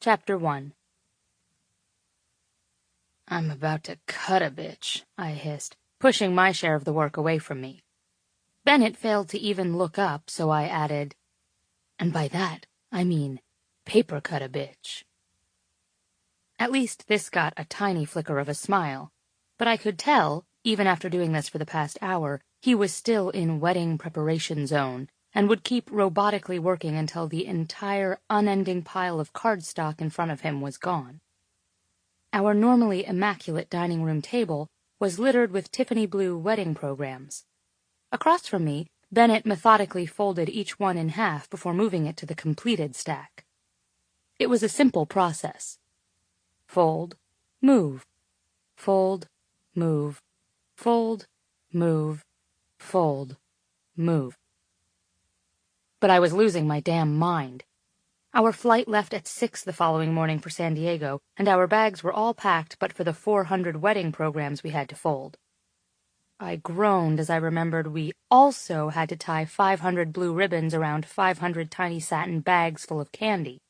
Chapter 1. "I'm about to cut a bitch," I hissed, pushing my share of the work away from me. Bennett failed to even look up, so I added, "And by that, I mean paper cut a bitch." At least this got a tiny flicker of a smile, but I could tell, even after doing this for the past hour, he was still in wedding preparation zone, and would keep robotically working until the entire unending pile of cardstock in front of him was gone. Our normally immaculate dining room table was littered with Tiffany blue wedding programs. Across from me, Bennett methodically folded each one in half before moving it to the completed stack. It was a simple process. Fold, move, fold, move, fold, move, fold, move. But I was losing my damn mind. Our flight left at 6 the following morning for San Diego, and our bags were all packed but for the 400 wedding programs we had to fold. I groaned as I remembered we also had to tie 500 blue ribbons around 500 tiny satin bags full of candy.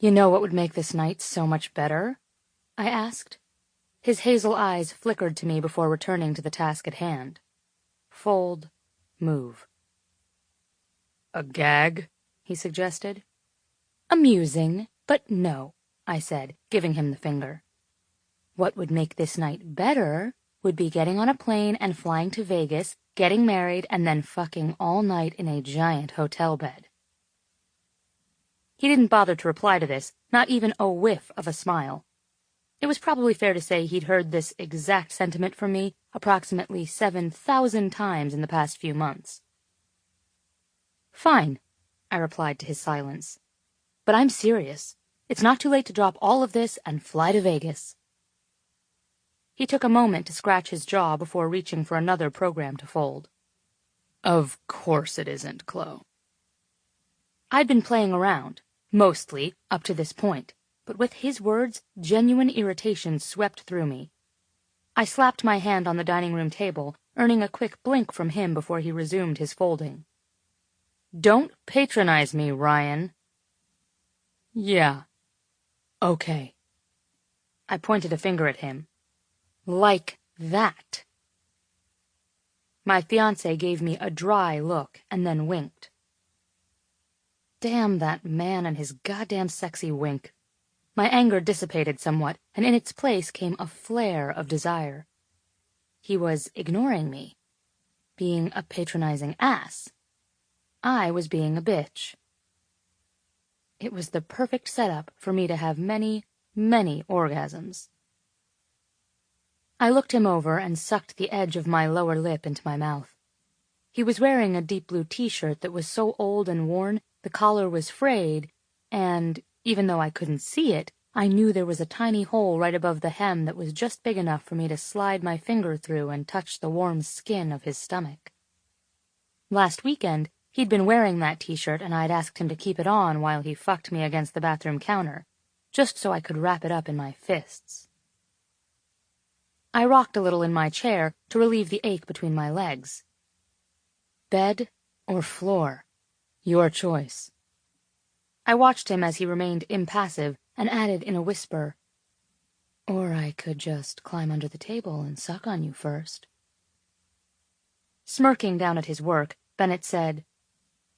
"You know what would make this night so much better?" I asked. His hazel eyes flickered to me before returning to the task at hand. Fold, move. "A gag?" he suggested. "Amusing, but no," I said, giving him the finger. "What would make this night better would be getting on a plane and flying to Vegas, getting married, and then fucking all night in a giant hotel bed." He didn't bother to reply to this, not even a whiff of a smile. It was probably fair to say he'd heard this exact sentiment from me approximately 7,000 times in the past few months. "Fine," I replied to his silence. "But I'm serious. It's not too late to drop all of this and fly to Vegas." He took a moment to scratch his jaw before reaching for another program to fold. "Of course it isn't, Chloe." I'd been playing around, mostly, up to this point, but with his words, genuine irritation swept through me. I slapped my hand on the dining room table, earning a quick blink from him before he resumed his folding. "Don't patronize me, Ryan." "Yeah. Okay." I pointed a finger at him. "Like that." My fiancé gave me a dry look and then winked. Damn that man and his goddamn sexy wink. My anger dissipated somewhat, and in its place came a flare of desire. He was ignoring me, being a patronizing ass. I was being a bitch. It was the perfect setup for me to have many, many orgasms. I looked him over and sucked the edge of my lower lip into my mouth. He was wearing a deep blue t-shirt that was so old and worn the collar was frayed, and, even though I couldn't see it, I knew there was a tiny hole right above the hem that was just big enough for me to slide my finger through and touch the warm skin of his stomach. Last weekend, he'd been wearing that t-shirt, and I'd asked him to keep it on while he fucked me against the bathroom counter, just so I could wrap it up in my fists. I rocked a little in my chair to relieve the ache between my legs. "Bed or floor? Your choice." I watched him as he remained impassive and added in a whisper, "Or I could just climb under the table and suck on you first." Smirking down at his work, Bennett said,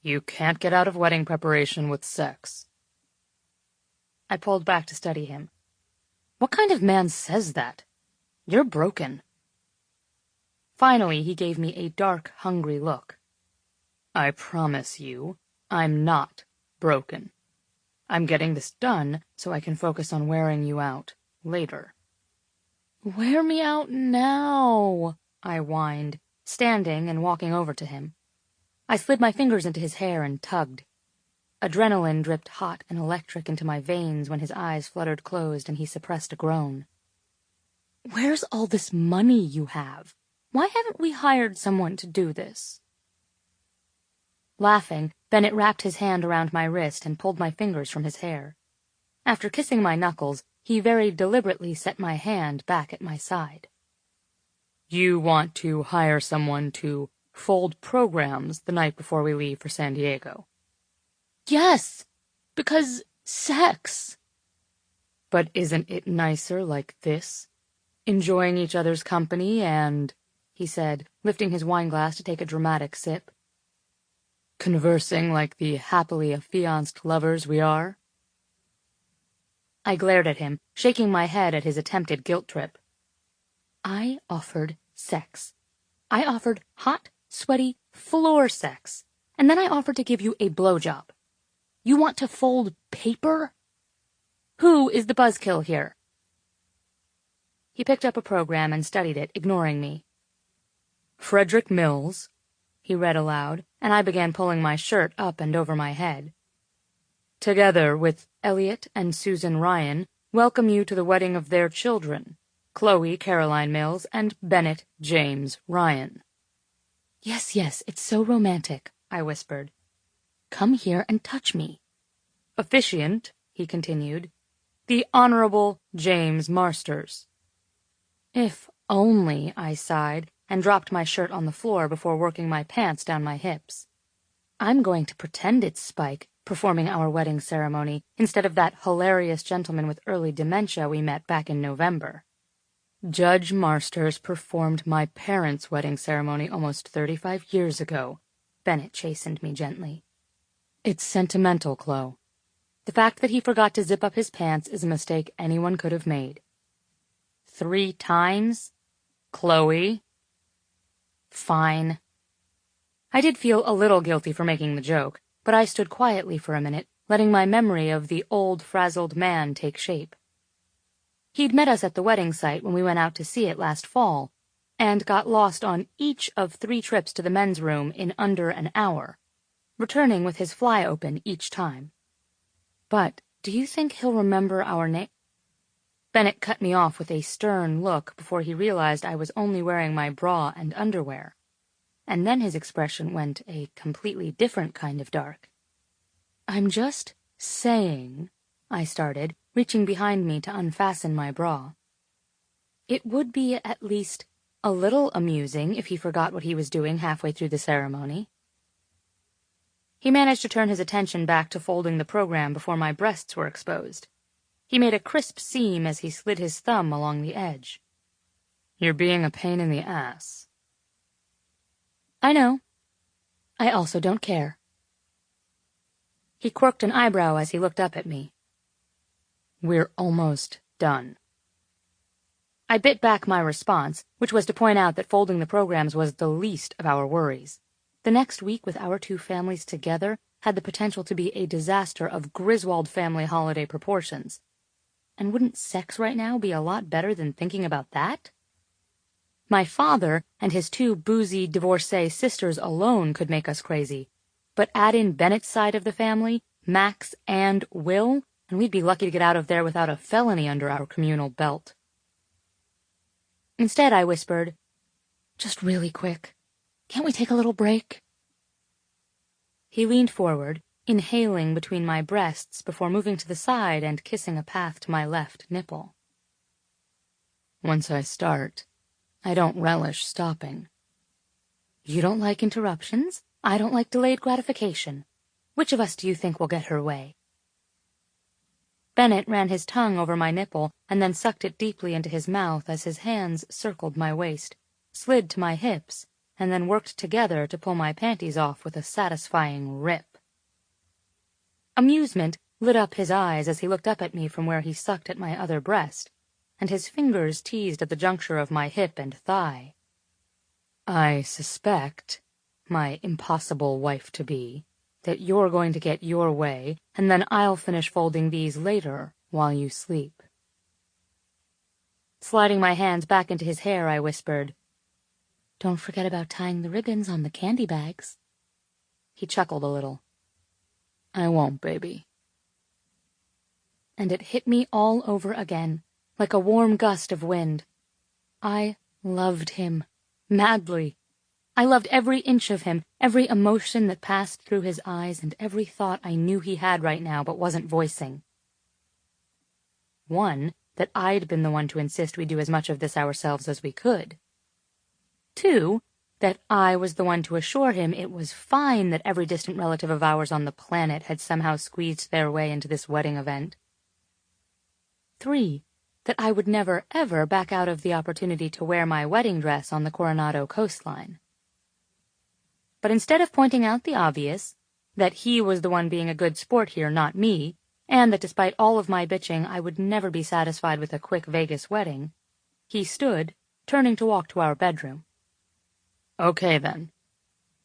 "You can't get out of wedding preparation with sex." I pulled back to study him. "What kind of man says that? You're broken." Finally, he gave me a dark, hungry look. "I promise you, I'm not broken. I'm getting this done so I can focus on wearing you out later." "Wear me out now," I whined, standing and walking over to him. I slid my fingers into his hair and tugged. Adrenaline dripped hot and electric into my veins when his eyes fluttered closed and he suppressed a groan. "Where's all this money you have? Why haven't we hired someone to do this?" Laughing, Bennett wrapped his hand around my wrist and pulled my fingers from his hair. After kissing my knuckles, he very deliberately set my hand back at my side. "You want to hire someone to fold programs the night before we leave for San Diego?" "Yes, because Sex! But isn't it nicer like this? Enjoying each other's company and, he said, lifting his wineglass to take a dramatic sip, conversing like the happily affianced lovers we are? I glared at him, shaking my head at his attempted guilt trip. I offered sex. I offered hot, sweaty floor sex, and then I offered to give you a blowjob. You want to fold paper? Who is the buzzkill here? He picked up a program and studied it, ignoring me. Frederick Mills, he read aloud, and I began pulling my shirt up and over my head. Together with Elliot and Susan Ryan, welcome you to the wedding of their children, Chloe Caroline Mills and Bennett James Ryan. Yes, yes, it's so romantic, I whispered. Come here and touch me. Officiant, he continued, the Honorable James Marsters. If only, I sighed, and dropped my shirt on the floor before working my pants down my hips. I'm going to pretend it's Spike performing our wedding ceremony instead of that hilarious gentleman with early dementia we met back in November. Judge Marsters performed my parents' wedding ceremony almost 35 years ago, Bennett chastened me gently. It's sentimental, Chloe. The fact that he forgot to zip up his pants is a mistake anyone could have made. 3 times? Chloe? Fine. I did feel a little guilty for making the joke, but I stood quietly for a minute, letting my memory of the old, frazzled man take shape. He'd met us at the wedding site when we went out to see it last fall, and got lost on each of 3 trips to the men's room in under an hour, returning with his fly open each time. But do you think he'll remember our name? Bennett cut me off with a stern look before he realized I was only wearing my bra and underwear, and then his expression went a completely different kind of dark. I'm just saying, I started, reaching behind me to unfasten my bra. It would be at least a little amusing if he forgot what he was doing halfway through the ceremony. He managed to turn his attention back to folding the program before my breasts were exposed. He made a crisp seam as he slid his thumb along the edge. You're being a pain in the ass. I know. I also don't care. He quirked an eyebrow as he looked up at me. We're almost done. I bit back my response, which was to point out that folding the programs was the least of our worries. The next week with our 2 families together had the potential to be a disaster of Griswold family holiday proportions. And wouldn't sex right now be a lot better than thinking about that? My father and his 2 boozy divorcee sisters alone could make us crazy, but add in Bennett's side of the family, Max and Will, and we'd be lucky to get out of there without a felony under our communal belt. Instead, I whispered, just really quick, can't we take a little break? He leaned forward, inhaling between my breasts before moving to the side and kissing a path to my left nipple. Once I start, I don't relish stopping. You don't like interruptions, I don't like delayed gratification. Which of us do you think will get her way? Bennett ran his tongue over my nipple and then sucked it deeply into his mouth as his hands circled my waist, slid to my hips, and then worked together to pull my panties off with a satisfying rip. Amusement lit up his eyes as he looked up at me from where he sucked at my other breast, and his fingers teased at the juncture of my hip and thigh. I suspect, my impossible wife-to-be, that you're going to get your way, and then I'll finish folding these later while you sleep. Sliding my hands back into his hair, I whispered, Don't forget about tying the ribbons on the candy bags. He chuckled a little. I won't, baby. And it hit me all over again, like a warm gust of wind. I loved him, madly. I loved every inch of him, every emotion that passed through his eyes, and every thought I knew he had right now but wasn't voicing. 1, that I'd been the one to insist we do as much of this ourselves as we could. 2, that I was the one to assure him it was fine that every distant relative of ours on the planet had somehow squeezed their way into this wedding event. 3. That I would never, ever back out of the opportunity to wear my wedding dress on the Coronado coastline. But instead of pointing out the obvious, that he was the one being a good sport here, not me, and that despite all of my bitching I would never be satisfied with a quick Vegas wedding, he stood, turning to walk to our bedroom. Okay, then.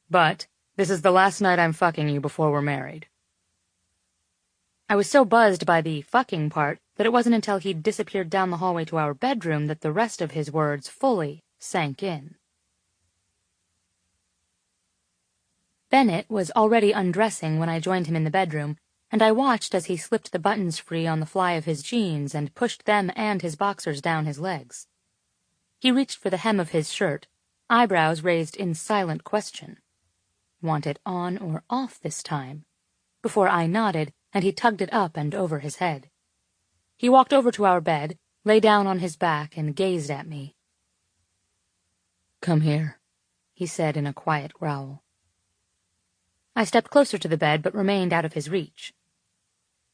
But this is the last night I'm fucking you before we're married. I was so buzzed by the fucking part that it wasn't until he'd disappeared down the hallway to our bedroom that the rest of his words fully sank in. Bennett was already undressing when I joined him in the bedroom, and I watched as he slipped the buttons free on the fly of his jeans and pushed them and his boxers down his legs. He reached for the hem of his shirt, eyebrows raised in silent question. Want it on or off this time? Before I nodded, and he tugged it up and over his head. He walked over to our bed, lay down on his back, and gazed at me. Come here, he said in a quiet growl. I stepped closer to the bed, but remained out of his reach.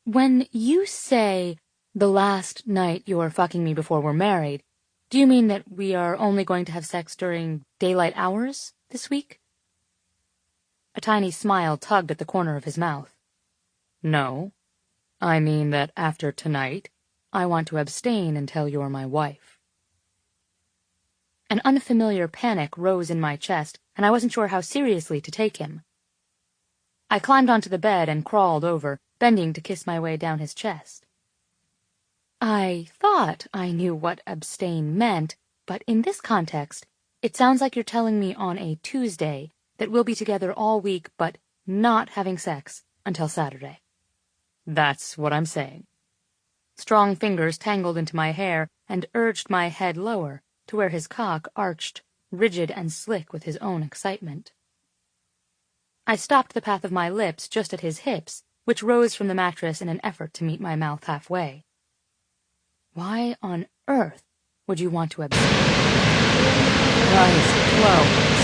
When you say the last night you're fucking me before we're married, do you mean that we are only going to have sex during daylight hours this week? A tiny smile tugged at the corner of his mouth. No, I mean that after tonight, I want to abstain until you're my wife. An unfamiliar panic rose in my chest, and I wasn't sure how seriously to take him. I climbed onto the bed and crawled over, bending to kiss my way down his chest. I thought I knew what abstain meant, but in this context, it sounds like you're telling me on a Tuesday that we'll be together all week but not having sex until Saturday. That's what I'm saying. Strong fingers tangled into my hair and urged my head lower to where his cock arched, rigid and slick with his own excitement. I stopped the path of my lips just at his hips, which rose from the mattress in an effort to meet my mouth halfway. Why on earth would you want to abstain? Christ, Flo,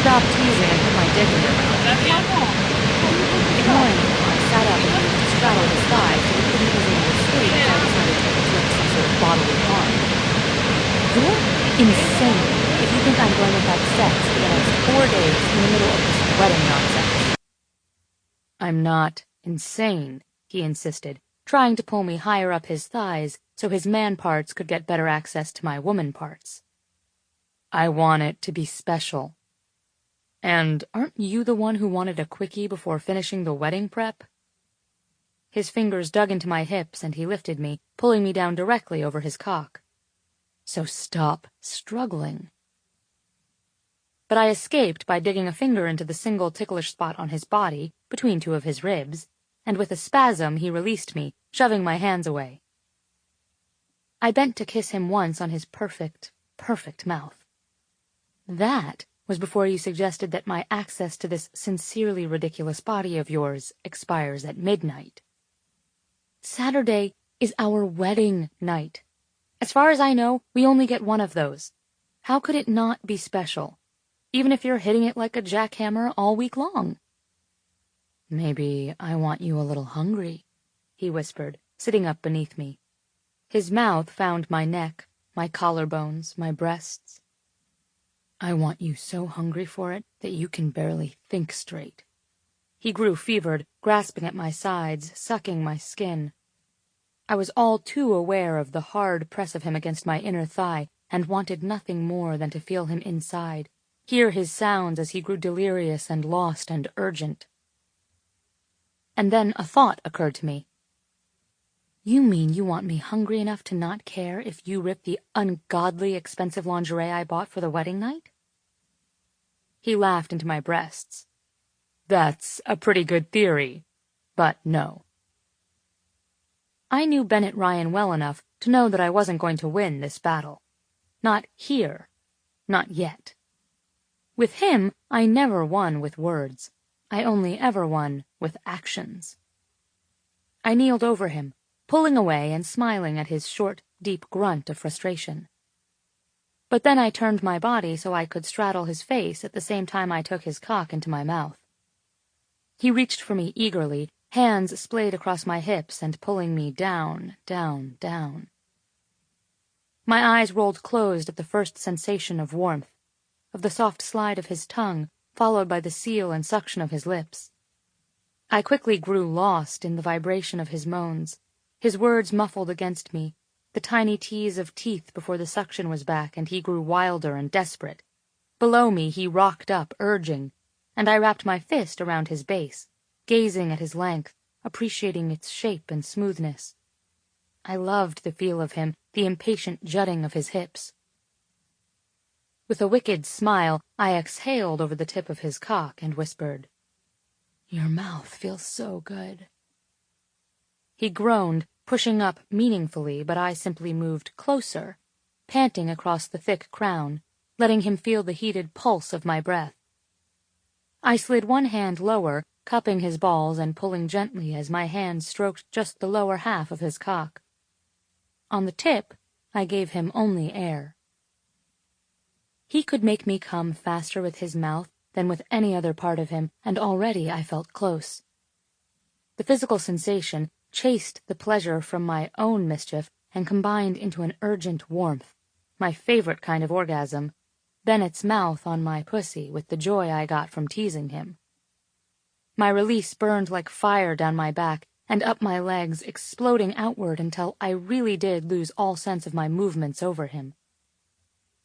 stop teasing and put my dick in your mouth. Ignoring him, I sat up and used to straddle his thigh so he couldn't easily escape if I decided to inflict some sort of bodily harm. You're insane if you think I'm going to have sex for the next 4 days in the middle of this wedding nonsense. I'm not insane, he insisted, trying to pull me higher up his thighs so his man parts could get better access to my woman parts. I want it to be special. And aren't you the one who wanted a quickie before finishing the wedding prep? His fingers dug into my hips and he lifted me, pulling me down directly over his cock. So stop struggling. But I escaped by digging a finger into the single ticklish spot on his body, between two of his ribs, and with a spasm he released me, shoving my hands away. I bent to kiss him once on his perfect, perfect mouth. That was before you suggested that my access to this sincerely ridiculous body of yours expires at midnight. Saturday is our wedding night. As far as I know, we only get one of those. How could it not be special, even if you're hitting it like a jackhammer all week long? Maybe I want you a little hungry, he whispered, sitting up beneath me. His mouth found my neck, my collarbones, my breasts. I want you so hungry for it that you can barely think straight. He grew fevered, grasping at my sides, sucking my skin. I was all too aware of the hard press of him against my inner thigh and wanted nothing more than to feel him inside, hear his sounds as he grew delirious and lost and urgent. And then a thought occurred to me. You mean you want me hungry enough to not care if you rip the ungodly expensive lingerie I bought for the wedding night? He laughed into my breasts. That's a pretty good theory, but no. I knew Bennett Ryan well enough to know that I wasn't going to win this battle. Not here. Not yet. With him, I never won with words. I only ever won with actions. I kneeled over him, pulling away and smiling at his short, deep grunt of frustration. But then I turned my body so I could straddle his face at the same time I took his cock into my mouth. He reached for me eagerly, hands splayed across my hips and pulling me down, down, down. My eyes rolled closed at the first sensation of warmth, of the soft slide of his tongue, followed by the seal and suction of his lips. I quickly grew lost in the vibration of his moans, his words muffled against me, the tiny tease of teeth before the suction was back and he grew wilder and desperate. Below me he rocked up, urging, and I wrapped my fist around his base, gazing at his length, appreciating its shape and smoothness. I loved the feel of him, the impatient jutting of his hips. With a wicked smile, I exhaled over the tip of his cock and whispered, "Your mouth feels so good." He groaned, pushing up meaningfully, but I simply moved closer, panting across the thick crown, letting him feel the heated pulse of my breath. I slid one hand lower, cupping his balls and pulling gently as my hand stroked just the lower half of his cock. On the tip, I gave him only air. He could make me come faster with his mouth than with any other part of him, and already I felt close. The physical sensation chased the pleasure from my own mischief and combined into an urgent warmth, my favorite kind of orgasm, Bennett's mouth on my pussy with the joy I got from teasing him. My release burned like fire down my back and up my legs, exploding outward until I really did lose all sense of my movements over him.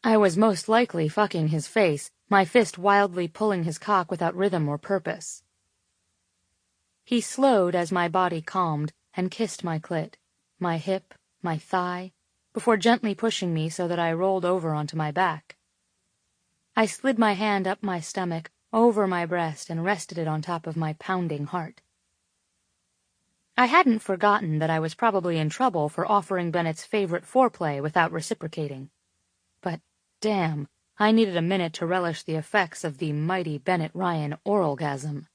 I was most likely fucking his face, my fist wildly pulling his cock without rhythm or purpose. He slowed as my body calmed and kissed my clit, my hip, my thigh, before gently pushing me so that I rolled over onto my back. I slid my hand up my stomach, over my breast, and rested it on top of my pounding heart. I hadn't forgotten that I was probably in trouble for offering Bennett's favorite foreplay without reciprocating. But, damn, I needed a minute to relish the effects of the mighty Bennett Ryan oralgasm.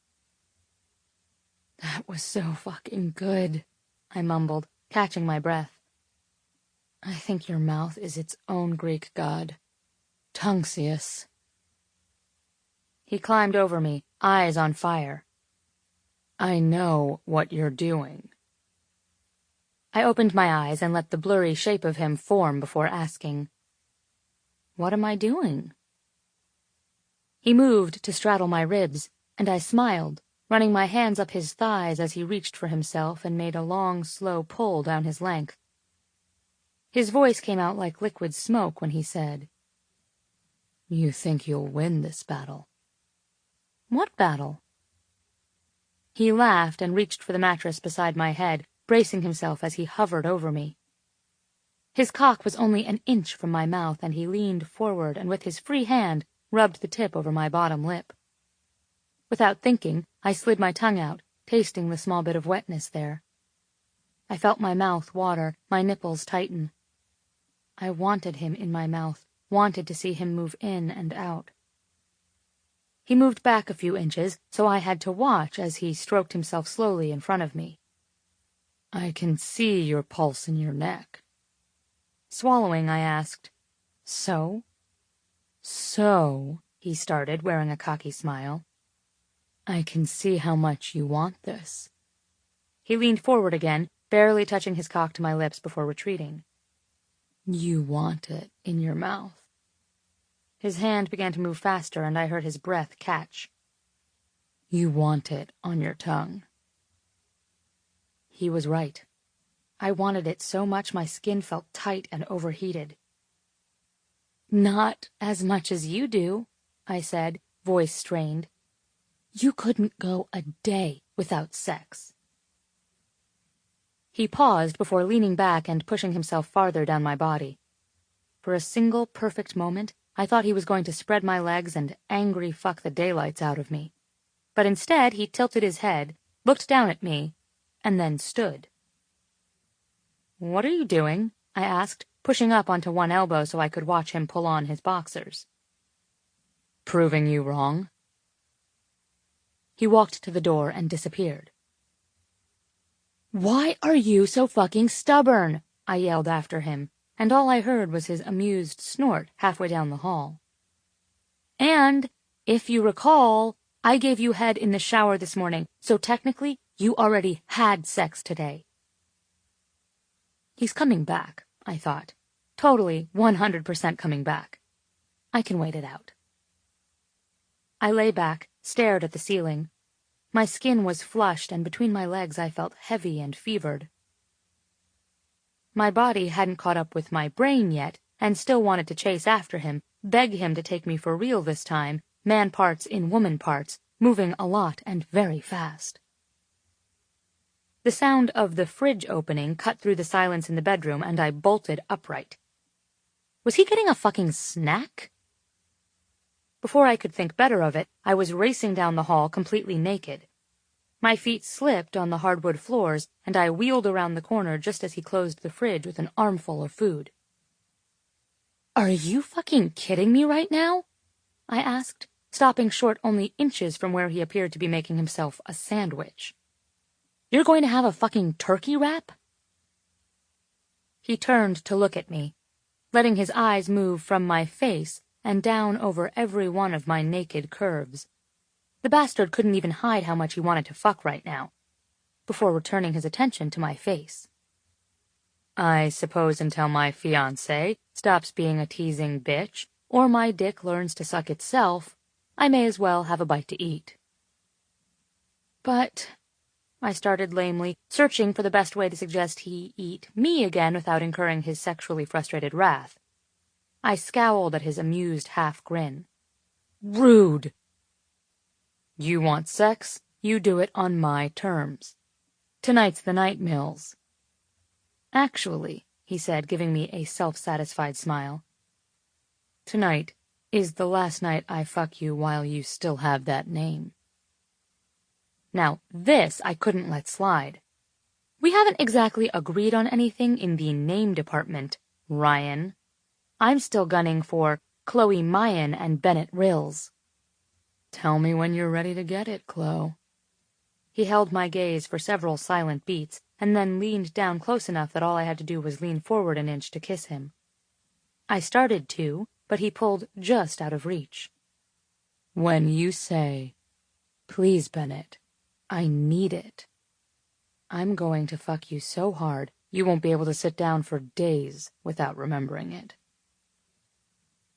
"That was so fucking good," I mumbled, catching my breath. "I think your mouth is its own Greek god. Tunxius." He climbed over me, eyes on fire. "I know what you're doing." I opened my eyes and let the blurry shape of him form before asking, "What am I doing?" He moved to straddle my ribs, and I smiled, running my hands up his thighs as he reached for himself and made a long, slow pull down his length. His voice came out like liquid smoke when he said, "You think you'll win this battle?" "What battle?" He laughed and reached for the mattress beside my head, bracing himself as he hovered over me. His cock was only an inch from my mouth, and he leaned forward and with his free hand rubbed the tip over my bottom lip. Without thinking, I slid my tongue out, tasting the small bit of wetness there. I felt my mouth water, my nipples tighten. I wanted him in my mouth, wanted to see him move in and out. He moved back a few inches, so I had to watch as he stroked himself slowly in front of me. "I can see your pulse in your neck." Swallowing, I asked, "So?" "So," he started, wearing a cocky smile, "I can see how much you want this." He leaned forward again, barely touching his cock to my lips before retreating. "You want it in your mouth." His hand began to move faster, and I heard his breath catch. "You want it on your tongue." He was right. I wanted it so much my skin felt tight and overheated. "Not as much as you do," I said, voice strained. "You couldn't go a day without sex." He paused before leaning back and pushing himself farther down my body. For a single perfect moment, I thought he was going to spread my legs and angry fuck the daylights out of me. But instead, he tilted his head, looked down at me, and then stood. "What are you doing?" I asked, pushing up onto one elbow so I could watch him pull on his boxers. "Proving you wrong." He walked to the door and disappeared. "Why are you so fucking stubborn?" I yelled after him, and all I heard was his amused snort halfway down the hall. "And, if you recall, I gave you head in the shower this morning, so technically you already had sex today." He's coming back, I thought. Totally, 100% coming back. I can wait it out. I lay back, stared at the ceiling. My skin was flushed, and between my legs I felt heavy and fevered. My body hadn't caught up with my brain yet, and still wanted to chase after him, beg him to take me for real this time, man parts in woman parts, moving a lot and very fast. The sound of the fridge opening cut through the silence in the bedroom, and I bolted upright. Was he getting a fucking snack? Before I could think better of it, I was racing down the hall completely naked. My feet slipped on the hardwood floors, and I wheeled around the corner just as he closed the fridge with an armful of food. "Are you fucking kidding me right now?" I asked, stopping short only inches from where he appeared to be making himself a sandwich. "You're going to have a fucking turkey wrap?" He turned to look at me, letting his eyes move from my face and down over every one of my naked curves. The bastard couldn't even hide how much he wanted to fuck right now, before returning his attention to my face. "I suppose until my fiancé stops being a teasing bitch, or my dick learns to suck itself, I may as well have a bite to eat." "But," I started lamely, searching for the best way to suggest he eat me again without incurring his sexually frustrated wrath. I scowled at his amused half-grin. "Rude! You want sex? You do it on my terms. Tonight's the night, Mills." "Actually," he said, giving me a self-satisfied smile, "tonight is the last night I fuck you while you still have that name." Now, this I couldn't let slide. We haven't exactly agreed on anything in the name department, Ryan. I'm still gunning for Chloe Mayan and Bennett Rills. "Tell me when you're ready to get it, Chloe." He held my gaze for several silent beats, and then leaned down close enough that all I had to do was lean forward an inch to kiss him. I started to, but he pulled just out of reach. "When you say, 'Please, Bennett, I need it,' I'm going to fuck you so hard you won't be able to sit down for days without remembering it."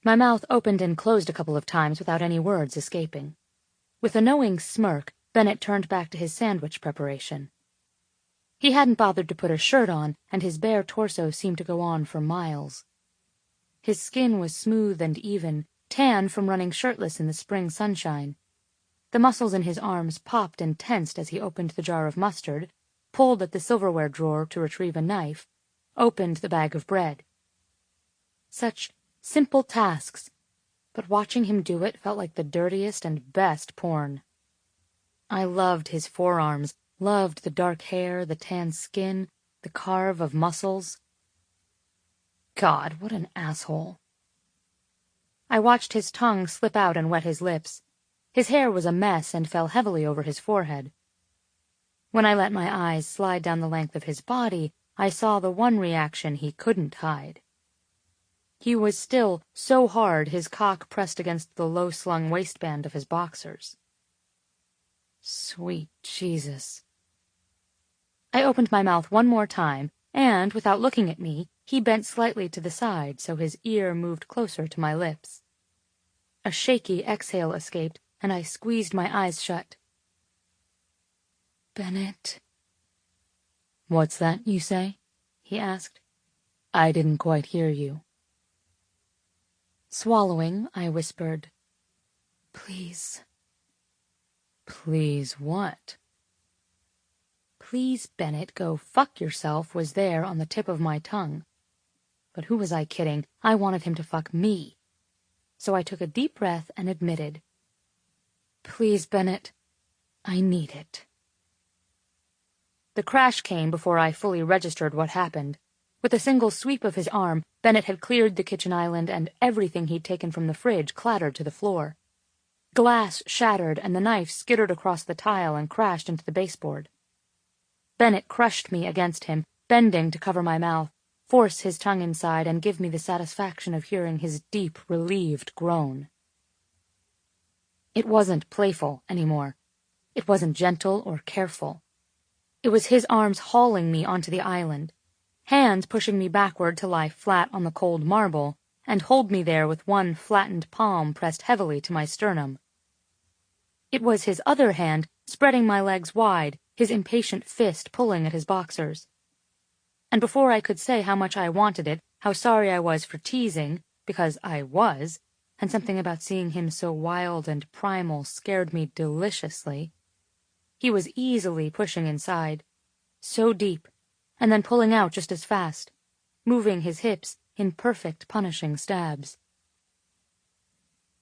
My mouth opened and closed a couple of times without any words escaping. With a knowing smirk, Bennett turned back to his sandwich preparation. He hadn't bothered to put a shirt on, and his bare torso seemed to go on for miles. His skin was smooth and even, tan from running shirtless in the spring sunshine. The muscles in his arms popped and tensed as he opened the jar of mustard, pulled at the silverware drawer to retrieve a knife, opened the bag of bread. Such simple tasks, but watching him do it felt like the dirtiest and best porn. I loved his forearms, loved the dark hair, the tan skin, the carve of muscles. God, what an asshole. I watched his tongue slip out and wet his lips. His hair was a mess and fell heavily over his forehead. When I let my eyes slide down the length of his body, I saw the one reaction he couldn't hide. He was still so hard his cock pressed against the low-slung waistband of his boxers. Sweet Jesus. I opened my mouth one more time, and, without looking at me, he bent slightly to the side so his ear moved closer to my lips. A shaky exhale escaped, and I squeezed my eyes shut. "Bennett." "What's that you say?" he asked. "I didn't quite hear you." Swallowing, I whispered, "Please." "Please what?" "Please, Bennett, go fuck yourself" was there on the tip of my tongue. But who was I kidding? I wanted him to fuck me. So I took a deep breath and admitted, "Please, Bennett, I need it." The crash came before I fully registered what happened. With a single sweep of his arm, Bennett had cleared the kitchen island, and everything he'd taken from the fridge clattered to the floor. Glass shattered, and the knife skittered across the tile and crashed into the baseboard. Bennett crushed me against him, bending to cover my mouth, force his tongue inside and give me the satisfaction of hearing his deep, relieved groan. It wasn't playful anymore. It wasn't gentle or careful. It was his arms hauling me onto the island, hands pushing me backward to lie flat on the cold marble, and hold me there with one flattened palm pressed heavily to my sternum. It was his other hand spreading my legs wide, his impatient fist pulling at his boxers. And before I could say how much I wanted it, how sorry I was for teasing, because I was, and something about seeing him so wild and primal scared me deliciously, he was easily pushing inside, so deep, and then pulling out just as fast, moving his hips in perfect punishing stabs.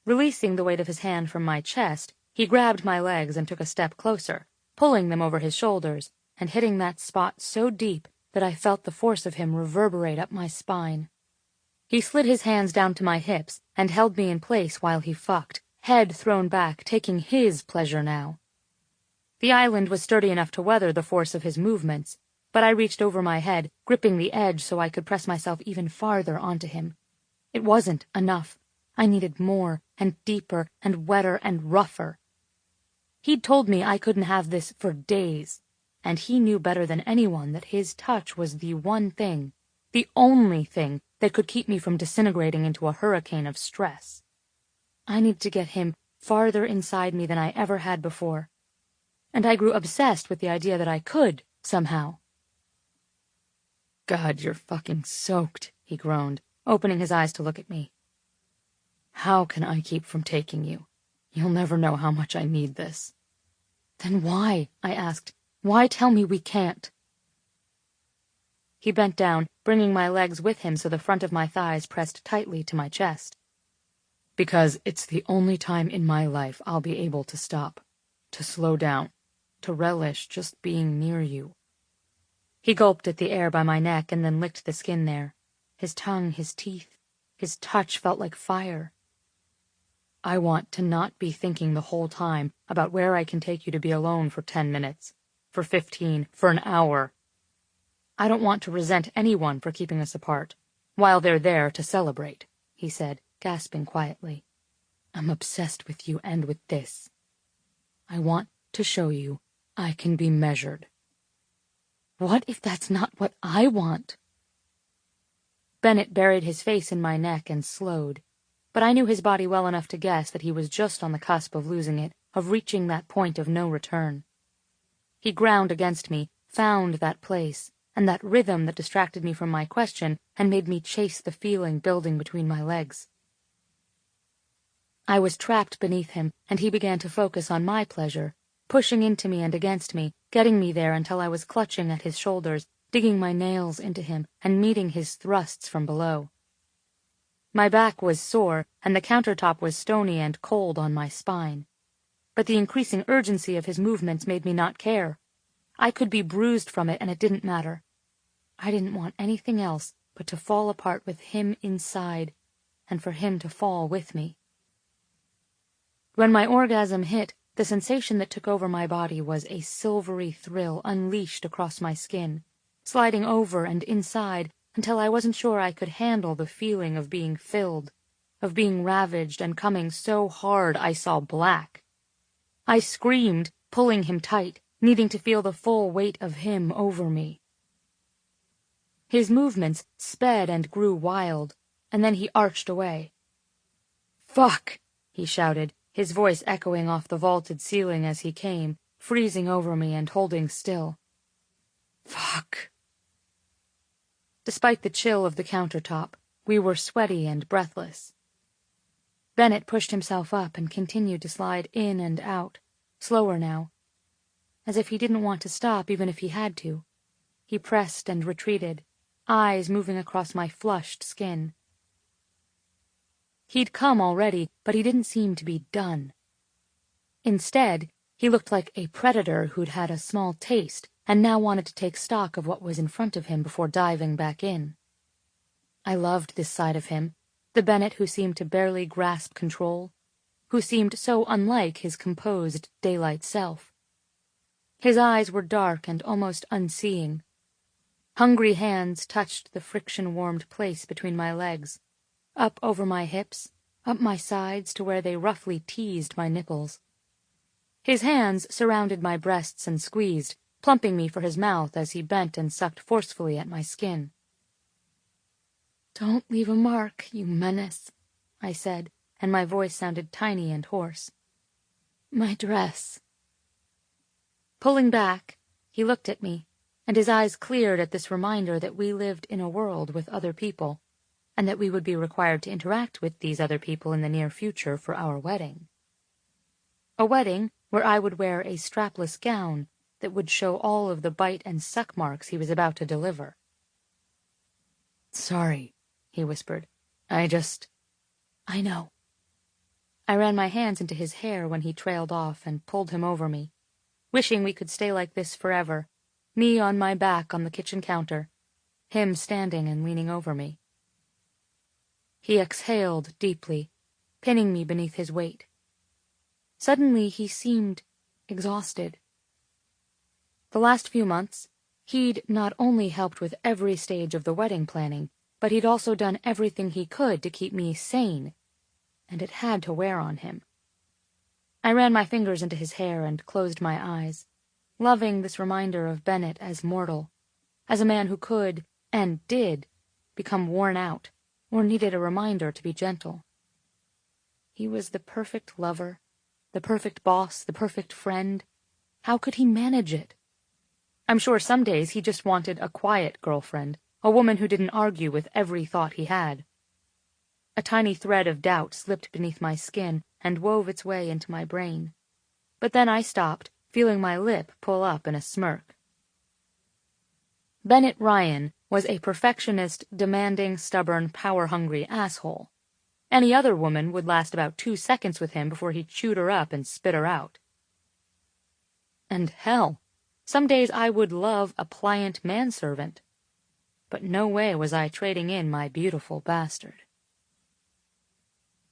Releasing the weight of his hand from my chest, he grabbed my legs and took a step closer, pulling them over his shoulders, and hitting that spot so deep that I felt the force of him reverberate up my spine. He slid his hands down to my hips and held me in place while he fucked, head thrown back, taking his pleasure now. The island was sturdy enough to weather the force of his movements, but I reached over my head, gripping the edge so I could press myself even farther onto him. It wasn't enough. I needed more, and deeper, and wetter, and rougher. He'd told me I couldn't have this for days, and he knew better than anyone that his touch was the one thing, the only thing that could keep me from disintegrating into a hurricane of stress. I needed to get him farther inside me than I ever had before, and I grew obsessed with the idea that I could, somehow. "God, you're fucking soaked," he groaned, opening his eyes to look at me. "How can I keep from taking you? You'll never know how much I need this." "Then why?" I asked. "Why tell me we can't?" He bent down, bringing my legs with him so the front of my thighs pressed tightly to my chest. "Because it's the only time in my life I'll be able to stop, to slow down, to relish just being near you." He gulped at the air by my neck and then licked the skin there. His tongue, his teeth, his touch felt like fire. "I want to not be thinking the whole time about where I can take you to be alone for 10 minutes, for 15, for an hour. I don't want to resent anyone for keeping us apart, while they're there to celebrate," he said, gasping quietly. "I'm obsessed with you and with this. I want to show you I can be measured." "What if that's not what I want?" Bennett buried his face in my neck and slowed, but I knew his body well enough to guess that he was just on the cusp of losing it, of reaching that point of no return. He ground against me, found that place, and that rhythm that distracted me from my question and made me chase the feeling building between my legs. I was trapped beneath him, and he began to focus on my pleasure, pushing into me and against me, getting me there until I was clutching at his shoulders, digging my nails into him, and meeting his thrusts from below. My back was sore, and the countertop was stony and cold on my spine. But the increasing urgency of his movements made me not care. I could be bruised from it, and it didn't matter. I didn't want anything else but to fall apart with him inside, and for him to fall with me. When my orgasm hit, the sensation that took over my body was a silvery thrill unleashed across my skin, sliding over and inside until I wasn't sure I could handle the feeling of being filled, of being ravaged and coming so hard I saw black. I screamed, pulling him tight, needing to feel the full weight of him over me. His movements sped and grew wild, and then he arched away. "Fuck!" he shouted, his voice echoing off the vaulted ceiling as he came, freezing over me and holding still. "Fuck!" Despite the chill of the countertop, we were sweaty and breathless. Bennett pushed himself up and continued to slide in and out, slower now, as if he didn't want to stop even if he had to. He pressed and retreated, eyes moving across my flushed skin. He'd come already, but he didn't seem to be done. Instead, he looked like a predator who'd had a small taste and now wanted to take stock of what was in front of him before diving back in. I loved this side of him, the Bennett who seemed to barely grasp control, who seemed so unlike his composed daylight self. His eyes were dark and almost unseeing. Hungry hands touched the friction-warmed place between my legs, up over my hips, up my sides to where they roughly teased my nipples. His hands surrounded my breasts and squeezed, plumping me for his mouth as he bent and sucked forcefully at my skin. "Don't leave a mark, you menace," I said, and my voice sounded tiny and hoarse. "My dress." Pulling back, he looked at me, and his eyes cleared at this reminder that we lived in a world with other people, and that we would be required to interact with these other people in the near future for our wedding. A wedding where I would wear a strapless gown that would show all of the bite and suck marks he was about to deliver. "Sorry," he whispered. I know." I ran my hands into his hair when he trailed off and pulled him over me, wishing we could stay like this forever, me on my back on the kitchen counter, him standing and leaning over me. He exhaled deeply, pinning me beneath his weight. Suddenly he seemed exhausted. The last few months, he'd not only helped with every stage of the wedding planning, but he'd also done everything he could to keep me sane, and it had to wear on him. I ran my fingers into his hair and closed my eyes, loving this reminder of Bennett as mortal, as a man who could, and did, become worn out, or needed a reminder to be gentle. He was the perfect lover, the perfect boss, the perfect friend. How could he manage it? I'm sure some days he just wanted a quiet girlfriend, a woman who didn't argue with every thought he had. A tiny thread of doubt slipped beneath my skin and wove its way into my brain. But then I stopped, feeling my lip pull up in a smirk. Bennett Ryan was a perfectionist, demanding, stubborn, power-hungry asshole. Any other woman would last about 2 seconds with him before he chewed her up and spit her out. And hell, some days I would love a pliant manservant. But no way was I trading in my beautiful bastard.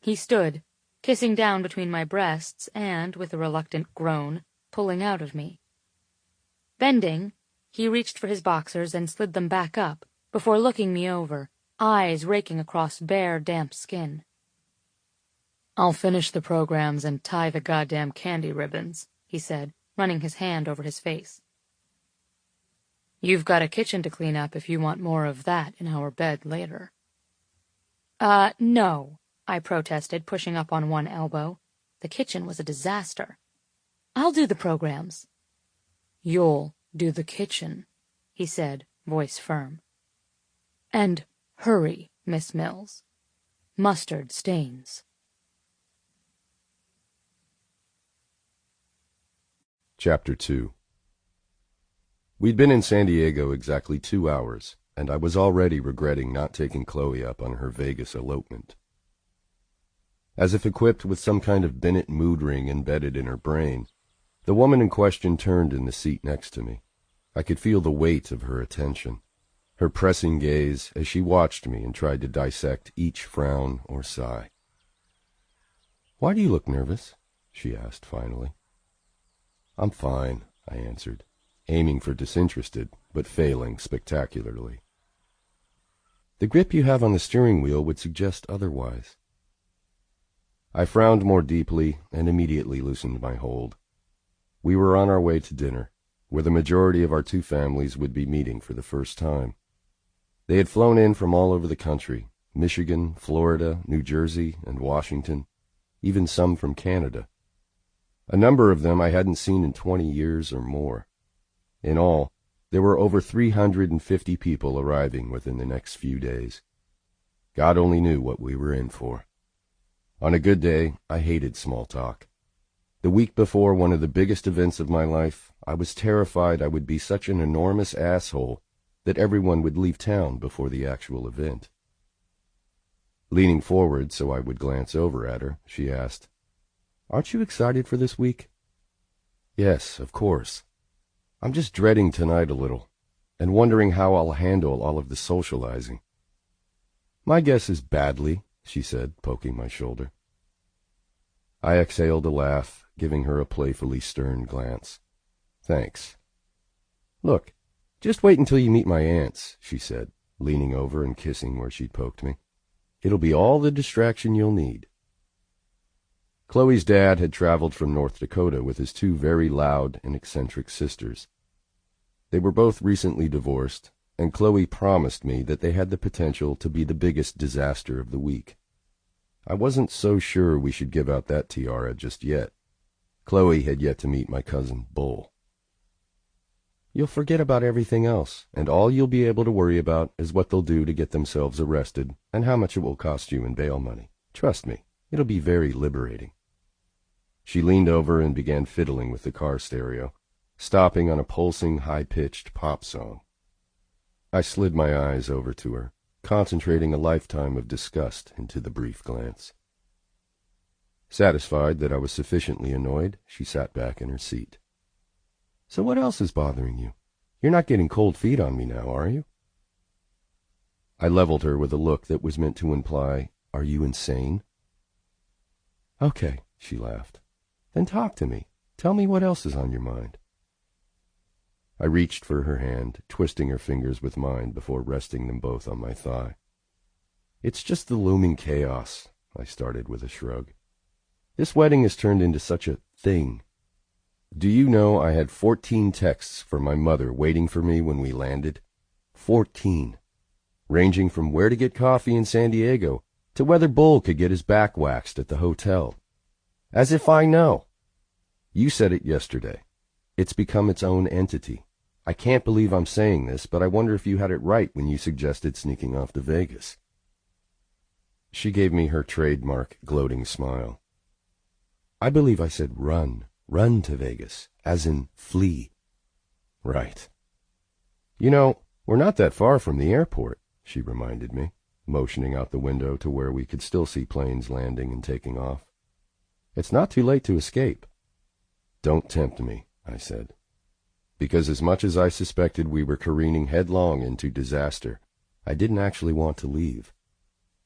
He stood, kissing down between my breasts and, with a reluctant groan, pulling out of me. Bending, he reached for his boxers and slid them back up, before looking me over, eyes raking across bare, damp skin. "I'll finish the programs and tie the goddamn candy ribbons," he said, running his hand over his face. "You've got a kitchen to clean up if you want more of that in our bed later." No," I protested, pushing up on one elbow. The kitchen was a disaster. "I'll do the programs." "You'll do the kitchen," he said, voice firm. "And hurry, Miss Mills. Mustard stains." Chapter 2. We'd been in San Diego exactly 2 hours, and I was already regretting not taking Chloe up on her Vegas elopement. As if equipped with some kind of Bennett mood ring embedded in her brain, the woman in question turned in the seat next to me. I could feel the weight of her attention, her pressing gaze as she watched me and tried to dissect each frown or sigh. "Why do you look nervous?" she asked finally. "I'm fine," I answered, aiming for disinterested, but failing spectacularly. "The grip you have on the steering wheel would suggest otherwise." I frowned more deeply and immediately loosened my hold. We were on our way to dinner, where the majority of our 2 families would be meeting for the first time. They had flown in from all over the country, Michigan, Florida, New Jersey, and Washington, even some from Canada. A number of them I hadn't seen in 20 years or more. In all, there were over 350 people arriving within the next few days. God only knew what we were in for. On a good day, I hated small talk. The week before one of the biggest events of my life, I was terrified I would be such an enormous asshole that everyone would leave town before the actual event. Leaning forward so I would glance over at her, she asked, "Aren't you excited for this week?" "Yes, of course. I'm just dreading tonight a little, and wondering how I'll handle all of the socializing." "My guess is badly," she said, poking my shoulder. I exhaled a laugh, giving her a playfully stern glance. "Thanks. Look, Just wait until you meet my aunts, she said, leaning over and kissing where she'd poked me. It'll be all the distraction you'll need. Chloe's dad had traveled from North Dakota with his two very loud and eccentric sisters. They were both recently divorced, and Chloe promised me that they had the potential to be the biggest disaster of the week. I wasn't so sure we should give out that tiara just yet. Chloe had yet to meet my cousin, Bull. You'll forget about everything else, and all you'll be able to worry about is what they'll do to get themselves arrested and how much it will cost you in bail money. Trust me, it'll be very liberating. She leaned over and began fiddling with the car stereo, stopping on a pulsing, high-pitched pop song. I slid my eyes over to her, concentrating a lifetime of disgust into the brief glance. Satisfied that I was sufficiently annoyed, she sat back in her seat. So what else is bothering you? You're not getting cold feet on me now, are you? I leveled her with a look that was meant to imply, are you insane? Okay, she laughed. Then talk to me. Tell me what else is on your mind. I reached for her hand, twisting her fingers with mine before resting them both on my thigh. It's just the looming chaos, I started with a shrug. This wedding has turned into such a thing. Do you know I had 14 texts from my mother waiting for me when we landed? 14. Ranging from where to get coffee in San Diego to whether Bull could get his back waxed at the hotel. As if I know. You said it yesterday. It's become its own entity. I can't believe I'm saying this, but I wonder if you had it right when you suggested sneaking off to Vegas. She gave me her trademark gloating smile. I believe I said run. Run to Vegas, as in flee. Right. You know, we're not that far from the airport, she reminded me, motioning out the window to where we could still see planes landing and taking off. It's not too late to escape. Don't tempt me, I said, because as much as I suspected we were careening headlong into disaster, I didn't actually want to leave.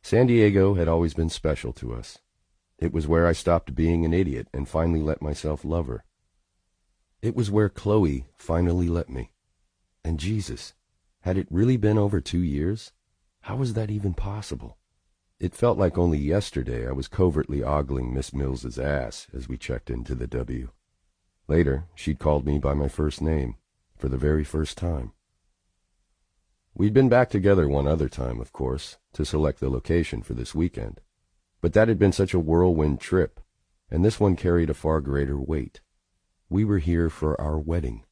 San Diego had always been special to us. It was where I stopped being an idiot and finally let myself love her. It was where Chloe finally let me. And Jesus, had it really been over 2 years? How was that even possible? It felt like only yesterday I was covertly ogling Miss Mills's ass as we checked into the W. Later, she'd called me by my first name, for the very first time. We'd been back together one other time, of course, to select the location for this weekend. But that had been such a whirlwind trip, and this one carried a far greater weight. We were here for our wedding.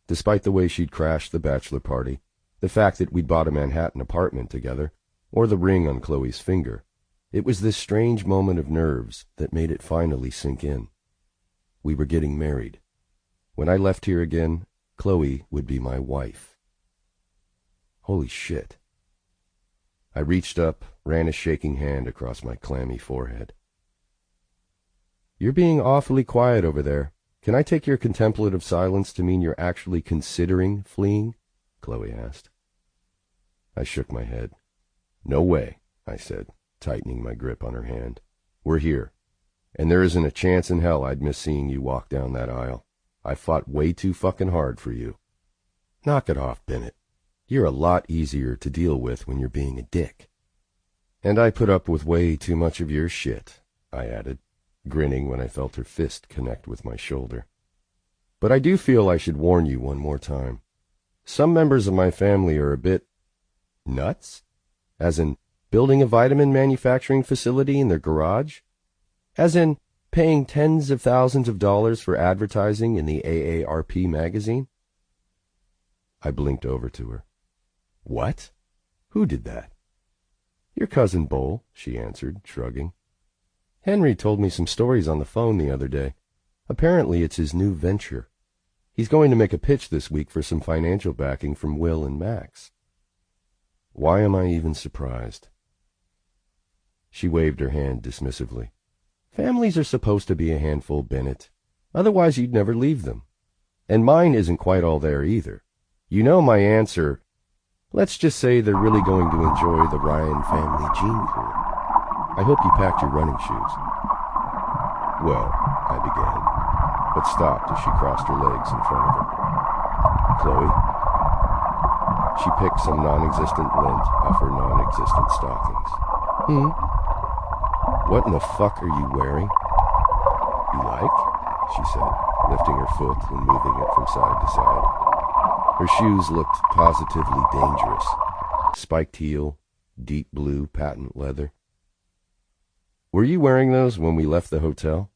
Despite the way she'd crashed the bachelor party, the fact that we'd bought a Manhattan apartment together, or the ring on Chloe's finger, it was this strange moment of nerves that made it finally sink in. We were getting married. When I left here again, Chloe would be my wife. Holy shit. I reached up, ran a shaking hand across my clammy forehead. You're being awfully quiet over there. Can I take your contemplative silence to mean you're actually considering fleeing? Chloe asked. I shook my head. No way, I said, tightening my grip on her hand. We're here, and there isn't a chance in hell I'd miss seeing you walk down that aisle. I fought way too fucking hard for you. Knock it off, Bennett. You're a lot easier to deal with when you're being a dick. And I put up with way too much of your shit, I added, grinning when I felt her fist connect with my shoulder. But I do feel I should warn you one more time. Some members of my family are a bit nuts, as in building a vitamin manufacturing facility in their garage, as in paying tens of thousands of dollars for advertising in the AARP magazine. I blinked over to her. What? Who did that? Your cousin Bull, she answered, shrugging. Henry told me some stories on the phone the other day. Apparently it's his new venture. He's going to make a pitch this week for some financial backing from Will and Max. Why am I even surprised? She waved her hand dismissively. Families are supposed to be a handful, Bennett. Otherwise you'd never leave them. And mine isn't quite all there either. You know my answer. Let's just say they're really going to enjoy the Ryan family gene pool. I hope you packed your running shoes. Well, I began, but stopped as she crossed her legs in front of her. Chloe, She picked some non-existent lint off her non-existent stockings. What in the fuck are you wearing? You like? She said, lifting her foot and moving it from side to side. Her shoes looked positively dangerous. Spiked heel, deep blue patent leather. Were you wearing those when we left the hotel?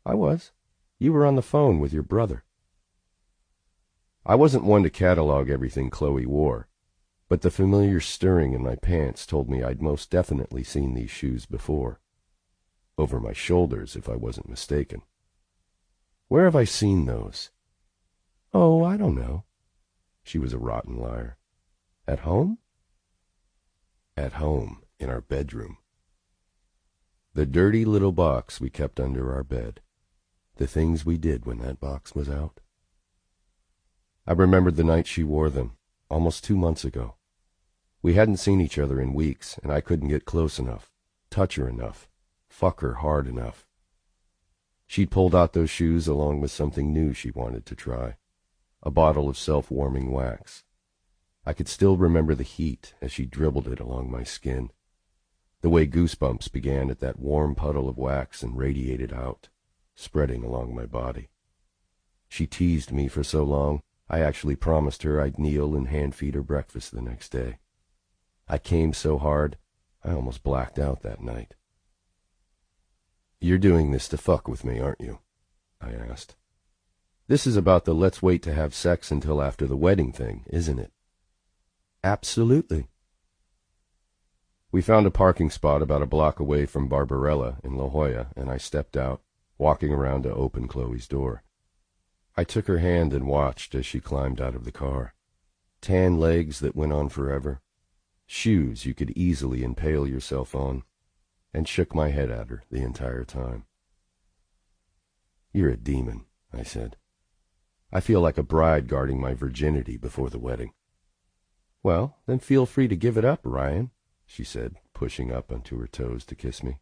I was. You were on the phone with your brother. I wasn't one to catalog everything Chloe wore, but the familiar stirring in my pants told me I'd most definitely seen these shoes before. Over my shoulders, if I wasn't mistaken. Where have I seen those? Oh, I don't know. She was a rotten liar. At home? At home, in our bedroom. The dirty little box we kept under our bed. The things we did when that box was out. I remembered the night she wore them, almost 2 months ago. We hadn't seen each other in weeks, and I couldn't get close enough, touch her enough, fuck her hard enough. She'd pulled out those shoes along with something new she wanted to try, a bottle of self-warming wax. I could still remember the heat as she dribbled it along my skin, the way goosebumps began at that warm puddle of wax and radiated out, spreading along my body. She teased me for so long, I actually promised her I'd kneel and hand-feed her breakfast the next day. I came so hard, I almost blacked out that night. You're doing this to fuck with me, aren't you? I asked. This is about the let's wait to have sex until after the wedding thing, isn't it? Absolutely. We found a parking spot about a block away from Barbarella in La Jolla, and I stepped out, walking around to open Chloe's door. I took her hand and watched as she climbed out of the car. Tan legs that went on forever, shoes you could easily impale yourself on, and shook my head at her the entire time. You're a demon, I said. I feel like a bride guarding my virginity before the wedding. Well, then feel free to give it up, Ryan, she said, pushing up onto her toes to kiss me.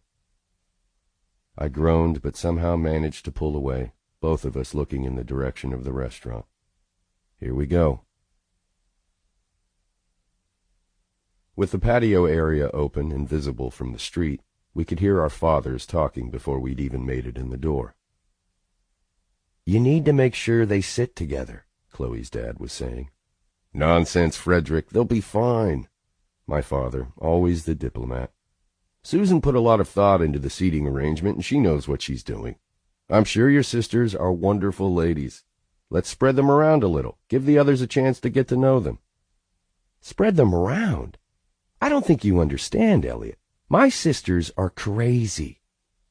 I groaned, but somehow managed to pull away, both of us looking in the direction of the restaurant. Here we go. With the patio area open and visible from the street, we could hear our fathers talking before we'd even made it in the door. You need to make sure they sit together, Chloe's dad was saying. Nonsense, Frederick, they'll be fine. My father, always the diplomat. Susan put a lot of thought into the seating arrangement, and she knows what she's doing. I'm sure your sisters are wonderful ladies. Let's spread them around a little. Give the others a chance to get to know them. Spread them around? I don't think you understand, Elliot. My sisters are crazy.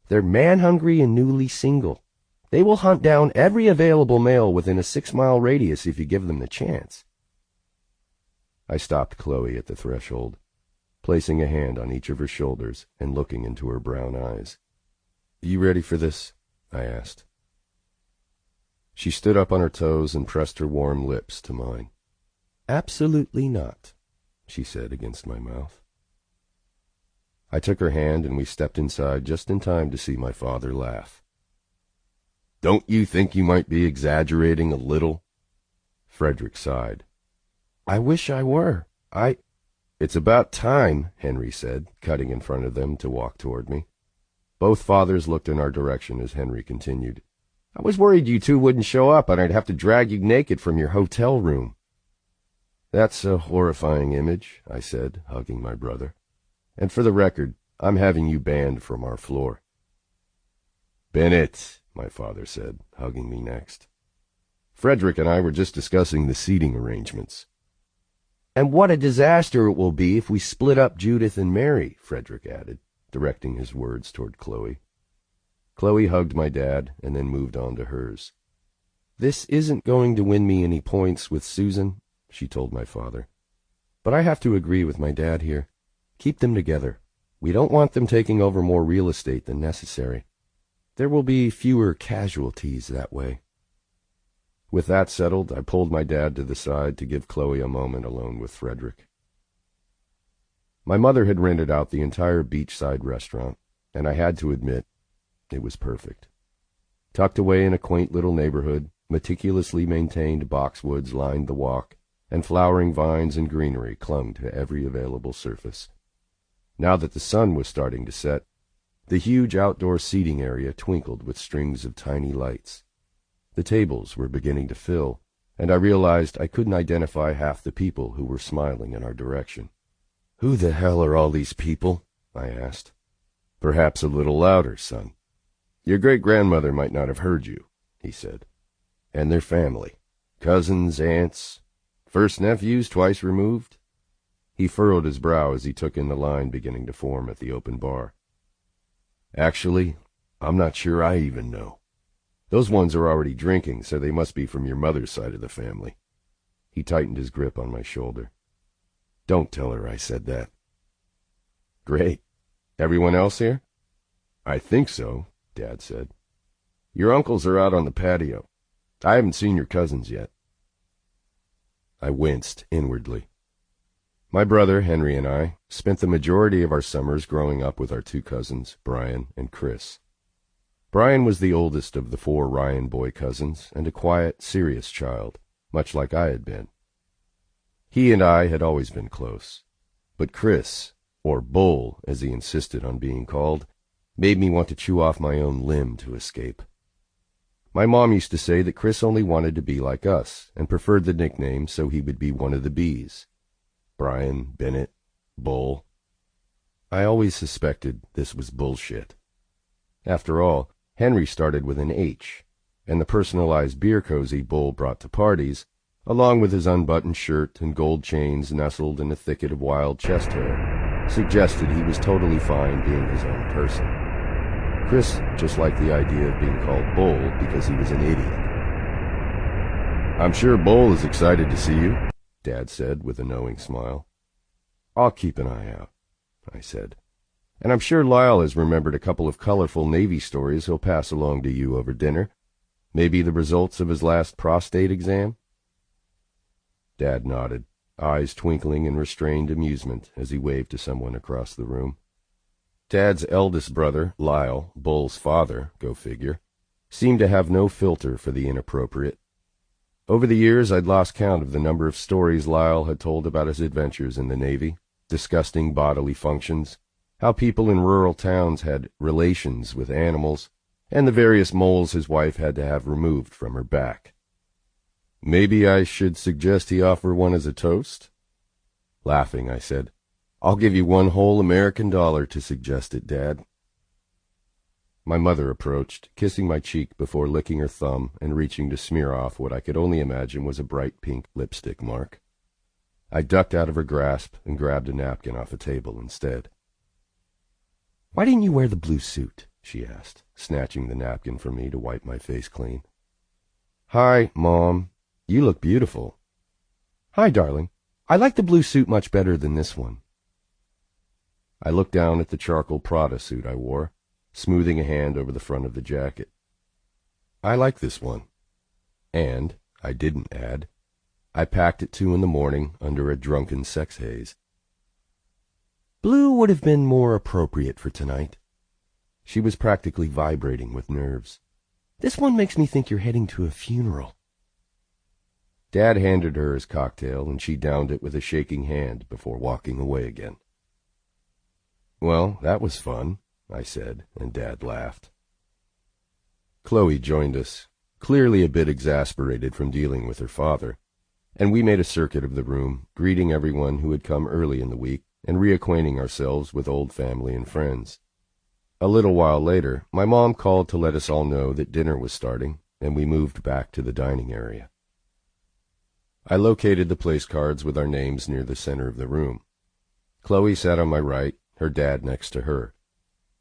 They're man-hungry and newly single. They will hunt down every available male within a 6-mile radius if you give them the chance. I stopped Chloe at the threshold, placing a hand on each of her shoulders and looking into her brown eyes. You ready for this? I asked. She stood up on her toes and pressed her warm lips to mine. Absolutely not, she said against my mouth. I took her hand and we stepped inside just in time to see my father laugh. Don't you think you might be exaggerating a little? Frederick sighed. I wish I were. It's about time, Henry said, cutting in front of them to walk toward me. Both fathers looked in our direction as Henry continued. I was worried you two wouldn't show up and I'd have to drag you naked from your hotel room. That's a horrifying image, I said, hugging my brother. And for the record, I'm having you banned from our floor. Bennett, my father said, hugging me next. Frederick and I were just discussing the seating arrangements. And what a disaster it will be if we split up Judith and Mary, Frederick added, directing his words toward Chloe. Chloe hugged my dad and then moved on to hers. This isn't going to win me any points with Susan, she told my father. But I have to agree with my dad here. Keep them together. We don't want them taking over more real estate than necessary. There will be fewer casualties that way. With that settled, I pulled my dad to the side to give Chloe a moment alone with Frederick. My mother had rented out the entire beachside restaurant, and I had to admit, it was perfect. Tucked away in a quaint little neighborhood, meticulously maintained boxwoods lined the walk, and flowering vines and greenery clung to every available surface. Now that the sun was starting to set, the huge outdoor seating area twinkled with strings of tiny lights. The tables were beginning to fill, and I realized I couldn't identify half the people who were smiling in our direction. "Who the hell are all these people?" I asked. "Perhaps a little louder, son." "Your great-grandmother might not have heard you," he said. "And their family. Cousins, aunts, first nephews twice removed." He furrowed his brow as he took in the line beginning to form at the open bar. "Actually, I'm not sure I even know. Those ones are already drinking, so they must be from your mother's side of the family." He tightened his grip on my shoulder. "Don't tell her I said that." "Great. Everyone else here?" "I think so," Dad said. "Your uncles are out on the patio. I haven't seen your cousins yet." I winced inwardly. My brother, Henry, and I spent the majority of our summers growing up with our two cousins, Brian and Chris. Brian was the oldest of the 4 Ryan boy cousins and a quiet, serious child, much like I had been. He and I had always been close, but Chris, or Bull as he insisted on being called, made me want to chew off my own limb to escape. My mom used to say that Chris only wanted to be like us and preferred the nickname so he would be one of the B's. Brian, Bennett, Bull. I always suspected this was bullshit. After all, Henry started with an H, and the personalized beer cozy Bull brought to parties, along with his unbuttoned shirt and gold chains nestled in a thicket of wild chest hair, suggested he was totally fine being his own person. Chris just liked the idea of being called Bull because he was an idiot. "I'm sure Bull is excited to see you," Dad said with a knowing smile. "I'll keep an eye out," I said. "And I'm sure Lyle has remembered a couple of colorful Navy stories he'll pass along to you over dinner. Maybe the results of his last prostate exam?" Dad nodded, eyes twinkling in restrained amusement as he waved to someone across the room. Dad's eldest brother, Lyle, Bull's father, go figure, seemed to have no filter for the inappropriate. Over the years, I'd lost count of the number of stories Lyle had told about his adventures in the Navy, disgusting bodily functions, how people in rural towns had relations with animals, and the various moles his wife had to have removed from her back. "Maybe I should suggest he offer one as a toast?" Laughing, I said, "I'll give you one whole American dollar to suggest it, Dad." My mother approached, kissing my cheek before licking her thumb and reaching to smear off what I could only imagine was a bright pink lipstick mark. I ducked out of her grasp and grabbed a napkin off a table instead. "Why didn't you wear the blue suit?" she asked, snatching the napkin from me to wipe my face clean. "Hi, Mom. You look beautiful." "Hi, darling. I like the blue suit much better than this one." I looked down at the charcoal Prada suit I wore, smoothing a hand over the front of the jacket. "I like this one." And, I didn't add, I packed at 2 a.m. under a drunken sex haze. "Blue would have been more appropriate for tonight." She was practically vibrating with nerves. "This one makes me think you're heading to a funeral." Dad handed her his cocktail, and she downed it with a shaking hand before walking away again. "Well, that was fun," I said, and Dad laughed. Chloe joined us, clearly a bit exasperated from dealing with her father, and we made a circuit of the room, greeting everyone who had come early in the week and reacquainting ourselves with old family and friends. A little while later, my mom called to let us all know that dinner was starting, and we moved back to the dining area. I located the place cards with our names near the center of the room. Chloe sat on my right, her dad next to her.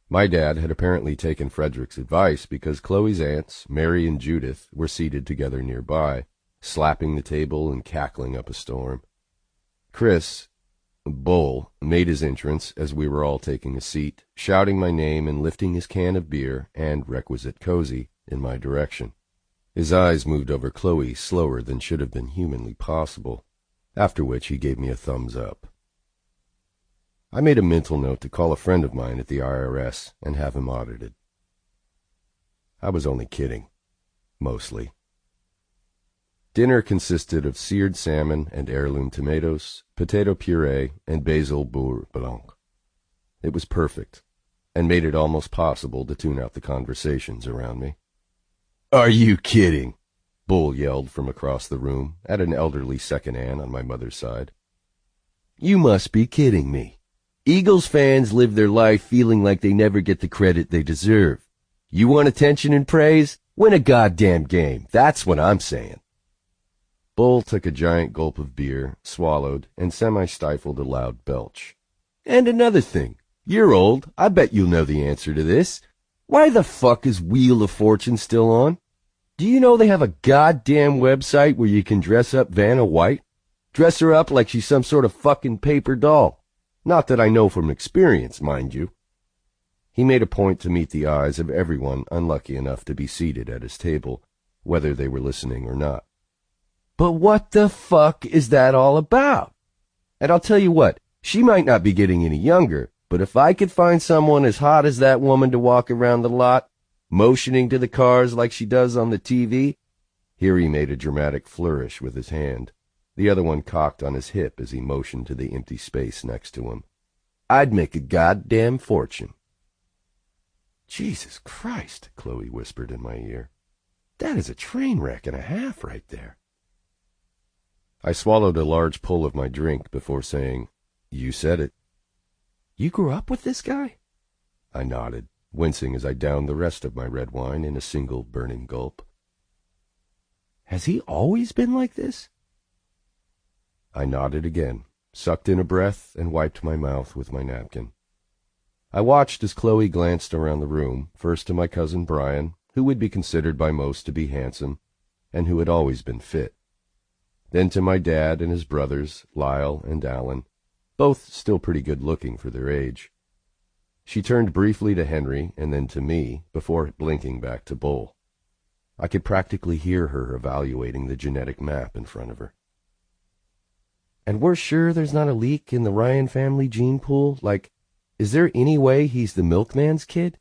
My dad had apparently taken Frederick's advice because Chloe's aunts, Mary and Judith, were seated together nearby, slapping the table and cackling up a storm. Chris, Bull, made his entrance as we were all taking a seat, shouting my name and lifting his can of beer and requisite cozy in my direction. His eyes moved over Chloe slower than should have been humanly possible, after which he gave me a thumbs up. I made a mental note to call a friend of mine at the IRS and have him audited. I was only kidding. Mostly. Dinner consisted of seared salmon and heirloom tomatoes, potato puree, and basil beurre blanc. It was perfect, and made it almost possible to tune out the conversations around me. "Are you kidding?" Bull yelled from across the room, at an elderly second aunt on my mother's side. "You must be kidding me. Eagles fans live their life feeling like they never get the credit they deserve. You want attention and praise? Win a goddamn game. That's what I'm saying." Bull took a giant gulp of beer, swallowed, and semi-stifled a loud belch. "And another thing. You're old. I bet you'll know the answer to this. Why the fuck is Wheel of Fortune still on? Do you know they have a goddamn website where you can dress up Vanna White? Dress her up like she's some sort of fucking paper doll. Not that I know from experience, mind you." He made a point to meet the eyes of everyone unlucky enough to be seated at his table, whether they were listening or not. "But what the fuck is that all about? And I'll tell you what, she might not be getting any younger, but if I could find someone as hot as that woman to walk around the lot, motioning to the cars like she does on the TV," here he made a dramatic flourish with his hand, the other one cocked on his hip as he motioned to the empty space next to him, "I'd make a goddamn fortune." "Jesus Christ," Chloe whispered in my ear. "That is a train wreck and a half right there." I swallowed a large pull of my drink before saying, "You said it." "You grew up with this guy?" I nodded, wincing as I downed the rest of my red wine in a single burning gulp. "Has he always been like this?" I nodded again, sucked in a breath, and wiped my mouth with my napkin. I watched as Chloe glanced around the room, first to my cousin Brian, who would be considered by most to be handsome, and who had always been fit. Then to my dad and his brothers, Lyle and Alan, both still pretty good-looking for their age. She turned briefly to Henry and then to me, before blinking back to Bull. I could practically hear her evaluating the genetic map in front of her. "And we're sure there's not a leak in the Ryan family gene pool? Like, is there any way he's the milkman's kid?"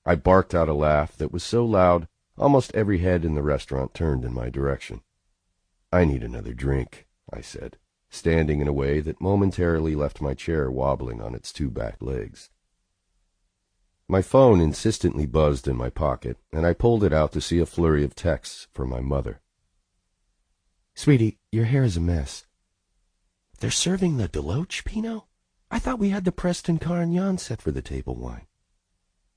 I barked out a laugh that was so loud almost every head in the restaurant turned in my direction. "I need another drink," I said, standing in a way that momentarily left my chair wobbling on its two back legs. My phone insistently buzzed in my pocket, and I pulled it out to see a flurry of texts from my mother. "Sweetie, your hair is a mess. They're serving the Deloach Pinot? I thought we had the Preston Carignan set for the table wine.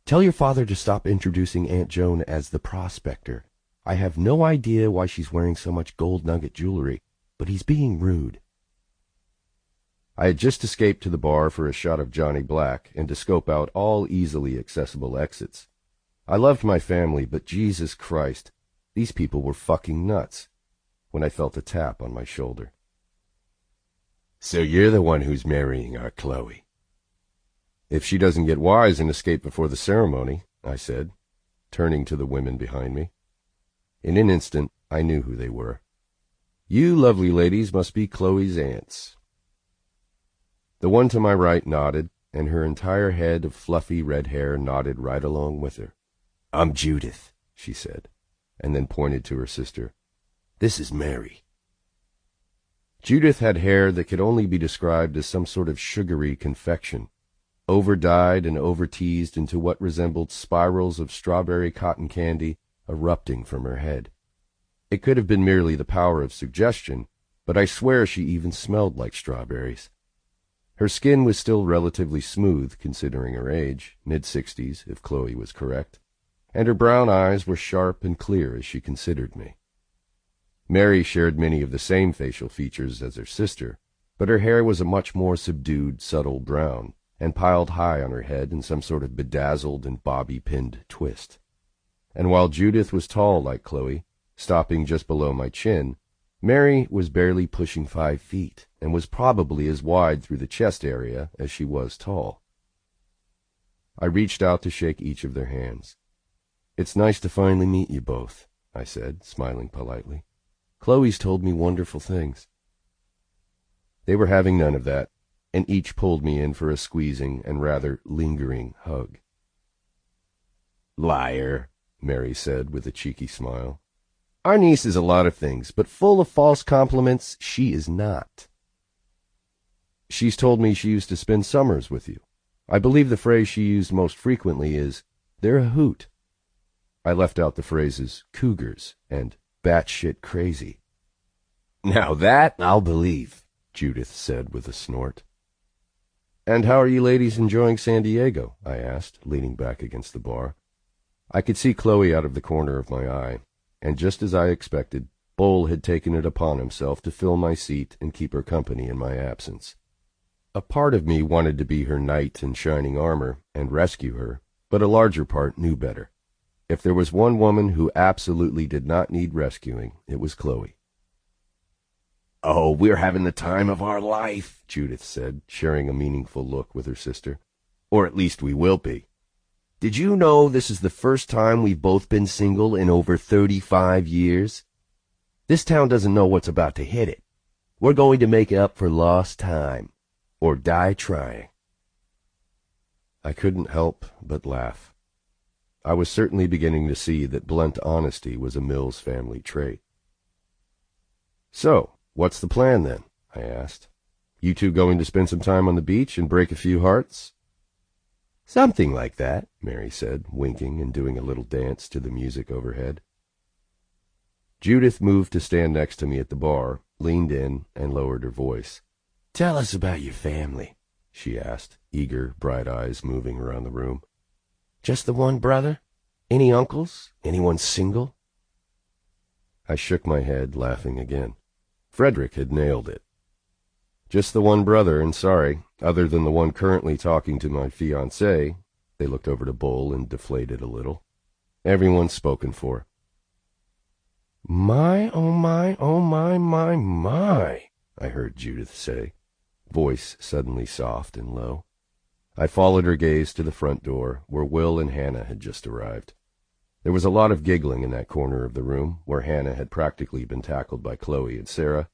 Tell your father to stop introducing Aunt Joan as the prospector. I have no idea why she's wearing so much gold nugget jewelry, but he's being rude." I had just escaped to the bar for a shot of Johnny Black and to scope out all easily accessible exits. I loved my family, but Jesus Christ, these people were fucking nuts, when I felt a tap on my shoulder. "So you're the one who's marrying our Chloe." "If she doesn't get wise and escape before the ceremony," I said, turning to the women behind me. In an instant, I knew who they were. "You lovely ladies must be Chloe's aunts." The one to my right nodded, and her entire head of fluffy red hair nodded right along with her. "I'm Judith," she said, and then pointed to her sister. "This is Mary." Judith had hair that could only be described as some sort of sugary confection, over-dyed and over-teased into what resembled spirals of strawberry cotton candy erupting from her head. It could have been merely the power of suggestion, but I swear she even smelled like strawberries. Her skin was still relatively smooth, considering her age, mid-60s, if Chloe was correct, and her brown eyes were sharp and clear as she considered me. Mary shared many of the same facial features as her sister, but her hair was a much more subdued, subtle brown, and piled high on her head in some sort of bedazzled and bobby-pinned twist. And while Judith was tall like Chloe, stopping just below my chin, Mary was barely pushing 5 feet, and was probably as wide through the chest area as she was tall. I reached out to shake each of their hands. "It's nice to finally meet you both," I said, smiling politely. "Chloe's told me wonderful things." They were having none of that, and each pulled me in for a squeezing and rather lingering hug. "Liar," Mary said with a cheeky smile. Our niece is a lot of things, but full of false compliments, she is not. She's told me she used to spend summers with you. I believe the phrase she used most frequently is, "They're a hoot." I left out the phrases cougars and batshit crazy. "Now that I'll believe," Judith said with a snort. "And how are you ladies enjoying San Diego?" I asked, leaning back against the bar. I could see Chloe out of the corner of my eye, and just as I expected, Bull had taken it upon himself to fill my seat and keep her company in my absence. A part of me wanted to be her knight in shining armor and rescue her, but a larger part knew better. If there was one woman who absolutely did not need rescuing, it was Chloe. "Oh, we're having the time of our life," Judith said, sharing a meaningful look with her sister. "Or at least we will be. Did you know this is the first time we've both been single in over 35 years? This town doesn't know what's about to hit it. We're going to make up for lost time, or die trying." I couldn't help but laugh. I was certainly beginning to see that blunt honesty was a Mills family trait. "So, what's the plan then?" I asked. "You two going to spend some time on the beach and break a few hearts?" "Something like that," Mary said, winking and doing a little dance to the music overhead. Judith moved to stand next to me at the bar, leaned in, and lowered her voice. "Tell us about your family," she asked, eager, bright eyes moving around the room. "Just the one brother? Any uncles? Anyone single?" I shook my head, laughing again. Frederick had nailed it. "Just the one brother, and sorry, other than the one currently talking to my fiancée." They looked over to Bull and deflated a little. "Everyone's spoken for." "My, oh my, oh my, my," I heard Judith say, voice suddenly soft and low. I followed her gaze to the front door, where Will and Hannah had just arrived. There was a lot of giggling in that corner of the room, where Hannah had practically been tackled by Chloe and Sarah,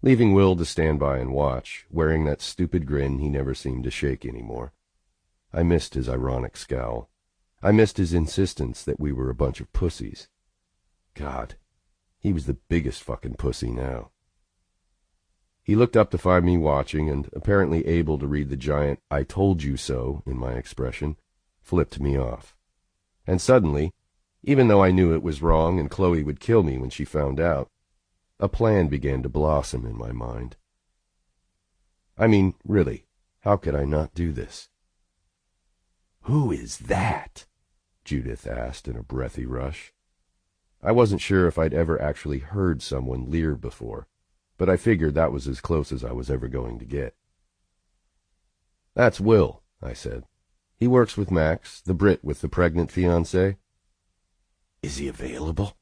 leaving Will to stand by and watch, wearing that stupid grin he never seemed to shake anymore. I missed his ironic scowl. I missed his insistence that we were a bunch of pussies. God, he was the biggest fucking pussy now. He looked up to find me watching, and, apparently able to read the giant "I told you so" in my expression, flipped me off. And suddenly, even though I knew it was wrong and Chloe would kill me when she found out, a plan began to blossom in my mind. I mean, really, how could I not do this? "Who is that?" Judith asked in a breathy rush. I wasn't sure if I'd ever actually heard someone leer before, but I figured that was as close as I was ever going to get. "That's Will," I said. "He works with Max, the Brit with the pregnant fiancée." "Is he available?"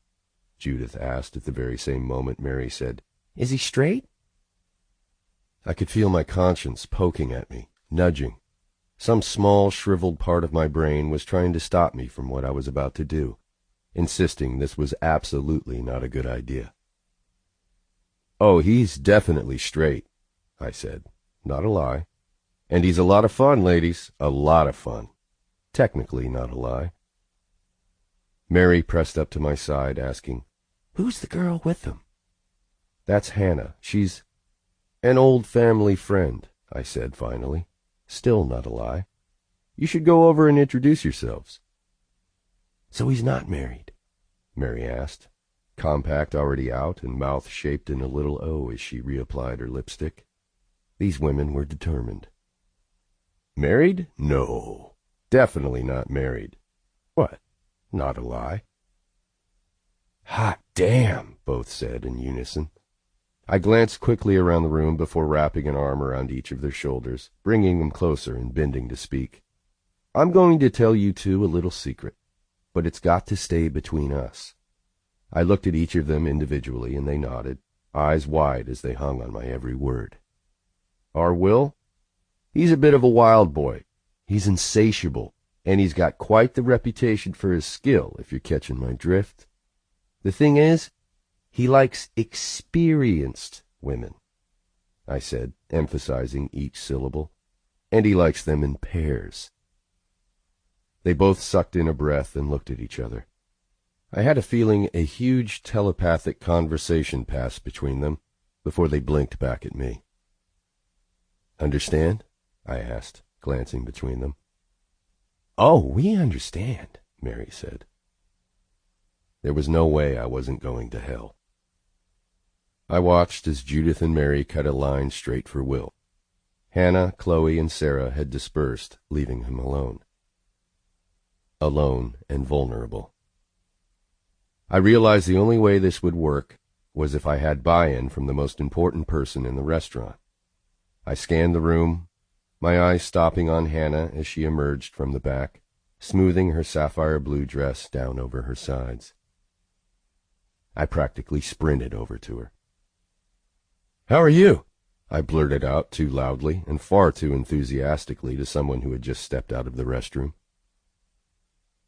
Judith asked at the very same moment Mary said, "Is he straight?" I could feel my conscience poking at me, nudging. Some small, shriveled part of my brain was trying to stop me from what I was about to do, insisting this was absolutely not a good idea. "Oh, he's definitely straight," I said, not a lie. "And he's a lot of fun, ladies, a lot of fun. Technically not a lie." Mary pressed up to my side, asking, "Who's the girl with him?" "That's Hannah. She's an old family friend," I said finally. Still not a lie. "You should go over and introduce yourselves." "So he's not married?" Mary asked, compact already out and mouth shaped in a little O as she reapplied her lipstick. These women were determined. "Married? No. Definitely not married." "What? Not a lie?" "Hot damn," both said in unison. I glanced quickly around the room before wrapping an arm around each of their shoulders, bringing them closer and bending to speak. "I'm going to tell you two a little secret, but it's got to stay between us." I looked at each of them individually, and they nodded, eyes wide as they hung on my every word. "Our Will? He's a bit of a wild boy. He's insatiable, and he's got quite the reputation for his skill, if you're catching my drift. The thing is, he likes experienced women," I said, emphasizing each syllable, "and he likes them in pairs." They both sucked in a breath and looked at each other. I had a feeling a huge telepathic conversation passed between them before they blinked back at me. "Understand?" I asked, glancing between them. "Oh, we understand," Mary said. There was no way I wasn't going to hell. I watched as Judith and Mary cut a line straight for Will. Hannah, Chloe, and Sarah had dispersed, leaving him alone. Alone and vulnerable. I realized the only way this would work was if I had buy-in from the most important person in the restaurant. I scanned the room, my eyes stopping on Hannah as she emerged from the back, smoothing her sapphire blue dress down over her sides. I practically sprinted over to her. "How are you?" I blurted out too loudly and far too enthusiastically to someone who had just stepped out of the restroom.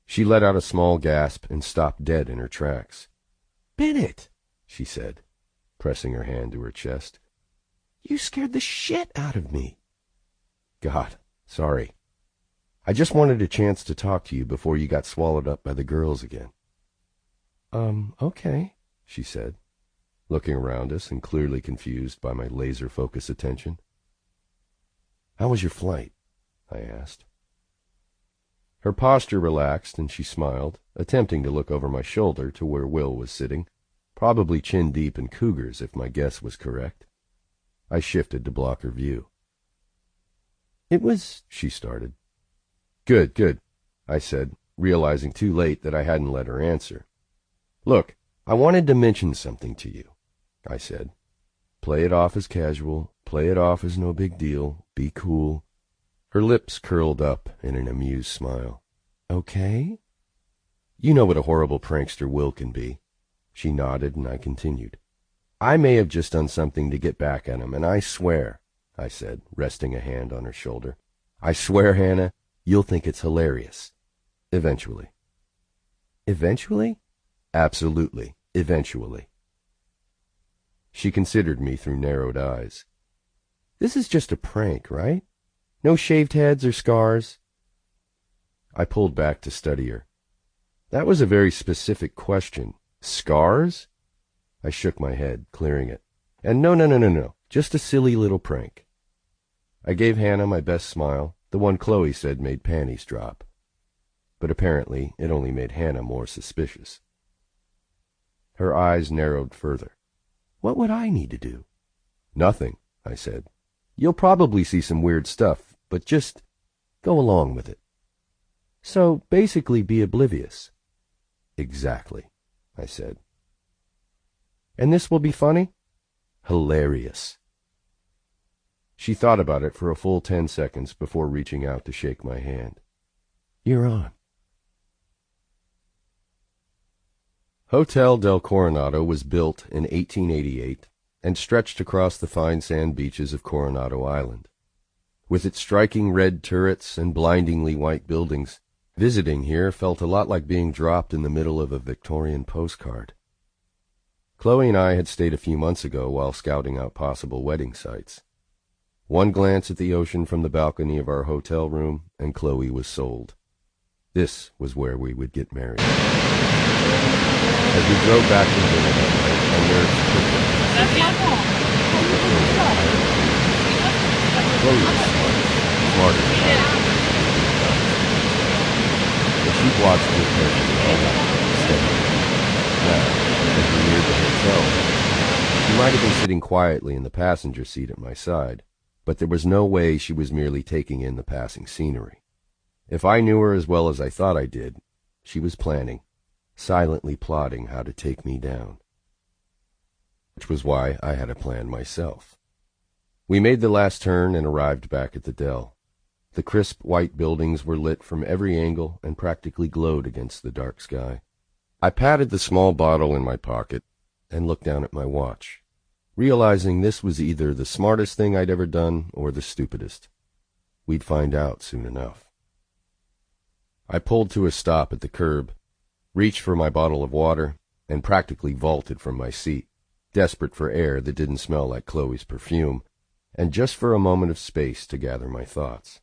She let out a small gasp and stopped dead in her tracks. "Bennett," she said, pressing her hand to her chest. "You scared the shit out of me." "God, sorry. I just wanted a chance to talk to you before you got swallowed up by the girls again." Okay," she said, looking around us and clearly confused by my laser-focused attention. "How was your flight?" I asked. Her posture relaxed and she smiled, attempting to look over my shoulder to where Will was sitting, probably chin-deep in cougars if my guess was correct. I shifted to block her view. "It was—" she started. Good, I said, realizing too late that I hadn't let her answer. "Look, I wanted to mention something to you," I said. "Play it off as casual, play it off as no big deal, be cool." Her lips curled up in an amused smile. "Okay?" "You know what a horrible prankster Will can be." She nodded and I continued. "I may have just done something to get back at him, and I swear," I said, resting a hand on her shoulder, "I swear, Hannah, you'll think it's hilarious. Eventually." "Eventually?" "Absolutely, eventually." She considered me through narrowed eyes. "This is just a prank, right? No shaved heads or scars?" I pulled back to study her. That was a very specific question. Scars? I shook my head, clearing it. And no, just a silly little prank. I gave Hannah my best smile, the one Chloe said made panties drop. But apparently it only made Hannah more suspicious. Her eyes narrowed further. "What would I need to do?" "Nothing," I said. "You'll probably see some weird stuff, but just go along with it." "So basically be oblivious." "Exactly," I said. "And this will be funny?" "Hilarious." She thought about it for a full 10 seconds before reaching out to shake my hand. "You're on." Hotel del Coronado was built in 1888 and stretched across the fine sand beaches of Coronado Island. With its striking red turrets and blindingly white buildings, visiting here felt a lot like being dropped in the middle of a Victorian postcard. Chloe and I had stayed a few months ago while scouting out possible wedding sites. One glance at the ocean from the balcony of our hotel room, and Chloe was sold. This was where we would get married. As we drove back to dinner that night, our nerves pricked up. Chloe was smart, smarter than I was. But she'd watched me carefully all night, steadily. Now, as we neared the hotel, she might have been sitting quietly in the passenger seat at my side, but there was no way she was merely taking in the passing scenery. If I knew her as well as I thought I did, she was planning, silently plotting how to take me down. Which was why I had a plan myself. We made the last turn and arrived back at the Dell. The crisp white buildings were lit from every angle and practically glowed against the dark sky. I patted the small bottle in my pocket and looked down at my watch, realizing this was either the smartest thing I'd ever done or the stupidest. We'd find out soon enough. I pulled to a stop at the curb, reached for my bottle of water, and practically vaulted from my seat, desperate for air that didn't smell like Chloe's perfume, and just for a moment of space to gather my thoughts.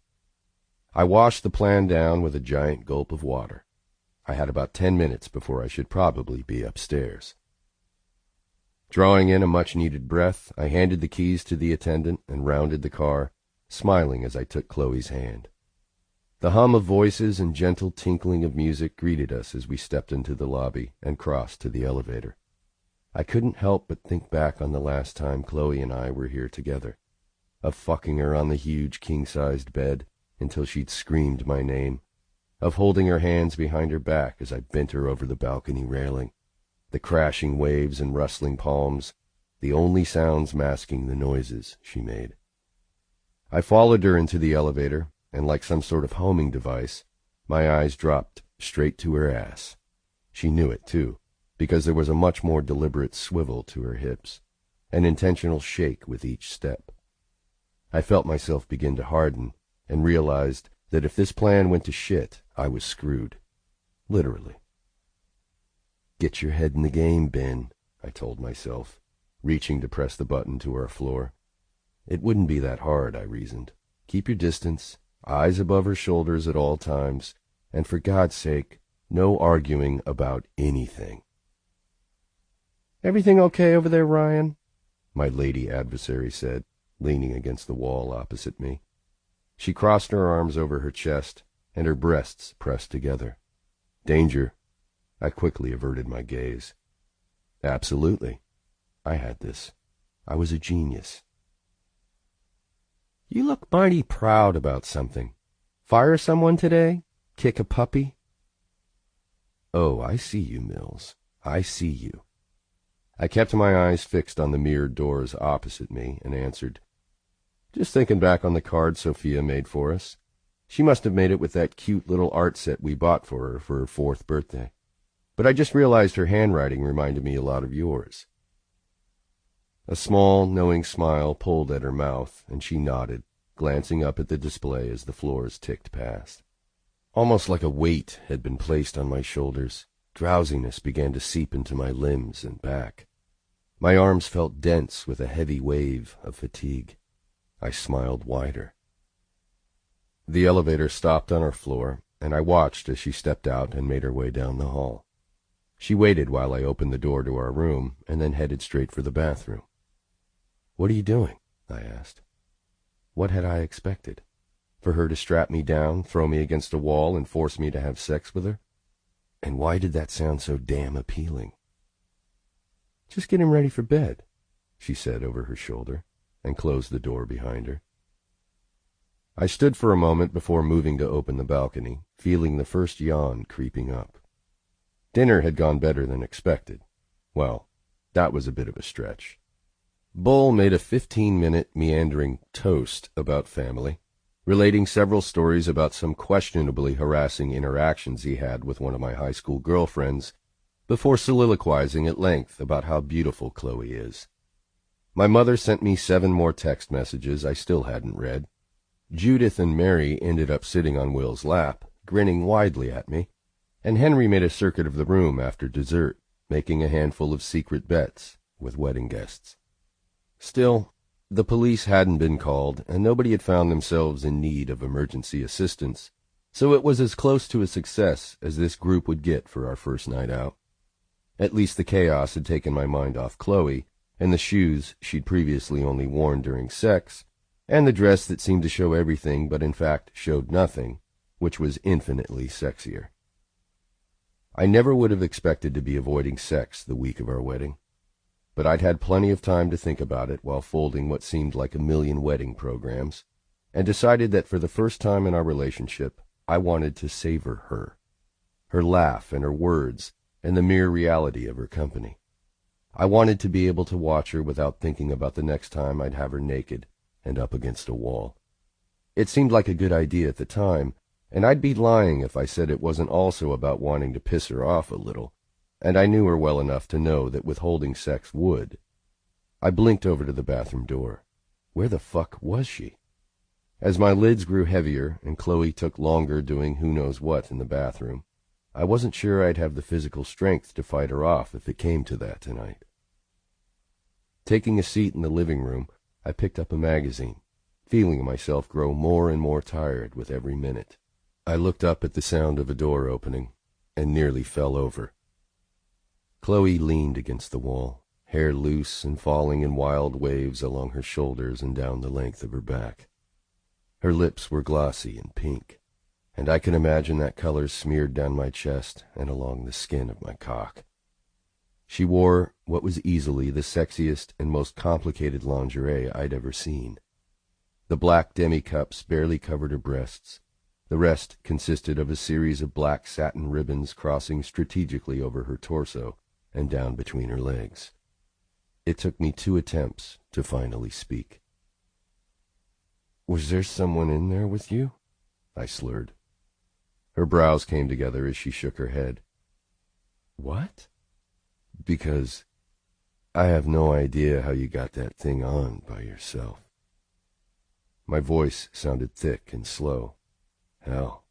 I washed the plan down with a giant gulp of water. I had about 10 minutes before I should probably be upstairs. Drawing in a much-needed breath, I handed the keys to the attendant and rounded the car, smiling as I took Chloe's hand. The hum of voices and gentle tinkling of music greeted us as we stepped into the lobby and crossed to the elevator. I couldn't help but think back on the last time Chloe and I were here together, of fucking her on the huge king-sized bed until she'd screamed my name, of holding her hands behind her back as I bent her over the balcony railing, the crashing waves and rustling palms, the only sounds masking the noises she made. I followed her into the elevator, and like some sort of homing device, my eyes dropped straight to her ass. She knew it, too, because there was a much more deliberate swivel to her hips, an intentional shake with each step. I felt myself begin to harden, and realized that if this plan went to shit, I was screwed. Literally. Get your head in the game, Ben, I told myself, reaching to press the button to our floor. It wouldn't be that hard, I reasoned. Keep your distance, eyes above her shoulders at all times, and for God's sake, no arguing about anything. "Everything okay over there, Ryan?" my lady adversary said, leaning against the wall opposite me. She crossed her arms over her chest, and her breasts pressed together. "Danger." I quickly averted my gaze. "Absolutely. I had this. I was a genius." "You look mighty proud about something. Fire someone today? Kick a puppy?" "Oh, I see you, Mills. I see you." I kept my eyes fixed on the mirrored doors opposite me and answered, "Just thinking back on the card Sophia made for us. She must have made it with that cute little art set we bought for her 4th birthday. But I just realized her handwriting reminded me a lot of yours." A small, knowing smile pulled at her mouth, and she nodded, glancing up at the display as the floors ticked past. Almost like a weight had been placed on my shoulders, drowsiness began to seep into my limbs and back. My arms felt dense with a heavy wave of fatigue. I smiled wider. The elevator stopped on our floor, and I watched as she stepped out and made her way down the hall. She waited while I opened the door to our room, and then headed straight for the bathroom. "What are you doing?" I asked. What had I expected? For her to strap me down, throw me against a wall, and force me to have sex with her? And why did that sound so damn appealing? "Just getting ready for bed," she said over her shoulder, and closed the door behind her. I stood for a moment before moving to open the balcony, feeling the first yawn creeping up. Dinner had gone better than expected. Well, that was a bit of a stretch. Bull made a 15-minute meandering toast about family, relating several stories about some questionably harassing interactions he had with one of my high school girlfriends, before soliloquizing at length about how beautiful Chloe is. My mother sent me 7 more text messages I still hadn't read. Judith and Mary ended up sitting on Will's lap, grinning widely at me, and Henry made a circuit of the room after dessert, making a handful of secret bets with wedding guests. Still, the police hadn't been called, and nobody had found themselves in need of emergency assistance, so it was as close to a success as this group would get for our first night out. At least the chaos had taken my mind off Chloe, and the shoes she'd previously only worn during sex, and the dress that seemed to show everything but in fact showed nothing, which was infinitely sexier. I never would have expected to be avoiding sex the week of our wedding, but I'd had plenty of time to think about it while folding what seemed like a million wedding programs, and decided that for the first time in our relationship, I wanted to savor her. Her laugh and her words and the mere reality of her company. I wanted to be able to watch her without thinking about the next time I'd have her naked and up against a wall. It seemed like a good idea at the time, and I'd be lying if I said it wasn't also about wanting to piss her off a little, and I knew her well enough to know that withholding sex would. I blinked over to the bathroom door. Where the fuck was she? As my lids grew heavier and Chloe took longer doing who knows what in the bathroom, I wasn't sure I'd have the physical strength to fight her off if it came to that tonight. Taking a seat in the living room, I picked up a magazine, feeling myself grow more and more tired with every minute. I looked up at the sound of a door opening. and nearly fell over. Chloe leaned against the wall, hair loose and falling in wild waves along her shoulders and down the length of her back. Her lips were glossy and pink, and I could imagine that color smeared down my chest and along the skin of my cock. She wore what was easily the sexiest and most complicated lingerie I'd ever seen. The black demi-cups barely covered her breasts. The rest consisted of a series of black satin ribbons crossing strategically over her torso and down between her legs. It took me 2 attempts to finally speak. "Was there someone in there with you?" I slurred. Her brows came together as she shook her head. "What?" "Because I have no idea how you got that thing on by yourself." My voice sounded thick and slow. "Hell,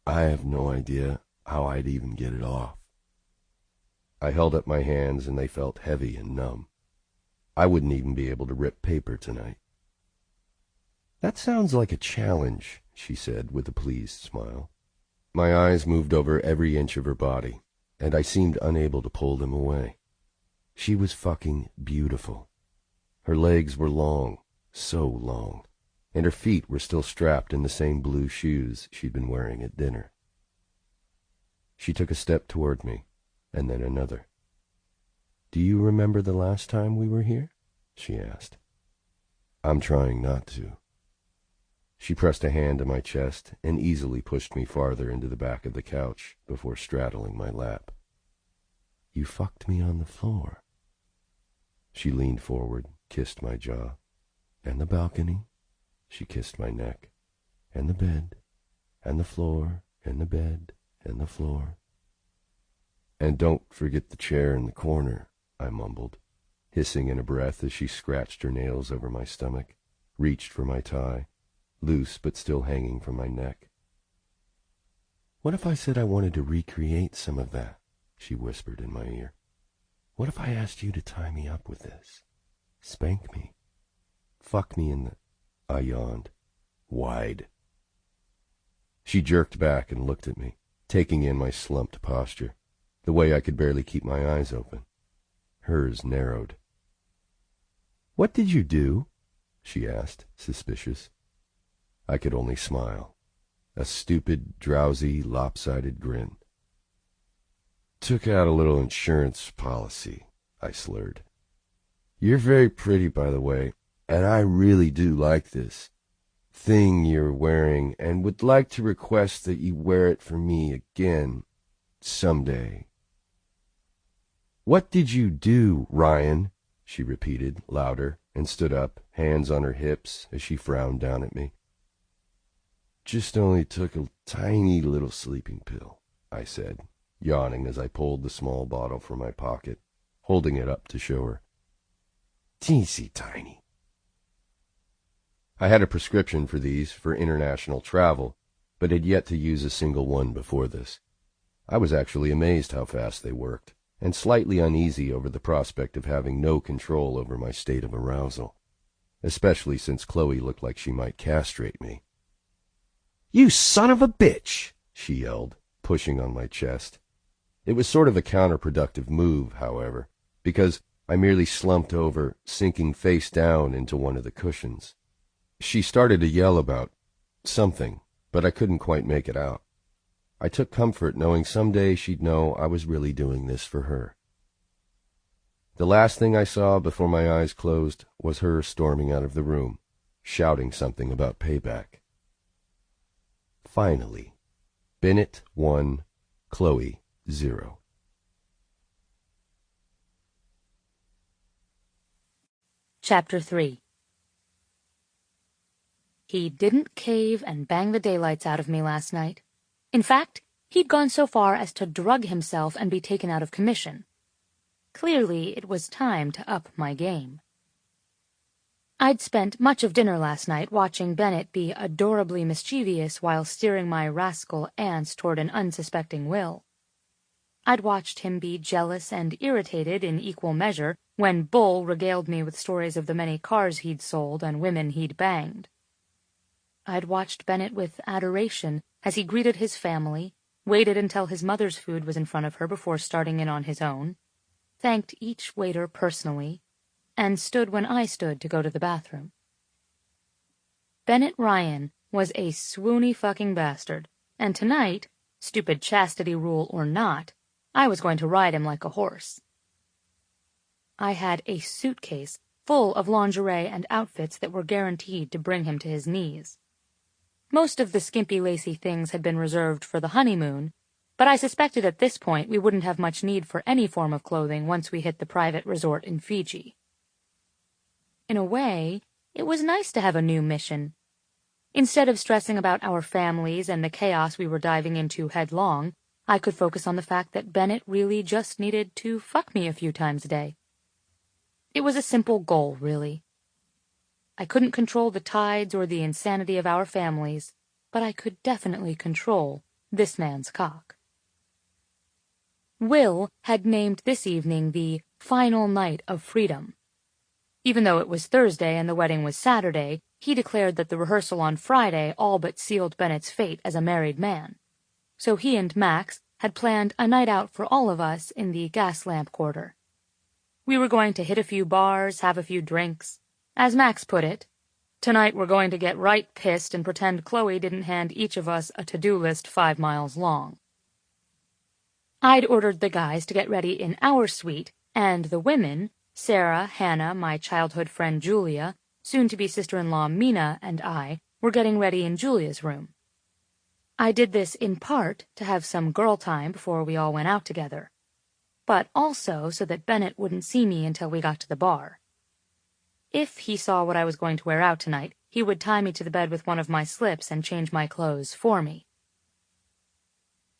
I have no idea how I'd even get it off." I held up my hands and they felt heavy and numb. I wouldn't even be able to rip paper tonight. "That sounds like a challenge," she said with a pleased smile. My eyes moved over every inch of her body, and I seemed unable to pull them away. She was fucking beautiful. Her legs were long, so long, and her feet were still strapped in the same blue shoes she'd been wearing at dinner. She took a step toward me, and then another. "Do you remember the last time we were here?" she asked. "I'm trying not to." She pressed a hand to my chest and easily pushed me farther into the back of the couch before straddling my lap. "You fucked me on the floor." She leaned forward, kissed my jaw. "And the balcony." She kissed my neck. "And the bed, and the floor, and the bed, and the floor." "And don't forget the chair in the corner," I mumbled, hissing in a breath as she scratched her nails over my stomach, reached for my tie, loose but still hanging from my neck. "What if I said I wanted to recreate some of that?" she whispered in my ear. "What if I asked you to tie me up with this? Spank me? Fuck me in the—" I yawned, wide. She jerked back and looked at me, taking in my slumped posture, the way I could barely keep my eyes open. Hers narrowed. "What did you do?" she asked, suspicious. I could only smile, a stupid, drowsy, lopsided grin. "Took out a little insurance policy," I slurred. "You're very pretty, by the way, and I really do like this thing you're wearing and would like to request that you wear it for me again someday." "What did you do, Ryan?" she repeated, louder, and stood up, hands on her hips, as she frowned down at me. "Just only took a tiny little sleeping pill," I said, yawning as I pulled the small bottle from my pocket, holding it up to show her. "Teensy tiny." I had a prescription for these for international travel, but had yet to use a single one before this. I was actually amazed how fast they worked, and slightly uneasy over the prospect of having no control over my state of arousal, especially since Chloe looked like she might castrate me. "You son of a bitch!" she yelled, pushing on my chest. It was sort of a counterproductive move, however, because I merely slumped over, sinking face down into one of the cushions. She started to yell about something, but I couldn't quite make it out. I took comfort knowing someday she'd know I was really doing this for her. The last thing I saw before my eyes closed was her storming out of the room, shouting something about payback. Finally, Bennett 1, Chloe 0. Chapter 3. He didn't cave and bang the daylights out of me last night. In fact, he'd gone so far as to drug himself and be taken out of commission. Clearly, it was time to up my game. I'd spent much of dinner last night watching Bennett be adorably mischievous while steering my rascal ants toward an unsuspecting Will. I'd watched him be jealous and irritated in equal measure when Bull regaled me with stories of the many cars he'd sold and women he'd banged. I'd watched Bennett with adoration as he greeted his family, waited until his mother's food was in front of her before starting in on his own, thanked each waiter personally, and stood when I stood to go to the bathroom. Bennett Ryan was a swoony fucking bastard, and tonight, stupid chastity rule or not, I was going to ride him like a horse. I had a suitcase full of lingerie and outfits that were guaranteed to bring him to his knees. Most of the skimpy, lacy things had been reserved for the honeymoon, but I suspected at this point we wouldn't have much need for any form of clothing once we hit the private resort in Fiji. In a way, it was nice to have a new mission. Instead of stressing about our families and the chaos we were diving into headlong, I could focus on the fact that Bennett really just needed to fuck me a few times a day. It was a simple goal, really. I couldn't control the tides or the insanity of our families, but I could definitely control this man's cock. Will had named this evening the final night of freedom. Even though it was Thursday and the wedding was Saturday, he declared that the rehearsal on Friday all but sealed Bennett's fate as a married man. So he and Max had planned a night out for all of us in the gas lamp quarter. We were going to hit a few bars, have a few drinks. As Max put it, tonight we're going to get right pissed and pretend Chloe didn't hand each of us a to-do list 5 miles long. I'd ordered the guys to get ready in our suite, and the women, Sarah, Hannah, my childhood friend Julia, soon-to-be sister-in-law Mina, and I, were getting ready in Julia's room. I did this in part to have some girl time before we all went out together, but also so that Bennett wouldn't see me until we got to the bar. If he saw what I was going to wear out tonight, he would tie me to the bed with one of my slips and change my clothes for me.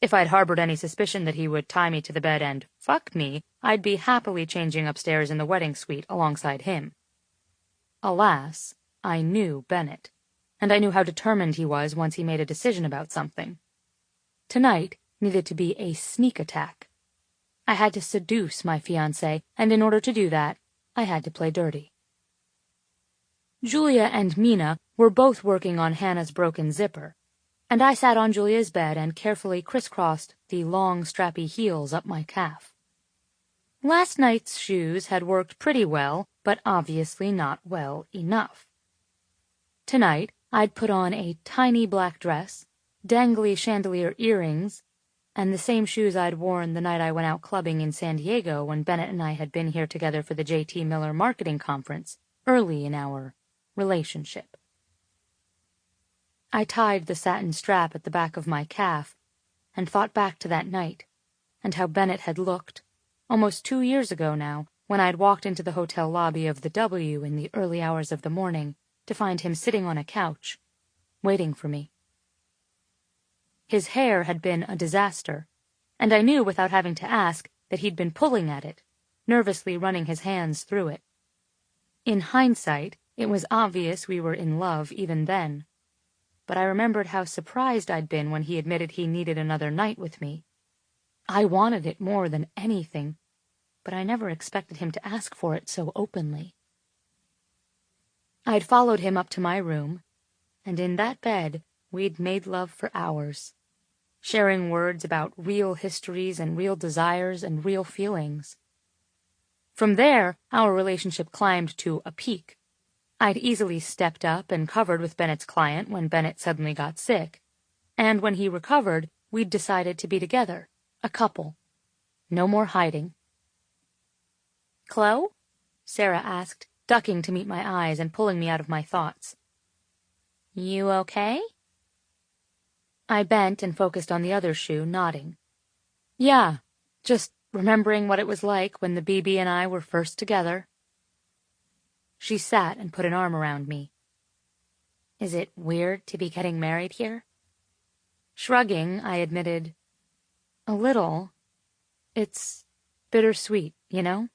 If I'd harbored any suspicion that he would tie me to the bed and fuck me, I'd be happily changing upstairs in the wedding suite alongside him. Alas, I knew Bennett, and I knew how determined he was once he made a decision about something. Tonight needed to be a sneak attack. I had to seduce my fiancé, and in order to do that, I had to play dirty. Julia and Mina were both working on Hannah's broken zipper, and I sat on Julia's bed and carefully crisscrossed the long, strappy heels up my calf. Last night's shoes had worked pretty well, but obviously not well enough. Tonight, I'd put on a tiny black dress, dangly chandelier earrings, and the same shoes I'd worn the night I went out clubbing in San Diego when Bennett and I had been here together for the J.T. Miller Marketing Conference, early in our relationship. I tied the satin strap at the back of my calf and thought back to that night and how Bennett had looked, almost 2 years ago now, when I'd walked into the hotel lobby of the W in the early hours of the morning to find him sitting on a couch, waiting for me. His hair had been a disaster, and I knew without having to ask that he'd been pulling at it, nervously running his hands through it. In hindsight, it was obvious we were in love even then, but I remembered how surprised I'd been when he admitted he needed another night with me. I wanted it more than anything, but I never expected him to ask for it so openly. I'd followed him up to my room, and in that bed we'd made love for hours, sharing words about real histories and real desires and real feelings. From there, our relationship climbed to a peak. I'd easily stepped up and covered with Bennett's client when Bennett suddenly got sick, and when he recovered, we'd decided to be together, a couple. No more hiding. "Chloe?" Sarah asked, ducking to meet my eyes and pulling me out of my thoughts. "You okay?" I bent and focused on the other shoe, nodding. "Yeah, just remembering what it was like when the BB and I were first together." She sat and put an arm around me. "Is it weird to be getting married here?" Shrugging, I admitted, "A little. It's bittersweet, you know?"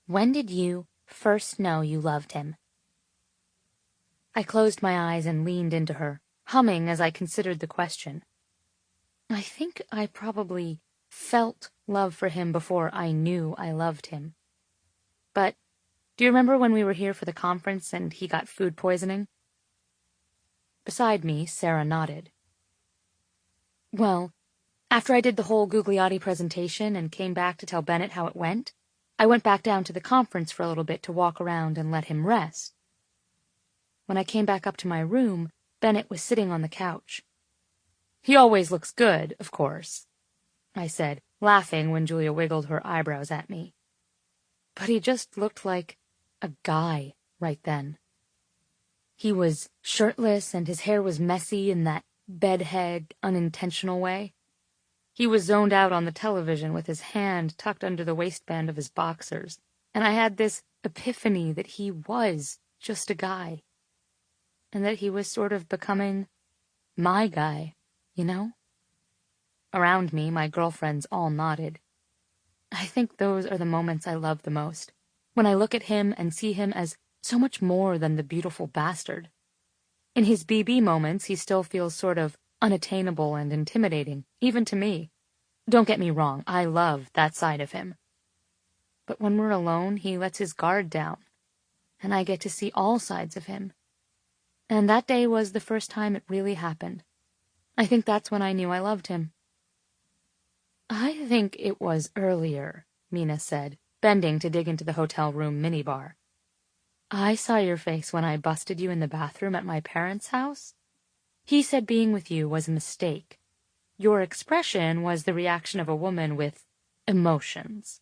"When did you first know you loved him?" I closed my eyes and leaned into her, humming as I considered the question. I think I probably felt love for him before I knew I loved him. But do you remember when we were here for the conference and he got food poisoning? Beside me, Sarah nodded. Well, After I did the whole Gugliotti presentation and came back to tell Bennett how it went, I went back down to the conference for a little bit to walk around and let him rest. When I came back up to my room, Bennett was sitting on the couch. "He always looks good, of course," I said, laughing when Julia wiggled her eyebrows at me. But he just looked like a guy right then. He was shirtless and his hair was messy in that bedhead, unintentional way. He was zoned out on the television with his hand tucked under the waistband of his boxers, and I had this epiphany that he was just a guy, and that he was sort of becoming my guy, you know? Around me, my girlfriends all nodded. I think those are the moments I love the most, when I look at him and see him as so much more than the beautiful bastard. In his BB moments, he still feels sort of unattainable and intimidating, even to me. Don't get me wrong, I love that side of him. But when we're alone, he lets his guard down, and I get to see all sides of him. And that day was the first time it really happened. I think that's when I knew I loved him. "I think it was earlier," Mina said, bending to dig into the hotel room minibar. "I saw your face when I busted you in the bathroom at my parents' house. He said being with you was a mistake. Your expression was the reaction of a woman with emotions."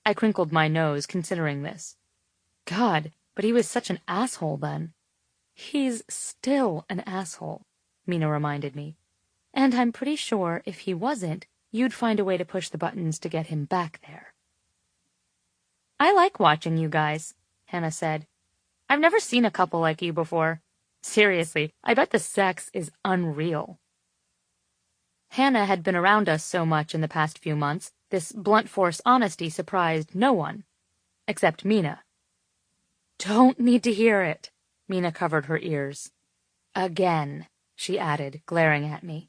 I crinkled my nose, considering this. God, but he was such an asshole then. "He's still an asshole," Mina reminded me. "And I'm pretty sure if he wasn't, you'd find a way to push the buttons to get him back there." "I like watching you guys," Hannah said. "I've never seen a couple like you before. Seriously, I bet the sex is unreal." Hannah had been around us so much in the past few months, this blunt force honesty surprised no one, except Mina. "Don't need to hear it." Mina covered her ears. "Again," she added, glaring at me.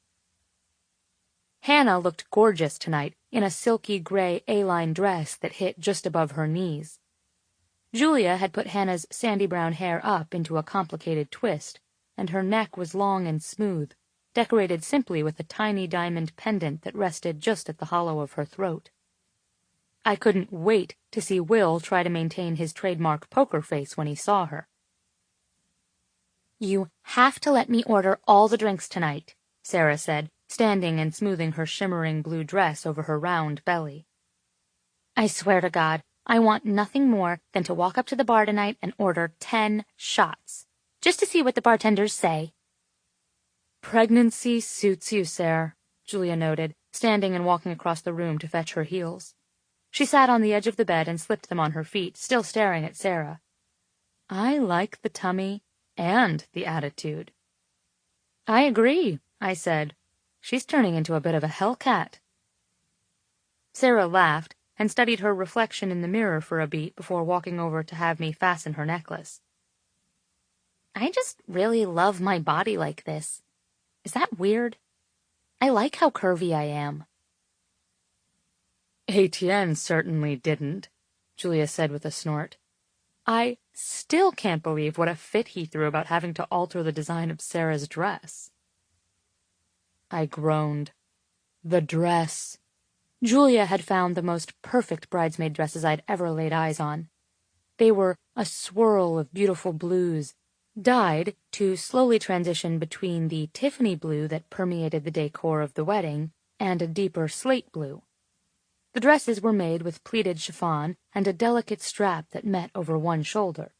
Hannah looked gorgeous tonight in a silky gray A-line dress that hit just above her knees. Julia had put Hannah's sandy brown hair up into a complicated twist, and her neck was long and smooth, decorated simply with a tiny diamond pendant that rested just at the hollow of her throat. I couldn't wait to see Will try to maintain his trademark poker face when he saw her. "You have to let me order all the drinks tonight," Sarah said, standing and smoothing her shimmering blue dress over her round belly. "I swear to God, I want nothing more than to walk up to the bar tonight and order 10 shots, just to see what the bartenders say." "Pregnancy suits you, Sarah," Julia noted, standing and walking across the room to fetch her heels. She sat on the edge of the bed and slipped them on her feet, still staring at Sarah. "I like the tummy and the attitude." "I agree," I said. "She's turning into a bit of a hellcat." Sarah laughed and studied her reflection in the mirror for a beat before walking over to have me fasten her necklace. "I just really love my body like this. Is that weird? I like how curvy I am." "Etienne certainly didn't," Julia said with a snort. "I still can't believe what a fit he threw about having to alter the design of Sarah's dress." I groaned. The dress. Julia had found the most perfect bridesmaid dresses I'd ever laid eyes on. They were a swirl of beautiful blues, dyed to slowly transition between the Tiffany blue that permeated the decor of the wedding and a deeper slate blue. The dresses were made with pleated chiffon and a delicate strap that met over one shoulder.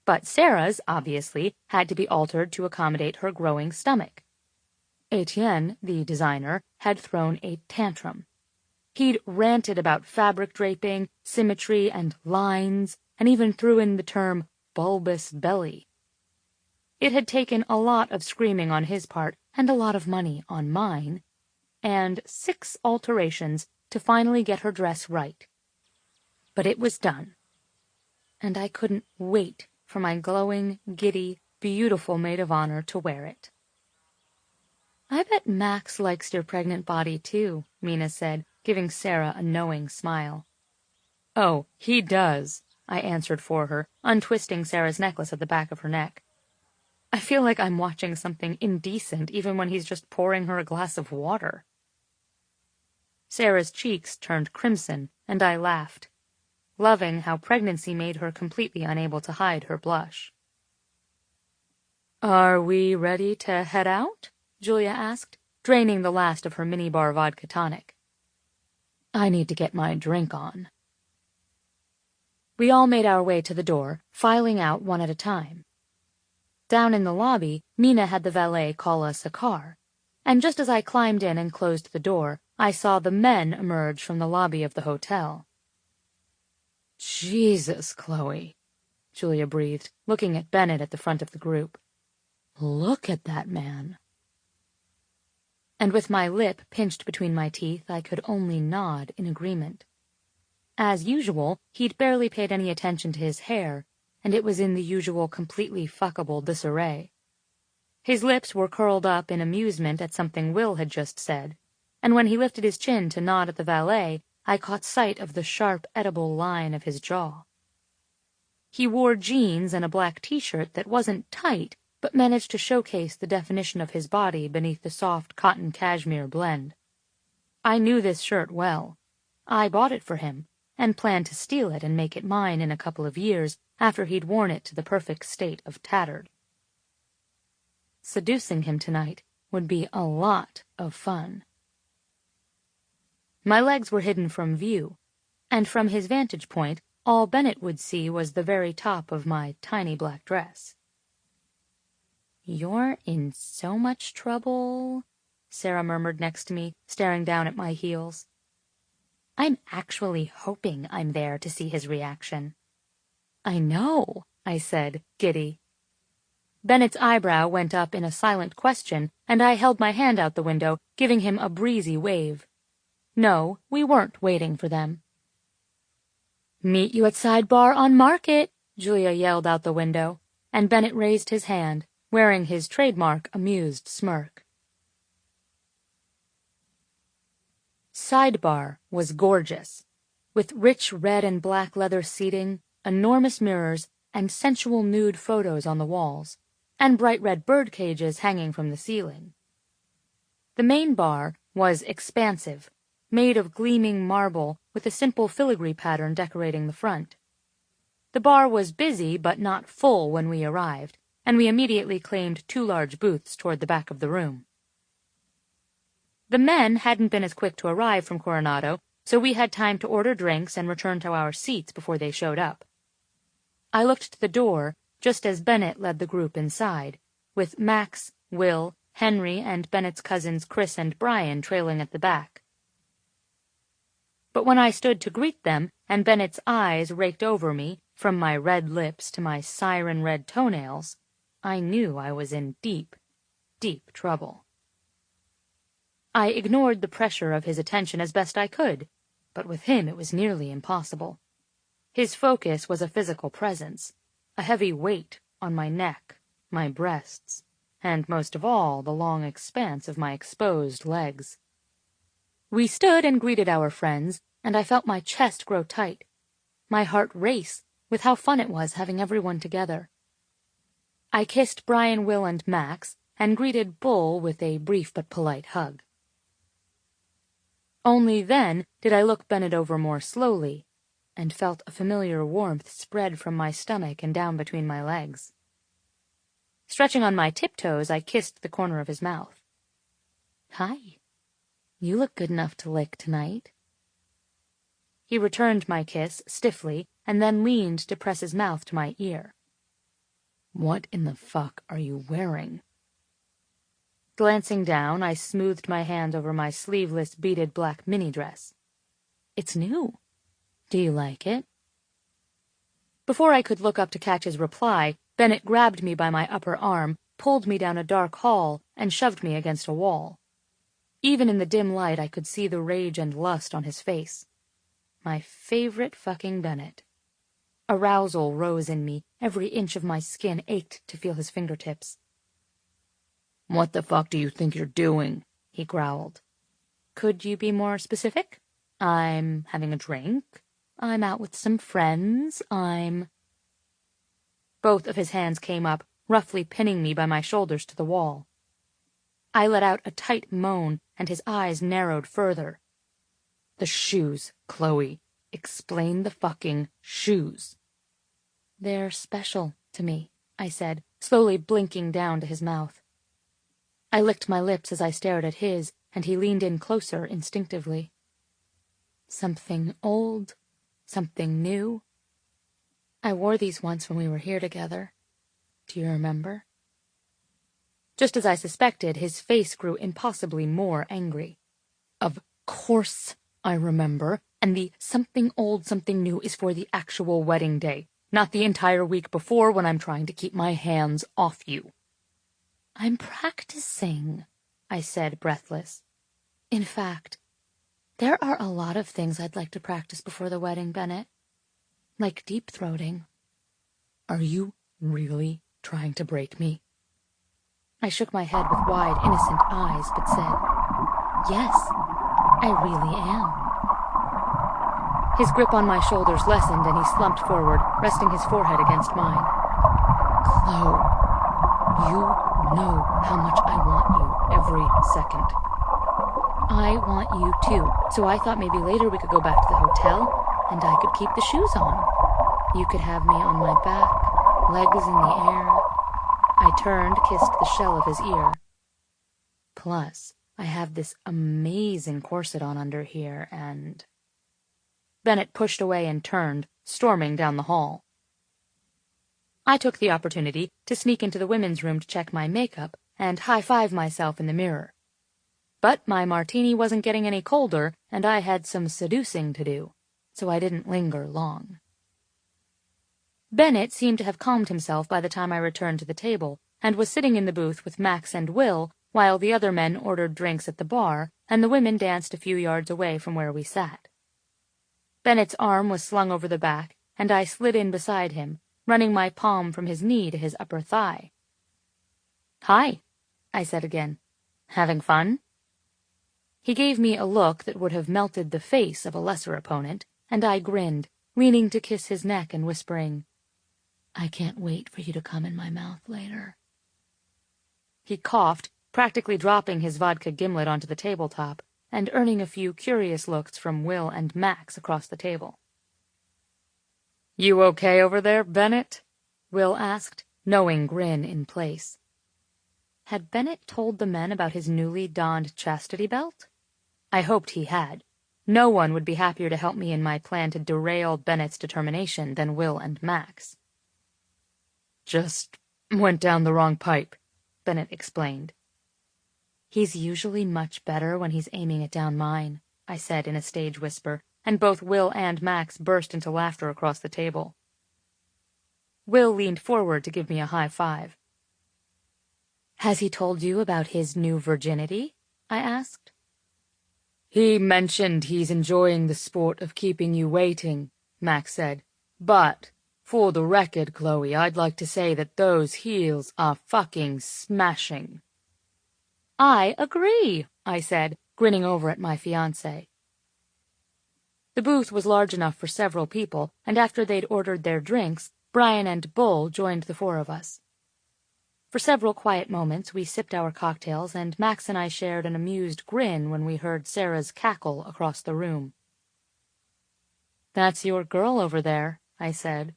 But Sarah's, obviously, had to be altered to accommodate her growing stomach. Etienne, the designer, had thrown a tantrum. He'd ranted about fabric draping, symmetry, and lines, and even threw in the term bulbous belly. It had taken a lot of screaming on his part and a lot of money on mine, and 6 alterations to finally get her dress right. But it was done, and I couldn't wait for my glowing, giddy, beautiful maid of honor to wear it. "I bet Max likes your pregnant body, too," Mina said, giving Sarah a knowing smile. "Oh, he does," I answered for her, untwisting Sarah's necklace at the back of her neck. I feel like I'm watching something indecent even when he's just pouring her a glass of water. Sarah's cheeks turned crimson, and I laughed, loving how pregnancy made her completely unable to hide her blush. "Are we ready to head out?" Julia asked, draining the last of her minibar vodka tonic. "I need to get my drink on." We all made our way to the door, filing out one at a time. Down in the lobby, Mina had the valet call us a car, and just as I climbed in and closed the door, I saw the men emerge from the lobby of the hotel. "Jesus, Chloe," Julia breathed, looking at Bennett at the front of the group. "Look at that man." And with my lip pinched between my teeth, I could only nod in agreement. As usual, he'd barely paid any attention to his hair, and it was in the usual completely fuckable disarray. His lips were curled up in amusement at something Will had just said, and when he lifted his chin to nod at the valet, I caught sight of the sharp, edible line of his jaw. He wore jeans and a black t-shirt that wasn't tight, but managed to showcase the definition of his body beneath the soft cotton cashmere blend. I knew this shirt well. I bought it for him, and planned to steal it and make it mine in a couple of years after he'd worn it to the perfect state of tattered. Seducing him tonight would be a lot of fun. My legs were hidden from view, and from his vantage point, all Bennett would see was the very top of my tiny black dress. "You're in so much trouble," Sarah murmured next to me, staring down at my heels. I'm actually hoping I'm there to see his reaction. "I know," I said, giddy. Bennett's eyebrow went up in a silent question, and I held my hand out the window, giving him a breezy wave. No, we weren't waiting for them. "Meet you at sidebar on Market," Julia yelled out the window, and Bennett raised his hand, wearing his trademark amused smirk. Sidebar was gorgeous, with rich red and black leather seating, enormous mirrors, and sensual nude photos on the walls, and bright red bird cages hanging from the ceiling. The main bar was expansive, made of gleaming marble with a simple filigree pattern decorating the front. The bar was busy but not full when we arrived, and we immediately claimed 2 large booths toward the back of the room. The men hadn't been as quick to arrive from Coronado, so we had time to order drinks and return to our seats before they showed up. I looked to the door just as Bennett led the group inside, with Max, Will, Henry, and Bennett's cousins Chris and Brian trailing at the back. But when I stood to greet them, and Bennett's eyes raked over me, from my red lips to my siren-red toenails, I knew I was in deep, deep trouble. I ignored the pressure of his attention as best I could, but with him it was nearly impossible. His focus was a physical presence, a heavy weight on my neck, my breasts, and most of all the long expanse of my exposed legs. We stood and greeted our friends, and I felt my chest grow tight, my heart race with how fun it was having everyone together. I kissed Brian, Will, and Max, and greeted Bull with a brief but polite hug. Only then did I look Bennett over more slowly, and felt a familiar warmth spread from my stomach and down between my legs. Stretching on my tiptoes, I kissed the corner of his mouth. "Hi. You look good enough to lick tonight." He returned my kiss stiffly and then leaned to press his mouth to my ear. "What in the fuck are you wearing?" Glancing down, I smoothed my hand over my sleeveless beaded black mini-dress. "It's new. Do you like it?" Before I could look up to catch his reply, Bennett grabbed me by my upper arm, pulled me down a dark hall, and shoved me against a wall. Even in the dim light, I could see the rage and lust on his face. My favorite fucking Bennett. Arousal rose in me, every inch of my skin ached to feel his fingertips. "What the fuck do you think you're doing?" he growled. "Could you be more specific?" "I'm having a drink. I'm out with some friends. I'm—" Both of his hands came up, roughly pinning me by my shoulders to the wall. I let out a tight moan, and his eyes narrowed further. "The shoes, Chloe. Explain the fucking shoes." "They're special to me," I said, slowly blinking down to his mouth. I licked my lips as I stared at his, and he leaned in closer instinctively. "Something old, something new. I wore these once when we were here together. Do you remember?" Just as I suspected, his face grew impossibly more angry. "Of course I remember, and the something old, something new is for the actual wedding day, not the entire week before when I'm trying to keep my hands off you." "I'm practicing," I said, breathless. "In fact, there are a lot of things I'd like to practice before the wedding, Bennett. Like deep-throating." "Are you really trying to break me?" I shook my head with wide, innocent eyes, but said, "Yes, I really am." His grip on my shoulders lessened, and he slumped forward, resting his forehead against mine. "Chloe, you know how much I want you every second." "I want you too, so I thought maybe later we could go back to the hotel, and I could keep the shoes on. You could have me on my back, legs in the air." I turned, kissed the shell of his ear. "Plus, I have this amazing corset on under here, and—" Bennett pushed away and turned, storming down the hall. I took the opportunity to sneak into the women's room to check my makeup and high-five myself in the mirror. But my martini wasn't getting any colder, and I had some seducing to do, so I didn't linger long. Bennett seemed to have calmed himself by the time I returned to the table, and was sitting in the booth with Max and Will, while the other men ordered drinks at the bar, and the women danced a few yards away from where we sat. Bennett's arm was slung over the back, and I slid in beside him, running my palm from his knee to his upper thigh. "Hi," I said again. "Having fun?" He gave me a look that would have melted the face of a lesser opponent, and I grinned, leaning to kiss his neck and whispering, "I can't wait for you to come in my mouth later." He coughed, practically dropping his vodka gimlet onto the tabletop, and earning a few curious looks from Will and Max across the table. "You okay over there, Bennett?" Will asked, knowing grin in place. Had Bennett told the men about his newly donned chastity belt? I hoped he had. No one would be happier to help me in my plan to derail Bennett's determination than Will and Max. "Just went down the wrong pipe," Bennett explained. "He's usually much better when he's aiming it down mine," I said in a stage whisper, and both Will and Max burst into laughter across the table. Will leaned forward to give me a high five. "Has he told you about his new virginity?" I asked. "He mentioned he's enjoying the sport of keeping you waiting," Max said. "But, for the record, Chloe, I'd like to say that those heels are fucking smashing." "I agree," I said, grinning over at my fiancé. The booth was large enough for several people, and after they'd ordered their drinks, Brian and Bull joined the four of us. For several quiet moments we sipped our cocktails, and Max and I shared an amused grin when we heard Sarah's cackle across the room. "That's your girl over there," I said.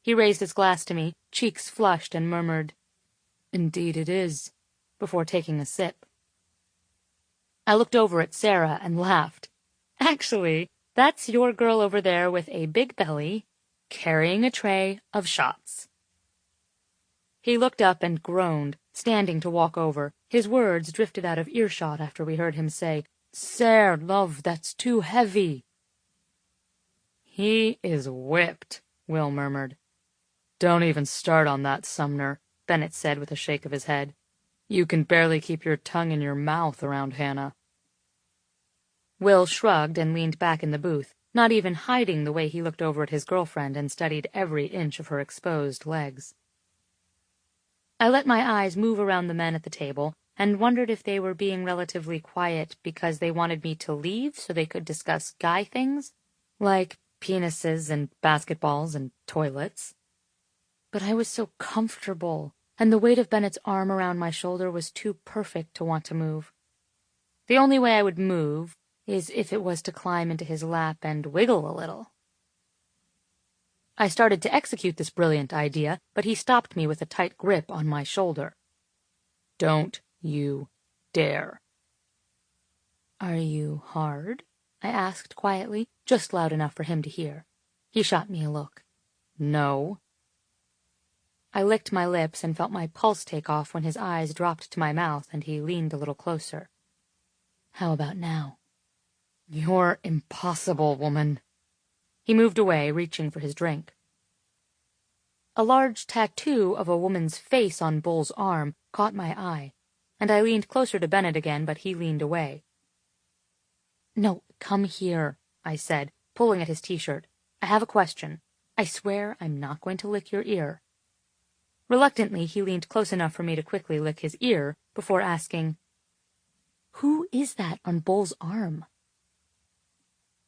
He raised his glass to me, cheeks flushed, and murmured, "Indeed it is," before taking a sip. I looked over at Sarah and laughed. "Actually, that's your girl over there with a big belly, carrying a tray of shots." He looked up and groaned, standing to walk over. His words drifted out of earshot after we heard him say, "Sarah, love, that's too heavy." "He is whipped," Will murmured. "Don't even start on that, Sumner," Bennett said with a shake of his head. "You can barely keep your tongue in your mouth around Hannah." Will shrugged and leaned back in the booth, not even hiding the way he looked over at his girlfriend and studied every inch of her exposed legs. I let my eyes move around the men at the table and wondered if they were being relatively quiet because they wanted me to leave so they could discuss guy things, like penises and basketballs and toilets. But I was so comfortable and the weight of Bennett's arm around my shoulder was too perfect to want to move. The only way I would move is if it was to climb into his lap and wiggle a little. I started to execute this brilliant idea, but he stopped me with a tight grip on my shoulder. "Don't you dare." "Are you hard?" I asked quietly, just loud enough for him to hear. He shot me a look. "No." I licked my lips and felt my pulse take off when his eyes dropped to my mouth and he leaned a little closer. "How about now?" "You're impossible, woman." He moved away, reaching for his drink. A large tattoo of a woman's face on Bull's arm caught my eye, and I leaned closer to Bennett again, but he leaned away. "No, come here," I said, pulling at his t-shirt. "I have a question. I swear I'm not going to lick your ear." Reluctantly, he leaned close enough for me to quickly lick his ear before asking, "Who is that on Bull's arm?"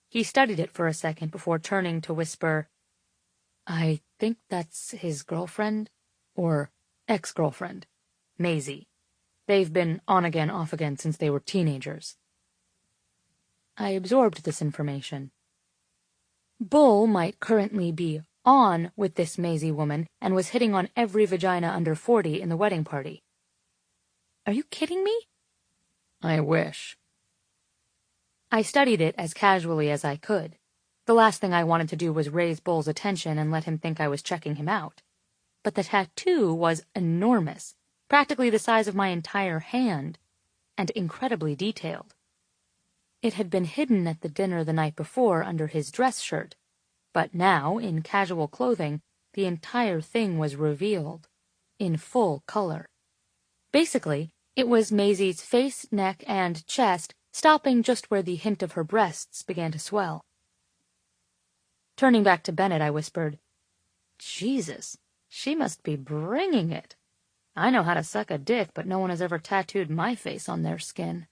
He studied it for a second before turning to whisper, "I think that's his girlfriend, or ex-girlfriend, Maisie. They've been on again, off again since they were teenagers." I absorbed this information. Bull might currently be on with this Maisie woman and was hitting on every vagina under 40 in the wedding party. Are you kidding me? I wish. I studied it as casually as I could. The last thing I wanted to do was raise Bull's attention and let him think I was checking him out. But the tattoo was enormous, practically the size of my entire hand, and incredibly detailed. It had been hidden at the dinner the night before under his dress shirt, but now, in casual clothing, the entire thing was revealed, in full color. Basically, it was Maisie's face, neck, and chest, stopping just where the hint of her breasts began to swell. Turning back to Bennett, I whispered, "Jesus, she must be bringing it. I know how to suck a dick, but no one has ever tattooed my face on their skin."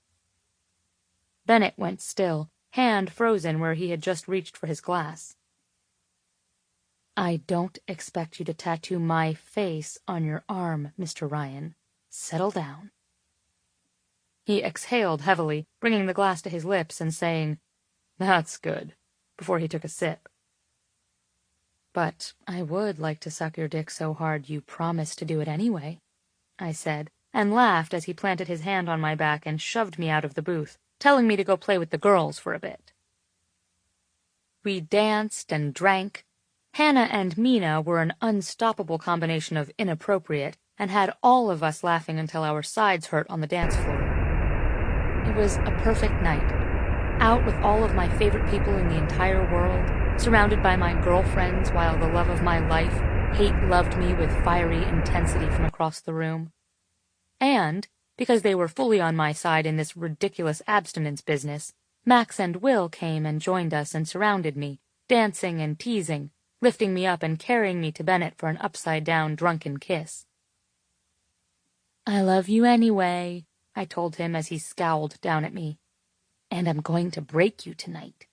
Bennett went still, hand frozen where he had just reached for his glass. "I don't expect you to tattoo my face on your arm, Mr. Ryan. Settle down." He exhaled heavily, bringing the glass to his lips and saying, "That's good," before he took a sip. "But I would like to suck your dick so hard you promised to do it anyway," I said, and laughed as he planted his hand on my back and shoved me out of the booth, telling me to go play with the girls for a bit. We danced and drank. Hannah and Mina were an unstoppable combination of inappropriate and had all of us laughing until our sides hurt on the dance floor. It was a perfect night, out with all of my favorite people in the entire world, surrounded by my girlfriends while the love of my life hate-loved me with fiery intensity from across the room. And, because they were fully on my side in this ridiculous abstinence business, Max and Will came and joined us and surrounded me, dancing and teasing, lifting me up and carrying me to Bennett for an upside-down drunken kiss. "I love you anyway," I told him as he scowled down at me. "And I'm going to break you tonight."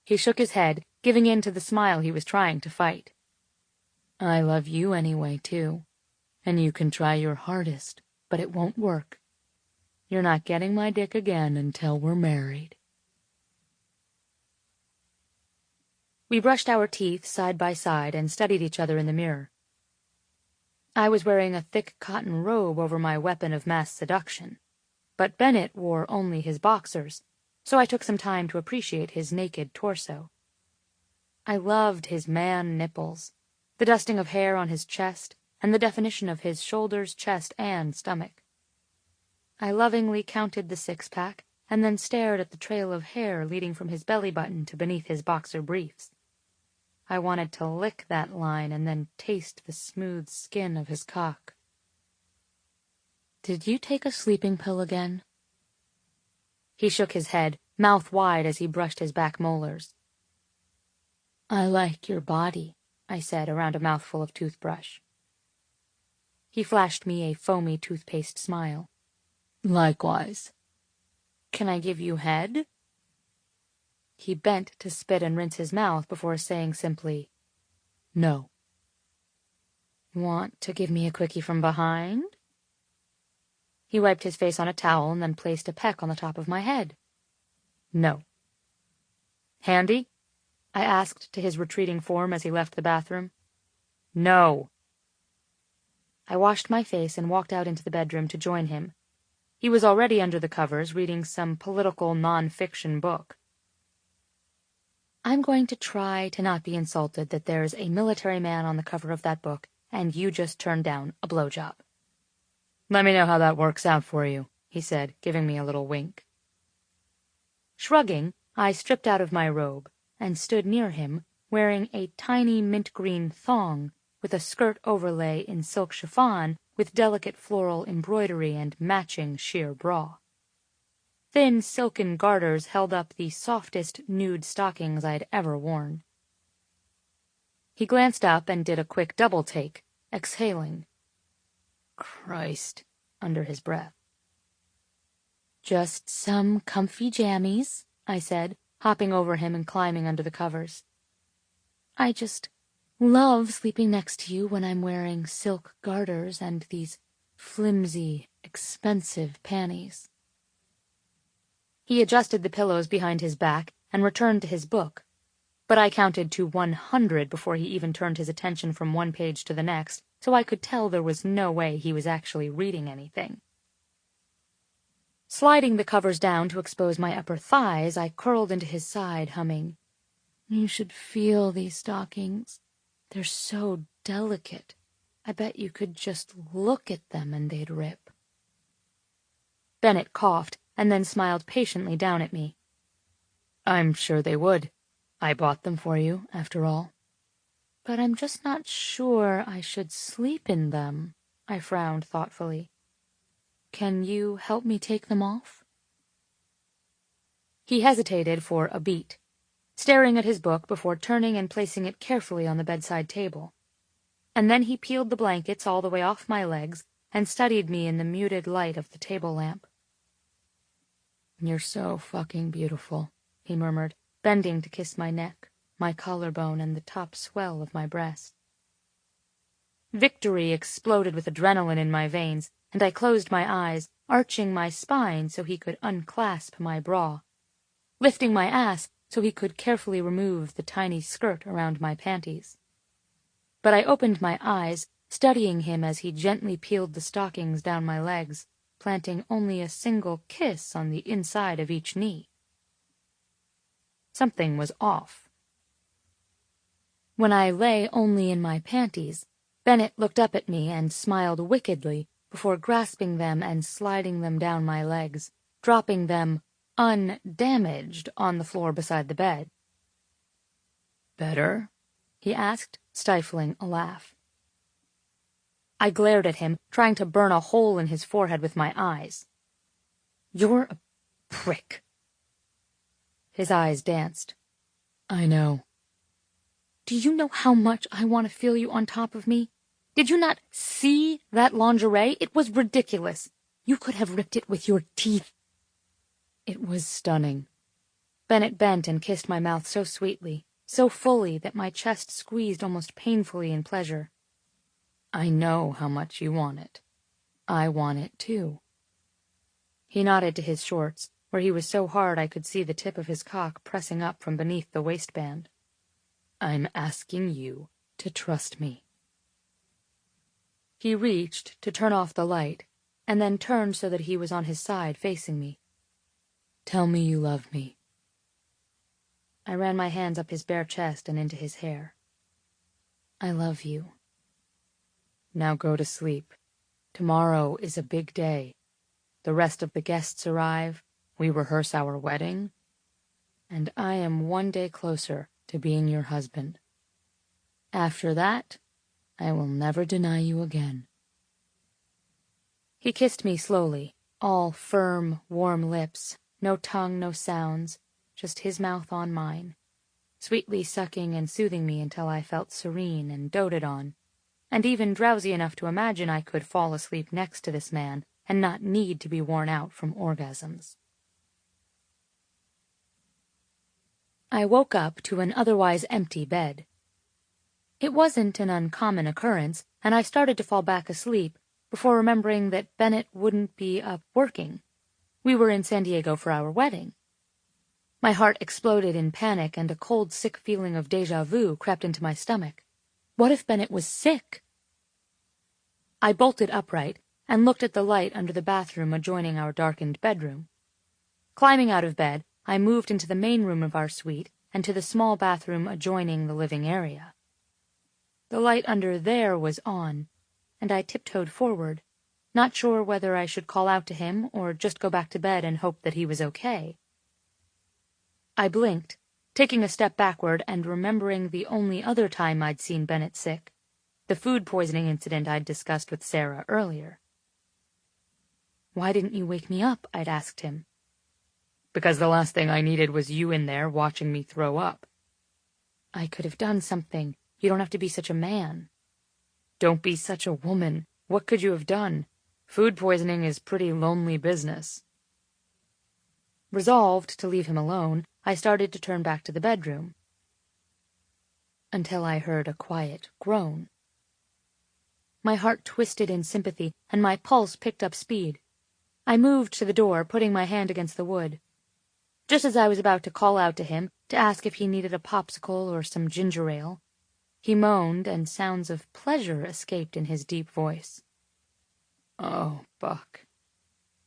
He shook his head, giving in to the smile he was trying to fight. "I love you anyway, too. And you can try your hardest, but it won't work. You're not getting my dick again until we're married." We brushed our teeth side by side and studied each other in the mirror. I was wearing a thick cotton robe over my weapon of mass seduction, but Bennett wore only his boxers, so I took some time to appreciate his naked torso. I loved his man nipples, the dusting of hair on his chest, and the definition of his shoulders, chest, and stomach. I lovingly counted the six-pack, and then stared at the trail of hair leading from his belly button to beneath his boxer briefs. I wanted to lick that line and then taste the smooth skin of his cock. "Did you take a sleeping pill again?" He shook his head, mouth wide as he brushed his back molars. "I like your body," I said around a mouthful of toothbrush. He flashed me a foamy toothpaste smile. "Likewise." "Can I give you head?" He bent to spit and rinse his mouth before saying simply, "No." Want to give me a quickie from behind? He wiped his face on a towel and then placed a peck on the top of my head. No. Handy? I asked to his retreating form as he left the bathroom. No. I washed my face and walked out into the bedroom to join him. He was already under the covers, reading some political non-fiction book. I'm going to try to not be insulted that there's a military man on the cover of that book and you just turned down a blowjob. Let me know how that works out for you, he said, giving me a little wink. Shrugging, I stripped out of my robe and stood near him, wearing a tiny mint-green thong with a skirt overlay in silk chiffon with delicate floral embroidery and matching sheer bra. Thin silken garters held up the softest nude stockings I'd ever worn. He glanced up and did a quick double-take, exhaling. Christ, under his breath. Just some comfy jammies, I said, hopping over him and climbing under the covers. I just love sleeping next to you when I'm wearing silk garters and these flimsy, expensive panties. He adjusted the pillows behind his back and returned to his book, but I counted to 100 before he even turned his attention from one page to the next, so I could tell there was no way he was actually reading anything. Sliding the covers down to expose my upper thighs, I curled into his side, humming, You should feel these stockings. They're so delicate. I bet you could just look at them and they'd rip. Bennett coughed and then smiled patiently down at me. I'm sure they would. I bought them for you, after all. But I'm just not sure I should sleep in them, I frowned thoughtfully. Can you help me take them off? He hesitated for a beat, staring at his book before turning and placing it carefully on the bedside table. And then he peeled the blankets all the way off my legs and studied me in the muted light of the table lamp. You're so fucking beautiful, he murmured, bending to kiss my neck, my collarbone, and the top swell of my breast. Victory exploded with adrenaline in my veins, and I closed my eyes, arching my spine so he could unclasp my bra, lifting my ass so he could carefully remove the tiny skirt around my panties. But I opened my eyes, studying him as he gently peeled the stockings down my legs, planting only a single kiss on the inside of each knee. Something was off. When I lay only in my panties, Bennett looked up at me and smiled wickedly before grasping them and sliding them down my legs, dropping them undamaged on the floor beside the bed. Better? He asked, stifling a laugh. I glared at him, trying to burn a hole in his forehead with my eyes. You're a prick. His eyes danced. I know. Do you know how much I want to feel you on top of me? Did you not see that lingerie? It was ridiculous. You could have ripped it with your teeth. It was stunning. Bennett bent and kissed my mouth so sweetly, so fully that my chest squeezed almost painfully in pleasure. I know how much you want it. I want it too. He nodded to his shorts, where he was so hard I could see the tip of his cock pressing up from beneath the waistband. I'm asking you to trust me. He reached to turn off the light, and then turned so that he was on his side facing me. Tell me you love me. I ran my hands up his bare chest and into his hair. I love you. Now go to sleep. Tomorrow is a big day. The rest of the guests arrive, we rehearse our wedding, and I am one day closer to being your husband. After that, I will never deny you again. He kissed me slowly, all firm, warm lips, no tongue, no sounds, just his mouth on mine, sweetly sucking and soothing me until I felt serene and doted on, and even drowsy enough to imagine I could fall asleep next to this man and not need to be worn out from orgasms. I woke up to an otherwise empty bed. It wasn't an uncommon occurrence, and I started to fall back asleep before remembering that Bennett wouldn't be up working. We were in San Diego for our wedding. My heart exploded in panic, and a cold, sick feeling of déjà vu crept into my stomach. What if Bennett was sick? I bolted upright and looked at the light under the bathroom adjoining our darkened bedroom. Climbing out of bed, I moved into the main room of our suite and to the small bathroom adjoining the living area. The light under there was on, and I tiptoed forward, not sure whether I should call out to him or just go back to bed and hope that he was okay. I blinked, taking a step backward and remembering the only other time I'd seen Bennett sick, the food poisoning incident I'd discussed with Sarah earlier. "Why didn't you wake me up?" I'd asked him. "Because the last thing I needed was you in there watching me throw up." "I could have done something. You don't have to be such a man." "Don't be such a woman. What could you have done? Food poisoning is pretty lonely business." Resolved to leave him alone, I started to turn back to the bedroom, until I heard a quiet groan. My heart twisted in sympathy, and my pulse picked up speed. I moved to the door, putting my hand against the wood. Just as I was about to call out to him, to ask if he needed a popsicle or some ginger ale, he moaned, and sounds of pleasure escaped in his deep voice. "Oh, Buck.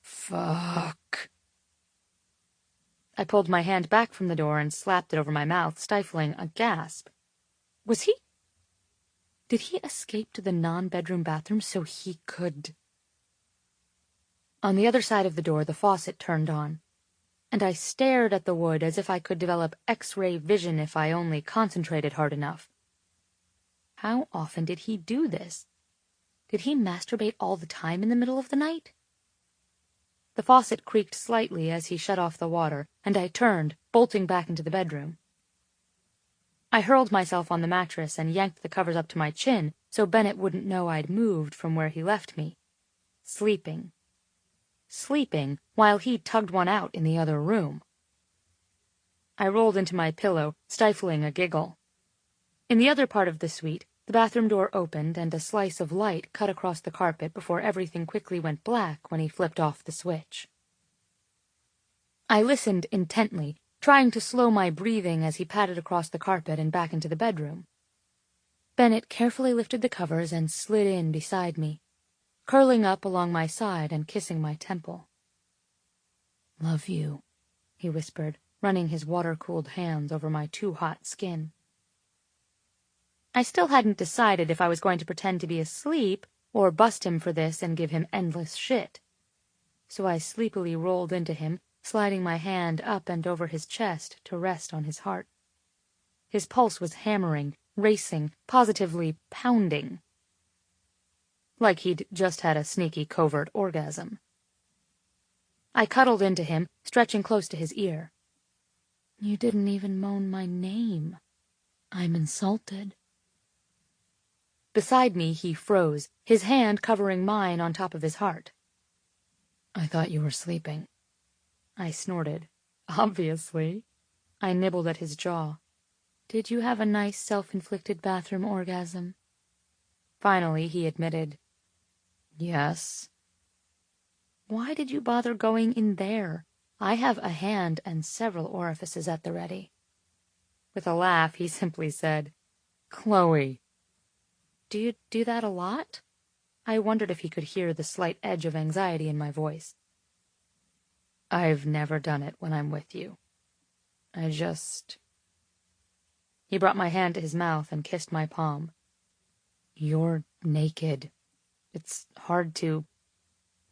Fuck." I pulled my hand back from the door and slapped it over my mouth, stifling a gasp. Did he escape to the non-bedroom bathroom so he could? On the other side of the door, the faucet turned on, and I stared at the wood as if I could develop X-ray vision if I only concentrated hard enough. How often did he do this? Did he masturbate all the time in the middle of the night? The faucet creaked slightly as he shut off the water, and I turned, bolting back into the bedroom. I hurled myself on the mattress and yanked the covers up to my chin so Bennett wouldn't know I'd moved from where he left me. Sleeping while he tugged one out in the other room. I rolled into my pillow, stifling a giggle. In the other part of the suite, the bathroom door opened and a slice of light cut across the carpet before everything quickly went black when he flipped off the switch. I listened intently, trying to slow my breathing as he padded across the carpet and back into the bedroom. Bennett carefully lifted the covers and slid in beside me, curling up along my side and kissing my temple. "Love you," he whispered, running his water-cooled hands over my too-hot skin. I still hadn't decided if I was going to pretend to be asleep or bust him for this and give him endless shit. So I sleepily rolled into him, sliding my hand up and over his chest to rest on his heart. His pulse was hammering, racing, positively pounding. Like he'd just had a sneaky covert orgasm. I cuddled into him, stretching close to his ear. "You didn't even moan my name. I'm insulted." Beside me, he froze, his hand covering mine on top of his heart. "I thought you were sleeping." I snorted. "Obviously." I nibbled at his jaw. "Did you have a nice self-inflicted bathroom orgasm?" Finally, he admitted, "Yes." "Why did you bother going in there? I have a hand and several orifices at the ready." With a laugh, he simply said, "Chloe." "Do you do that a lot?" I wondered if he could hear the slight edge of anxiety in my voice. "I've never done it when I'm with you. I just—" He brought my hand to his mouth and kissed my palm. "You're naked. It's hard to—"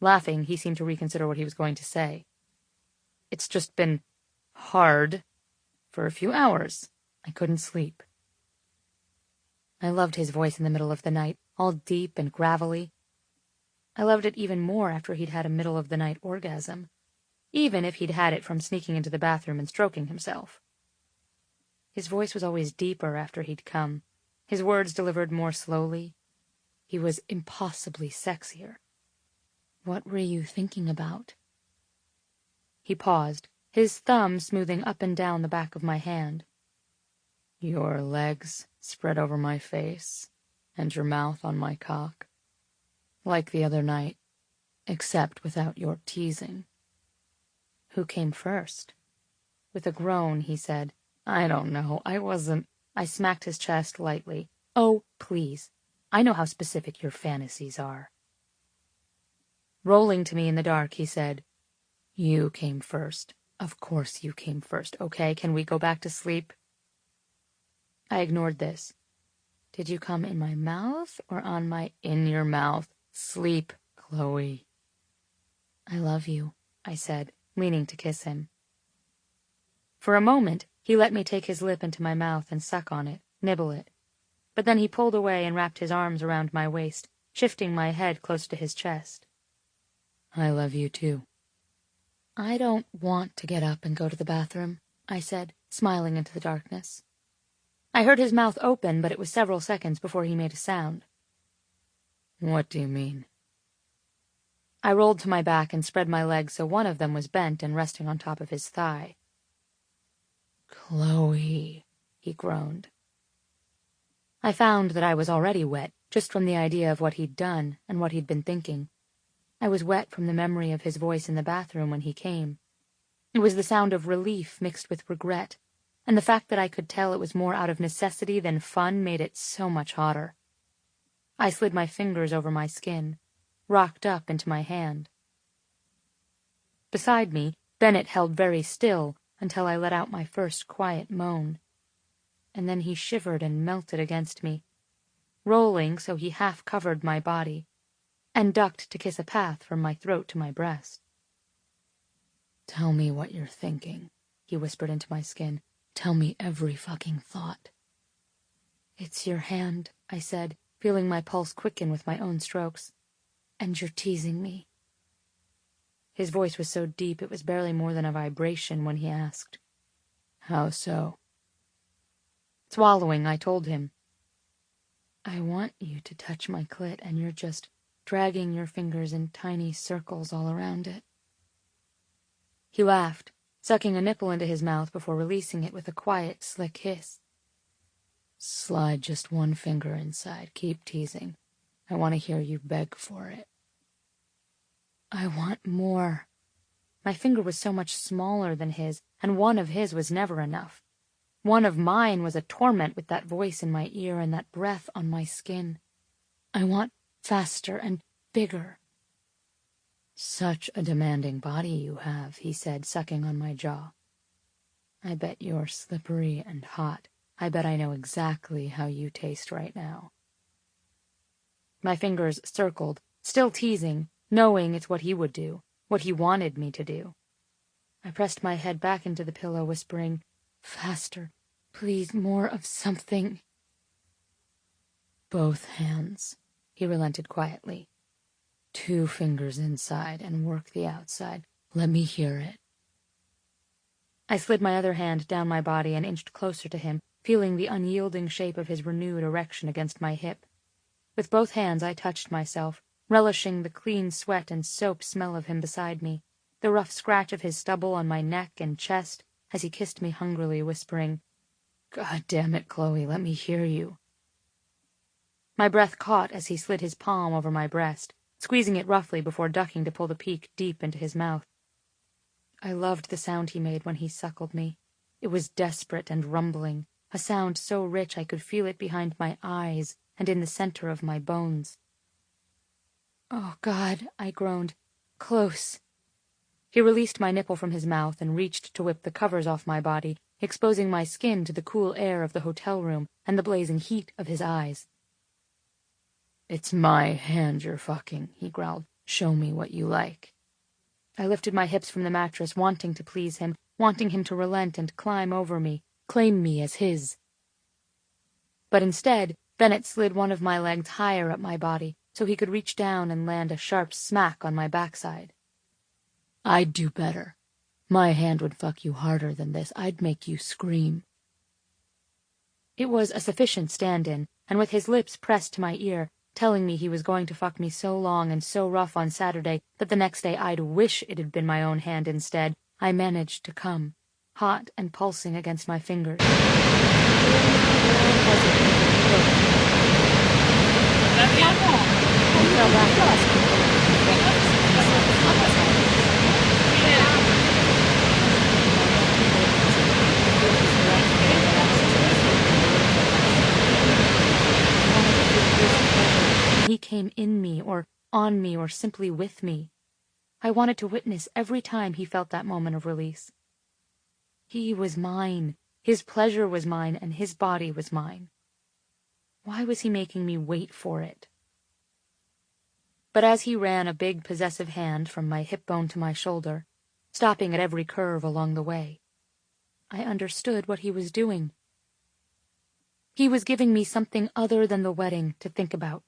Laughing, he seemed to reconsider what he was going to say. "It's just been hard for a few hours. I couldn't sleep." I loved his voice in the middle of the night, all deep and gravelly. I loved it even more after he'd had a middle-of-the-night orgasm, even if he'd had it from sneaking into the bathroom and stroking himself. His voice was always deeper after he'd come, his words delivered more slowly. He was impossibly sexier. "What were you thinking about?" He paused, his thumb smoothing up and down the back of my hand. "Your legs spread over my face, and your mouth on my cock. Like the other night, except without your teasing. Who came first? With a groan, he said, I don't know, I wasn't. I smacked his chest lightly. Oh, please. I know how specific your fantasies are. Rolling to me in the dark, he said, You came first. Of course you came first, okay? Can we go back to sleep? I ignored this. Did you come in my mouth or on my... In your mouth. Sleep, Chloe. I love you, I said, leaning to kiss him. For a moment, he let me take his lip into my mouth and suck on it, nibble it. But then he pulled away and wrapped his arms around my waist, shifting my head close to his chest. I love you too. I don't want to get up and go to the bathroom, I said, smiling into the darkness. I heard his mouth open, but it was several seconds before he made a sound. What do you mean? I rolled to my back and spread my legs so one of them was bent and resting on top of his thigh. Chloe, he groaned. I found that I was already wet, just from the idea of what he'd done and what he'd been thinking. I was wet from the memory of his voice in the bathroom when he came. It was the sound of relief mixed with regret, and the fact that I could tell it was more out of necessity than fun made it so much hotter. I slid my fingers over my skin, rocked up into my hand. Beside me, Bennett held very still until I let out my first quiet moan. And then he shivered and melted against me, rolling so he half covered my body, and ducked to kiss a path from my throat to my breast. Tell me what you're thinking, he whispered into my skin. Tell me every fucking thought. It's your hand, I said, feeling my pulse quicken with my own strokes. And you're teasing me. His voice was so deep it was barely more than a vibration when he asked, How so? Swallowing, I told him, I want you to touch my clit, and you're just dragging your fingers in tiny circles all around it. He laughed, sucking a nipple into his mouth before releasing it with a quiet, slick hiss. Slide just one finger inside. Keep teasing. I want to hear you beg for it. I want more. My finger was so much smaller than his, and one of his was never enough. One of mine was a torment with that voice in my ear and that breath on my skin. I want faster and bigger. Such a demanding body you have, he said, sucking on my jaw. I bet you're slippery and hot. I bet I know exactly how you taste right now. My fingers circled, still teasing, knowing it's what he would do, what he wanted me to do. I pressed my head back into the pillow, whispering, Faster, please, more of something. Both hands, he relented quietly. 2 fingers inside and work the outside. Let me hear it. I slid my other hand down my body and inched closer to him, feeling the unyielding shape of his renewed erection against my hip. With both hands I touched myself, relishing the clean sweat and soap smell of him beside me, the rough scratch of his stubble on my neck and chest as he kissed me hungrily, whispering, God damn it, Chloe, let me hear you. My breath caught as he slid his palm over my breast, squeezing it roughly before ducking to pull the peak deep into his mouth. I loved the sound he made when he suckled me. It was desperate and rumbling, a sound so rich I could feel it behind my eyes and in the center of my bones. Oh, God, I groaned. Close. He released my nipple from his mouth and reached to whip the covers off my body, exposing my skin to the cool air of the hotel room and the blazing heat of his eyes. It's my hand you're fucking, he growled. Show me what you like. I lifted my hips from the mattress, wanting to please him, wanting him to relent and climb over me, claim me as his. But instead, Bennett slid one of my legs higher up my body so he could reach down and land a sharp smack on my backside. I'd do better. My hand would fuck you harder than this. I'd make you scream. It was a sufficient stand-in, and with his lips pressed to my ear, telling me he was going to fuck me so long and so rough on Saturday that the next day I'd wish it had been my own hand instead, I managed to come, hot and pulsing against my fingers. He fell back on his feet. He came in me, or on me, or simply with me. I wanted to witness every time he felt that moment of release. He was mine. His pleasure was mine, and his body was mine. Why was he making me wait for it? But as he ran a big possessive hand from my hip bone to my shoulder, stopping at every curve along the way, I understood what he was doing. He was giving me something other than the wedding to think about.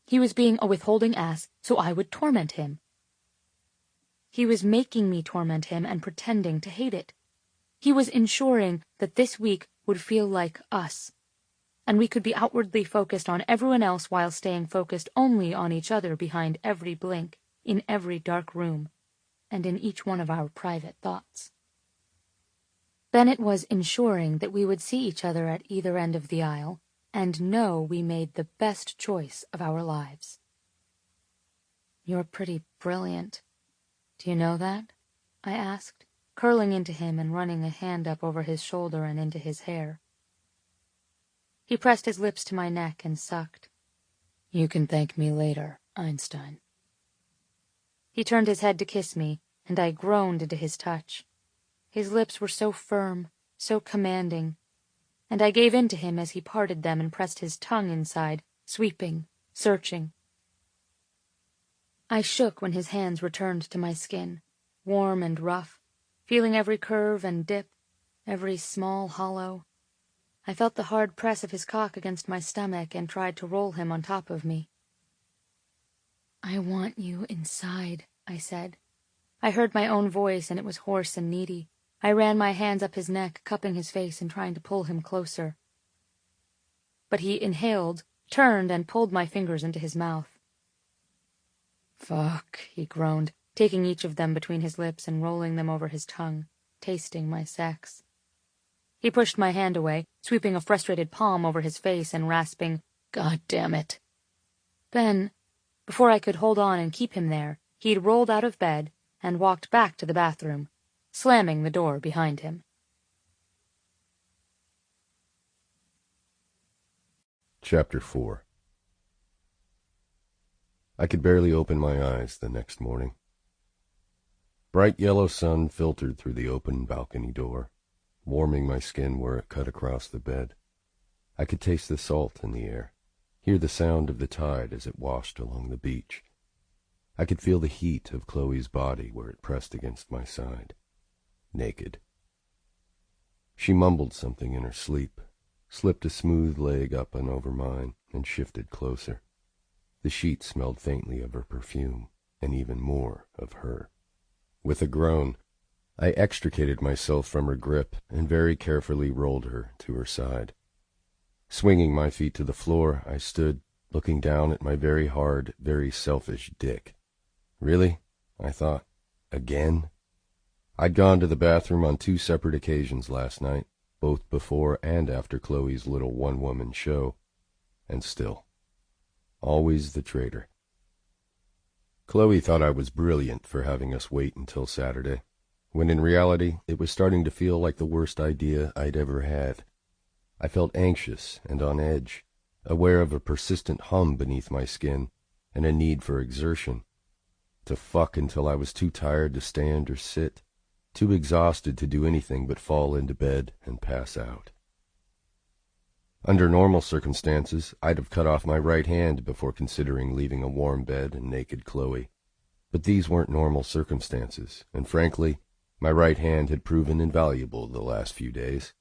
He was being a withholding ass so I would torment him. He was making me torment him and pretending to hate it. He was ensuring that this week would feel like us, and we could be outwardly focused on everyone else while staying focused only on each other behind every blink, in every dark room, and in each one of our private thoughts. Bennett was ensuring that we would see each other at either end of the aisle and know we made the best choice of our lives. "You're pretty brilliant. Do you know that?" I asked, curling into him and running a hand up over his shoulder and into his hair. He pressed his lips to my neck and sucked. "You can thank me later, Einstein." He turned his head to kiss me, and I groaned into his touch. His lips were so firm, so commanding, and I gave in to him as he parted them and pressed his tongue inside, sweeping, searching. I shook when his hands returned to my skin, warm and rough, feeling every curve and dip, every small hollow. I felt the hard press of his cock against my stomach and tried to roll him on top of me. "I want you inside," I said. I heard my own voice, and it was hoarse and needy. I ran my hands up his neck, cupping his face and trying to pull him closer. But he inhaled, turned, and pulled my fingers into his mouth. "Fuck," he groaned, taking each of them between his lips and rolling them over his tongue, tasting my sex. He pushed my hand away, sweeping a frustrated palm over his face and rasping, "God damn it." Ben, before I could hold on and keep him there, he'd rolled out of bed and walked back to the bathroom, slamming the door behind him. Chapter 4. I could barely open my eyes the next morning. Bright yellow sun filtered through the open balcony door, warming my skin where it cut across the bed. I could taste the salt in the air, hear the sound of the tide as it washed along the beach. I could feel the heat of Chloe's body where it pressed against my side, naked. She mumbled something in her sleep, slipped a smooth leg up and over mine, and shifted closer. The sheet smelled faintly of her perfume, and even more of her. With a groan, I extricated myself from her grip and very carefully rolled her to her side. Swinging my feet to the floor, I stood, looking down at my very hard, very selfish dick. Really? I thought. Again? I'd gone to the bathroom on 2 separate occasions last night, both before and after Chloe's little one-woman show, and still. Always the traitor. Chloe thought I was brilliant for having us wait until Saturday, when in reality it was starting to feel like the worst idea I'd ever had. I felt anxious and on edge, aware of a persistent hum beneath my skin and a need for exertion. To fuck until I was too tired to stand or sit, too exhausted to do anything but fall into bed and pass out. Under normal circumstances, I'd have cut off my right hand before considering leaving a warm bed and naked Chloe. But these weren't normal circumstances, and frankly, my right hand had proven invaluable the last few days.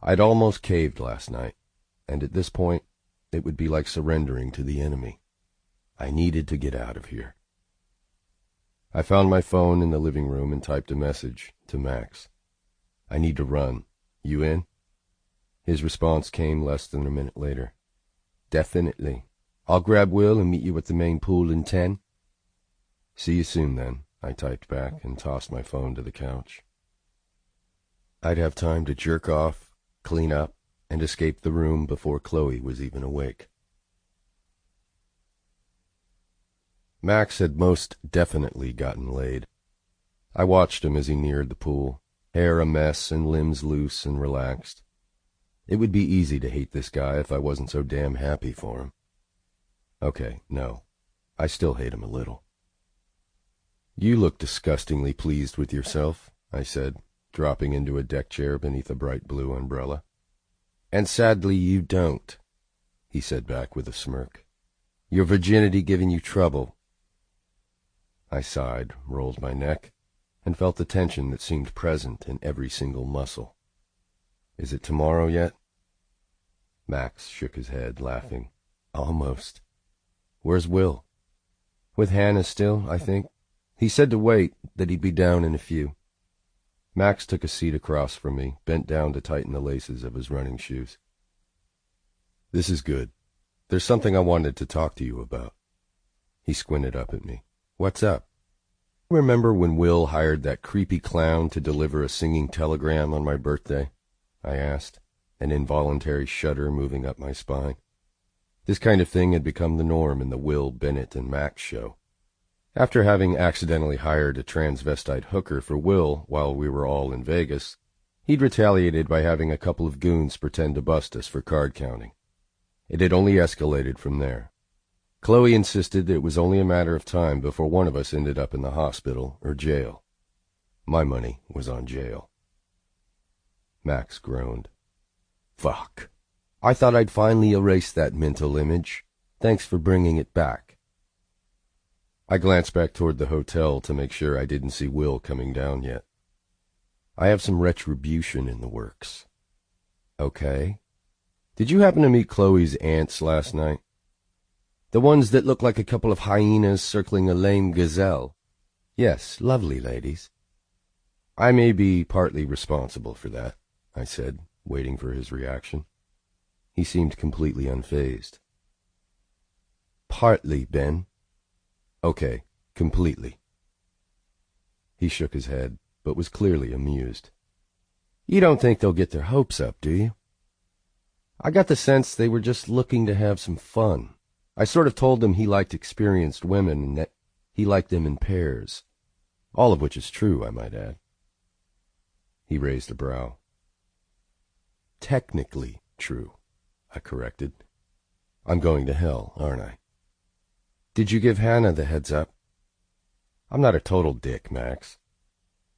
I'd almost caved last night, and at this point, it would be like surrendering to the enemy. I needed to get out of here. I found my phone in the living room and typed a message to Max. "I need to run. You in?" His response came less than a minute later. "Definitely. I'll grab Will and meet you at the main pool in 10. "See you soon, then," I typed back and tossed my phone to the couch. I'd have time to jerk off, clean up, and escaped the room before Chloe was even awake. Max had most definitely gotten laid. I watched him as he neared the pool, hair a mess and limbs loose and relaxed. It would be easy to hate this guy if I wasn't so damn happy for him. Okay, no, I still hate him a little. "You look disgustingly pleased with yourself," I said, dropping into a deck chair beneath a bright blue umbrella. "And sadly you don't," he said back with a smirk. "Your virginity giving you trouble." I sighed, rolled my neck, and felt the tension that seemed present in every single muscle. "Is it tomorrow yet?" Max shook his head, laughing. "Almost." "Where's Will?" "With Hannah still, I think. He said to wait, that he'd be down in a few." Max took a seat across from me, bent down to tighten the laces of his running shoes. "This is good. There's something I wanted to talk to you about." He squinted up at me. "What's up?" "Remember when Will hired that creepy clown to deliver a singing telegram on my birthday?" I asked, an involuntary shudder moving up my spine. This kind of thing had become the norm in the Will, Bennett, and Max show. After having accidentally hired a transvestite hooker for Will while we were all in Vegas, he'd retaliated by having a couple of goons pretend to bust us for card counting. It had only escalated from there. Chloe insisted it was only a matter of time before one of us ended up in the hospital or jail. My money was on jail. Max groaned. "Fuck. I thought I'd finally erased that mental image. Thanks for bringing it back." I glanced back toward the hotel to make sure I didn't see Will coming down yet. "I have some retribution in the works." "Okay. Did you happen to meet Chloe's aunts last night?" "The ones that look like a couple of hyenas circling a lame gazelle?" "Yes, lovely ladies." "I may be partly responsible for that," I said, waiting for his reaction. He seemed completely unfazed. "Partly, Ben." "Okay, completely." He shook his head, but was clearly amused. "You don't think they'll get their hopes up, do you?" "I got the sense they were just looking to have some fun. I sort of told them he liked experienced women and that he liked them in pairs. All of which is true, I might add." He raised a brow. "Technically true," I corrected. "I'm going to hell, aren't I?" "Did you give Hannah the heads up?" "I'm not a total dick, Max."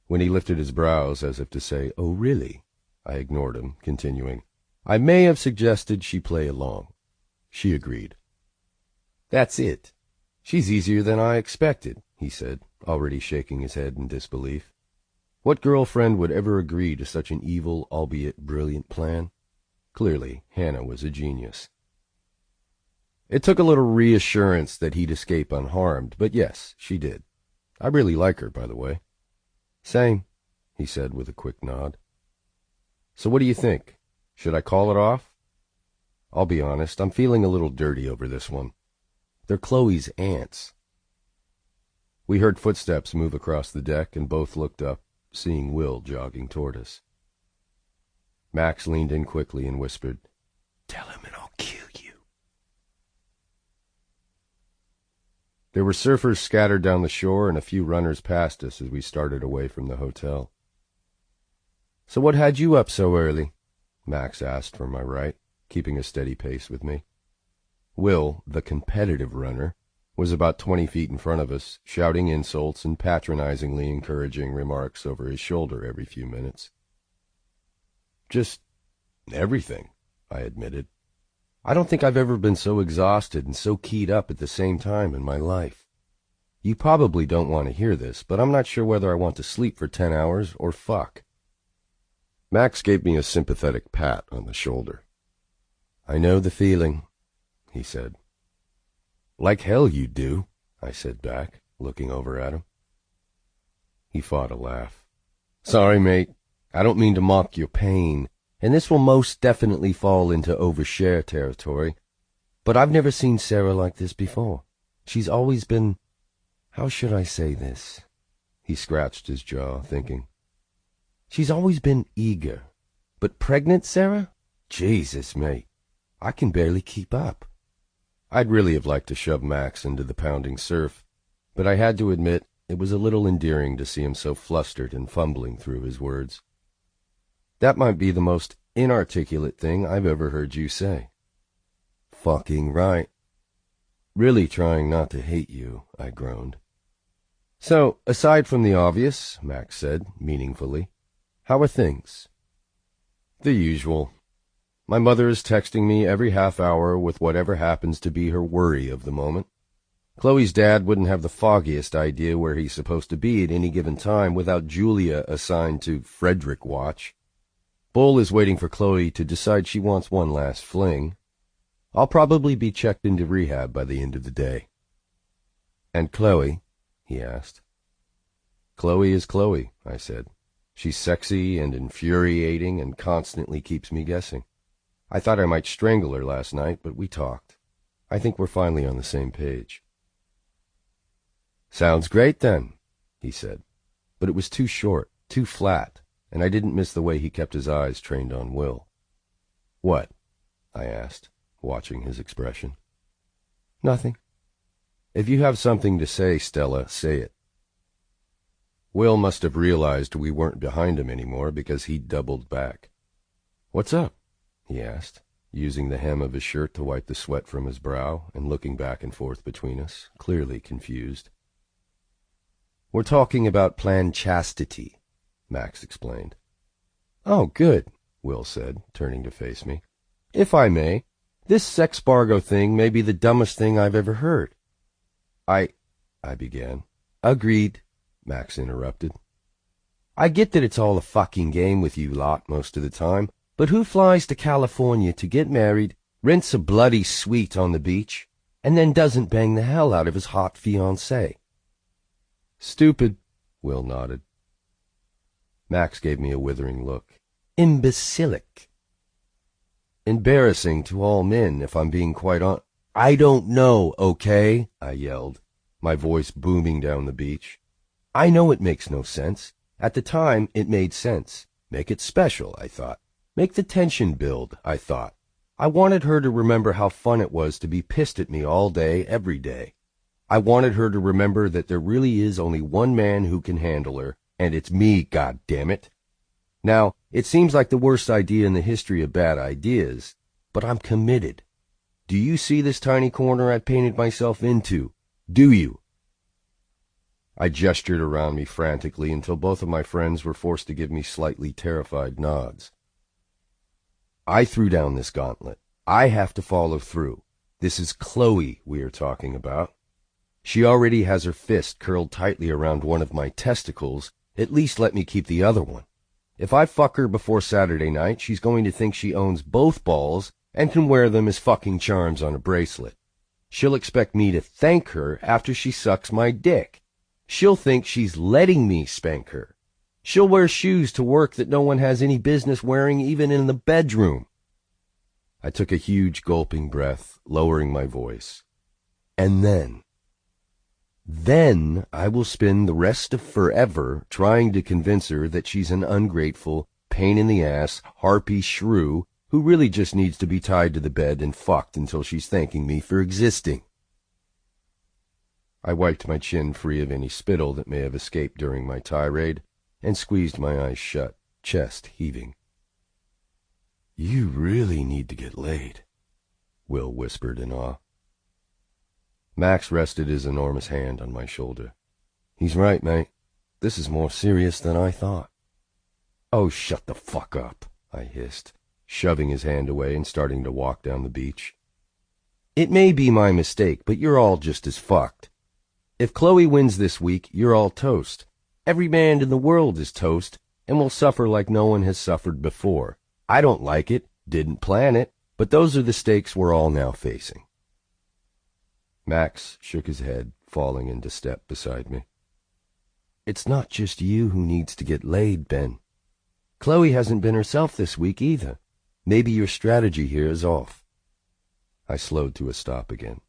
When he lifted his brows as if to say, "Oh, really?" I ignored him, continuing, "I may have suggested she play along." She agreed. "That's it. She's easier than I expected," he said, already shaking his head in disbelief. What girlfriend would ever agree to such an evil, albeit brilliant plan? Clearly, Hannah was a genius. It took a little reassurance that he'd escape unharmed, but yes, she did. I really like her, by the way. "Same," he said with a quick nod. "So what do you think? Should I call it off?" "I'll be honest, I'm feeling a little dirty over this one. They're Chloe's aunts." We heard footsteps move across the deck and both looked up, seeing Will jogging toward us. Max leaned in quickly and whispered, "Tell him and I'll kill you." There were surfers scattered down the shore and a few runners passed us as we started away from the hotel. "So what had you up so early?" Max asked from my right, keeping a steady pace with me. Will, the competitive runner, was about 20 feet in front of us, shouting insults and patronizingly encouraging remarks over his shoulder every few minutes. "Just everything," I admitted. "I don't think I've ever been so exhausted and so keyed up at the same time in my life. You probably don't want to hear this, but I'm not sure whether I want to sleep for 10 hours or fuck." Max gave me a sympathetic pat on the shoulder. "I know the feeling," he said. "Like hell you do," I said back, looking over at him. He fought a laugh. "Sorry, mate. I don't mean to mock your pain, and this will most definitely fall into overshare territory, but I've never seen Sarah like this before. She's always been... How should I say this?" He scratched his jaw, thinking. "She's always been eager. But pregnant, Sarah? Jesus, mate, I can barely keep up. I'd really have liked to shove Max into the pounding surf, but I had to admit it was a little endearing to see him so flustered and fumbling through his words. That might be the most inarticulate thing I've ever heard you say. Fucking right. Really trying not to hate you, I groaned. So, aside from the obvious, Max said, meaningfully, how are things? The usual. My mother is texting me every half hour with whatever happens to be her worry of the moment. Chloe's dad wouldn't have the foggiest idea where he's supposed to be at any given time without Julia assigned to Frederick Watch. Bull is waiting for Chloe to decide she wants one last fling. I'll probably be checked into rehab by the end of the day. And Chloe? He asked. Chloe is Chloe, I said. She's sexy and infuriating and constantly keeps me guessing. I thought I might strangle her last night, but we talked. I think we're finally on the same page. Sounds great, then, he said. But it was too short, too flat, and I didn't miss the way he kept his eyes trained on Will. What? I asked, watching his expression. Nothing. If you have something to say, Stella, say it. Will must have realized we weren't behind him anymore because he doubled back. What's up? He asked, using the hem of his shirt to wipe the sweat from his brow and looking back and forth between us, clearly confused. We're talking about planned chastity, Max explained. Oh, good, Will said, turning to face me. If I may, this sexbargo thing may be the dumbest thing I've ever heard. I began. Agreed, Max interrupted. I get that it's all a fucking game with you lot most of the time, but who flies to California to get married, rents a bloody suite on the beach, and then doesn't bang the hell out of his hot fiancée? Stupid, Will nodded. Max gave me a withering look. Imbecilic. Embarrassing to all men, if I'm being quite honest. I don't know, okay? I yelled, my voice booming down the beach. I know it makes no sense. At the time, it made sense. Make it special, I thought. Make the tension build, I thought. I wanted her to remember how fun it was to be pissed at me all day, every day. I wanted her to remember that there really is only one man who can handle her, and it's me, goddammit. Now, it seems like the worst idea in the history of bad ideas, but I'm committed. Do you see this tiny corner I've painted myself into? Do you? I gestured around me frantically until both of my friends were forced to give me slightly terrified nods. I threw down this gauntlet. I have to follow through. This is Chloe we are talking about. She already has her fist curled tightly around one of my testicles. At least let me keep the other one. If I fuck her before Saturday night, she's going to think she owns both balls and can wear them as fucking charms on a bracelet. She'll expect me to thank her after she sucks my dick. She'll think she's letting me spank her. She'll wear shoes to work that no one has any business wearing, even in the bedroom. I took a huge gulping breath, lowering my voice. And then I will spend the rest of forever trying to convince her that she's an ungrateful, pain-in-the-ass, harpy shrew who really just needs to be tied to the bed and fucked until she's thanking me for existing. I wiped my chin free of any spittle that may have escaped during my tirade and squeezed my eyes shut, chest heaving. You really need to get laid, Will whispered in awe. Max rested his enormous hand on my shoulder. He's right, mate. This is more serious than I thought. Oh, shut the fuck up, I hissed, shoving his hand away and starting to walk down the beach. It may be my mistake, but you're all just as fucked. If Chloe wins this week, you're all toast. Every man in the world is toast, and will suffer like no one has suffered before. I don't like it, didn't plan it, but those are the stakes we're all now facing. Max shook his head, falling into step beside me. It's not just you who needs to get laid, Ben. Chloe hasn't been herself this week either. Maybe your strategy here is off. I slowed to a stop again.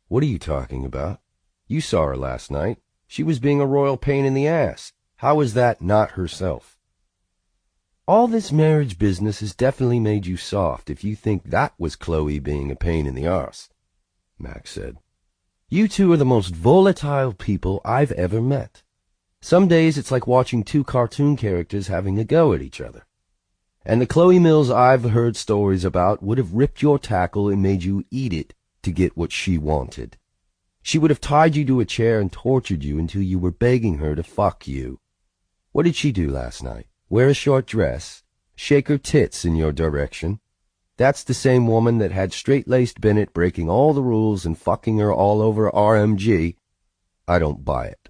What are you talking about? You saw her last night. She was being a royal pain in the ass. How is that not herself? All this marriage business has definitely made you soft if you think that was Chloe being a pain in the arse, Max said. You two are the most volatile people I've ever met. Some days it's like watching two cartoon characters having a go at each other. And the Chloe Mills I've heard stories about would have ripped your tackle and made you eat it to get what she wanted. She would have tied you to a chair and tortured you until you were begging her to fuck you. What did she do last night? Wear a short dress? Shake her tits in your direction? That's the same woman that had straight-laced Bennett breaking all the rules and fucking her all over RMG. I don't buy it.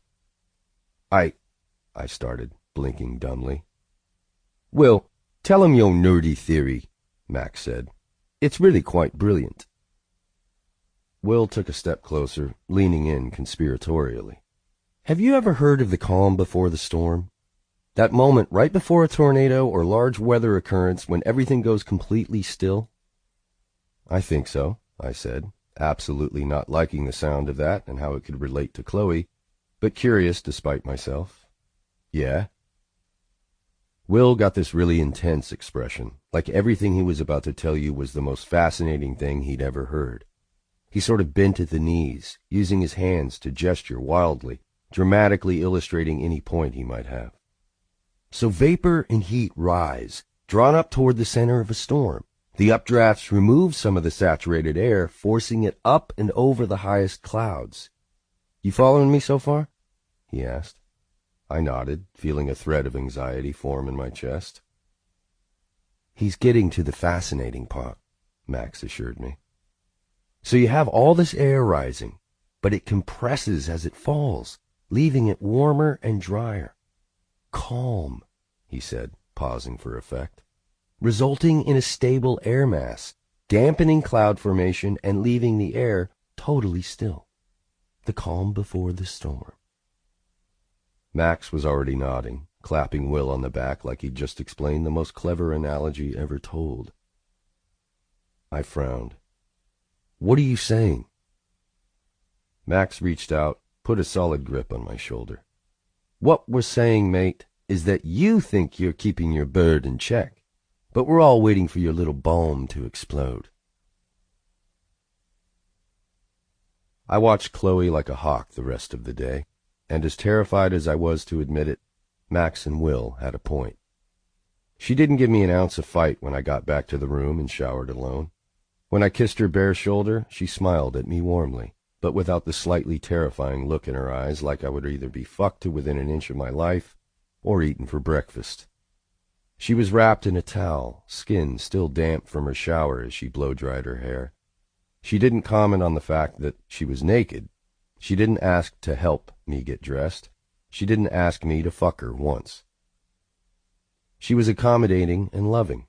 I started, blinking dumbly. Will, tell him your nerdy theory, Max said. It's really quite brilliant. Will took a step closer, leaning in conspiratorially. Have you ever heard of the calm before the storm? That moment right before a tornado or large weather occurrence when everything goes completely still? I think so, I said, absolutely not liking the sound of that and how it could relate to Chloe, but curious despite myself. Yeah? Will got this really intense expression, like everything he was about to tell you was the most fascinating thing he'd ever heard. He sort of bent at the knees, using his hands to gesture wildly, dramatically illustrating any point he might have. So vapor and heat rise, drawn up toward the center of a storm. The updrafts remove some of the saturated air, forcing it up and over the highest clouds. You following me so far? He asked. I nodded, feeling a thread of anxiety form in my chest. He's getting to the fascinating part, Max assured me. So you have all this air rising, but it compresses as it falls, leaving it warmer and drier. Calm, he said, pausing for effect, resulting in a stable air mass, dampening cloud formation and leaving the air totally still. The calm before the storm. Max was already nodding, clapping Will on the back like he'd just explained the most clever analogy ever told. I frowned. What are you saying? Max reached out, put a solid grip on my shoulder. What we're saying, mate, is that you think you're keeping your bird in check, but we're all waiting for your little bomb to explode. I watched Chloe like a hawk the rest of the day, and as terrified as I was to admit it, Max and Will had a point. She didn't give me an ounce of fight when I got back to the room and showered alone. When I kissed her bare shoulder, she smiled at me warmly, but without the slightly terrifying look in her eyes, like I would either be fucked to within an inch of my life or eaten for breakfast. She was wrapped in a towel, skin still damp from her shower as she blow-dried her hair. She didn't comment on the fact that she was naked. She didn't ask to help me get dressed. She didn't ask me to fuck her once. She was accommodating and loving,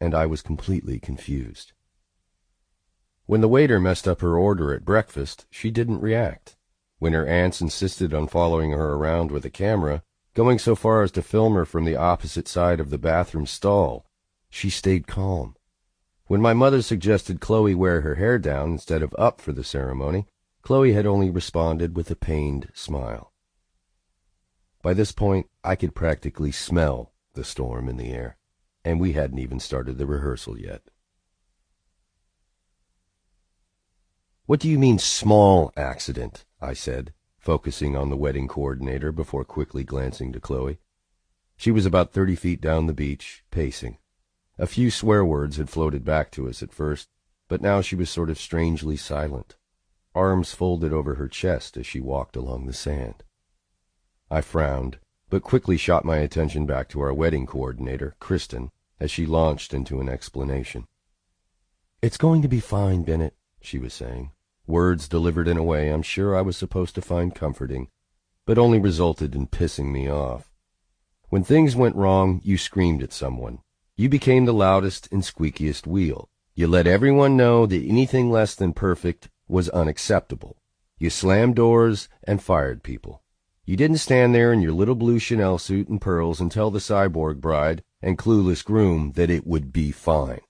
and I was completely confused. When the waiter messed up her order at breakfast, she didn't react. When her aunts insisted on following her around with a camera, going so far as to film her from the opposite side of the bathroom stall, she stayed calm. When my mother suggested Chloe wear her hair down instead of up for the ceremony, Chloe had only responded with a pained smile. By this point, I could practically smell the storm in the air, and we hadn't even started the rehearsal yet. What do you mean, small accident? I said, focusing on the wedding coordinator before quickly glancing to Chloe. She was about 30 feet down the beach, pacing. A few swear words had floated back to us at first, but now she was sort of strangely silent, arms folded over her chest as she walked along the sand. I frowned, but quickly shot my attention back to our wedding coordinator, Kristen, as she launched into an explanation. It's going to be fine, Bennett, she was saying, words delivered in a way I'm sure I was supposed to find comforting, but only resulted in pissing me off. When things went wrong, you screamed at someone. You became the loudest and squeakiest wheel. You let everyone know that anything less than perfect was unacceptable. You slammed doors and fired people. You didn't stand there in your little blue Chanel suit and pearls and tell the cyborg bride and clueless groom that it would be fine.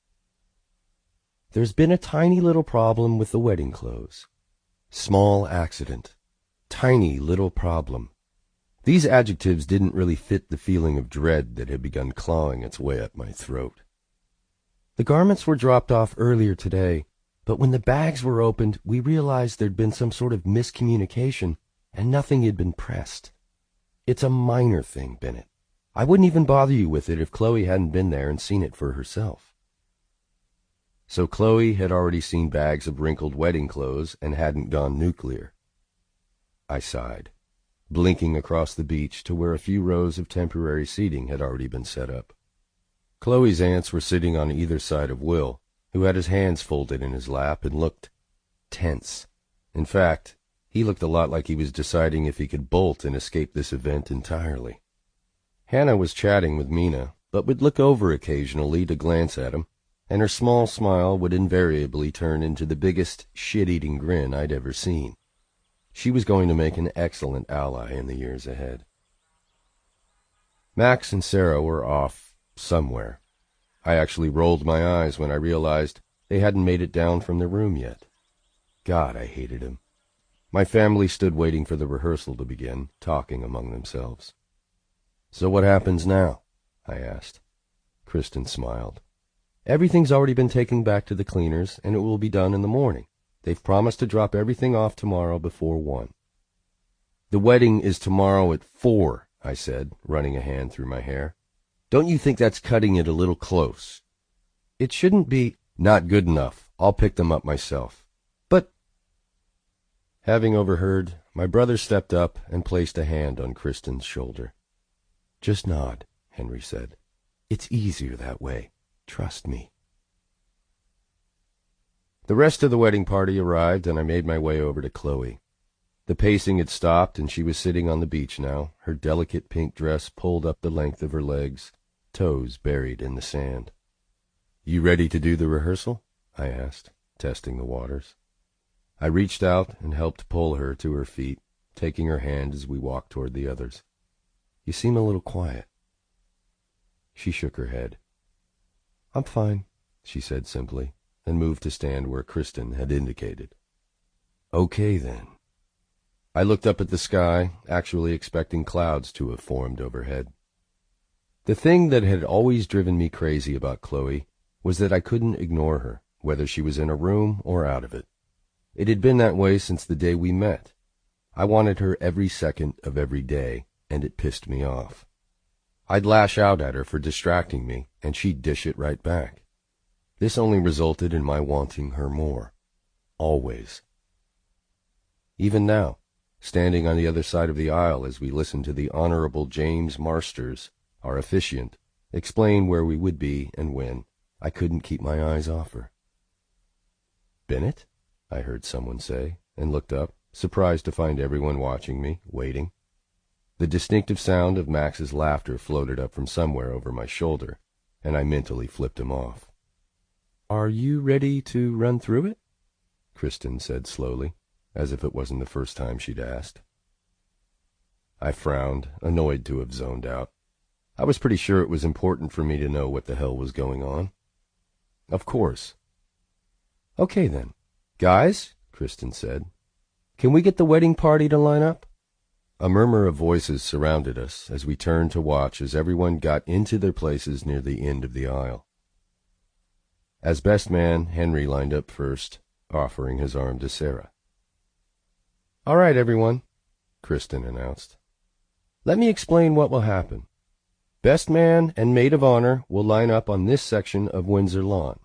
There's been a tiny little problem with the wedding clothes. Small accident. Tiny little problem. These adjectives didn't really fit the feeling of dread that had begun clawing its way up my throat. The garments were dropped off earlier today, but when the bags were opened, we realized there'd been some sort of miscommunication, and nothing had been pressed. It's a minor thing, Bennett. I wouldn't even bother you with it if Chloe hadn't been there and seen it for herself. So Chloe had already seen bags of wrinkled wedding clothes and hadn't gone nuclear. I sighed, blinking across the beach to where a few rows of temporary seating had already been set up. Chloe's aunts were sitting on either side of Will, who had his hands folded in his lap and looked tense. In fact, he looked a lot like he was deciding if he could bolt and escape this event entirely. Hannah was chatting with Mina, but would look over occasionally to glance at him, and her small smile would invariably turn into the biggest shit-eating grin I'd ever seen. She was going to make an excellent ally in the years ahead. Max and Sarah were off somewhere. I actually rolled my eyes when I realized they hadn't made it down from their room yet. God, I hated him. My family stood waiting for the rehearsal to begin, talking among themselves. "So what happens now?" I asked. Kristen smiled. "Everything's already been taken back to the cleaners, and it will be done in the morning. They've promised to drop everything off tomorrow before 1. "The wedding is tomorrow at 4, I said, running a hand through my hair. "Don't you think that's cutting it a little close?" "It shouldn't be—" "Not good enough. I'll pick them up myself." "But—" Having overheard, my brother stepped up and placed a hand on Kristen's shoulder. "Just nod," Henry said. "It's easier that way. Trust me." The rest of the wedding party arrived, and I made my way over to Chloe. The pacing had stopped, and she was sitting on the beach now, her delicate pink dress pulled up the length of her legs, toes buried in the sand. "You ready to do the rehearsal?" I asked, testing the waters. I reached out and helped pull her to her feet, taking her hand as we walked toward the others. "You seem a little quiet." She shook her head. "I'm fine," she said simply, and moved to stand where Kristen had indicated. "Okay, then." I looked up at the sky, actually expecting clouds to have formed overhead. The thing that had always driven me crazy about Chloe was that I couldn't ignore her, whether she was in a room or out of it. It had been that way since the day we met. I wanted her every second of every day, and it pissed me off. I'd lash out at her for distracting me, and she'd dish it right back. This only resulted in my wanting her more. Always. Even now, standing on the other side of the aisle as we listened to the Honorable James Marsters, our officiant, explain where we would be and when, I couldn't keep my eyes off her. "Bennett?" I heard someone say, and looked up, surprised to find everyone watching me, waiting. The distinctive sound of Max's laughter floated up from somewhere over my shoulder, and I mentally flipped him off. "Are you ready to run through it?" Kristen said slowly, as if it wasn't the first time she'd asked. I frowned, annoyed to have zoned out. I was pretty sure it was important for me to know what the hell was going on. "Of course." "Okay, then. Guys," Kristen said, "can we get the wedding party to line up?" A murmur of voices surrounded us as we turned to watch as everyone got into their places near the end of the aisle. As best man, Henry lined up first, offering his arm to Sarah. "All right, everyone," Kristen announced. "Let me explain what will happen. Best man and maid of honor will line up on this section of Windsor lawn.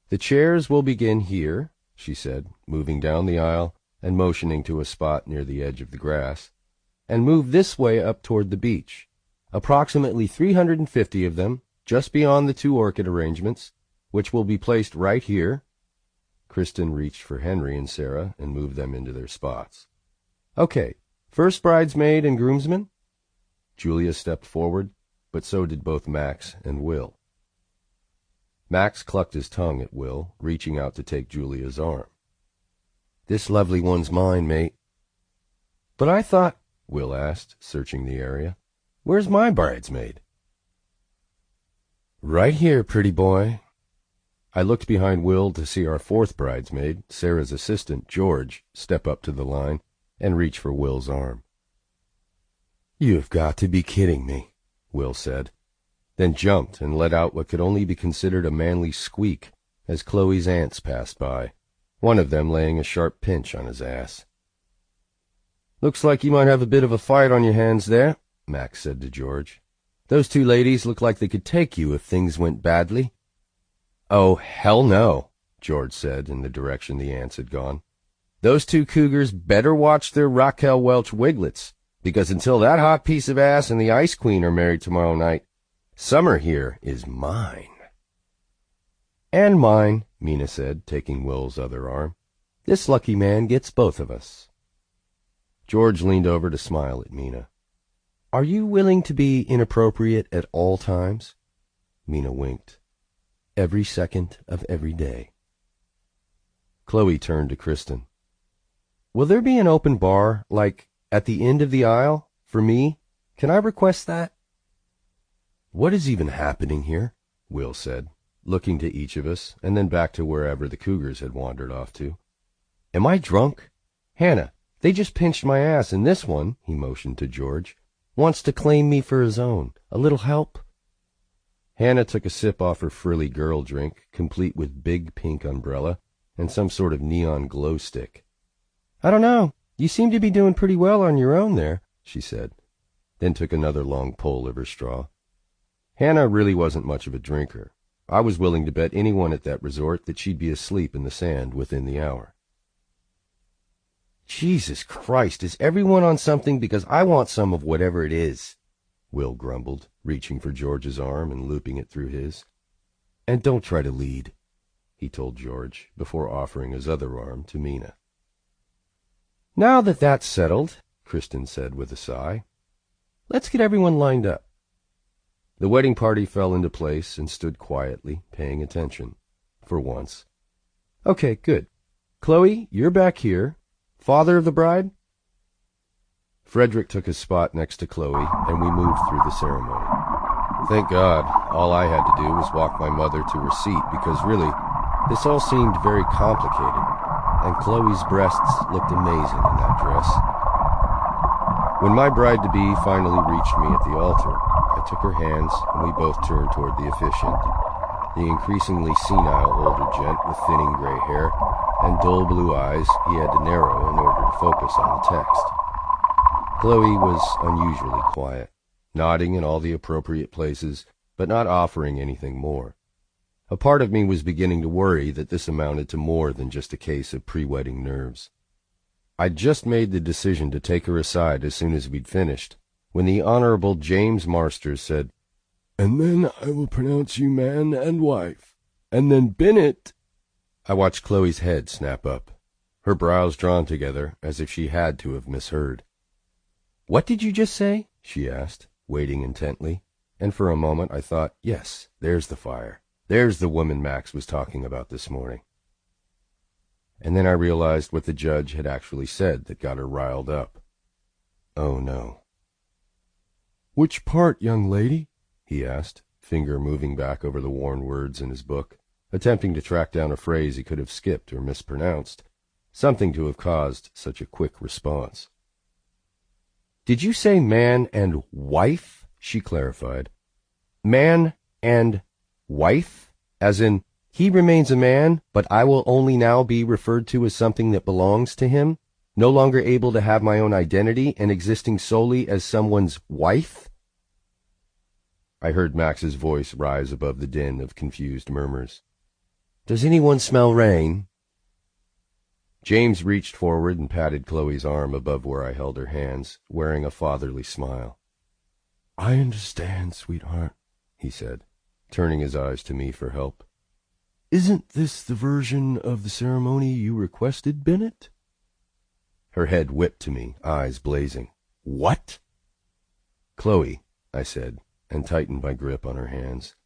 The chairs will begin here," she said, moving down the aisle and motioning to a spot near the edge of the grass, "and move this way up toward the beach. Approximately 350 of them, just beyond the 2 orchid arrangements, which will be placed right here." Kristen reached for Henry and Sarah and moved them into their spots. "Okay, first bridesmaid and groomsman." Julia stepped forward, but so did both Max and Will. Max clucked his tongue at Will, reaching out to take Julia's arm. "This lovely one's mine, mate." "But I thought," Will asked, searching the area, "where's my bridesmaid?" "Right here, pretty boy." I looked behind Will to see our 4th bridesmaid, Sarah's assistant, George, step up to the line and reach for Will's arm. "You've got to be kidding me," Will said, then jumped and let out what could only be considered a manly squeak as Chloe's aunts passed by, one of them laying a sharp pinch on his ass. "Looks like you might have a bit of a fight on your hands there," Max said to George. "Those two ladies look like they could take you if things went badly." "Oh, hell no," George said in the direction the aunts had gone. "Those two cougars better watch their Raquel Welch wiglets, because until that hot piece of ass and the Ice Queen are married tomorrow night, summer here is mine." "And mine," Mina said, taking Will's other arm. "This lucky man gets both of us." George leaned over to smile at Mina. "Are you willing to be inappropriate at all times?" Mina winked. "Every second of every day." Chloe turned to Kristen. "Will there be an open bar, like at the end of the aisle, for me? Can I request that?" "What is even happening here?" Will said, looking to each of us and then back to wherever the cougars had wandered off to. "Am I drunk? Hannah, they just pinched my ass, and this one," he motioned to George, "wants to claim me for his own. A little help?" Hannah took a sip off her frilly girl drink, complete with big pink umbrella and some sort of neon glow stick. "I don't know. You seem to be doing pretty well on your own there," she said, then took another long pull of her straw. Hannah really wasn't much of a drinker. I was willing to bet anyone at that resort that she'd be asleep in the sand within the hour. "Jesus Christ, is everyone on something? Because I want some of whatever it is," Will grumbled, reaching for George's arm and looping it through his. "And don't try to lead," he told George, before offering his other arm to Mina. "Now that that's settled," Kristen said with a sigh, "let's get everyone lined up." The wedding party fell into place and stood quietly, paying attention, for once. "Okay, good. Chloe, you're back here. Father of the bride?" Frederick took his spot next to Chloe, and we moved through the ceremony. Thank God, all I had to do was walk my mother to her seat, because really, this all seemed very complicated, and Chloe's breasts looked amazing in that dress. When my bride-to-be finally reached me at the altar, I took her hands, and we both turned toward the officiant, the increasingly senile older gent with thinning gray hair and dull blue eyes he had to narrow in order to focus on the text. Chloe was unusually quiet, nodding in all the appropriate places, but not offering anything more. A part of me was beginning to worry that this amounted to more than just a case of pre-wedding nerves. I'd just made the decision to take her aside as soon as we'd finished, when the Honorable James Marsters said, "And then I will pronounce you man and wife, and then Bennett—" I watched Chloe's head snap up, her brows drawn together as if she had to have misheard. "What did you just say?" she asked, waiting intently, and for a moment I thought, yes, there's the fire. There's the woman Max was talking about this morning. And then I realized what the judge had actually said that got her riled up. Oh, no. "Which part, young lady?" he asked, finger moving back over the worn words in his book, attempting to track down a phrase he could have skipped or mispronounced, something to have caused such a quick response. "Did you say man and wife?" she clarified. "Man and wife? As in, he remains a man, but I will only now be referred to as something that belongs to him, no longer able to have my own identity and existing solely as someone's wife?" I heard Max's voice rise above the din of confused murmurs. "Does anyone smell rain?" James reached forward and patted Chloe's arm above where I held her hands, wearing a fatherly smile. "I understand, sweetheart," he said, turning his eyes to me for help. "Isn't this the version of the ceremony you requested, Bennett?" Her head whipped to me, eyes blazing. "What?" "Chloe," I said, and tightened my grip on her hands,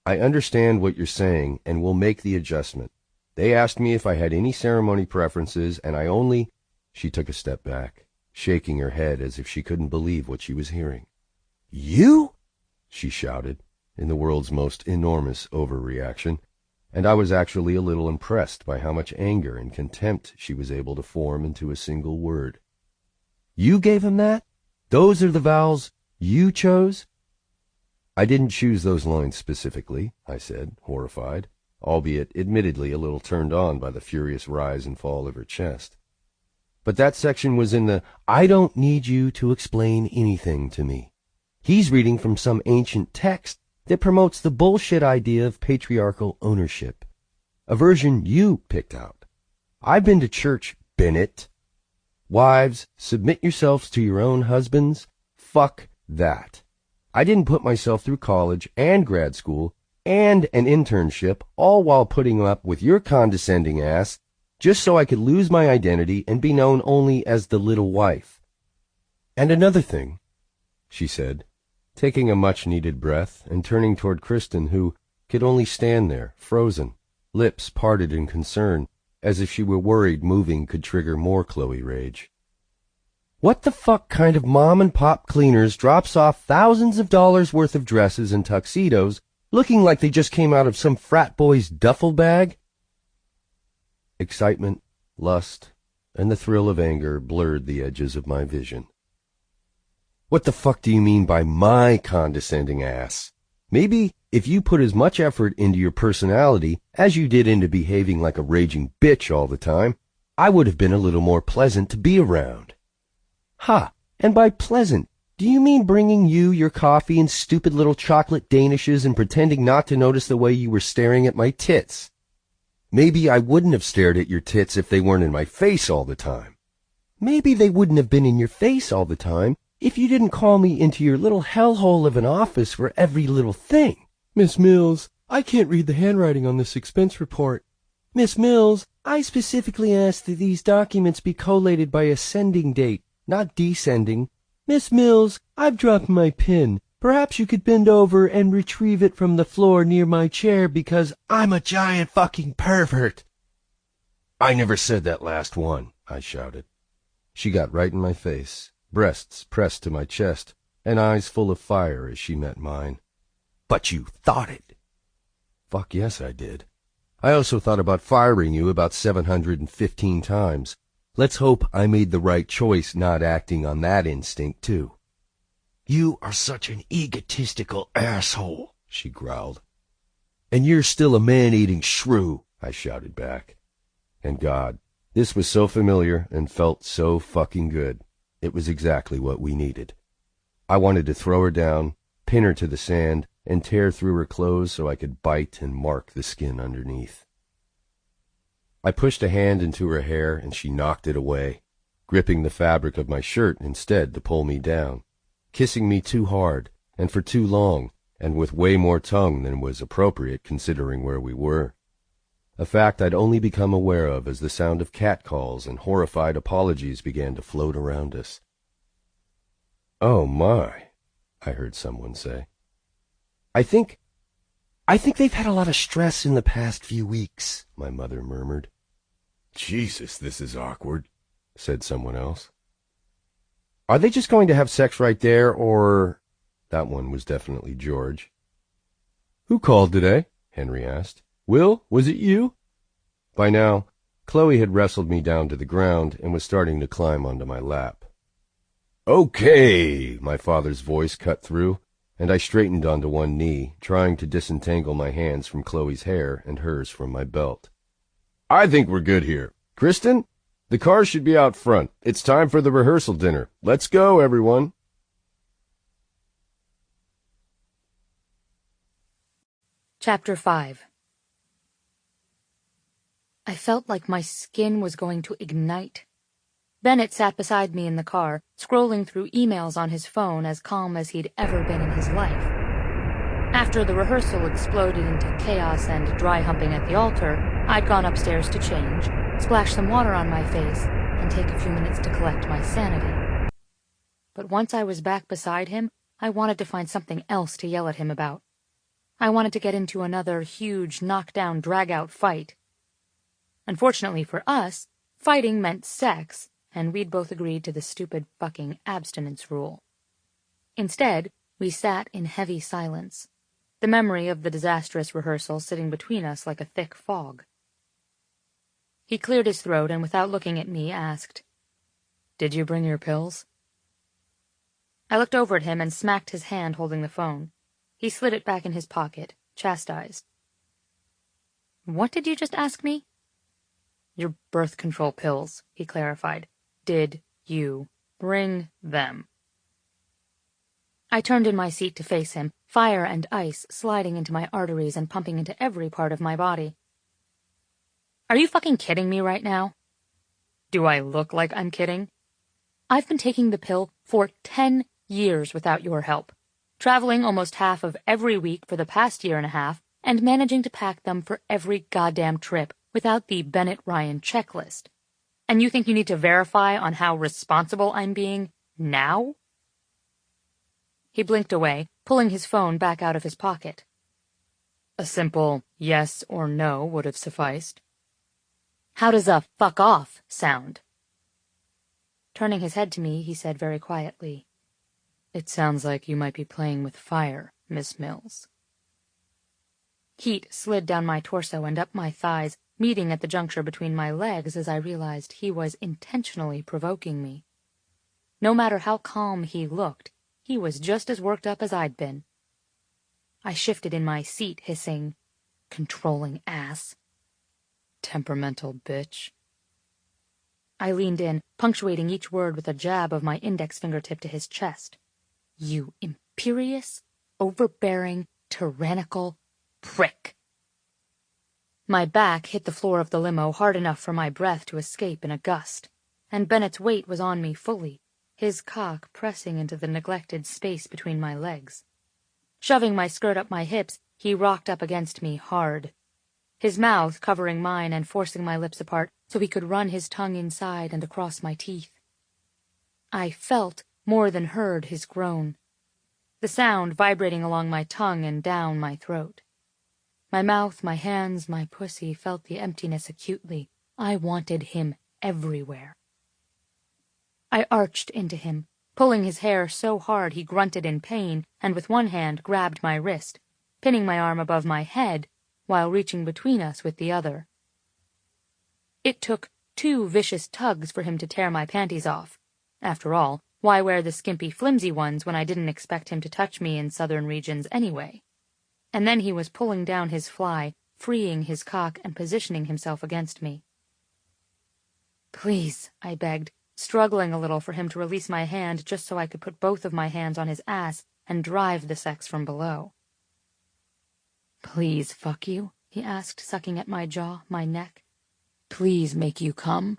"I understand what you're saying and will make the adjustment. They asked me if I had any ceremony preferences, and I only—" She took a step back, shaking her head as if she couldn't believe what she was hearing. "You?" she shouted, in the world's most enormous overreaction, and I was actually a little impressed by how much anger and contempt she was able to form into a single word. "You gave him that? Those are the vowels you chose?" "I didn't choose those lines specifically," I said, horrified, albeit admittedly a little turned on by the furious rise and fall of her chest. "But that section was in the 'I don't need you to explain anything to me.' He's reading from some ancient text that promotes the bullshit idea of patriarchal ownership. A version you picked out. I've been to church, Bennett. Wives, submit yourselves to your own husbands. Fuck that. I didn't put myself through college and grad school and an internship, all while putting up with your condescending ass, just so I could lose my identity and be known only as the little wife. And another thing," she said, taking a much-needed breath and turning toward Kristen, who could only stand there, frozen, lips parted in concern, as if she were worried moving could trigger more Chloe rage. "What the fuck kind of mom-and-pop cleaners drops off thousands of dollars worth of dresses and tuxedos looking like they just came out of some frat boy's duffel bag?" Excitement, lust, and the thrill of anger blurred the edges of my vision. "What the fuck do you mean by my condescending ass? Maybe if you put as much effort into your personality as you did into behaving like a raging bitch all the time, I would have been a little more pleasant to be around." "Ha! And by pleasant, do you mean bringing you your coffee and stupid little chocolate danishes and pretending not to notice the way you were staring at my tits? Maybe I wouldn't have stared at your tits if they weren't in my face all the time. Maybe they wouldn't have been in your face all the time if you didn't call me into your little hellhole of an office for every little thing. Miss Mills, I can't read the handwriting on this expense report. Miss Mills, I specifically asked that these documents be collated by ascending date, not descending. Miss Mills, I've dropped my pen. Perhaps you could bend over and retrieve it from the floor near my chair because I'm a giant fucking pervert." "I never said that last one," I shouted. She got right in my face, breasts pressed to my chest, and eyes full of fire as she met mine. "But you thought it." "Fuck yes, I did. I also thought about firing you about 715 times. Let's hope I made the right choice not acting on that instinct, too." "You are such an egotistical asshole," she growled. "And you're still a man-eating shrew," I shouted back. And God, this was so familiar and felt so fucking good. It was exactly what we needed. I wanted to throw her down, pin her to the sand, and tear through her clothes so I could bite and mark the skin underneath. I pushed a hand into her hair, and she knocked it away, gripping the fabric of my shirt instead to pull me down, kissing me too hard and for too long, and with way more tongue than was appropriate considering where we were. A fact I'd only become aware of as the sound of catcalls and horrified apologies began to float around us. "Oh, my," I heard someone say. I think they've had a lot of stress in the past few weeks," my mother murmured. "Jesus, this is awkward," said someone else. "Are they just going to have sex right there, or—" That one was definitely George. "Who called today?" Henry asked. "Will, was it you?" By now, Chloe had wrestled me down to the ground and was starting to climb onto my lap. "Okay," my father's voice cut through, and I straightened onto one knee, trying to disentangle my hands from Chloe's hair and hers from my belt. "I think we're good here. Kristen, the car should be out front. It's time for the rehearsal dinner. Let's go, everyone." Chapter 5. I felt like my skin was going to ignite. Bennett sat beside me in the car, scrolling through emails on his phone, as calm as he'd ever been in his life. After the rehearsal exploded into chaos and dry humping at the altar, I'd gone upstairs to change, splash some water on my face, and take a few minutes to collect my sanity. But once I was back beside him, I wanted to find something else to yell at him about. I wanted to get into another huge knockdown drag-out fight. Unfortunately for us, fighting meant sex, and we'd both agreed to the stupid fucking abstinence rule. Instead, we sat in heavy silence, the memory of the disastrous rehearsal sitting between us like a thick fog. He cleared his throat and, without looking at me, asked, "Did you bring your pills?" I looked over at him and smacked his hand holding the phone. He slid it back in his pocket, chastised. What did you just ask me? Your birth control pills, he clarified. Did you bring them? I turned in my seat to face him, fire and ice sliding into my arteries and pumping into every part of my body. Are you fucking kidding me right now? Do I look like I'm kidding? I've been taking the pill for 10 years without your help, traveling almost half of every week for the past year and a half, and managing to pack them for every goddamn trip without the Bennett Ryan checklist. And you think you need to verify on how responsible I'm being now? He blinked away, pulling his phone back out of his pocket. A simple yes or no would have sufficed. How does a fuck off sound? Turning his head to me, he said very quietly, It sounds like you might be playing with fire, Miss Mills. Heat slid down my torso and up my thighs, meeting at the juncture between my legs as I realized he was intentionally provoking me. No matter how calm he looked, he was just as worked up as I'd been. I shifted in my seat, hissing, Controlling ass. Temperamental bitch. I leaned in, punctuating each word with a jab of my index fingertip to his chest. You imperious, overbearing, tyrannical prick. My back hit the floor of the limo hard enough for my breath to escape in a gust, and Bennett's weight was on me fully, his cock pressing into the neglected space between my legs. Shoving my skirt up my hips, he rocked up against me hard, his mouth covering mine and forcing my lips apart so he could run his tongue inside and across my teeth. I felt more than heard his groan, the sound vibrating along my tongue and down my throat. My mouth, my hands, my pussy felt the emptiness acutely. I wanted him everywhere. I arched into him, pulling his hair so hard he grunted in pain, and with one hand grabbed my wrist, pinning my arm above my head while reaching between us with the other. It took 2 vicious tugs for him to tear my panties off. After all, why wear the skimpy, flimsy ones when I didn't expect him to touch me in southern regions anyway? And then he was pulling down his fly, freeing his cock and positioning himself against me. Please, I begged, struggling a little for him to release my hand just so I could put both of my hands on his ass and drive the sex from below. Please fuck you? He asked, sucking at my jaw, my neck. Please make you come?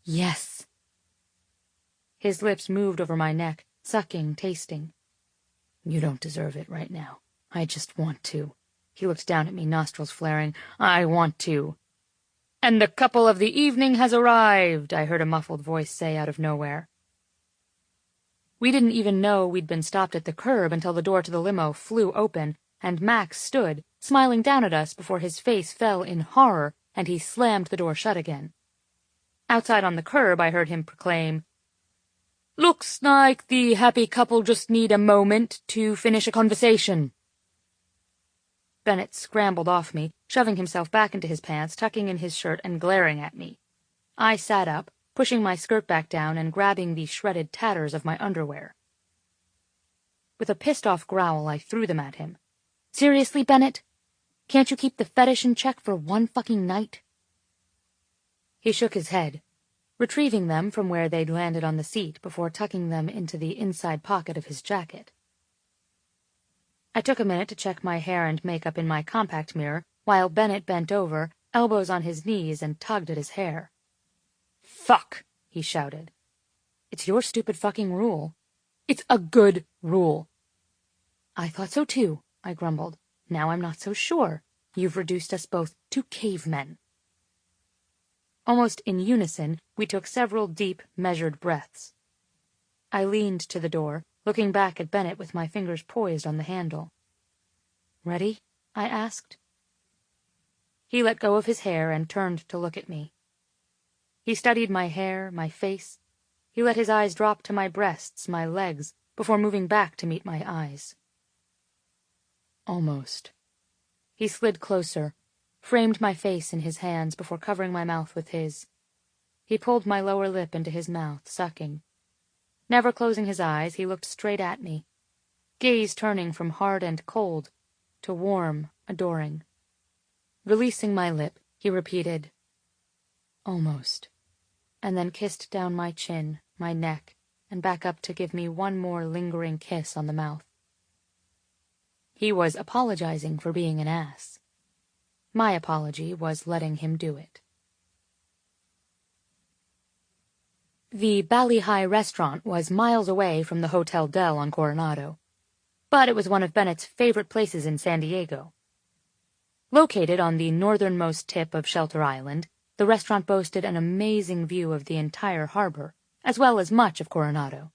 Yes. His lips moved over my neck, sucking, tasting. You don't deserve it right now. I just want to. He looked down at me, nostrils flaring. I want to. And the couple of the evening has arrived, I heard a muffled voice say out of nowhere. We didn't even know we'd been stopped at the curb until the door to the limo flew open, and Max stood, smiling down at us before his face fell in horror, and he slammed the door shut again. Outside on the curb, I heard him proclaim, Looks like the happy couple just need a moment to finish a conversation. Bennett scrambled off me, shoving himself back into his pants, tucking in his shirt and glaring at me. I sat up, pushing my skirt back down and grabbing the shredded tatters of my underwear. With a pissed-off growl, I threw them at him. Seriously, Bennett? Can't you keep the fetish in check for one fucking night? He shook his head, retrieving them from where they'd landed on the seat before tucking them into the inside pocket of his jacket. I took a minute to check my hair and makeup in my compact mirror, while Bennett bent over, elbows on his knees, and tugged at his hair. Fuck, he shouted. It's your stupid fucking rule. It's a good rule. I thought so too, I grumbled. Now I'm not so sure. You've reduced us both to cavemen. Almost in unison, we took several deep, measured breaths. I leaned to the door, looking back at Bennett with my fingers poised on the handle. Ready? I asked. He let go of his hair and turned to look at me. He studied my hair, my face. He let his eyes drop to my breasts, my legs, before moving back to meet my eyes. Almost. He slid closer, framed my face in his hands before covering my mouth with his. He pulled my lower lip into his mouth, sucking. Never closing his eyes, he looked straight at me, gaze turning from hard and cold to warm, adoring. Releasing my lip, he repeated, "Almost," and then kissed down my chin, my neck, and back up to give me one more lingering kiss on the mouth. He was apologizing for being an ass. My apology was letting him do it. The Bali High restaurant was miles away from the Hotel Del on Coronado, but it was one of Bennett's favorite places in San Diego. Located on the northernmost tip of Shelter Island, the restaurant boasted an amazing view of the entire harbor, as well as much of Coronado.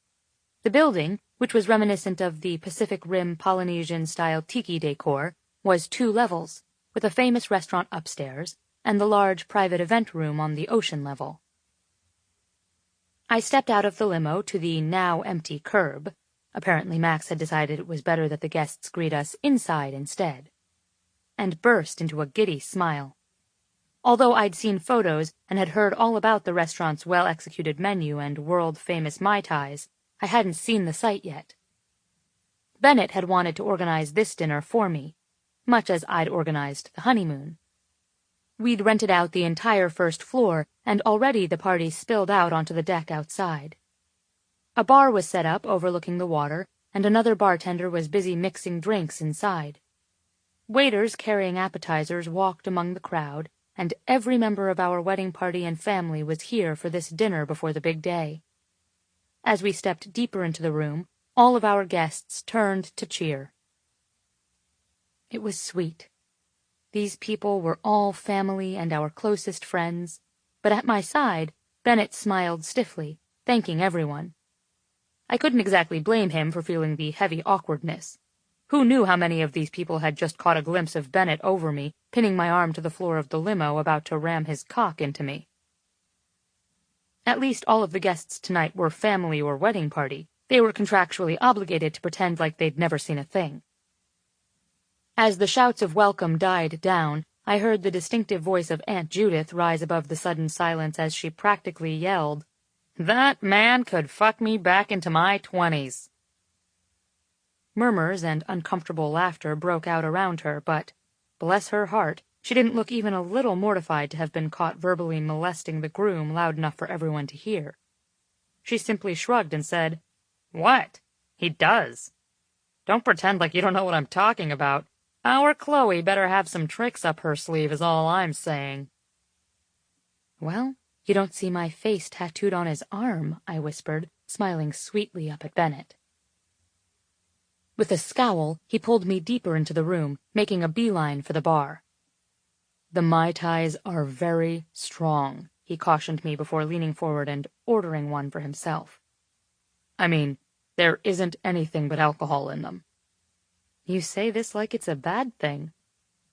The building, which was reminiscent of the Pacific Rim Polynesian-style tiki decor, was 2 levels, with a famous restaurant upstairs and the large private event room on the ocean level. I stepped out of the limo to the now-empty curb. Apparently Max had decided it was better that the guests greet us inside instead, and burst into a giddy smile. Although I'd seen photos and had heard all about the restaurant's well-executed menu and world-famous Mai Tais, I hadn't seen the site yet. Bennett had wanted to organize this dinner for me, much as I'd organized the honeymoon. We'd rented out the entire first floor, and already the party spilled out onto the deck outside. A bar was set up overlooking the water, and another bartender was busy mixing drinks inside. Waiters carrying appetizers walked among the crowd, and every member of our wedding party and family was here for this dinner before the big day. As we stepped deeper into the room, all of our guests turned to cheer. It was sweet. These people were all family and our closest friends, but at my side, Bennett smiled stiffly, thanking everyone. I couldn't exactly blame him for feeling the heavy awkwardness. Who knew how many of these people had just caught a glimpse of Bennett over me, pinning my arm to the floor of the limo, about to ram his cock into me? At least all of the guests tonight were family or wedding party. They were contractually obligated to pretend like they'd never seen a thing. As the shouts of welcome died down, I heard the distinctive voice of Aunt Judith rise above the sudden silence as she practically yelled, "That man could fuck me back into my 20s." Murmurs and uncomfortable laughter broke out around her, but, bless her heart, she didn't look even a little mortified to have been caught verbally molesting the groom loud enough for everyone to hear. She simply shrugged and said, "What? He does. Don't pretend like you don't know what I'm talking about. Our Chloe better have some tricks up her sleeve is all I'm saying." "Well, you don't see my face tattooed on his arm," I whispered, smiling sweetly up at Bennett. With a scowl, he pulled me deeper into the room, making a beeline for the bar. "The Mai Tais are very strong," he cautioned me before leaning forward and ordering one for himself. "I mean, there isn't anything but alcohol in them." "You say this like it's a bad thing."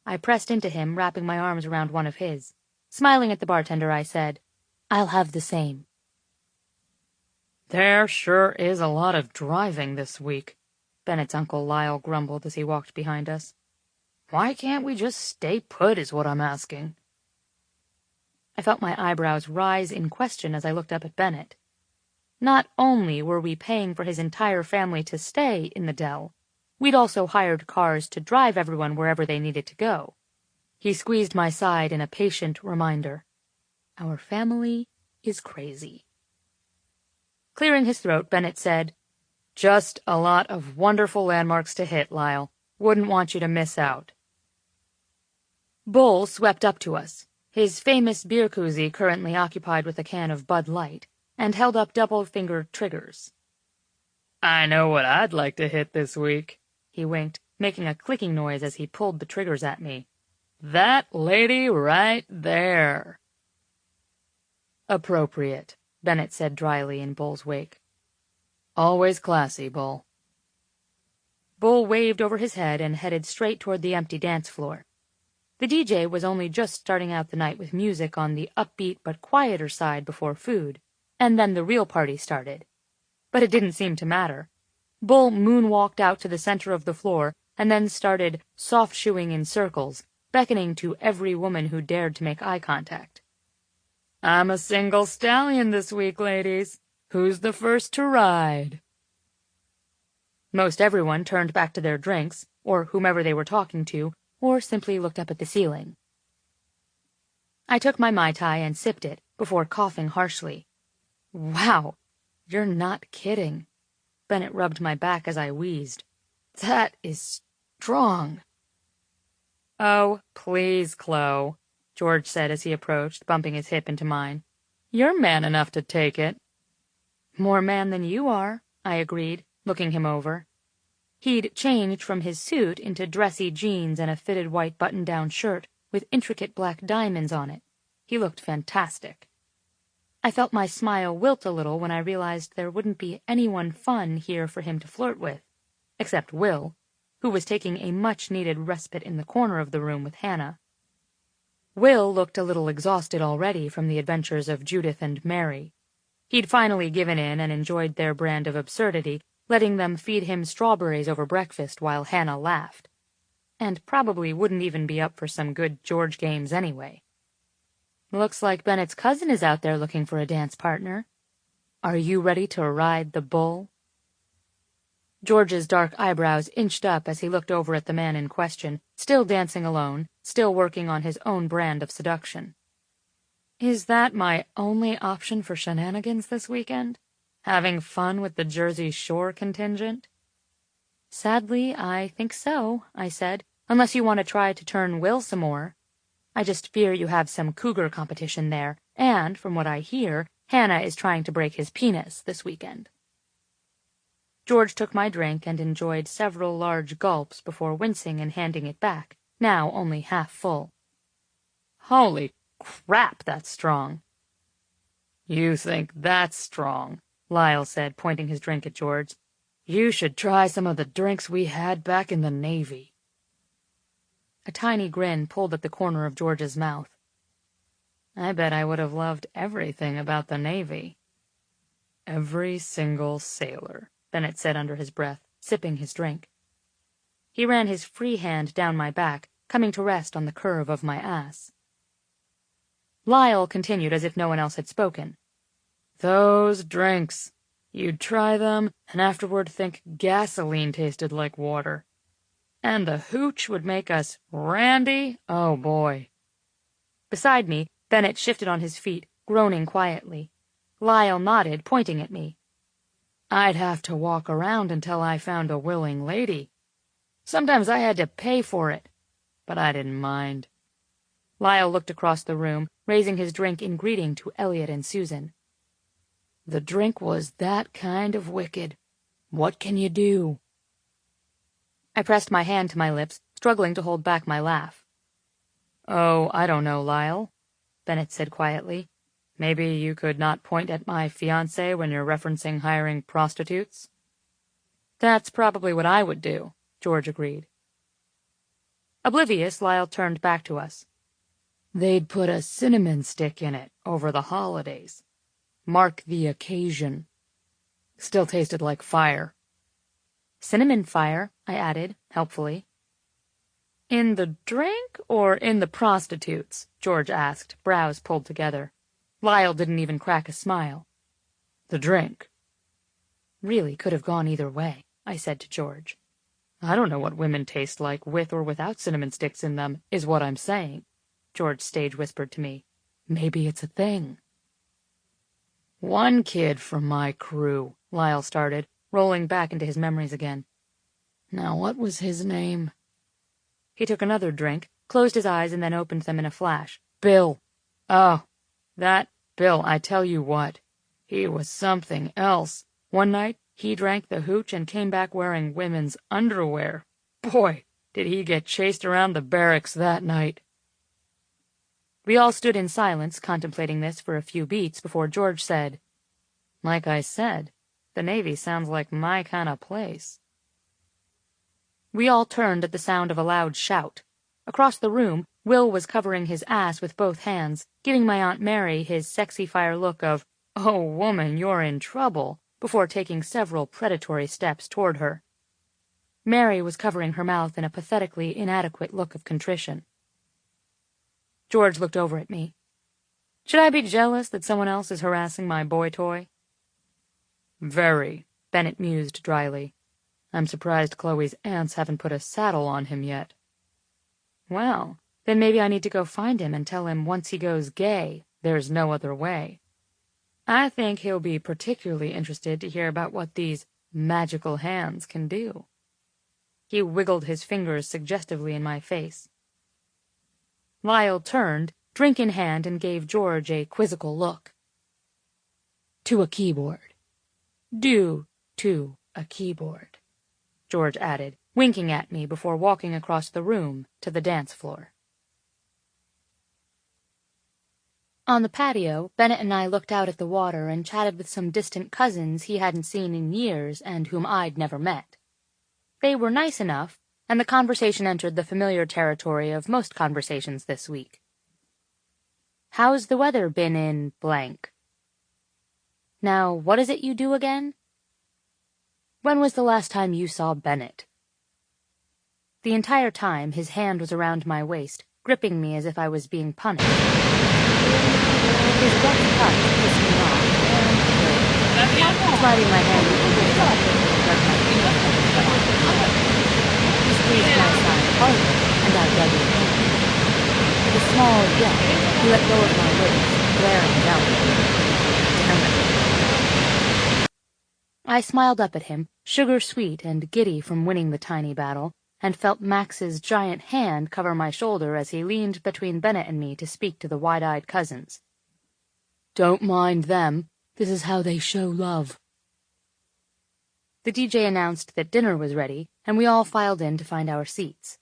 I pressed into him, wrapping my arms around one of his. Smiling at the bartender, I said, "I'll have the same." "There sure is a lot of driving this week," Bennett's Uncle Lyle grumbled as he walked behind us. "Why can't we just stay put is what I'm asking." I felt my eyebrows rise in question as I looked up at Bennett. Not only were we paying for his entire family to stay in the Dell, we'd also hired cars to drive everyone wherever they needed to go. He squeezed my side in a patient reminder. Our family is crazy. Clearing his throat, Bennett said, "Just a lot of wonderful landmarks to hit, Lyle. Wouldn't want you to miss out." Bull swept up to us, his famous beer koozie currently occupied with a can of Bud Light, and held up double-fingered triggers. "I know what I'd like to hit this week," he winked, making a clicking noise as he pulled the triggers at me. "That lady right there." "Appropriate," Bennett said dryly in Bull's wake. "Always classy, Bull." Bull waved over his head and headed straight toward the empty dance floor. The DJ was only just starting out the night with music on the upbeat but quieter side before food, and then the real party started. But it didn't seem to matter. Bull moonwalked out to the center of the floor and then started soft-shoeing in circles, beckoning to every woman who dared to make eye contact. "I'm a single stallion this week, ladies. Who's the first to ride? Most everyone turned back to their drinks, or whomever they were talking to, or simply looked up at the ceiling. I took my Mai Tai and sipped it, before coughing harshly. Wow, you're not kidding. Bennett rubbed my back as I wheezed. That is strong. Oh, please, Chloe, George said as he approached, bumping his hip into mine. You're man enough to take it. More man than you are, I agreed, looking him over. He'd changed from his suit into dressy jeans and a fitted white button-down shirt with intricate black diamonds on it. He looked fantastic. I felt my smile wilt a little when I realized there wouldn't be anyone fun here for him to flirt with, except Will, who was taking a much-needed respite in the corner of the room with Hannah. Will looked a little exhausted already from the adventures of Judith and Mary. He'd finally given in and enjoyed their brand of absurdity, letting them feed him strawberries over breakfast while Hannah laughed. And probably wouldn't even be up for some good George games anyway. Looks like Bennett's cousin is out there looking for a dance partner. Are you ready to ride the bull? George's dark eyebrows inched up as he looked over at the man in question, still dancing alone, still working on his own brand of seduction. Is that my only option for shenanigans this weekend? Having fun with the Jersey Shore contingent? Sadly, I think so, I said, unless you want to try to turn Will some more. I just fear you have some cougar competition there, and, from what I hear, Hannah is trying to break his penis this weekend. George took my drink and enjoyed several large gulps before wincing and handing it back, now only half full. Holy crap, that's strong. You think that's strong, Lyle said, pointing his drink at George. You should try some of the drinks we had back in the Navy. A tiny grin pulled at the corner of George's mouth. I bet I would have loved everything about the Navy. Every single sailor, Bennett said under his breath, sipping his drink. He ran his free hand down my back, coming to rest on the curve of my ass. Lyle continued as if no one else had spoken. Those drinks. You'd try them, and afterward think gasoline tasted like water. And the hooch would make us randy, oh boy. Beside me, Bennett shifted on his feet, groaning quietly. Lyle nodded, pointing at me. I'd have to walk around until I found a willing lady. Sometimes I had to pay for it, but I didn't mind. Lyle looked across the room, raising his drink in greeting to Elliot and Susan. The drink was that kind of wicked. What can you do? I pressed my hand to my lips, struggling to hold back my laugh. Oh, I don't know, Lyle, Bennett said quietly. Maybe you could not point at my fiancé when you're referencing hiring prostitutes? That's probably what I would do, George agreed. Oblivious, Lyle turned back to us. They'd put a cinnamon stick in it over the holidays. Mark the occasion. Still tasted like fire. Cinnamon fire, I added, helpfully. In the drink or in the prostitutes? George asked, brows pulled together. Lyle didn't even crack a smile. The drink. Really could have gone either way, I said to George. I don't know what women taste like with or without cinnamon sticks in them, is what I'm saying, George stage whispered to me. Maybe it's a thing. One kid from my crew, Lyle started, rolling back into his memories again. Now what was his name? He took another drink, closed his eyes, and then opened them in a flash. Bill. Oh, that Bill, I tell you what. He was something else. One night, he drank the hooch and came back wearing women's underwear. Boy, did he get chased around the barracks that night. We all stood in silence, contemplating this for a few beats before George said, Like I said, the Navy sounds like my kind of place. We all turned at the sound of a loud shout. Across the room, Will was covering his ass with both hands, giving my Aunt Mary his sexy fire look of, Oh, woman, you're in trouble, before taking several predatory steps toward her. Mary was covering her mouth in a pathetically inadequate look of contrition. George looked over at me. Should I be jealous that someone else is harassing my boy toy? Very, Bennett mused dryly. I'm surprised Chloe's aunts haven't put a saddle on him yet. Well, then maybe I need to go find him and tell him once he goes gay, there's no other way. I think he'll be particularly interested to hear about what these magical hands can do. He wiggled his fingers suggestively in my face. Lyle turned, drink in hand, and gave George a quizzical look. To a keyboard. Do to a keyboard, George added, winking at me before walking across the room to the dance floor. On the patio, Bennett and I looked out at the water and chatted with some distant cousins he hadn't seen in years and whom I'd never met. They were nice enough, and the conversation entered the familiar territory of most conversations this week. How's the weather been in blank? Now, what is it you do again? When was the last time you saw Bennett? The entire time, his hand was around my waist, gripping me as if I was being punished. His rough touch pissed me off, and sliding my hand over his shoulder, he squeezed my side harder, and I dug in. With a small yelp, he let go of my waist, glaring down at me. I smiled up at him, sugar-sweet and giddy from winning the tiny battle, and felt Max's giant hand cover my shoulder as he leaned between Bennett and me to speak to the wide-eyed cousins. Don't mind them. This is how they show love. The DJ announced that dinner was ready, and we all filed in to find our seats.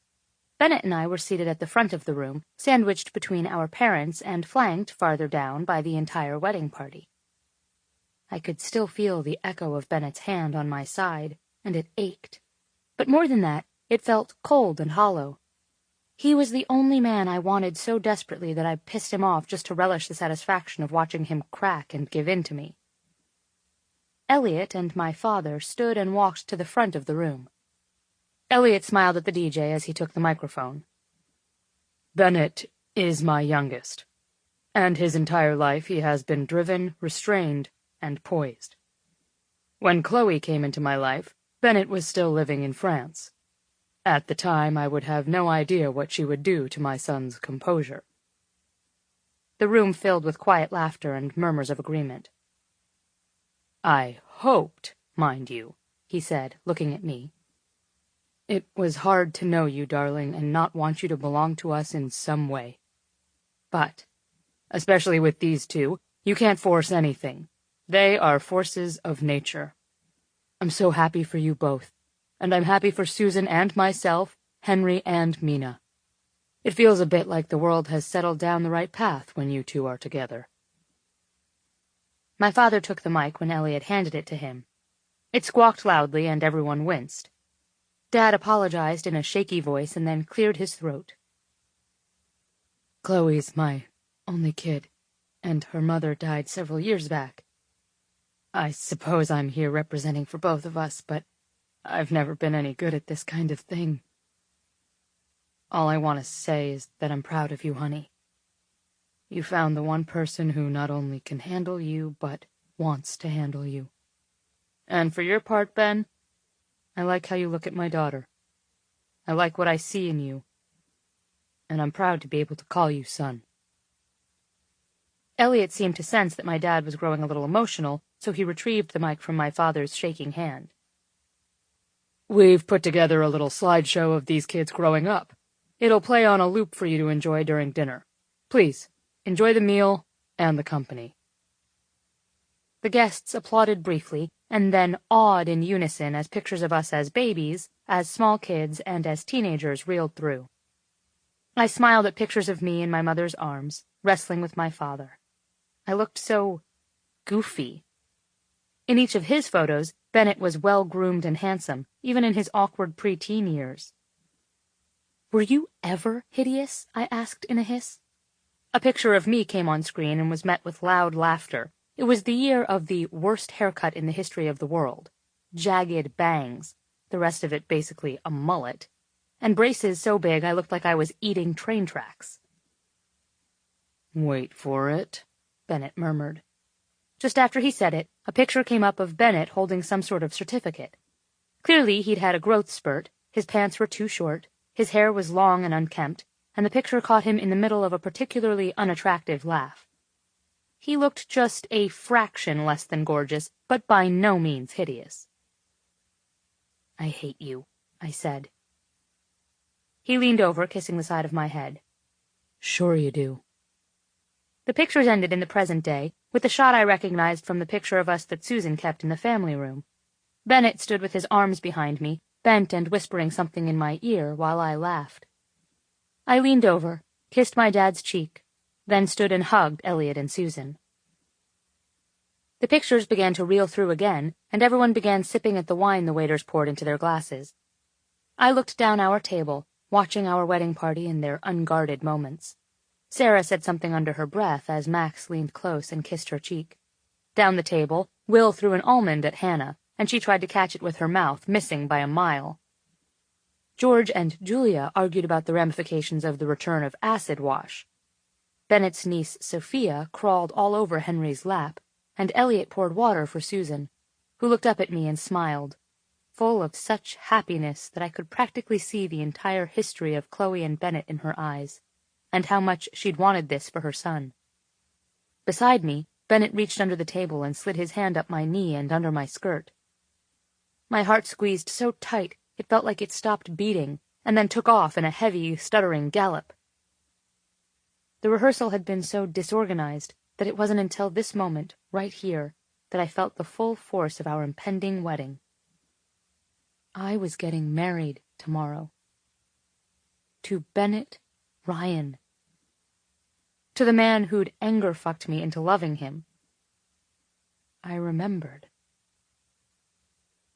Bennett and I were seated at the front of the room, sandwiched between our parents and flanked farther down by the entire wedding party. I could still feel the echo of Bennett's hand on my side, and it ached. But more than that, it felt cold and hollow. He was the only man I wanted so desperately that I pissed him off just to relish the satisfaction of watching him crack and give in to me. Elliot and my father stood and walked to the front of the room. Elliot smiled at the DJ as he took the microphone. Bennett is my youngest, and his entire life he has been driven, restrained, and poised. When Chloe came into my life, Bennett was still living in France. At the time, I would have no idea what she would do to my son's composure. The room filled with quiet laughter and murmurs of agreement. I hoped, mind you, he said, looking at me. It was hard to know you, darling, and not want you to belong to us in some way. But, especially with these two, you can't force anything. They are forces of nature. I'm so happy for you both, and I'm happy for Susan and myself, Henry and Mina. It feels a bit like the world has settled down the right path when you two are together. My father took the mic when Elliot handed it to him. It squawked loudly, and everyone winced. Dad apologized in a shaky voice and then cleared his throat. Chloe's my only kid, and her mother died several years back. I suppose I'm here representing for both of us, but I've never been any good at this kind of thing. All I want to say is that I'm proud of you, honey. You found the one person who not only can handle you, but wants to handle you. And for your part, Ben, I like how you look at my daughter. I like what I see in you, and I'm proud to be able to call you son. Elliot seemed to sense that my dad was growing a little emotional, so he retrieved the mic from my father's shaking hand. We've put together a little slideshow of these kids growing up. It'll play on a loop for you to enjoy during dinner. Please, enjoy the meal and the company. The guests applauded briefly, and then awed in unison as pictures of us as babies, as small kids, and as teenagers reeled through. I smiled at pictures of me in my mother's arms, wrestling with my father. I looked so goofy. In each of his photos, Bennett was well-groomed and handsome, even in his awkward pre-teen years. Were you ever hideous? I asked in a hiss. A picture of me came on screen and was met with loud laughter. It was the year of the worst haircut in the history of the world. Jagged bangs, the rest of it basically a mullet, and braces so big I looked like I was eating train tracks. Wait for it, Bennett murmured. Just after he said it, a picture came up of Bennett holding some sort of certificate. Clearly he'd had a growth spurt, his pants were too short, his hair was long and unkempt, and the picture caught him in the middle of a particularly unattractive laugh. He looked just a fraction less than gorgeous, but by no means hideous. "I hate you," I said. He leaned over, kissing the side of my head. "Sure you do." The pictures ended in the present day, with the shot I recognized from the picture of us that Susan kept in the family room. Bennett stood with his arms behind me, bent and whispering something in my ear while I laughed. I leaned over, kissed my dad's cheek, then stood and hugged Elliot and Susan. The pictures began to reel through again, and everyone began sipping at the wine the waiters poured into their glasses. I looked down our table, watching our wedding party in their unguarded moments. Sarah said something under her breath as Max leaned close and kissed her cheek. Down the table, Will threw an almond at Hannah, and she tried to catch it with her mouth, missing by a mile. George and Julia argued about the ramifications of the return of acid wash. Bennett's niece Sophia crawled all over Henry's lap, and Elliot poured water for Susan, who looked up at me and smiled, full of such happiness that I could practically see the entire history of Chloe and Bennett in her eyes, and how much she'd wanted this for her son. Beside me, Bennett reached under the table and slid his hand up my knee and under my skirt. My heart squeezed so tight it felt like it stopped beating, and then took off in a heavy, stuttering gallop. The rehearsal had been so disorganized that it wasn't until this moment, right here, that I felt the full force of our impending wedding. I was getting married tomorrow. To Bennett Ryan. To the man who'd anger-fucked me into loving him. I remembered.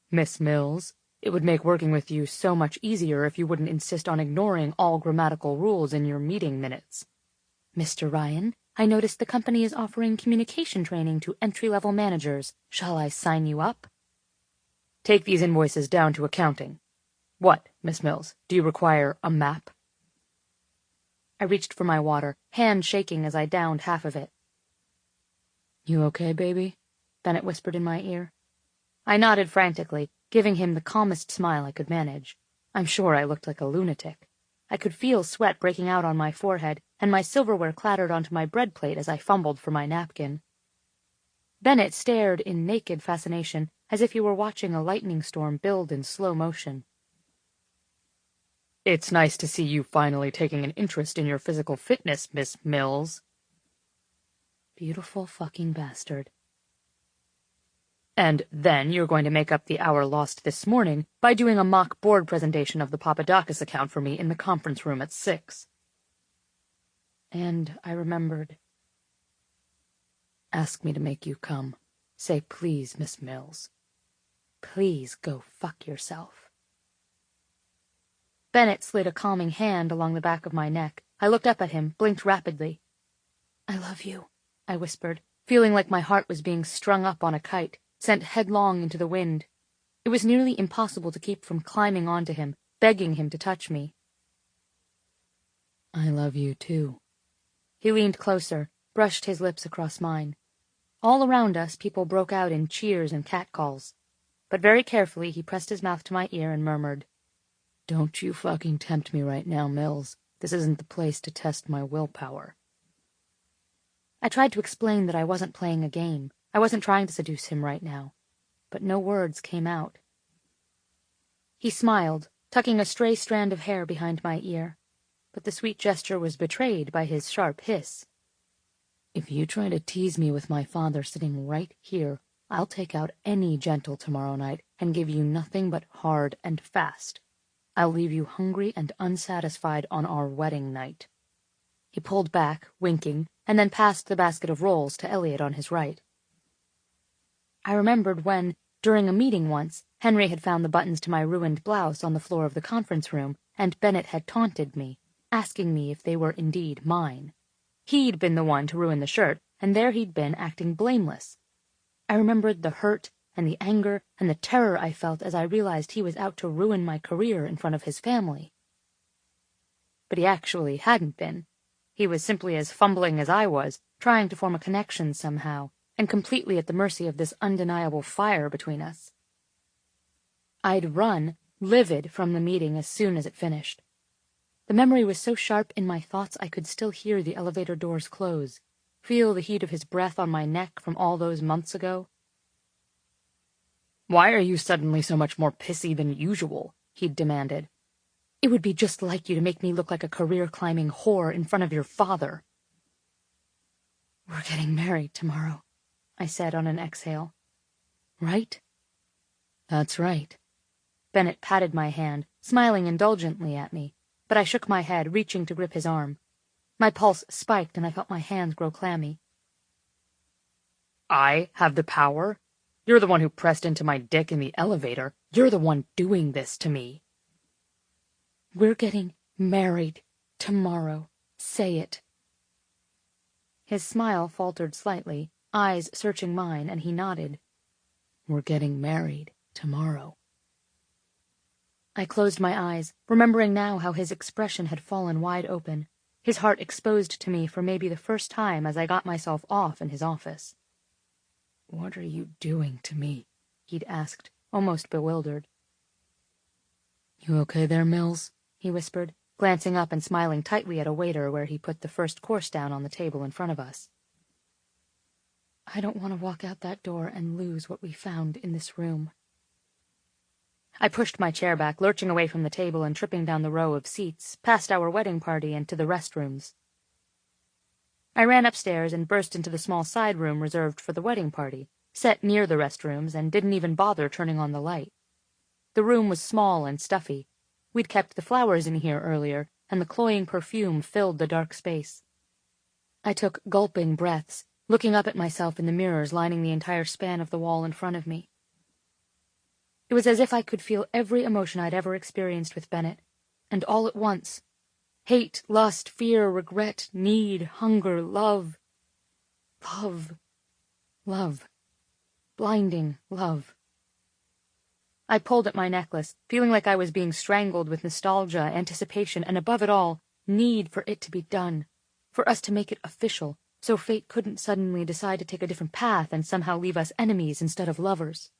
"Miss Mills, it would make working with you so much easier if you wouldn't insist on ignoring all grammatical rules in your meeting minutes." "Mr. Ryan, I noticed the company is offering communication training to entry-level managers. Shall I sign you up?" "Take these invoices down to accounting. What, Miss Mills, do you require a map?" I reached for my water, hand shaking as I downed half of it. "You okay, baby?" Bennett whispered in my ear. I nodded frantically, giving him the calmest smile I could manage. I'm sure I looked like a lunatic. I could feel sweat breaking out on my forehead, and my silverware clattered onto my bread plate as I fumbled for my napkin. Bennett stared in naked fascination, as if he were watching a lightning storm build in slow motion. "It's nice to see you finally taking an interest in your physical fitness, Miss Mills." Beautiful fucking bastard. "And then you're going to make up the hour lost this morning by doing a mock board presentation of the Papadakis account for me in the conference room at 6. And I remembered. "Ask me to make you come. Say please, Miss Mills. Please go fuck yourself." Bennett slid a calming hand along the back of my neck. I looked up at him, blinked rapidly. "I love you," I whispered, feeling like my heart was being strung up on a kite, sent headlong into the wind. It was nearly impossible to keep from climbing onto him, begging him to touch me. "I love you, too." He leaned closer, brushed his lips across mine. All around us, people broke out in cheers and catcalls. But very carefully, he pressed his mouth to my ear and murmured, "Don't you fucking tempt me right now, Mills. This isn't the place to test my willpower." I tried to explain that I wasn't playing a game. I wasn't trying to seduce him right now. But no words came out. He smiled, tucking a stray strand of hair behind my ear. But the sweet gesture was betrayed by his sharp hiss. "If you try to tease me with my father sitting right here, I'll take out any gentle tomorrow night and give you nothing but hard and fast. I'll leave you hungry and unsatisfied on our wedding night." He pulled back, winking, and then passed the basket of rolls to Elliot on his right. I remembered when, during a meeting once, Henry had found the buttons to my ruined blouse on the floor of the conference room, and Bennett had taunted me, asking me if they were indeed mine. He'd been the one to ruin the shirt, and there he'd been acting blameless. I remembered the hurt and the anger and the terror I felt as I realized he was out to ruin my career in front of his family. But he actually hadn't been. He was simply as fumbling as I was, trying to form a connection somehow, and completely at the mercy of this undeniable fire between us. I'd run, livid, from the meeting as soon as it finished. The memory was so sharp in my thoughts I could still hear the elevator doors close, feel the heat of his breath on my neck from all those months ago. "Why are you suddenly so much more pissy than usual?" he'd demanded. "It would be just like you to make me look like a career-climbing whore in front of your father." "We're getting married tomorrow," I said on an exhale. "Right?" "That's right." Bennett patted my hand, smiling indulgently at me, but I shook my head, reaching to grip his arm. My pulse spiked and I felt my hands grow clammy. "I have the power? You're the one who pressed into my dick in the elevator. You're the one doing this to me." "We're getting married tomorrow. Say it." His smile faltered slightly, eyes searching mine, and he nodded. "We're getting married tomorrow." I closed my eyes, remembering now how his expression had fallen wide open, his heart exposed to me for maybe the first time as I got myself off in his office. "What are you doing to me?" he'd asked, almost bewildered. "You okay there, Mills?" he whispered, glancing up and smiling tightly at a waiter where he put the first course down on the table in front of us. "I don't want to walk out that door and lose what we found in this room." I pushed my chair back, lurching away from the table and tripping down the row of seats, past our wedding party and to the restrooms. I ran upstairs and burst into the small side room reserved for the wedding party, set near the restrooms, and didn't even bother turning on the light. The room was small and stuffy. We'd kept the flowers in here earlier, and the cloying perfume filled the dark space. I took gulping breaths, looking up at myself in the mirrors lining the entire span of the wall in front of me. It was as if I could feel every emotion I'd ever experienced with Bennett, and all at once. Hate, lust, fear, regret, need, hunger, love. Love. Love. Blinding love. I pulled at my necklace, feeling like I was being strangled with nostalgia, anticipation, and above it all, need for it to be done, for us to make it official, so fate couldn't suddenly decide to take a different path and somehow leave us enemies instead of lovers.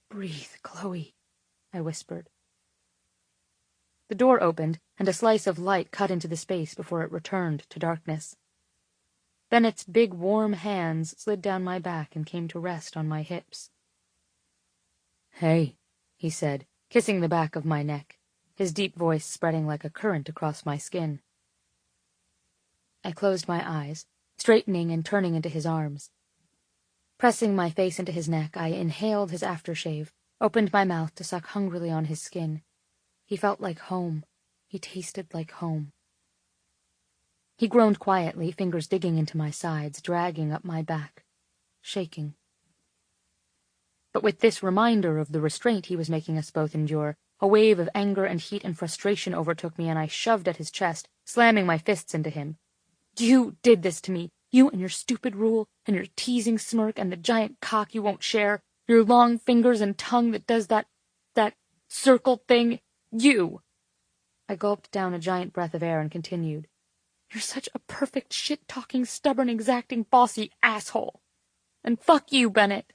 "Breathe, Chloe," I whispered. The door opened, and a slice of light cut into the space before it returned to darkness. Bennett's big, warm hands slid down my back and came to rest on my hips. "Hey," he said, kissing the back of my neck, his deep voice spreading like a current across my skin. I closed my eyes, straightening and turning into his arms. Pressing my face into his neck, I inhaled his aftershave, opened my mouth to suck hungrily on his skin. He felt like home. He tasted like home. He groaned quietly, fingers digging into my sides, dragging up my back, shaking. But with this reminder of the restraint he was making us both endure, a wave of anger and heat and frustration overtook me, and I shoved at his chest, slamming my fists into him. "You did this to me. You and your stupid rule, and your teasing smirk, and the giant cock you won't share, your long fingers and tongue that does that circle thing. You!" I gulped down a giant breath of air and continued. "You're such a perfect, shit-talking, stubborn, exacting, bossy asshole. And fuck you, Bennett.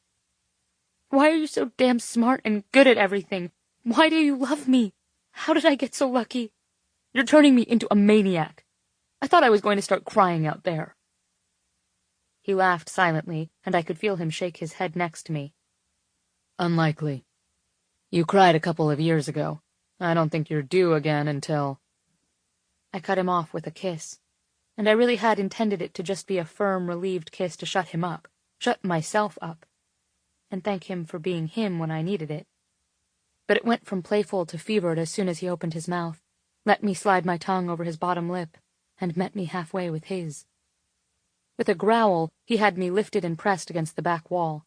Why are you so damn smart and good at everything? Why do you love me? How did I get so lucky? You're turning me into a maniac. I thought I was going to start crying out there." He laughed silently, and I could feel him shake his head next to me. "Unlikely. You cried a couple of years ago. I don't think you're due again until—" I cut him off with a kiss, and I really had intended it to just be a firm, relieved kiss to shut him up, shut myself up, and thank him for being him when I needed it. But it went from playful to fevered as soon as he opened his mouth, let me slide my tongue over his bottom lip, and met me halfway with his. With a growl, he had me lifted and pressed against the back wall,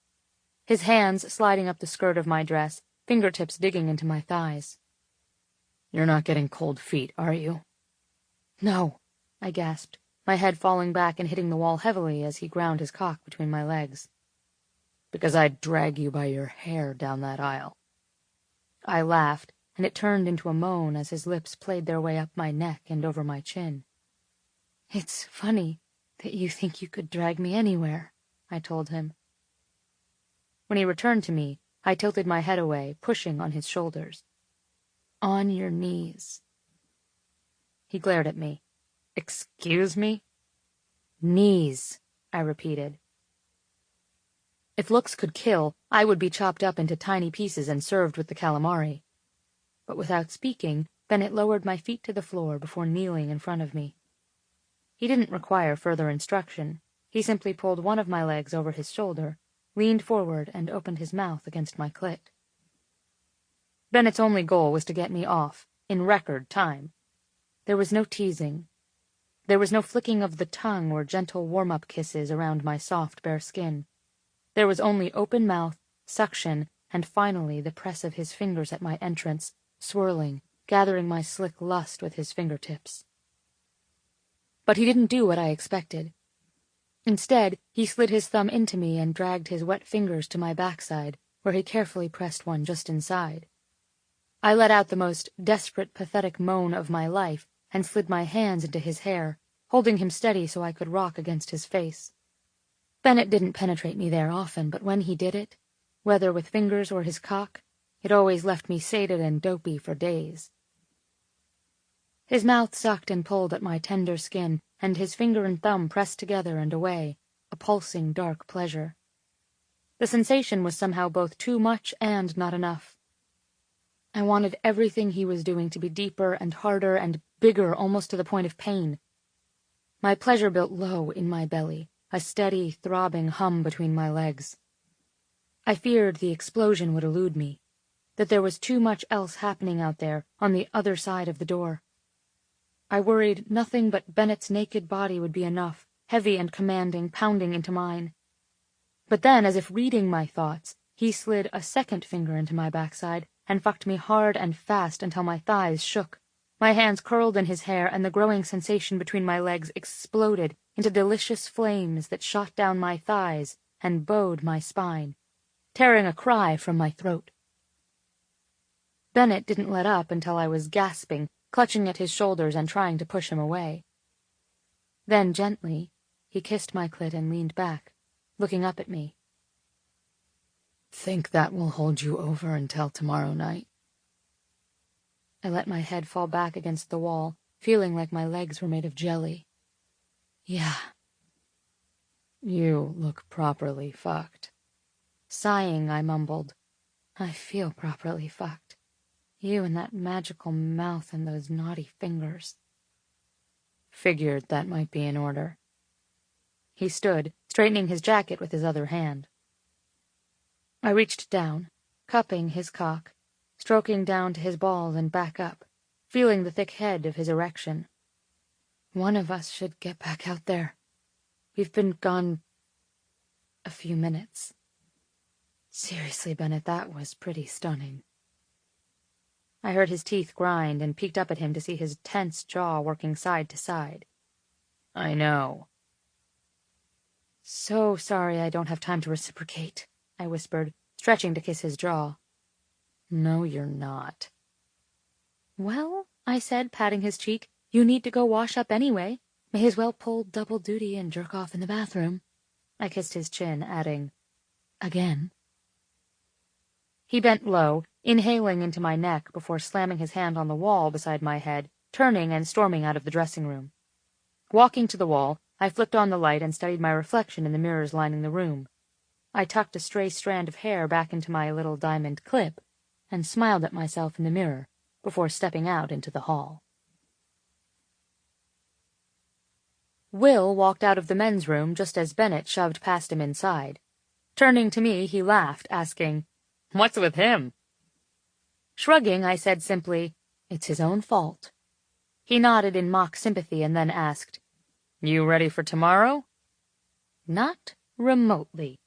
his hands sliding up the skirt of my dress, fingertips digging into my thighs. "You're not getting cold feet, are you?" "No," I gasped, my head falling back and hitting the wall heavily as he ground his cock between my legs. "Because I'd drag you by your hair down that aisle." I laughed, and it turned into a moan as his lips played their way up my neck and over my chin. "It's funny that you think you could drag me anywhere," I told him. When he returned to me, I tilted my head away, pushing on his shoulders. On your knees. He glared at me. Excuse me? Knees, I repeated. If looks could kill, I would be chopped up into tiny pieces and served with the calamari. But without speaking, Bennett lowered my feet to the floor before kneeling in front of me. He didn't require further instruction. He simply pulled one of my legs over his shoulder, leaned forward, and opened his mouth against my clit. Bennett's only goal was to get me off, in record time. There was no teasing. There was no flicking of the tongue or gentle warm-up kisses around my soft, bare skin. There was only open mouth, suction, and finally the press of his fingers at my entrance, swirling, gathering my slick lust with his fingertips. But he didn't do what I expected. Instead, he slid his thumb into me and dragged his wet fingers to my backside, where he carefully pressed one just inside. I let out the most desperate, pathetic moan of my life and slid my hands into his hair, holding him steady so I could rock against his face. Bennett didn't penetrate me there often, but when he did it, whether with fingers or his cock, it always left me sated and dopey for days. His mouth sucked and pulled at my tender skin, and his finger and thumb pressed together and away, a pulsing, dark pleasure. The sensation was somehow both too much and not enough. I wanted everything he was doing to be deeper and harder and bigger, almost to the point of pain. My pleasure built low in my belly, a steady, throbbing hum between my legs. I feared the explosion would elude me, that there was too much else happening out there on the other side of the door. I worried nothing but Bennett's naked body would be enough, heavy and commanding, pounding into mine. But then, as if reading my thoughts, he slid a second finger into my backside and fucked me hard and fast until my thighs shook. My hands curled in his hair, and the growing sensation between my legs exploded into delicious flames that shot down my thighs and bowed my spine, tearing a cry from my throat. Bennett didn't let up until I was gasping, clutching at his shoulders and trying to push him away. Then, gently, he kissed my clit and leaned back, looking up at me. Think that will hold you over until tomorrow night? I let my head fall back against the wall, feeling like my legs were made of jelly. Yeah. You look properly fucked. Sighing, I mumbled, I feel properly fucked. You and that magical mouth and those naughty fingers. Figured that might be in order. He stood, straightening his jacket with his other hand. I reached down, cupping his cock, stroking down to his balls and back up, feeling the thick head of his erection. One of us should get back out there. We've been gone a few minutes. Seriously, Bennett, that was pretty stunning. I heard his teeth grind and peeked up at him to see his tense jaw working side to side. I know. So sorry I don't have time to reciprocate, I whispered, stretching to kiss his jaw. No, you're not. Well, I said, patting his cheek, you need to go wash up anyway. May as well pull double duty and jerk off in the bathroom. I kissed his chin, adding, again. He bent low, inhaling into my neck before slamming his hand on the wall beside my head, turning and storming out of the dressing room. Walking to the wall, I flipped on the light and studied my reflection in the mirrors lining the room. I tucked a stray strand of hair back into my little diamond clip and smiled at myself in the mirror before stepping out into the hall. Will walked out of the men's room just as Bennett shoved past him inside. Turning to me, he laughed, asking, What's with him? Shrugging, I said simply, It's his own fault. He nodded in mock sympathy and then asked, You ready for tomorrow? Not remotely.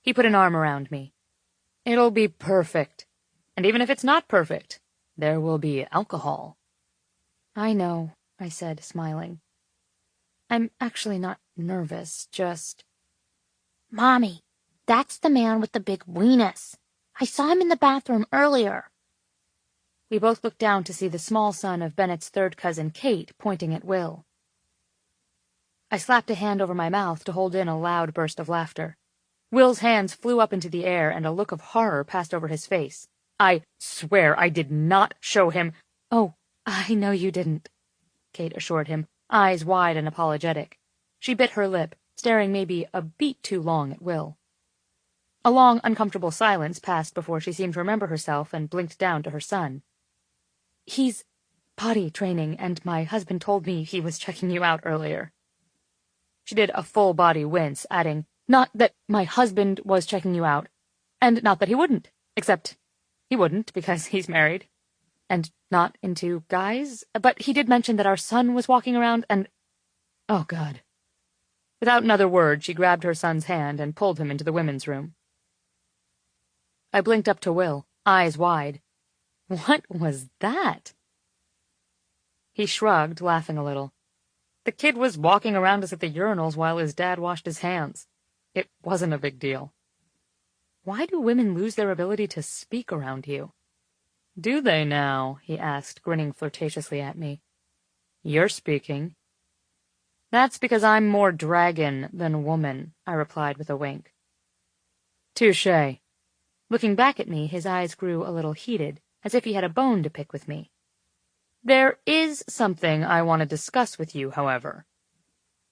He put an arm around me. It'll be perfect. And even if it's not perfect, there will be alcohol. I know, I said, smiling. I'm actually not nervous, just... Mommy, that's the man with the big weenus. I saw him in the bathroom earlier. We both looked down to see the small son of Bennett's third cousin, Kate, pointing at Will. I slapped a hand over my mouth to hold in a loud burst of laughter. Will's hands flew up into the air, and a look of horror passed over his face. I swear I did not show him. Oh, I know you didn't, Kate assured him, eyes wide and apologetic. She bit her lip, staring maybe a beat too long at Will. A long, uncomfortable silence passed before she seemed to remember herself and blinked down to her son. He's potty training, and my husband told me he was checking you out earlier. She did a full-body wince, adding, not that my husband was checking you out, and not that he wouldn't, except he wouldn't because he's married, and not into guys, but he did mention that our son was walking around and— Oh, God. Without another word, she grabbed her son's hand and pulled him into the women's room. I blinked up to Will, eyes wide. What was that? He shrugged, laughing a little. The kid was walking around us at the urinals while his dad washed his hands. It wasn't a big deal. Why do women lose their ability to speak around you? Do they now? He asked, grinning flirtatiously at me. You're speaking. That's because I'm more dragon than woman, I replied with a wink. Touché. Looking back at me, his eyes grew a little heated, as if he had a bone to pick with me. There is something I want to discuss with you, however.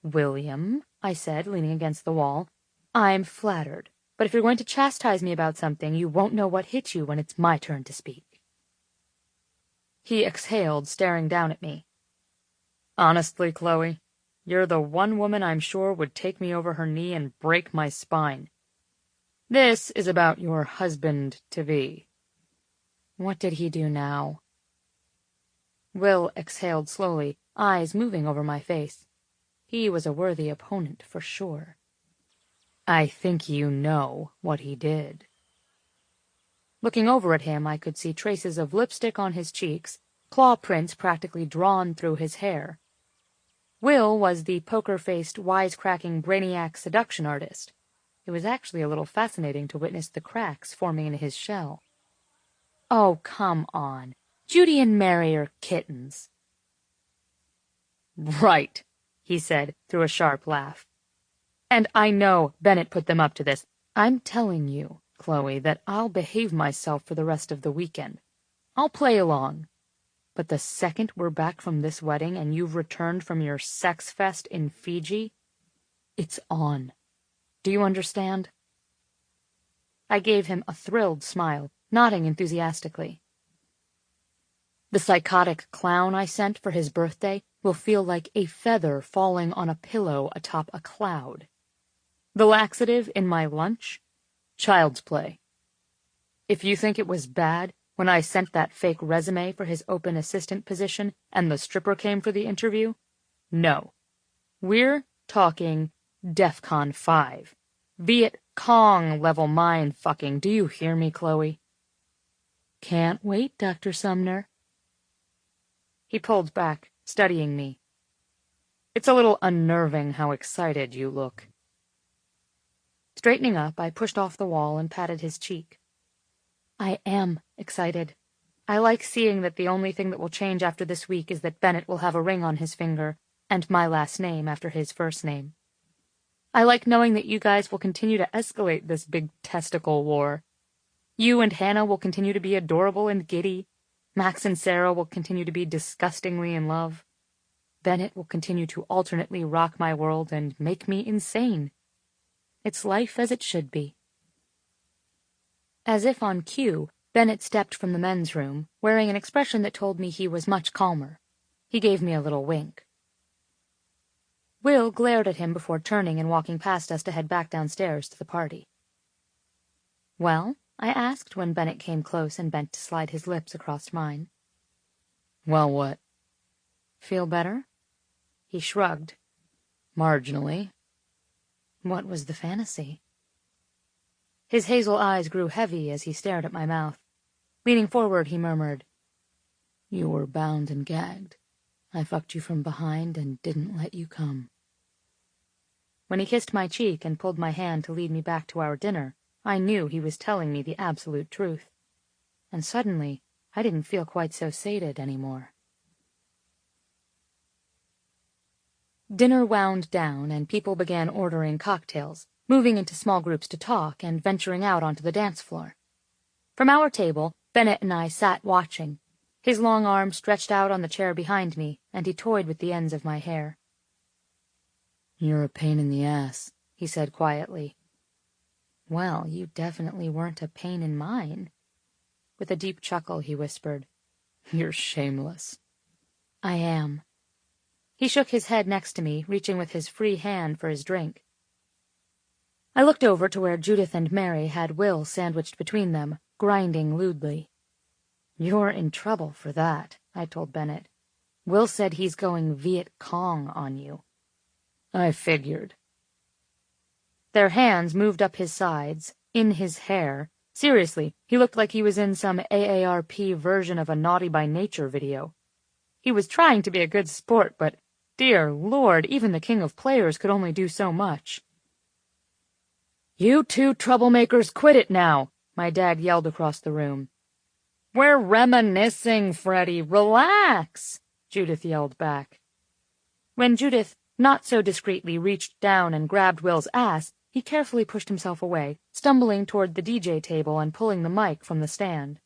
William, I said, leaning against the wall, I'm flattered, but if you're going to chastise me about something, you won't know what hit you when it's my turn to speak. He exhaled, staring down at me. Honestly, Chloe, you're the one woman I'm sure would take me over her knee and break my spine. This is about your husband-to-be. What did he do now? Will exhaled slowly, eyes moving over my face. He was a worthy opponent, for sure. I think you know what he did. Looking over at him, I could see traces of lipstick on his cheeks, claw prints practically drawn through his hair. Will was the poker-faced, wisecracking brainiac seduction artist. It was actually a little fascinating to witness the cracks forming in his shell. Oh, come on. Judy and Mary are kittens. Right, he said, through a sharp laugh. And I know Bennett put them up to this. I'm telling you, Chloe, that I'll behave myself for the rest of the weekend. I'll play along. But the second we're back from this wedding and you've returned from your sex fest in Fiji, it's on. Do you understand? I gave him a thrilled smile, nodding enthusiastically. The psychotic clown I sent for his birthday will feel like a feather falling on a pillow atop a cloud. The laxative in my lunch? Child's play. If you think it was bad when I sent that fake resume for his open assistant position and the stripper came for the interview, no. We're talking DEFCON 5. Viet Cong level mind fucking. Do you hear me, Chloe? Can't wait, Dr. Sumner. He pulled back, studying me. It's a little unnerving how excited you look. Straightening up, I pushed off the wall and patted his cheek. I am excited. I like seeing that the only thing that will change after this week is that Bennett will have a ring on his finger, and my last name after his first name. I like knowing that you guys will continue to escalate this big testicle war. You and Hannah will continue to be adorable and giddy. Max and Sarah will continue to be disgustingly in love. Bennett will continue to alternately rock my world and make me insane. It's life as it should be. As if on cue, Bennett stepped from the men's room, wearing an expression that told me he was much calmer. He gave me a little wink. Will glared at him before turning and walking past us to head back downstairs to the party. Well? I asked when Bennett came close and bent to slide his lips across mine. Well, what? Feel better? He shrugged. Marginally. What was the fantasy? His hazel eyes grew heavy as he stared at my mouth. Leaning forward, he murmured, You were bound and gagged. I fucked you from behind and didn't let you come. When he kissed my cheek and pulled my hand to lead me back to our dinner, I knew he was telling me the absolute truth. And suddenly, I didn't feel quite so sated anymore. Dinner wound down, and people began ordering cocktails, moving into small groups to talk, and venturing out onto the dance floor. From our table, Bennett and I sat watching. His long arm stretched out on the chair behind me, and he toyed with the ends of my hair. "You're a pain in the ass," he said quietly. "Well, you definitely weren't a pain in mine." With a deep chuckle, he whispered, "You're shameless." "I am." He shook his head next to me, reaching with his free hand for his drink. I looked over to where Judith and Mary had Will sandwiched between them, grinding lewdly. "You're in trouble for that," I told Bennett. "Will said he's going Viet Cong on you." "I figured." Their hands moved up his sides, in his hair. Seriously, he looked like he was in some AARP version of a Naughty by Nature video. He was trying to be a good sport, but, dear Lord, even the king of players could only do so much. "You two troublemakers quit it now," my dad yelled across the room. "We're reminiscing, Freddie. Relax," Judith yelled back. When Judith not so discreetly reached down and grabbed Will's ass, he carefully pushed himself away, stumbling toward the DJ table and pulling the mic from the stand.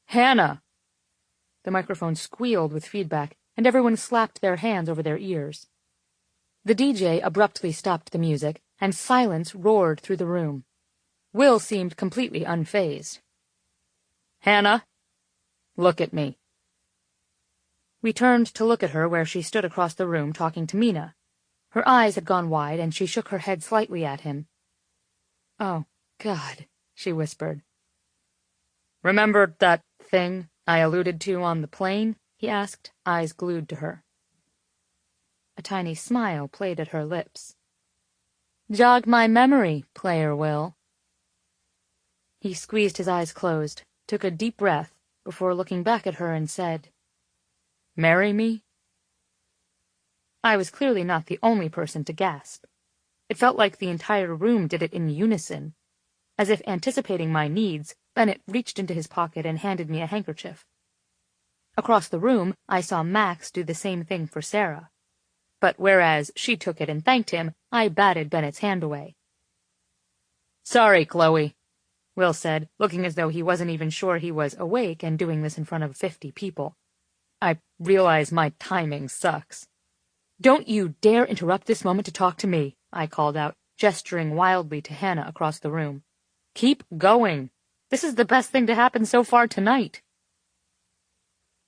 "Hannah!" The microphone squealed with feedback, and everyone slapped their hands over their ears. The DJ abruptly stopped the music, and silence roared through the room. Will seemed completely unfazed. "Hannah, look at me." We turned to look at her where she stood across the room talking to Mina. Her eyes had gone wide, and she shook her head slightly at him. "Oh, God," she whispered. "Remember that thing I alluded to on the plane?" he asked, eyes glued to her. A tiny smile played at her lips. "Jog my memory, player Will." He squeezed his eyes closed, took a deep breath, before looking back at her and said, "Marry me?" I was clearly not the only person to gasp. It felt like the entire room did it in unison. As if anticipating my needs, Bennett reached into his pocket and handed me a handkerchief. Across the room, I saw Max do the same thing for Sarah. But whereas she took it and thanked him, I batted Bennett's hand away. "Sorry, Chloe," Will said, looking as though he wasn't even sure he was awake and doing this in front of 50 people. "I realize my timing sucks." "Don't you dare interrupt this moment to talk to me," I called out, gesturing wildly to Hannah across the room. "Keep going. This is the best thing to happen so far tonight."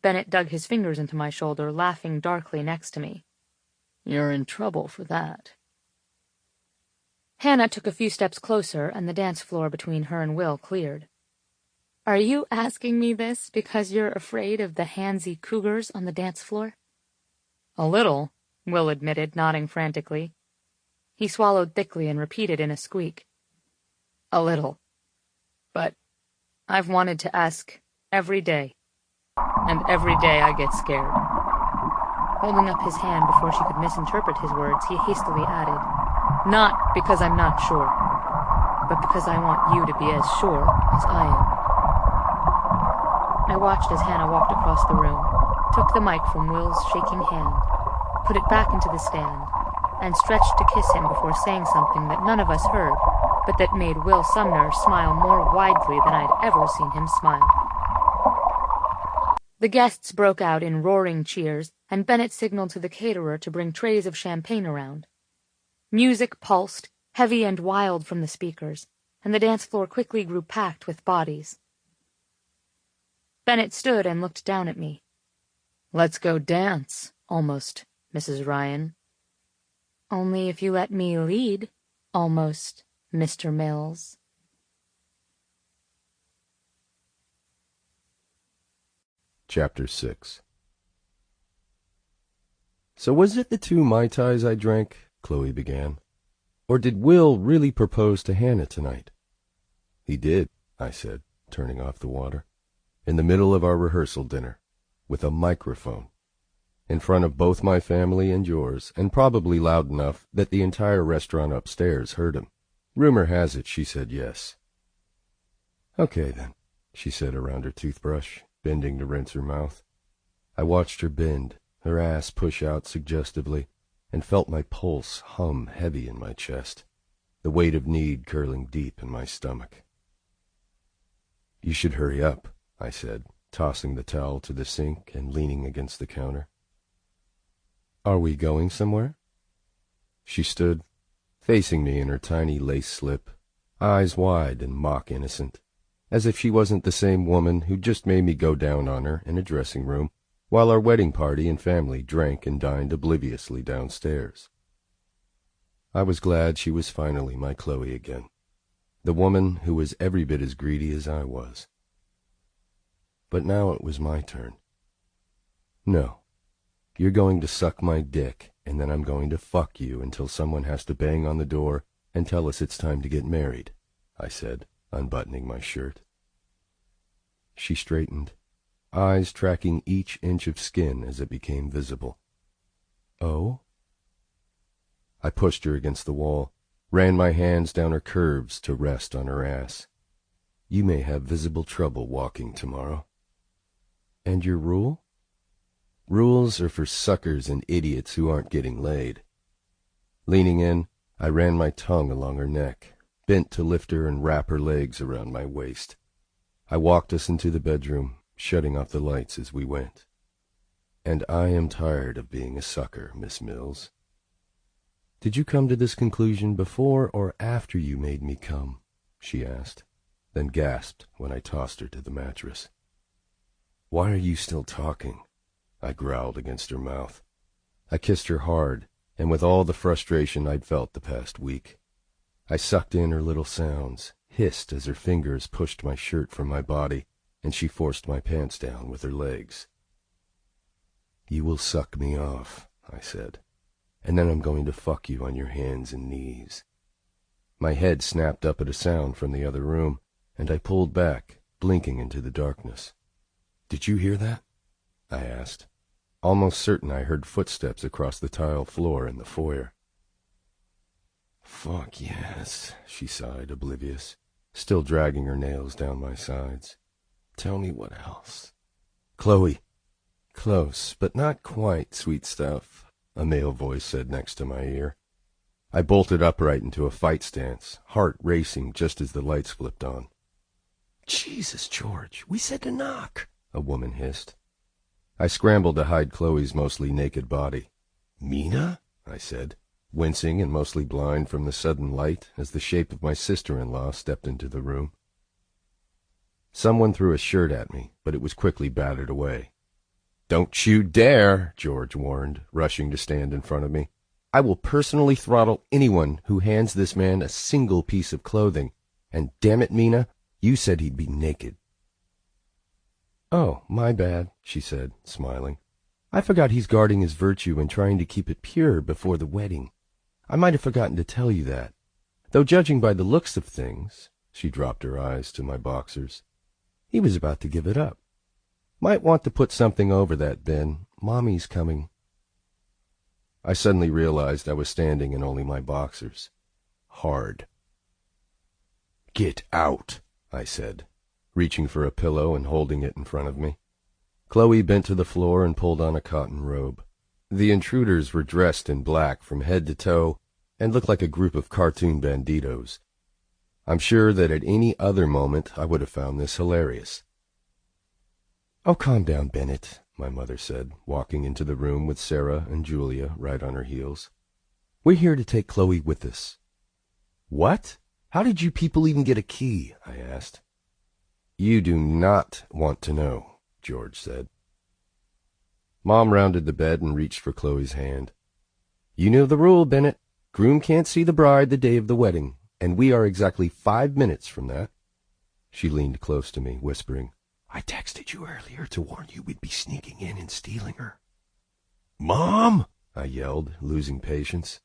Bennett dug his fingers into my shoulder, laughing darkly next to me. "You're in trouble for that." Hannah took a few steps closer, and the dance floor between her and Will cleared. "Are you asking me this because you're afraid of the handsy cougars on the dance floor?" "A little," Will admitted, nodding frantically. He swallowed thickly and repeated in a squeak. "A little. But I've wanted to ask every day, and every day I get scared." Holding up his hand before she could misinterpret his words, he hastily added, "Not because I'm not sure, but because I want you to be as sure as I am." I watched as Hannah walked across the room, took the mic from Will's shaking hand, put it back into the stand, and stretched to kiss him before saying something that none of us heard, but that made Will Sumner smile more widely than I'd ever seen him smile. The guests broke out in roaring cheers, and Bennett signaled to the caterer to bring trays of champagne around. Music pulsed, heavy and wild from the speakers, and the dance floor quickly grew packed with bodies. Bennett stood and looked down at me. "Let's go dance, almost, Mrs. Ryan." "Only if you let me lead, almost, Mr. Mills." Chapter 6. "So was it the 2 Mai Tais I drank?" Chloe began. "Or did Will really propose to Hannah tonight?" "He did," I said, turning off the water. "In the middle of our rehearsal dinner, with a microphone. In front of both my family and yours, and probably loud enough that the entire restaurant upstairs heard him. Rumor has it she said yes." "Okay, then," she said around her toothbrush, bending to rinse her mouth. I watched her bend, her ass push out suggestively, and felt my pulse hum heavy in my chest, the weight of need curling deep in my stomach. "You should hurry up," I said, tossing the towel to the sink and leaning against the counter. "Are we going somewhere?" She stood, facing me in her tiny lace slip, eyes wide and mock innocent, as if she wasn't the same woman who just made me go down on her in a dressing room while our wedding party and family drank and dined obliviously downstairs. I was glad she was finally my Chloe again, the woman who was every bit as greedy as I was. But now it was my turn. "No, you're going to suck my dick, and then I'm going to fuck you until someone has to bang on the door and tell us it's time to get married," I said, unbuttoning my shirt. She straightened, eyes tracking each inch of skin as it became visible. "Oh?" I pushed her against the wall, ran my hands down her curves to rest on her ass. "You may have visible trouble walking tomorrow." "And your rule?" "Rules are for suckers and idiots who aren't getting laid." Leaning in, I ran my tongue along her neck, bent to lift her and wrap her legs around my waist. I walked us into the bedroom, shutting off the lights as we went. "And I am tired of being a sucker, Miss Mills." "Did you come to this conclusion before or after you made me come?" she asked, then gasped when I tossed her to the mattress. "Why are you still talking?" I growled against her mouth. I kissed her hard, and with all the frustration I'd felt the past week. I sucked in her little sounds, hissed as her fingers pushed my shirt from my body, and she forced my pants down with her legs. "You will suck me off," I said, "and then I'm going to fuck you on your hands and knees." My head snapped up at a sound from the other room, and I pulled back, blinking into the darkness. "Did you hear that?" I asked, almost certain I heard footsteps across the tile floor in the foyer. "Fuck yes," she sighed, oblivious, still dragging her nails down my sides. "Tell me what else." "Chloe." "Close, but not quite, sweet stuff," a male voice said next to my ear. I bolted upright into a fight stance, heart racing just as the lights flipped on. "Jesus, George, we said to knock," a woman hissed. I scrambled to hide Chloe's mostly naked body. "Mina?" I said, wincing and mostly blind from the sudden light as the shape of my sister-in-law stepped into the room. Someone threw a shirt at me, but it was quickly battered away. "Don't you dare," George warned, rushing to stand in front of me. "I will personally throttle anyone who hands this man a single piece of clothing. And damn it, Mina, you said he'd be naked." "Oh, my bad," she said, smiling. "I forgot he's guarding his virtue and trying to keep it pure before the wedding. I might have forgotten to tell you that. Though judging by the looks of things," she dropped her eyes to my boxers, "he was about to give it up. Might want to put something over that, Ben. Mommy's coming." I suddenly realized I was standing in only my boxers. Hard. "Get out," I said, reaching for a pillow and holding it in front of me. Chloe bent to the floor and pulled on a cotton robe. The intruders were dressed in black from head to toe and looked like a group of cartoon banditos. I'm sure that at any other moment I would have found this hilarious. "Oh, calm down, Bennett," my mother said, walking into the room with Sarah and Julia right on her heels. "We're here to take Chloe with us." "What? How did you people even get a key?" I asked. "You do not want to know," George said. Mom rounded the bed and reached for Chloe's hand. "You know the rule, Bennett. Groom can't see the bride the day of the wedding, and we are exactly 5 minutes from that." She leaned close to me, whispering, "I texted you earlier to warn you we'd be sneaking in and stealing her." "Mom!" I yelled, losing patience.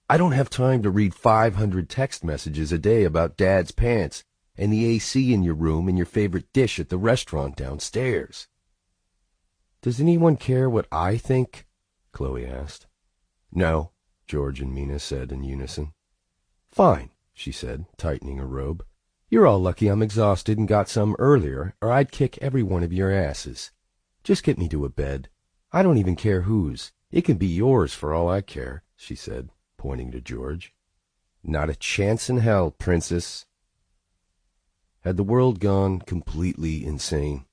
"I don't have time to read 500 text messages a day about Dad's pants and the AC in your room and your favorite dish at the restaurant downstairs." "Does anyone care what I think?" Chloe asked. "No," George and Mina said in unison. "Fine," she said, tightening her robe. "You're all lucky I'm exhausted and got some earlier, or I'd kick every one of your asses. Just get me to a bed. I don't even care whose. It can be yours for all I care, she said, pointing to George. Not a chance in hell, princess. Had the world gone completely insane?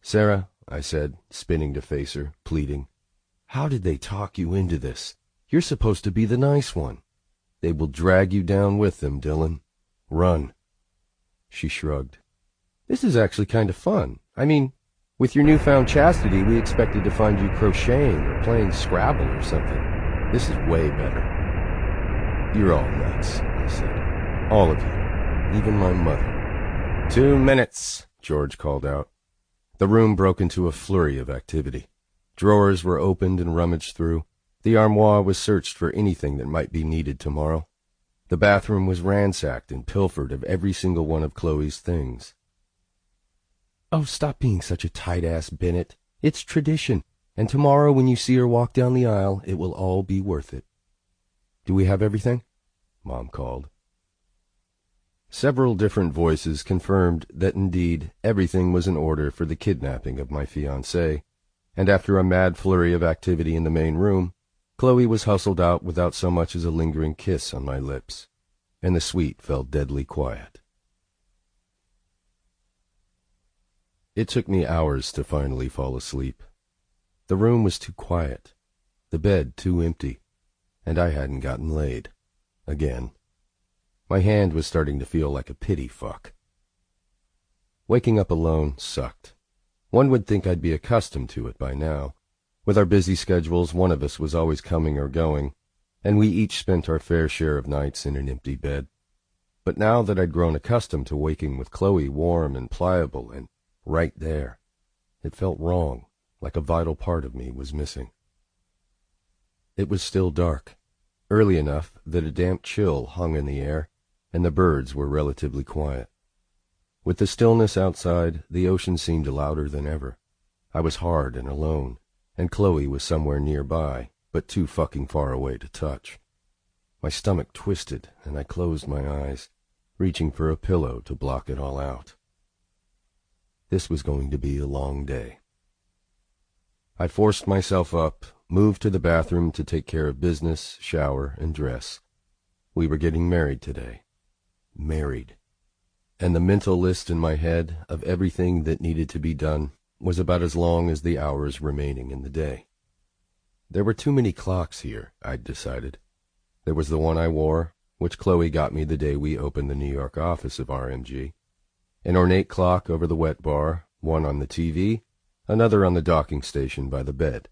Sarah, I said, spinning to face her, pleading, how did they talk you into this? You're supposed to be the nice one. They will drag you down with them, Dylan. Run. She shrugged. This is actually kind of fun. I mean, with your newfound chastity, we expected to find you crocheting or playing Scrabble or something. This is way better. You're all nuts, I said. All of you. Even my mother. 2 minutes, George called out. The room broke into a flurry of activity. Drawers were opened and rummaged through. The armoire was searched for anything that might be needed tomorrow. The bathroom was ransacked and pilfered of every single one of Chloe's things. Oh, stop being such a tight-ass, Bennett. It's tradition, and tomorrow when you see her walk down the aisle, it will all be worth it. Do we have everything? Mom called. Several different voices confirmed that indeed everything was in order for the kidnapping of my fiancée, and after a mad flurry of activity in the main room, Chloe was hustled out without so much as a lingering kiss on my lips, and the suite fell deadly quiet. It took me hours to finally fall asleep. The room was too quiet, the bed too empty, and I hadn't gotten laid. Again. My hand was starting to feel like a pity fuck. Waking up alone sucked. One would think I'd be accustomed to it by now. With our busy schedules, one of us was always coming or going, and we each spent our fair share of nights in an empty bed. But now that I'd grown accustomed to waking with Chloe warm and pliable and right there, it felt wrong, like a vital part of me was missing. It was still dark, early enough that a damp chill hung in the air, and the birds were relatively quiet. With the stillness outside, the ocean seemed louder than ever. I was hard and alone, and Chloe was somewhere nearby, but too fucking far away to touch. My stomach twisted, and I closed my eyes, reaching for a pillow to block it all out. This was going to be a long day. I forced myself up, moved to the bathroom to take care of business, shower, and dress. We were getting married today. Married. And the mental list in my head of everything that needed to be done was about as long as the hours remaining in the day. There were too many clocks here, I'd decided. There was the one I wore, which Chloe got me the day we opened the New York office of RMG, an ornate clock over the wet bar, one on the TV, another on the docking station by the bed.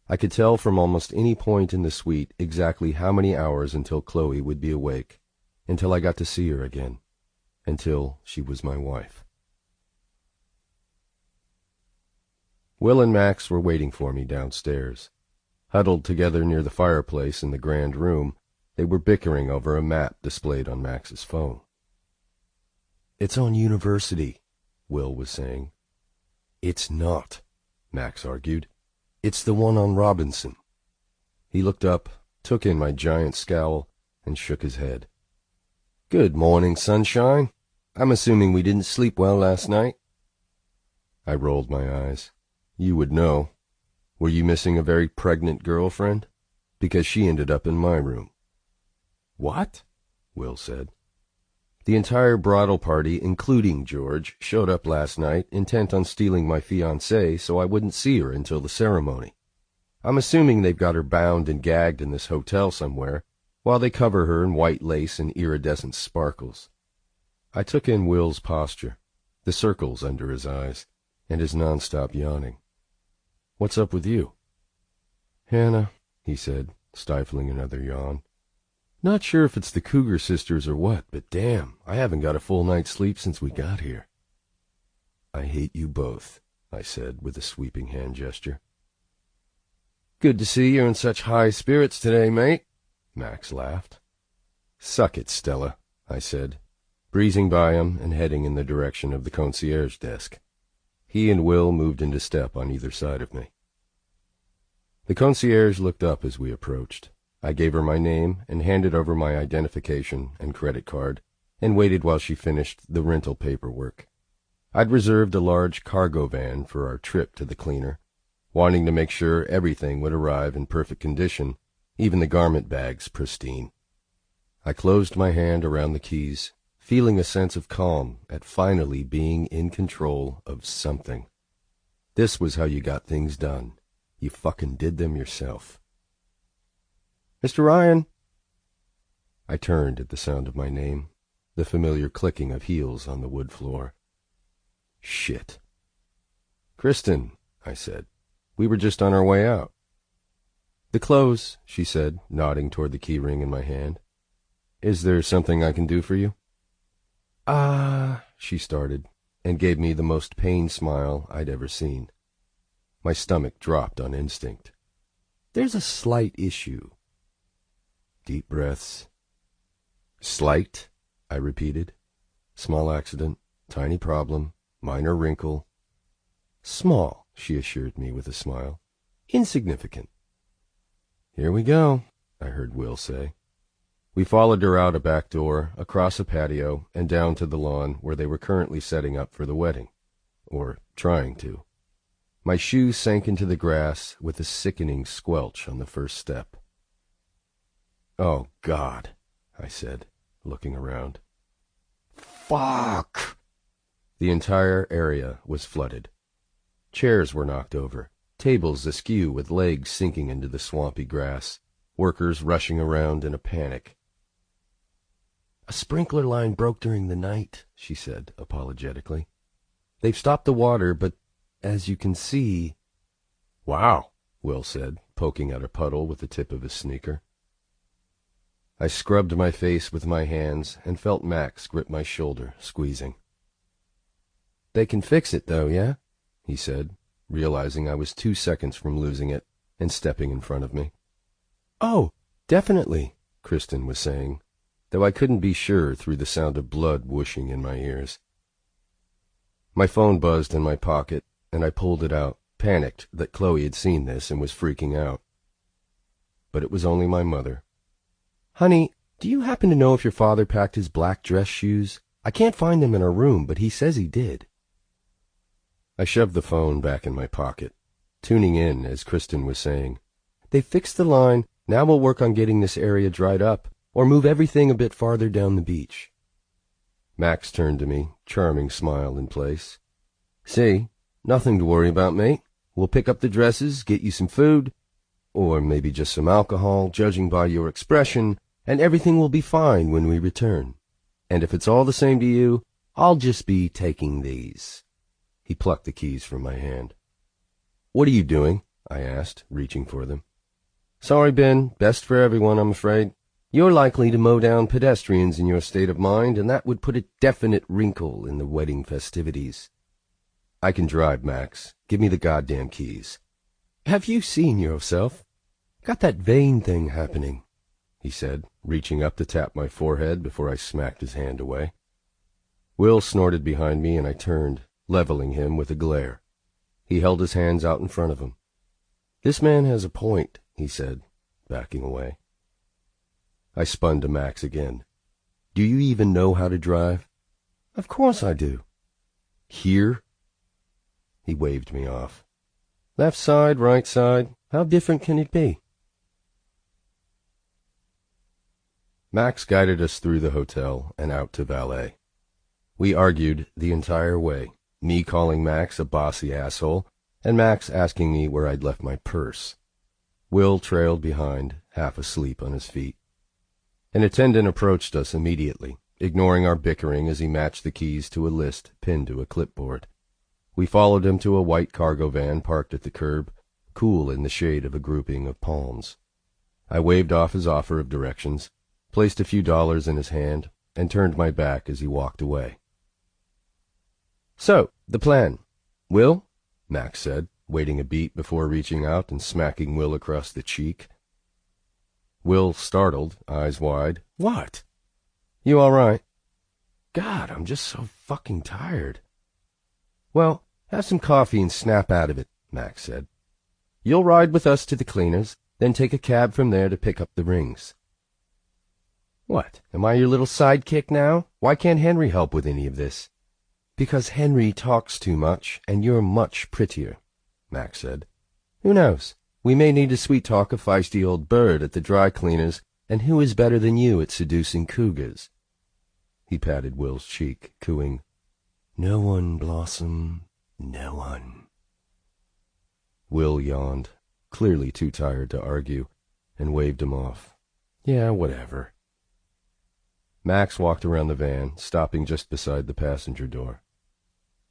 I could tell from almost any point in the suite exactly how many hours until Chloe would be awake, until I got to see her again, until she was my wife. Will and Max were waiting for me downstairs. Huddled together near the fireplace in the grand room, they were bickering over a map displayed on Max's phone. It's on University, Will was saying. It's not, Max argued. It's the one on Robinson. He looked up, took in my giant scowl, and shook his head. Good morning, sunshine. I'm assuming we didn't sleep well last night. I rolled my eyes. You would know. Were you missing a very pregnant girlfriend? Because she ended up in my room. What? Will said. The entire bridal party, including George, showed up last night, intent on stealing my fiancée so I wouldn't see her until the ceremony. I'm assuming they've got her bound and gagged in this hotel somewhere, while they cover her in white lace and iridescent sparkles. I took in Will's posture, the circles under his eyes, and his nonstop yawning. What's up with you? Hannah, he said, stifling another yawn. Not sure if it's the Cougar sisters or what, but damn, I haven't got a full night's sleep since we got here. I hate you both, I said with a sweeping hand gesture. Good to see you in such high spirits today, mate, Max laughed. Suck it, Stella, I said, breezing by him and heading in the direction of the concierge desk. He and Will moved into step on either side of me. The concierge looked up as we approached. I gave her my name and handed over my identification and credit card and waited while she finished the rental paperwork. I'd reserved a large cargo van for our trip to the cleaner, wanting to make sure everything would arrive in perfect condition, even the garment bags pristine. I closed my hand around the keys, feeling a sense of calm at finally being in control of something. This was how you got things done. You fucking did them yourself. Mr. Ryan! I turned at the sound of my name, the familiar clicking of heels on the wood floor. Shit. Kristen, I said. We were just on our way out. The clothes, she said, nodding toward the key ring in my hand. Is there something I can do for you? She started, and gave me the most pained smile I'd ever seen. My stomach dropped on instinct. There's a slight issue. Deep breaths. Slight, I repeated. Small accident, tiny problem, minor wrinkle. Small, she assured me with a smile. Insignificant. Here we go, I heard Will say. We followed her out a back door, across a patio, and down to the lawn where they were currently setting up for the wedding. Or trying to. My shoes sank into the grass with a sickening squelch on the first step. Oh, God, I said, looking around. Fuck! The entire area was flooded. Chairs were knocked over, tables askew with legs sinking into the swampy grass, workers rushing around in a panic. A sprinkler line broke during the night, she said apologetically. They've stopped the water, but as you can see... Wow, Will said, poking at a puddle with the tip of his sneaker. I scrubbed my face with my hands and felt Max grip my shoulder, squeezing. They can fix it, though, yeah? He said, realizing I was 2 seconds from losing it and stepping in front of me. Oh, definitely, Kristen was saying, though I couldn't be sure through the sound of blood whooshing in my ears. My phone buzzed in my pocket, and I pulled it out, panicked that Chloe had seen this and was freaking out. But it was only my mother. Honey, do you happen to know if your father packed his black dress shoes? I can't find them in our room, but he says he did. I shoved the phone back in my pocket, tuning in as Kristen was saying, They fixed the line, now we'll work on getting this area dried up, or move everything a bit farther down the beach. Max turned to me, charming smile in place. See, nothing to worry about, mate. We'll pick up the dresses, get you some food, or maybe just some alcohol, judging by your expression, and everything will be fine when we return. And if it's all the same to you, I'll just be taking these. He plucked the keys from my hand. What are you doing? I asked, reaching for them. Sorry, Ben. Best for everyone, I'm afraid. You're likely to mow down pedestrians in your state of mind, and that would put a definite wrinkle in the wedding festivities. I can drive, Max. Give me the goddamn keys. Have you seen yourself? Got that vein thing happening, he said, reaching up to tap my forehead before I smacked his hand away. Will snorted behind me, and I turned, leveling him with a glare. He held his hands out in front of him. This man has a point, he said, backing away. I spun to Max again. Do you even know how to drive? Of course I do. Here? He waved me off. Left side, right side, how different can it be? Max guided us through the hotel and out to valet. We argued the entire way, me calling Max a bossy asshole, and Max asking me where I'd left my purse. Will trailed behind, half asleep on his feet. An attendant approached us immediately, ignoring our bickering as he matched the keys to a list pinned to a clipboard. We followed him to a white cargo van parked at the curb, cool in the shade of a grouping of palms. I waved off his offer of directions, placed a few dollars in his hand, and turned my back as he walked away. So, the plan. Will? Max said, waiting a beat before reaching out and smacking Will across the cheek. Will, startled, eyes wide. What? You all right? God, I'm just so fucking tired. Well, have some coffee and snap out of it, Max said. You'll ride with us to the cleaners, then take a cab from there to pick up the rings. What, am I your little sidekick now? Why can't Henry help with any of this? Because Henry talks too much, and you're much prettier, Max said. Who knows? We may need to sweet-talk a feisty old bird at the dry cleaners, and who is better than you at seducing cougars? He patted Will's cheek, cooing, "No one, Blossom, no one." Will yawned, clearly too tired to argue, and waved him off. Yeah, whatever. Max walked around the van, stopping just beside the passenger door.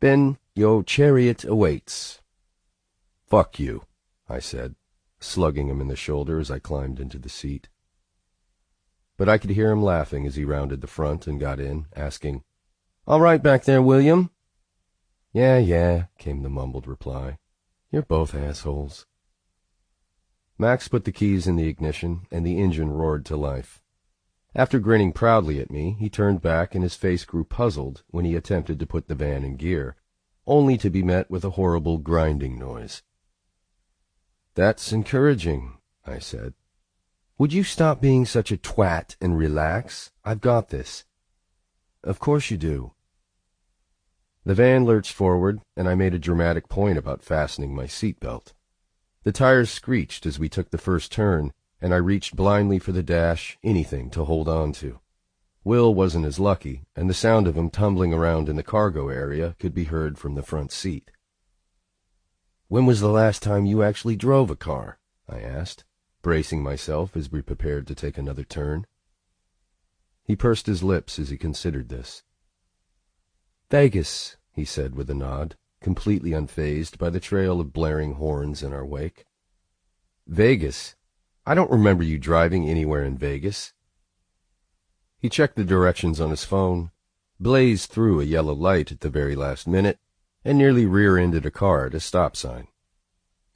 "Ben, your chariot awaits." "Fuck you," I said, slugging him in the shoulder as I climbed into the seat. But I could hear him laughing as he rounded the front and got in, asking, "All right back there, William?" Yeah, came the mumbled reply. "You're both assholes." Max put the keys in the ignition, and the engine roared to life. After grinning proudly at me, he turned back and his face grew puzzled when he attempted to put the van in gear, only to be met with a horrible grinding noise. "That's encouraging," I said. "Would you stop being such a twat and relax? I've got this." "Of course you do." The van lurched forward, and I made a dramatic point about fastening my seatbelt. The tires screeched as we took the first turn, and I reached blindly for the dash, anything to hold on to. Will wasn't as lucky, and the sound of him tumbling around in the cargo area could be heard from the front seat. "When was the last time you actually drove a car?" I asked, bracing myself as we prepared to take another turn. He pursed his lips as he considered this. "Vegas," he said with a nod, completely unfazed by the trail of blaring horns in our wake. "Vegas? I don't remember you driving anywhere in Vegas." He checked the directions on his phone, blazed through a yellow light at the very last minute, and nearly rear-ended a car at a stop sign.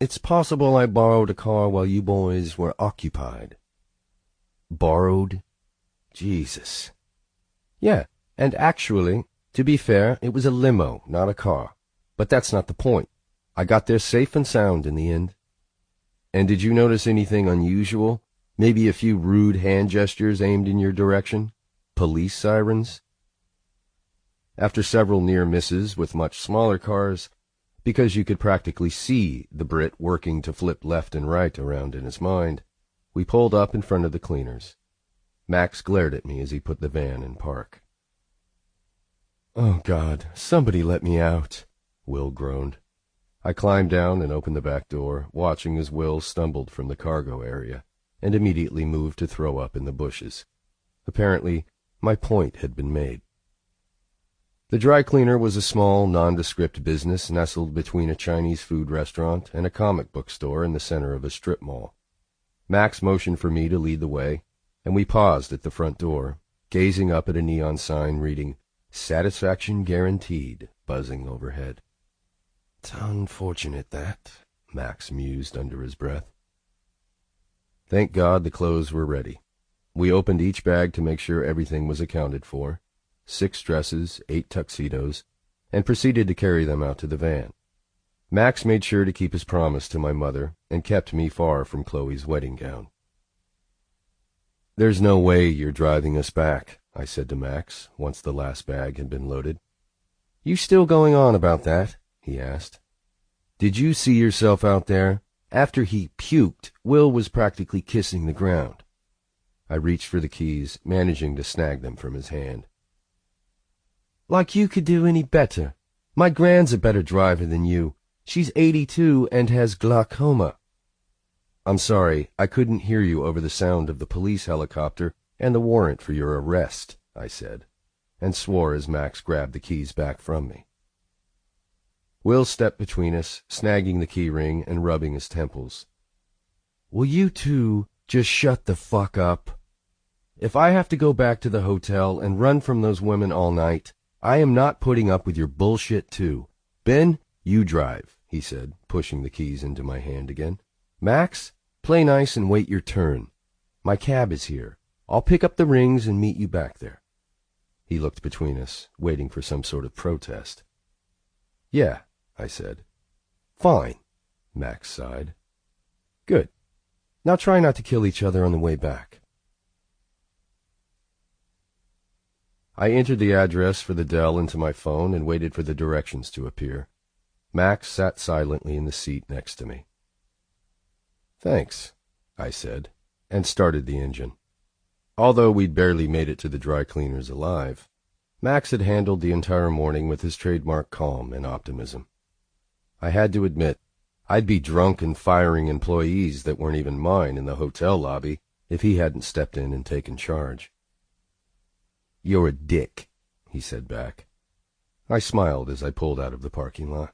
"It's possible I borrowed a car while you boys were occupied." "Borrowed? Jesus." "Yeah, and actually, to be fair, it was a limo, not a car. But that's not the point. I got there safe and sound in the end." "And did you notice anything unusual? Maybe a few rude hand gestures aimed in your direction? Police sirens?" After several near misses with much smaller cars, because you could practically see the Brit working to flip left and right around in his mind, we pulled up in front of the cleaners. Max glared at me as he put the van in park. "Oh, God, somebody let me out," Will groaned. I climbed down and opened the back door, watching as Will stumbled from the cargo area, and immediately moved to throw up in the bushes. Apparently, my point had been made. The dry cleaner was a small, nondescript business nestled between a Chinese food restaurant and a comic book store in the center of a strip mall. Max motioned for me to lead the way, and we paused at the front door, gazing up at a neon sign reading, "Satisfaction Guaranteed," buzzing overhead. "It's unfortunate that," Max mused under his breath. Thank God the clothes were ready. We opened each bag to make sure everything was accounted for, 6 dresses, 8 tuxedos, and proceeded to carry them out to the van. Max made sure to keep his promise to my mother and kept me far from Chloe's wedding gown. "There's no way you're driving us back," I said to Max, once the last bag had been loaded. "You still going on about that?" he asked. "Did you see yourself out there? After he puked, Will was practically kissing the ground." I reached for the keys, managing to snag them from his hand. "Like you could do any better. My Gran's a better driver than you. She's 82 and has glaucoma." "I'm sorry, I couldn't hear you over the sound of the police helicopter and the warrant for your arrest," I said, and swore as Max grabbed the keys back from me. Will stepped between us, snagging the key ring and rubbing his temples. "Will you two just shut the fuck up? If I have to go back to the hotel and run from those women all night, I am not putting up with your bullshit too. Ben, you drive," he said, pushing the keys into my hand again. "Max, play nice and wait your turn. My cab is here. I'll pick up the rings and meet you back there." He looked between us, waiting for some sort of protest. "Yeah," I said. "Fine," Max sighed. "Good. Now try not to kill each other on the way back." I entered the address for the Dell into my phone and waited for the directions to appear. Max sat silently in the seat next to me. "Thanks," I said, and started the engine. Although we'd barely made it to the dry cleaners alive, Max had handled the entire morning with his trademark calm and optimism. I had to admit, I'd be drunk and firing employees that weren't even mine in the hotel lobby if he hadn't stepped in and taken charge. "You're a dick," he said back. I smiled as I pulled out of the parking lot.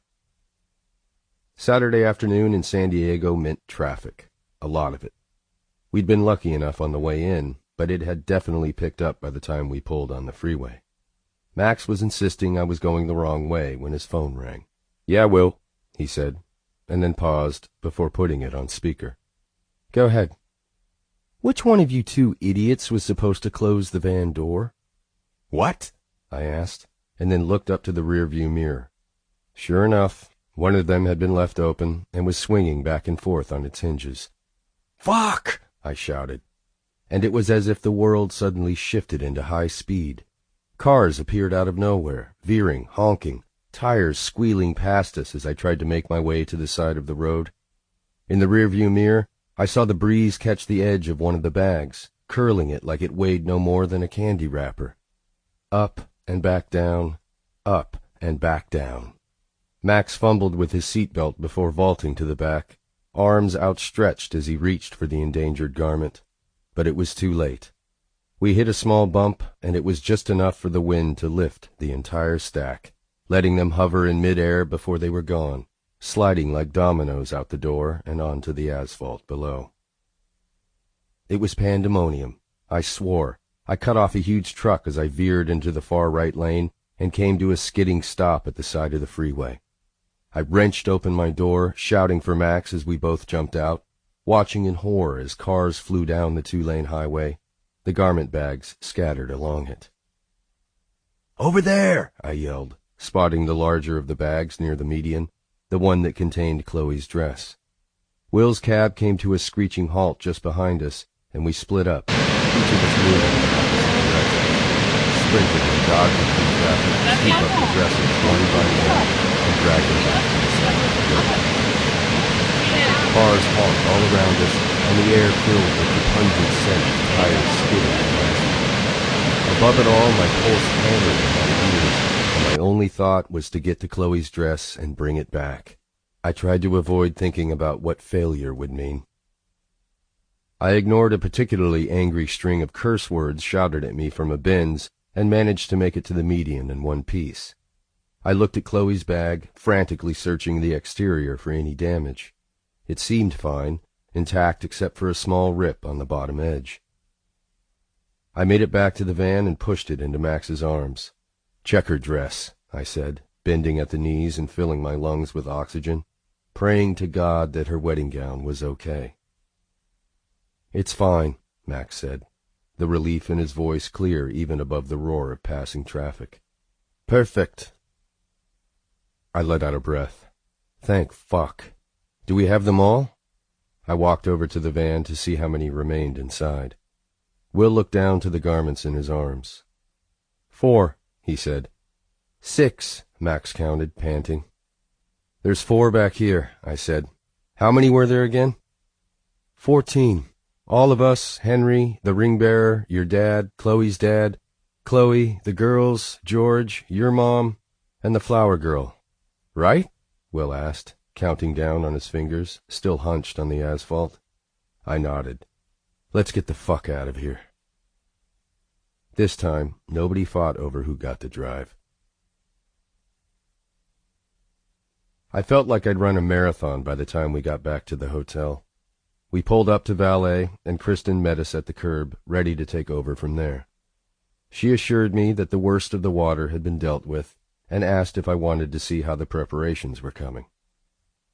Saturday afternoon in San Diego meant traffic, a lot of it. We'd been lucky enough on the way in, but it had definitely picked up by the time we pulled on the freeway. Max was insisting I was going the wrong way when his phone rang. "Yeah, Will," he said, and then paused before putting it on speaker. "Go ahead." "Which one of you two idiots was supposed to close the van door?" "What?" I asked, and then looked up to the rearview mirror. Sure enough, one of them had been left open and was swinging back and forth on its hinges. "Fuck!" I shouted, and it was as if the world suddenly shifted into high speed. Cars appeared out of nowhere, veering, honking, tires squealing past us as I tried to make my way to the side of the road. In the rearview mirror, I saw the breeze catch the edge of one of the bags, curling it like it weighed no more than a candy wrapper. Up and back down, up and back down. Max fumbled with his seatbelt before vaulting to the back, arms outstretched as he reached for the endangered garment. But it was too late. We hit a small bump, and it was just enough for the wind to lift the entire stack, letting them hover in midair before they were gone, sliding like dominoes out the door and onto the asphalt below. It was pandemonium. I swore. I cut off a huge truck as I veered into the far right lane and came to a skidding stop at the side of the freeway. I wrenched open my door, shouting for Max as we both jumped out, watching in horror as cars flew down the two-lane highway, the garment bags scattered along it. "Over there!" I yelled, spotting the larger of the bags near the median, the one that contained Chloe's dress. Will's cab came to a screeching halt just behind us, and we split up, each of us moving in opposite directions, sprinted and dodging through traffic to scoop up the dresses one by one and drag them back to the side of the road. Cars honked all around us, and the air filled with the pungent scent of tires skidding and lashing. Above it all, my pulse hammered in my ears, and my only thought was to get to Chloe's dress and bring it back. I tried to avoid thinking about what failure would mean. I ignored a particularly angry string of curse words shouted at me from a Benz and managed to make it to the median in one piece. I looked at Chloe's bag, frantically searching the exterior for any damage. It seemed fine, intact except for a small rip on the bottom edge. I made it back to the van and pushed it into Max's arms. "Check her dress," I said, bending at the knees and filling my lungs with oxygen, praying to God that her wedding gown was okay. "It's fine," Max said, the relief in his voice clear even above the roar of passing traffic. "Perfect." I let out a breath. Thank fuck. Do we have them all? I walked over to the van to see how many remained inside. Will looked down to the garments in his arms. 4, he said. 6, Max counted, panting. There's 4 back here, I said. How many were there again? 14. All of us, Henry, the ring bearer, your dad, Chloe's dad, Chloe, the girls, George, your mom, and the flower girl. Right? Will asked, counting down on his fingers, still hunched on the asphalt. I nodded. Let's get the fuck out of here. This time, nobody fought over who got to drive. I felt like I'd run a marathon by the time we got back to the hotel. We pulled up to valet, and Kristen met us at the curb, ready to take over from there. She assured me that the worst of the water had been dealt with, and asked if I wanted to see how the preparations were coming.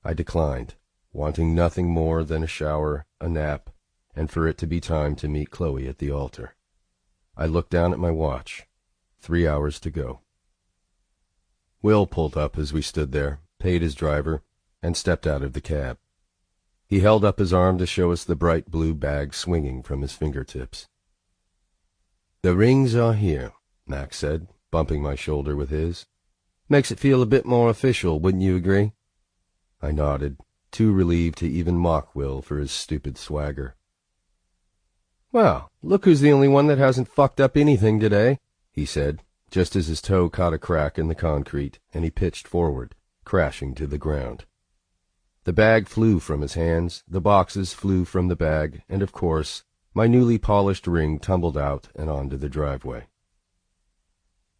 I declined, wanting nothing more than a shower, a nap, and for it to be time to meet Chloe at the altar. I looked down at my watch. 3 hours to go. Will pulled up as we stood there, paid his driver, and stepped out of the cab. He held up his arm to show us the bright blue bag swinging from his fingertips. The rings are here, Max said, bumping my shoulder with his. Makes it feel a bit more official, wouldn't you agree? I nodded, too relieved to even mock Will for his stupid swagger. "Well, look who's the only one that hasn't fucked up anything today," he said, just as his toe caught a crack in the concrete, and he pitched forward, crashing to the ground. The bag flew from his hands, the boxes flew from the bag, and of course, my newly polished ring tumbled out and onto the driveway.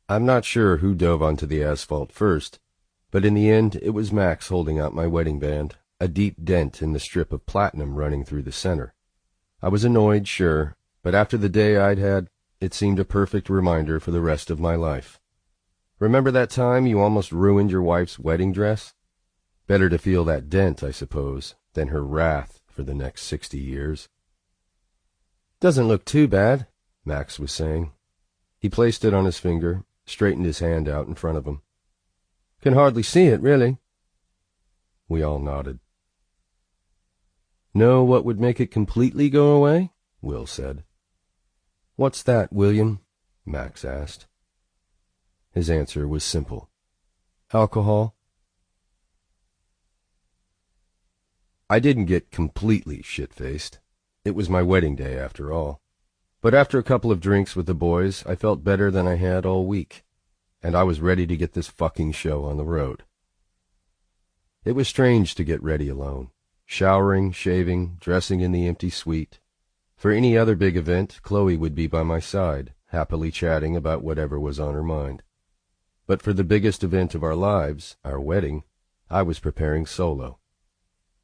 I'm not sure who dove onto the asphalt first, but in the end it was Max holding out my wedding band, a deep dent in the strip of platinum running through the center. I was annoyed, sure, but after the day I'd had, it seemed a perfect reminder for the rest of my life. Remember that time you almost ruined your wife's wedding dress? Better to feel that dent, I suppose, than her wrath for the next 60 years. "Doesn't look too bad," Max was saying. He placed it on his finger, straightened his hand out in front of him. "Can hardly see it, really." We all nodded. "Know what would make it completely go away?" Will said. "What's that, William?" Max asked. His answer was simple. "Alcohol." I didn't get completely shit-faced. It was my wedding day, after all. But after a couple of drinks with the boys, I felt better than I had all week, and I was ready to get this fucking show on the road. It was strange to get ready alone. Showering, shaving, dressing in the empty suite. For any other big event, Chloe would be by my side, happily chatting about whatever was on her mind. But for the biggest event of our lives, our wedding, I was preparing solo.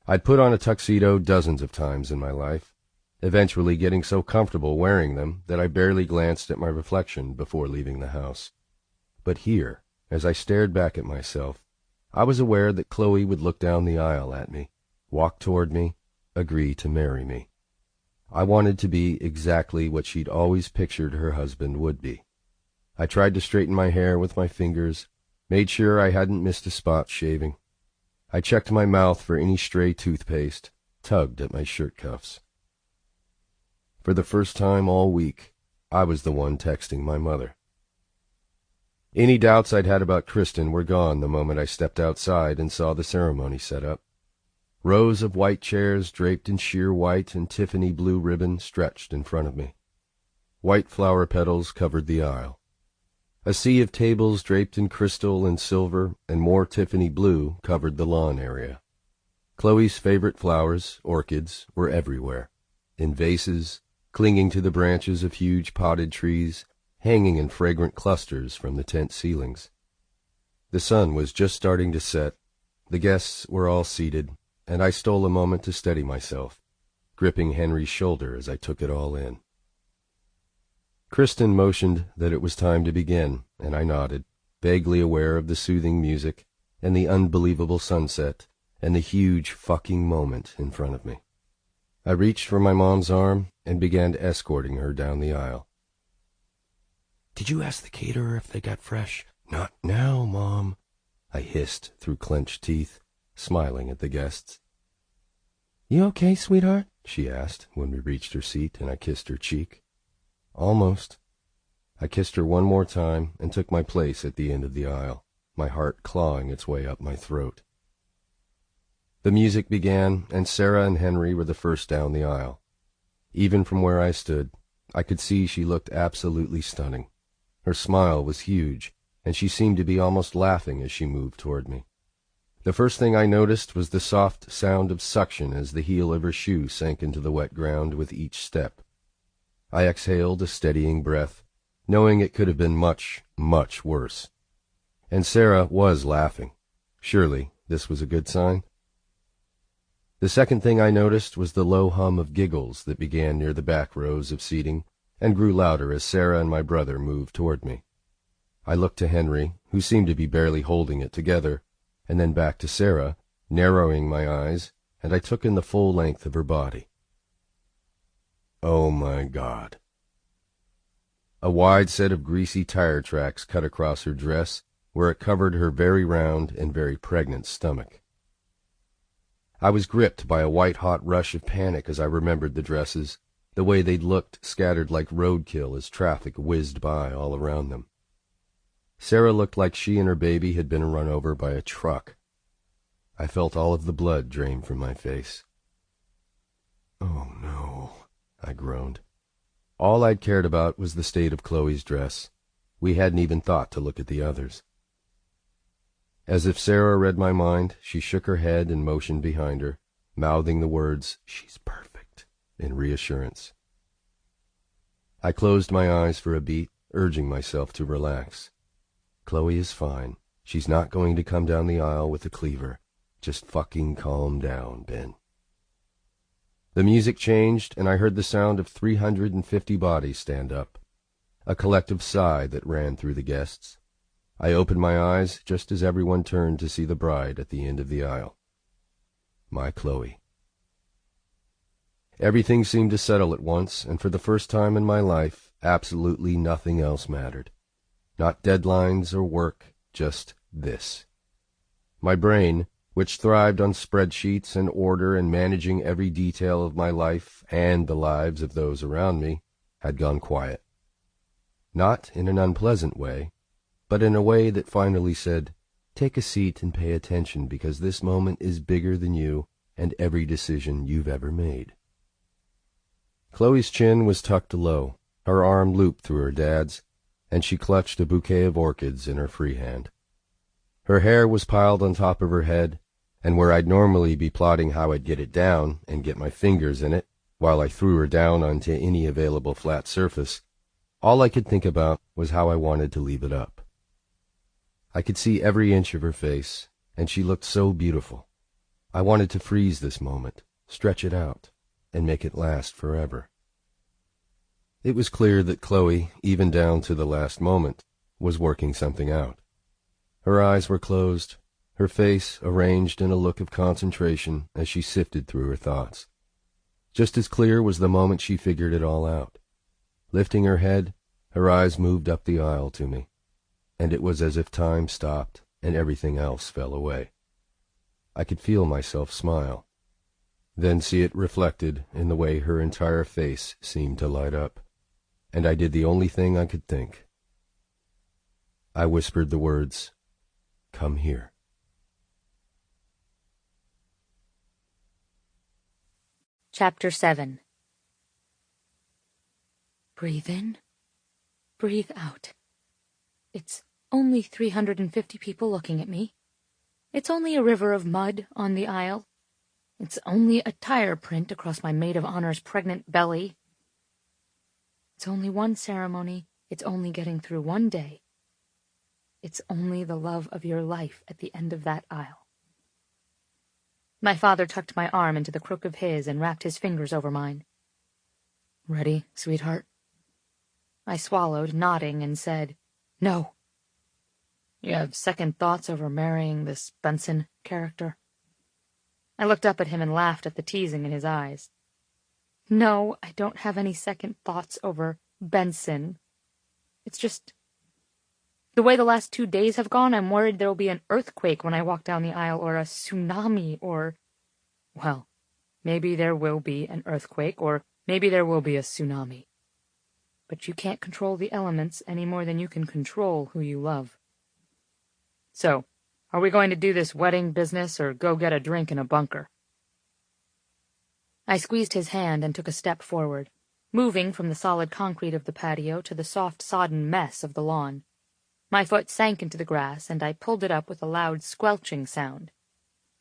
I'd put on a tuxedo dozens of times in my life, eventually getting so comfortable wearing them that I barely glanced at my reflection before leaving the house. But here, as I stared back at myself, I was aware that Chloe would look down the aisle at me, walk toward me, agree to marry me. I wanted to be exactly what she'd always pictured her husband would be. I tried to straighten my hair with my fingers, made sure I hadn't missed a spot shaving. I checked my mouth for any stray toothpaste, tugged at my shirt cuffs. For the first time all week, I was the one texting my mother. Any doubts I'd had about Kristen were gone the moment I stepped outside and saw the ceremony set up. Rows of white chairs draped in sheer white and Tiffany blue ribbon stretched in front of me. White flower petals covered the aisle. A sea of tables draped in crystal and silver and more Tiffany blue covered the lawn area. Chloe's favorite flowers, orchids, were everywhere, in vases, clinging to the branches of huge potted trees, hanging in fragrant clusters from the tent ceilings. The sun was just starting to set, the guests were all seated, and I stole a moment to steady myself, gripping Henry's shoulder as I took it all in. Kristen motioned that it was time to begin, and I nodded, vaguely aware of the soothing music and the unbelievable sunset and the huge fucking moment in front of me. I reached for my mom's arm and began escorting her down the aisle. "Did you ask the caterer if they got fresh?" "Not now, Mom," I hissed through clenched teeth, smiling at the guests. "You okay, sweetheart?" she asked when we reached her seat and I kissed her cheek. "Almost." I kissed her one more time and took my place at the end of the aisle, my heart clawing its way up my throat. The music began, and Sarah and Henry were the first down the aisle. Even from where I stood, I could see she looked absolutely stunning. Her smile was huge, and she seemed to be almost laughing as she moved toward me. The first thing I noticed was the soft sound of suction as the heel of her shoe sank into the wet ground with each step. I exhaled a steadying breath, knowing it could have been much, much worse. And Sarah was laughing. Surely this was a good sign. The second thing I noticed was the low hum of giggles that began near the back rows of seating and grew louder as Sarah and my brother moved toward me. I looked to Henry, who seemed to be barely holding it together, and then back to Sarah, narrowing my eyes, and I took in the full length of her body. Oh my God. A wide set of greasy tire tracks cut across her dress, where it covered her very round and very pregnant stomach. I was gripped by a white-hot rush of panic as I remembered the dresses, the way they'd looked scattered like roadkill as traffic whizzed by all around them. Sarah looked like she and her baby had been run over by a truck. I felt all of the blood drain from my face. "Oh, no," I groaned. All I'd cared about was the state of Chloe's dress. We hadn't even thought to look at the others. As if Sarah read my mind, she shook her head and motioned behind her, mouthing the words, "She's perfect," in reassurance. I closed my eyes for a beat, urging myself to relax. Chloe is fine. She's not going to come down the aisle with a cleaver. Just fucking calm down, Ben. The music changed, and I heard the sound of 350 bodies stand up, a collective sigh that ran through the guests. I opened my eyes just as everyone turned to see the bride at the end of the aisle. My Chloe. Everything seemed to settle at once, and for the first time in my life, absolutely nothing else mattered. Not deadlines or work, just this. My brain, which thrived on spreadsheets and order and managing every detail of my life and the lives of those around me, had gone quiet. Not in an unpleasant way, but in a way that finally said, "Take a seat and pay attention, because this moment is bigger than you and every decision you've ever made." Chloe's chin was tucked low, her arm looped through her dad's, and she clutched a bouquet of orchids in her free hand. Her hair was piled on top of her head, and where I'd normally be plotting how I'd get it down and get my fingers in it, while I threw her down onto any available flat surface, all I could think about was how I wanted to leave it up. I could see every inch of her face, and she looked so beautiful. I wanted to freeze this moment, stretch it out, and make it last forever. It was clear that Chloe, even down to the last moment, was working something out. Her eyes were closed, her face arranged in a look of concentration as she sifted through her thoughts. Just as clear was the moment she figured it all out. Lifting her head, her eyes moved up the aisle to me, and it was as if time stopped and everything else fell away. I could feel myself smile, then see it reflected in the way her entire face seemed to light up, and I did the only thing I could think. I whispered the words, "Come here." Chapter 7. Breathe in, breathe out. It's only 350 people looking at me. It's only a river of mud on the aisle. It's only a tire print across my maid of honor's pregnant belly. It's only one ceremony. It's only getting through one day. It's only the love of your life at the end of that aisle. My father tucked my arm into the crook of his and wrapped his fingers over mine. "Ready, sweetheart?" I swallowed, nodding, and said, "No." "You have second thoughts over marrying this Benson character?" I looked up at him and laughed at the teasing in his eyes. "No, I don't have any second thoughts over Benson. It's just, the way the last 2 days have gone, I'm worried there'll be an earthquake when I walk down the aisle, or a tsunami, or... Well, maybe there will be an earthquake, or maybe there will be a tsunami. But you can't control the elements any more than you can control who you love. So, are we going to do this wedding business, or go get a drink in a bunker?" I squeezed his hand and took a step forward, moving from the solid concrete of the patio to the soft sodden mess of the lawn. My foot sank into the grass, and I pulled it up with a loud squelching sound.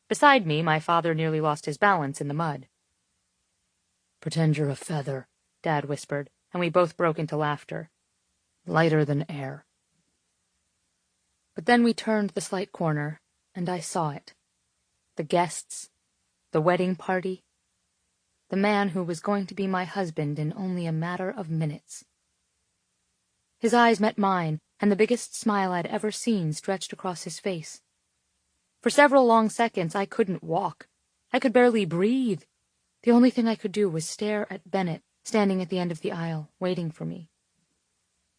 Beside me, my father nearly lost his balance in the mud. "Pretend you're a feather," Dad whispered, and we both broke into laughter. "Lighter than air." But then we turned the slight corner, and I saw it. The guests, the wedding party, the man who was going to be my husband in only a matter of minutes. His eyes met mine, and the biggest smile I'd ever seen stretched across his face. For several long seconds I couldn't walk. I could barely breathe. The only thing I could do was stare at Bennett, standing at the end of the aisle, waiting for me.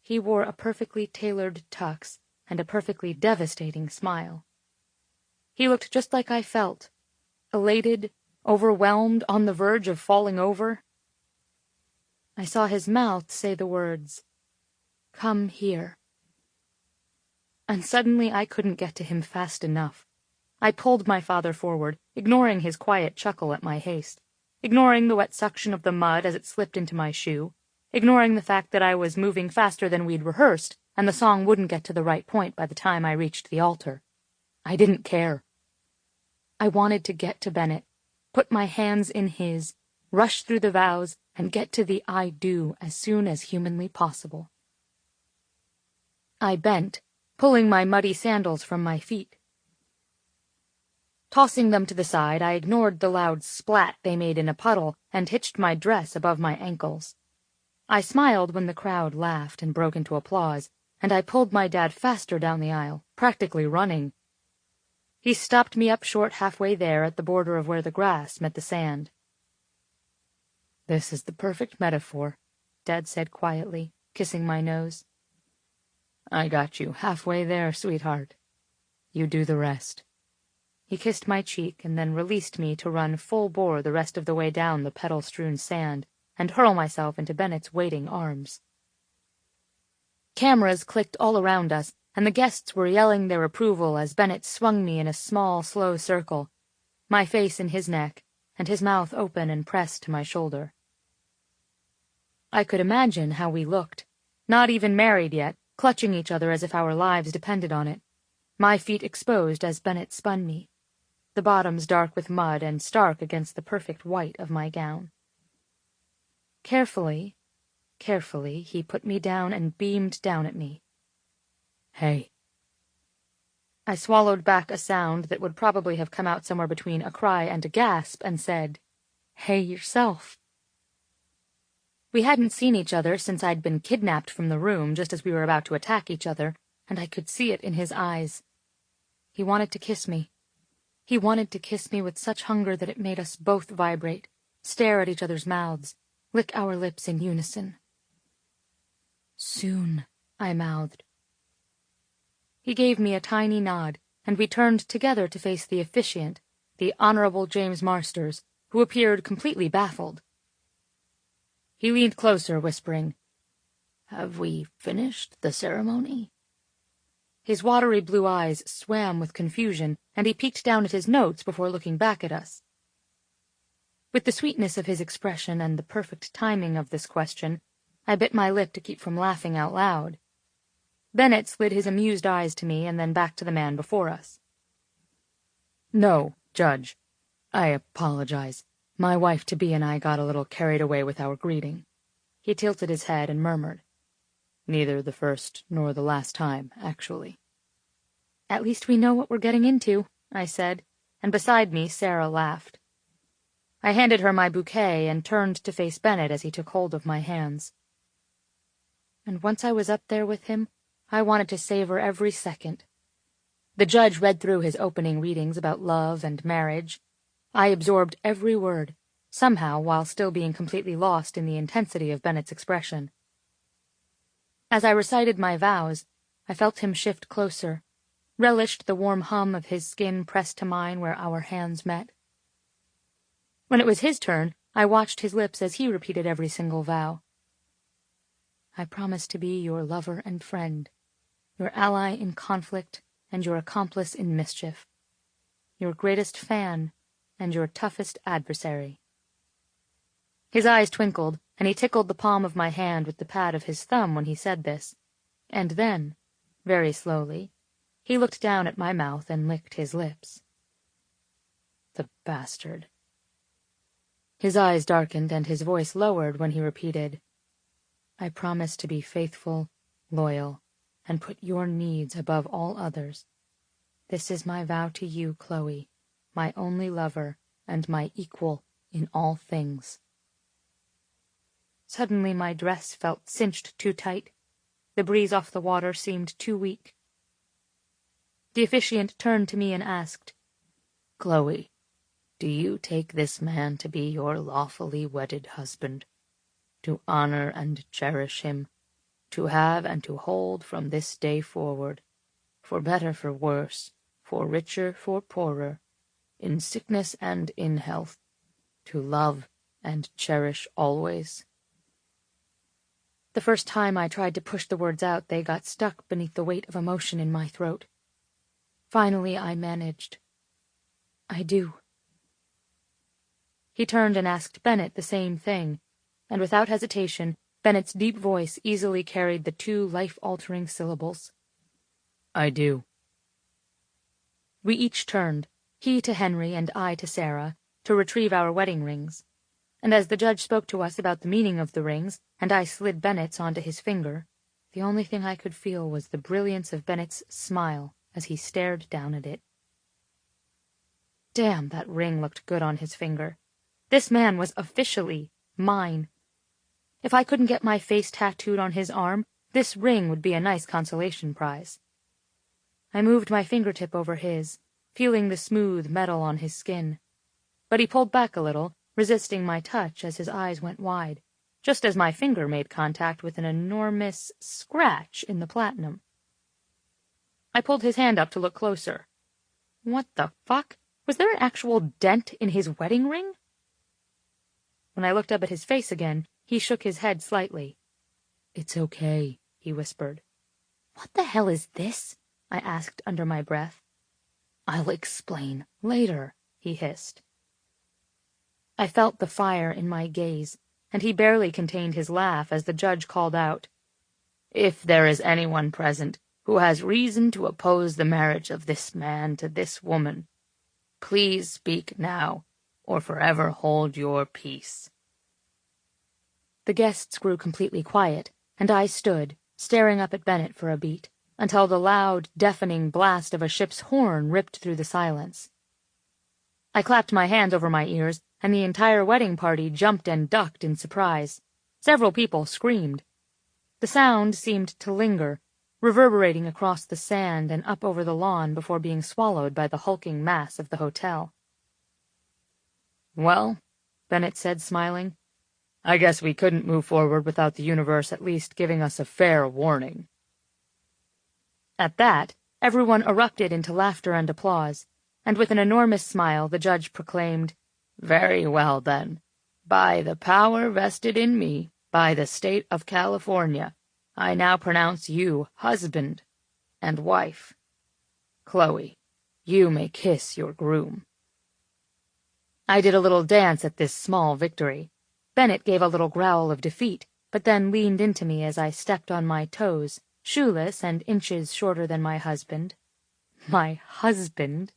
He wore a perfectly tailored tux and a perfectly devastating smile. He looked just like I felt, elated, overwhelmed, on the verge of falling over. I saw his mouth say the words, "Come here." And suddenly I couldn't get to him fast enough. I pulled my father forward, ignoring his quiet chuckle at my haste, ignoring the wet suction of the mud as it slipped into my shoe, ignoring the fact that I was moving faster than we'd rehearsed, and the song wouldn't get to the right point by the time I reached the altar. I didn't care. I wanted to get to Bennett, put my hands in his, rush through the vows, and get to the I do as soon as humanly possible. I bent, pulling my muddy sandals from my feet. Tossing them to the side, I ignored the loud splat they made in a puddle and hitched my dress above my ankles. I smiled when the crowd laughed and broke into applause, and I pulled my dad faster down the aisle, practically running. He stopped me up short halfway there at the border of where the grass met the sand. "This is the perfect metaphor," Dad said quietly, kissing my nose. "I got you halfway there, sweetheart. You do the rest." He kissed my cheek and then released me to run full bore the rest of the way down the petal-strewn sand and hurl myself into Bennett's waiting arms. Cameras clicked all around us, and the guests were yelling their approval as Bennett swung me in a small, slow circle, my face in his neck, and his mouth open and pressed to my shoulder. I could imagine how we looked, not even married yet, clutching each other as if our lives depended on it, my feet exposed as Bennett spun me, the bottoms dark with mud and stark against the perfect white of my gown. Carefully, he put me down and beamed down at me. "Hey." I swallowed back a sound that would probably have come out somewhere between a cry and a gasp and said, "Hey yourself." We hadn't seen each other since I'd been kidnapped from the room just as we were about to attack each other, and I could see it in his eyes. He wanted to kiss me. He wanted to kiss me with such hunger that it made us both vibrate, stare at each other's mouths, lick our lips in unison. "Soon," I mouthed. He gave me a tiny nod, and we turned together to face the officiant, the Honorable James Marsters, who appeared completely baffled. He leaned closer, whispering, "Have we finished the ceremony?" His watery blue eyes swam with confusion, and he peeked down at his notes before looking back at us. With the sweetness of his expression and the perfect timing of this question, I bit my lip to keep from laughing out loud. Bennett slid his amused eyes to me and then back to the man before us. "No, Judge. I apologize. My wife-to-be and I got a little carried away with our greeting." He tilted his head and murmured, "Neither the first nor the last time, actually." "At least we know what we're getting into," I said, and beside me Sarah laughed. I handed her my bouquet and turned to face Bennett as he took hold of my hands. And once I was up there with him, I wanted to savor every second. The judge read through his opening readings about love and marriage. I absorbed every word, somehow while still being completely lost in the intensity of Bennett's expression. As I recited my vows, I felt him shift closer, relished the warm hum of his skin pressed to mine where our hands met. When it was his turn, I watched his lips as he repeated every single vow. "I promise to be your lover and friend, your ally in conflict and your accomplice in mischief, your greatest fan and your toughest adversary." His eyes twinkled, and he tickled the palm of my hand with the pad of his thumb when he said this, and then, very slowly, he looked down at my mouth and licked his lips. The bastard. His eyes darkened and his voice lowered when he repeated, "I promise to be faithful, loyal, and put your needs above all others. This is my vow to you, Chloe, my only lover and my equal in all things." Suddenly my dress felt cinched too tight. The breeze off the water seemed too weak. The officiant turned to me and asked, "Chloe, do you take this man to be your lawfully wedded husband, to honor and cherish him, to have and to hold from this day forward, for better for worse, for richer for poorer, in sickness and in health, to love and cherish always?" The first time I tried to push the words out, they got stuck beneath the weight of emotion in my throat. Finally I managed, I do. He turned and asked Bennett the same thing, and without hesitation, Bennett's deep voice easily carried the 2 life-altering syllables. I do. We each turned, he to Henry and I to Sarah, to retrieve our wedding rings, and as the judge spoke to us about the meaning of the rings, and I slid Bennett's onto his finger, the only thing I could feel was the brilliance of Bennett's smile as he stared down at it. Damn, that ring looked good on his finger. This man was officially mine. If I couldn't get my face tattooed on his arm, this ring would be a nice consolation prize. I moved my fingertip over his, feeling the smooth metal on his skin. But he pulled back a little, resisting my touch as his eyes went wide, just as my finger made contact with an enormous scratch in the platinum. I pulled his hand up to look closer. What the fuck? Was there an actual dent in his wedding ring? When I looked up at his face again, he shook his head slightly. It's okay, he whispered. What the hell is this? I asked under my breath. I'll explain later, he hissed. I felt the fire in my gaze, and he barely contained his laugh as the judge called out, If there is anyone present who has reason to oppose the marriage of this man to this woman, please speak now, or forever hold your peace. The guests grew completely quiet, and I stood, staring up at Bennett for a beat, until the loud, deafening blast of a ship's horn ripped through the silence. I clapped my hands over my ears, and the entire wedding party jumped and ducked in surprise. Several people screamed. The sound seemed to linger, reverberating across the sand and up over the lawn before being swallowed by the hulking mass of the hotel. Well, Bennett said, smiling, I guess we couldn't move forward without the universe at least giving us a fair warning. At that, everyone erupted into laughter and applause, and with an enormous smile the judge proclaimed, Very well, then. By the power vested in me by the state of California, I now pronounce you husband and wife. Chloe, you may kiss your groom. I did a little dance at this small victory. Bennett gave a little growl of defeat, but then leaned into me as I stepped on my toes, shoeless and inches shorter than my husband. My husband!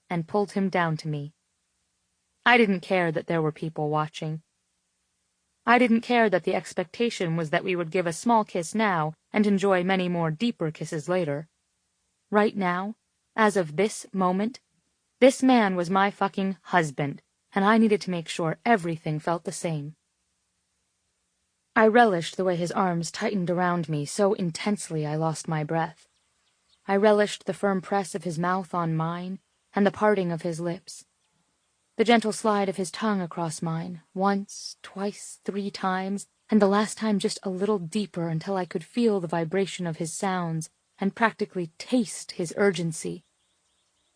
And pulled him down to me. I didn't care that there were people watching. I didn't care that the expectation was that we would give a small kiss now and enjoy many more deeper kisses later. Right now, as of this moment, this man was my fucking husband, and I needed to make sure everything felt the same. I relished the way his arms tightened around me so intensely I lost my breath. I relished the firm press of his mouth on mine and the parting of his lips. The gentle slide of his tongue across mine, once, twice, 3 times, and the last time just a little deeper until I could feel the vibration of his sounds and practically taste his urgency.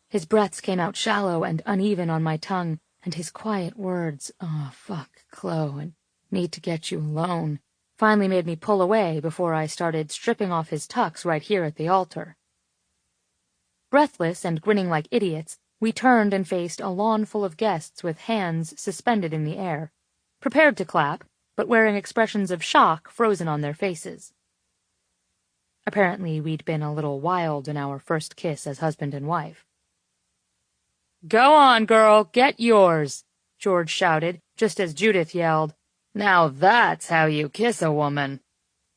His breaths came out shallow and uneven on my tongue, and his quiet words, "Oh, fuck, Chloe, and need to get you alone," finally made me pull away before I started stripping off his tux right here at the altar. Breathless and grinning like idiots, we turned and faced a lawn full of guests with hands suspended in the air, prepared to clap, but wearing expressions of shock frozen on their faces. Apparently we'd been a little wild in our first kiss as husband and wife. "Go on, girl, get yours," George shouted, just as Judith yelled, "Now that's how you kiss a woman,"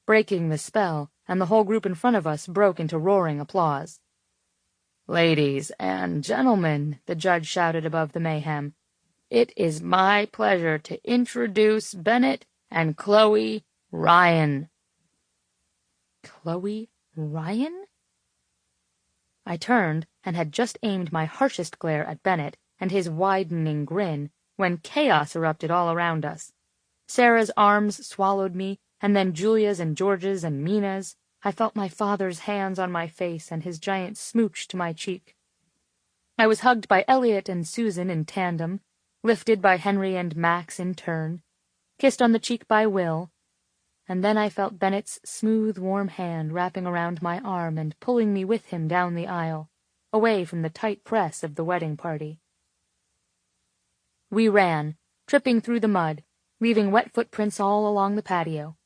breaking the spell, and the whole group in front of us broke into roaring applause. "Ladies and gentlemen," the judge shouted above the mayhem, "it is my pleasure to introduce Bennett and Chloe Ryan." Chloe Ryan? I turned and had just aimed my harshest glare at Bennett and his widening grin when chaos erupted all around us. Sarah's arms swallowed me, and then Julia's and George's and Mina's. I felt my father's hands on my face and his giant smooch to my cheek. I was hugged by Elliot and Susan in tandem, lifted by Henry and Max in turn, kissed on the cheek by Will, and then I felt Bennett's smooth, warm hand wrapping around my arm and pulling me with him down the aisle, away from the tight press of the wedding party. We ran, tripping through the mud, leaving wet footprints all along the patio.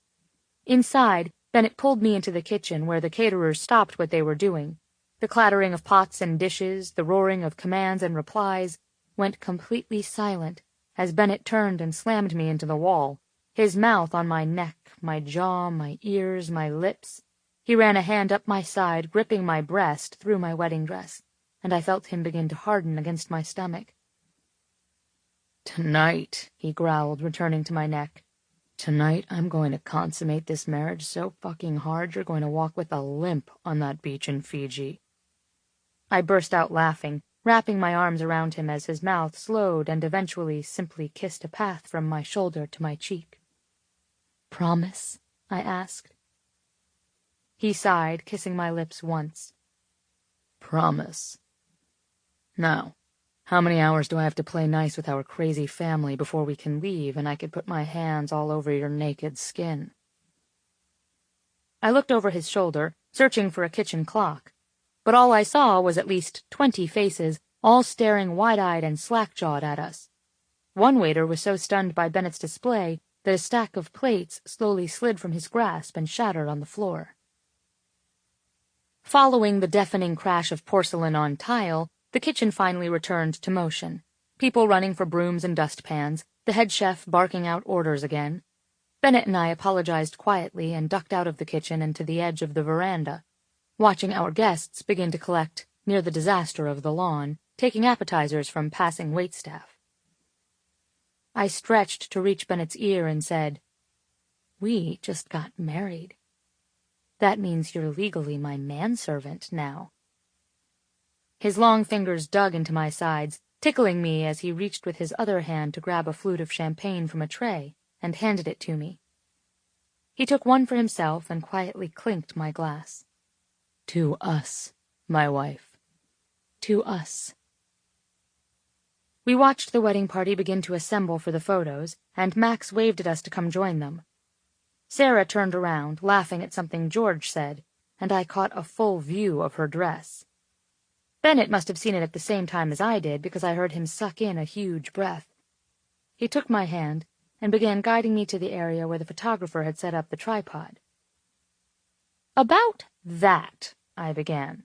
Inside, Bennett pulled me into the kitchen where the caterers stopped what they were doing. The clattering of pots and dishes, the roaring of commands and replies, went completely silent as Bennett turned and slammed me into the wall, his mouth on my neck, my jaw, my ears, my lips. He ran a hand up my side, gripping my breast through my wedding dress, and I felt him begin to harden against my stomach. "Tonight," he growled, returning to my neck. "Tonight I'm going to consummate this marriage so fucking hard you're going to walk with a limp on that beach in Fiji." I burst out laughing, wrapping my arms around him as his mouth slowed and eventually simply kissed a path from my shoulder to my cheek. "Promise?" I asked. He sighed, kissing my lips once. "Promise. Now, how many hours do I have to play nice with our crazy family before we can leave and I could put my hands all over your naked skin?" I looked over his shoulder, searching for a kitchen clock, but all I saw was at least 20 faces, all staring wide-eyed and slack-jawed at us. One waiter was so stunned by Bennett's display that a stack of plates slowly slid from his grasp and shattered on the floor. Following the deafening crash of porcelain on tile, the kitchen finally returned to motion, people running for brooms and dustpans, the head chef barking out orders again. Bennett and I apologized quietly and ducked out of the kitchen and to the edge of the veranda, watching our guests begin to collect near the disaster of the lawn, taking appetizers from passing waitstaff. I stretched to reach Bennett's ear and said, "We just got married. That means you're legally my manservant now." His long fingers dug into my sides, tickling me as he reached with his other hand to grab a flute of champagne from a tray and handed it to me. He took one for himself and quietly clinked my glass. "To us, my wife. To us." We watched the wedding party begin to assemble for the photos, and Max waved at us to come join them. Sarah turned around, laughing at something George said, and I caught a full view of her dress. Bennett must have seen it at the same time as I did, because I heard him suck in a huge breath. He took my hand and began guiding me to the area where the photographer had set up the tripod. "About that," I began.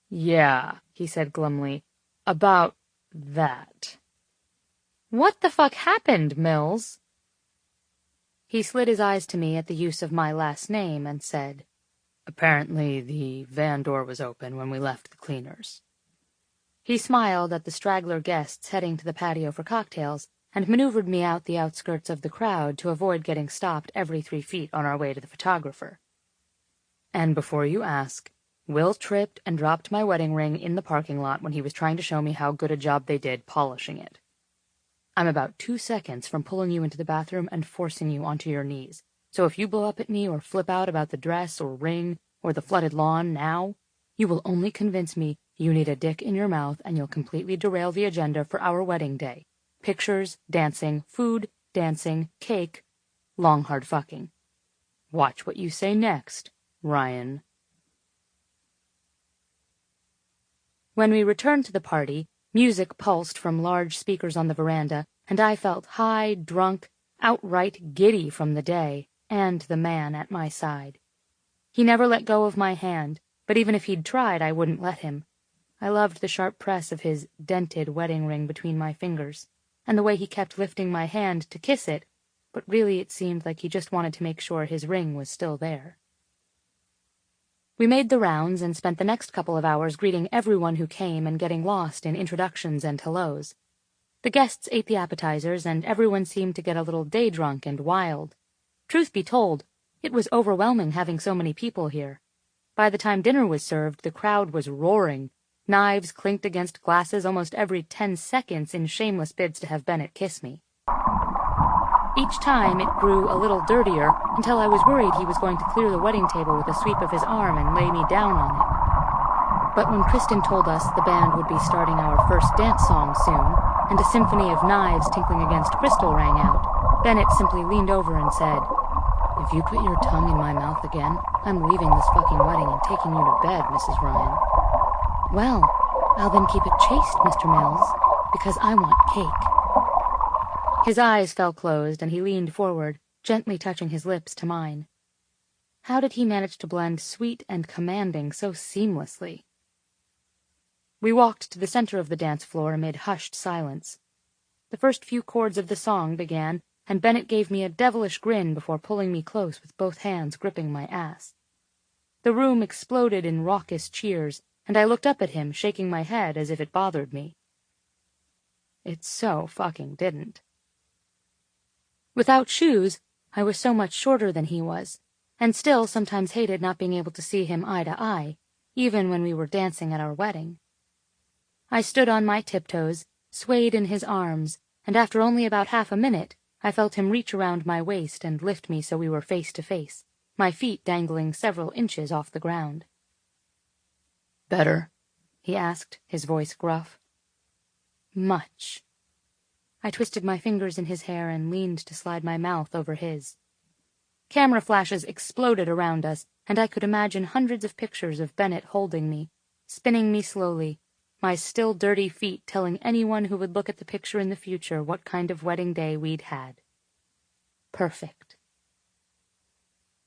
"Yeah," he said glumly, "about that." "What the fuck happened, Mills?" He slid his eyes to me at the use of my last name and said, "Apparently the van door was open when we left the cleaners." He smiled at the straggler guests heading to the patio for cocktails and maneuvered me out the outskirts of the crowd to avoid getting stopped every 3 feet on our way to the photographer. "And before you ask, Will tripped and dropped my wedding ring in the parking lot when he was trying to show me how good a job they did polishing it. I'm about 2 seconds from pulling you into the bathroom and forcing you onto your knees. So if you blow up at me or flip out about the dress or ring or the flooded lawn now, you will only convince me you need a dick in your mouth and you'll completely derail the agenda for our wedding day. Pictures, dancing, food, dancing, cake, long hard fucking. Watch what you say next, Ryan." When we returned to the party, music pulsed from large speakers on the veranda, and I felt high, drunk, outright giddy from the day and the man at my side. He never let go of my hand, but even if he'd tried, I wouldn't let him. I loved the sharp press of his dented wedding ring between my fingers, and the way he kept lifting my hand to kiss it, but really it seemed like he just wanted to make sure his ring was still there. We made the rounds and spent the next couple of hours greeting everyone who came and getting lost in introductions and hellos. The guests ate the appetizers, and everyone seemed to get a little day-drunk and wild. Truth be told, it was overwhelming having so many people here. By the time dinner was served, the crowd was roaring. Knives clinked against glasses almost every 10 seconds in shameless bids to have Bennett kiss me. Each time it grew a little dirtier until I was worried he was going to clear the wedding table with a sweep of his arm and lay me down on it. But when Kristen told us the band would be starting our first dance song soon, and a symphony of knives tinkling against crystal rang out, Bennett simply leaned over and said, "If you put your tongue in my mouth again, I'm leaving this fucking wedding and taking you to bed, Mrs. Ryan." "Well, I'll then keep it chaste, Mr. Mills, because I want cake." His eyes fell closed, and he leaned forward, gently touching his lips to mine. How did he manage to blend sweet and commanding so seamlessly? We walked to the center of the dance floor amid hushed silence. The first few chords of the song began, and Bennett gave me a devilish grin before pulling me close with both hands gripping my ass. The room exploded in raucous cheers, and I looked up at him, shaking my head as if it bothered me. It so fucking didn't. Without shoes, I was so much shorter than he was, and still sometimes hated not being able to see him eye to eye, even when we were dancing at our wedding. I stood on my tiptoes, swayed in his arms, and after only about half a minute, I felt him reach around my waist and lift me so we were face to face, my feet dangling several inches off the ground. "Better?" he asked, his voice gruff. "Much." I twisted my fingers in his hair and leaned to slide my mouth over his. Camera flashes exploded around us, and I could imagine hundreds of pictures of Bennett holding me, spinning me slowly, my still dirty feet telling anyone who would look at the picture in the future what kind of wedding day we'd had. Perfect.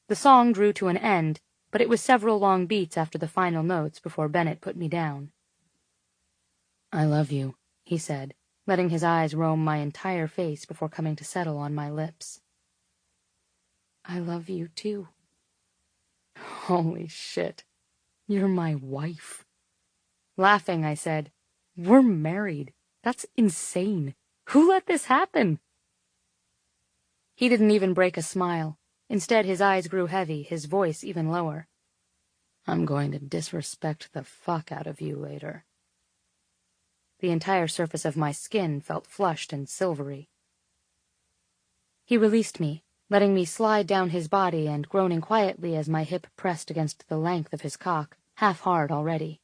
The song drew to an end, but it was several long beats after the final notes before Bennett put me down. "I love you," he said, letting his eyes roam my entire face before coming to settle on my lips. "I love you, too." Holy shit. You're my wife. Laughing, I said, "We're married. That's insane. Who let this happen?" He didn't even break a smile. Instead, his eyes grew heavy, his voice even lower. "I'm going to disrespect the fuck out of you later." The entire surface of my skin felt flushed and silvery. He released me, letting me slide down his body and groaning quietly as my hip pressed against the length of his cock, half hard already.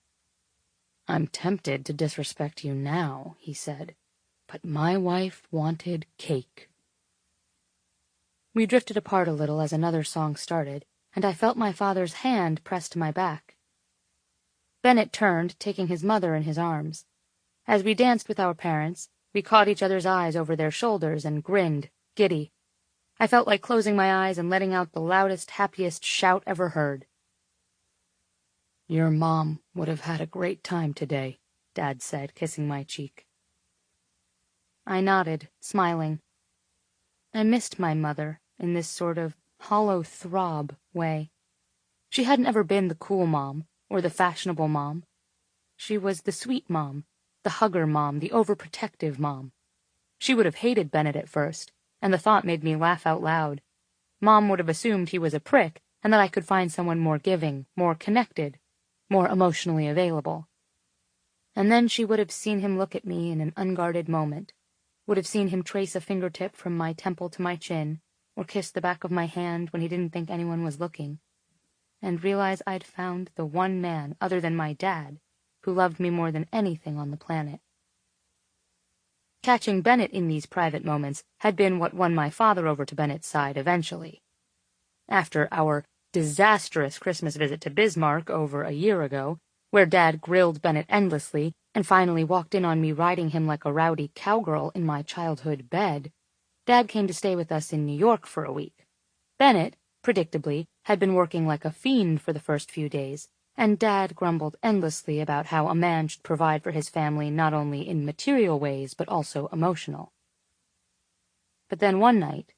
"I'm tempted to disrespect you now," he said, "but my wife wanted cake." We drifted apart a little as another song started, and I felt my father's hand pressed to my back. Bennett turned, taking his mother in his arms. As we danced with our parents, we caught each other's eyes over their shoulders and grinned, giddy. I felt like closing my eyes and letting out the loudest, happiest shout ever heard. "Your mom would have had a great time today," Dad said, kissing my cheek. I nodded, smiling. I missed my mother in this sort of hollow throb way. She hadn't ever been the cool mom or the fashionable mom. She was the sweet mom, the hugger mom, the overprotective mom. She would have hated Bennett at first, and the thought made me laugh out loud. Mom would have assumed he was a prick and that I could find someone more giving, more connected, more emotionally available. And then she would have seen him look at me in an unguarded moment, would have seen him trace a fingertip from my temple to my chin, or kiss the back of my hand when he didn't think anyone was looking, and realize I'd found the one man other than my dad who loved me more than anything on the planet. Catching Bennett in these private moments had been what won my father over to Bennett's side eventually. After our disastrous Christmas visit to Bismarck over a year ago, where Dad grilled Bennett endlessly and finally walked in on me riding him like a rowdy cowgirl in my childhood bed, Dad came to stay with us in New York for a week. Bennett, predictably, had been working like a fiend for the first few days, and Dad grumbled endlessly about how a man should provide for his family not only in material ways but also emotional. But then one night,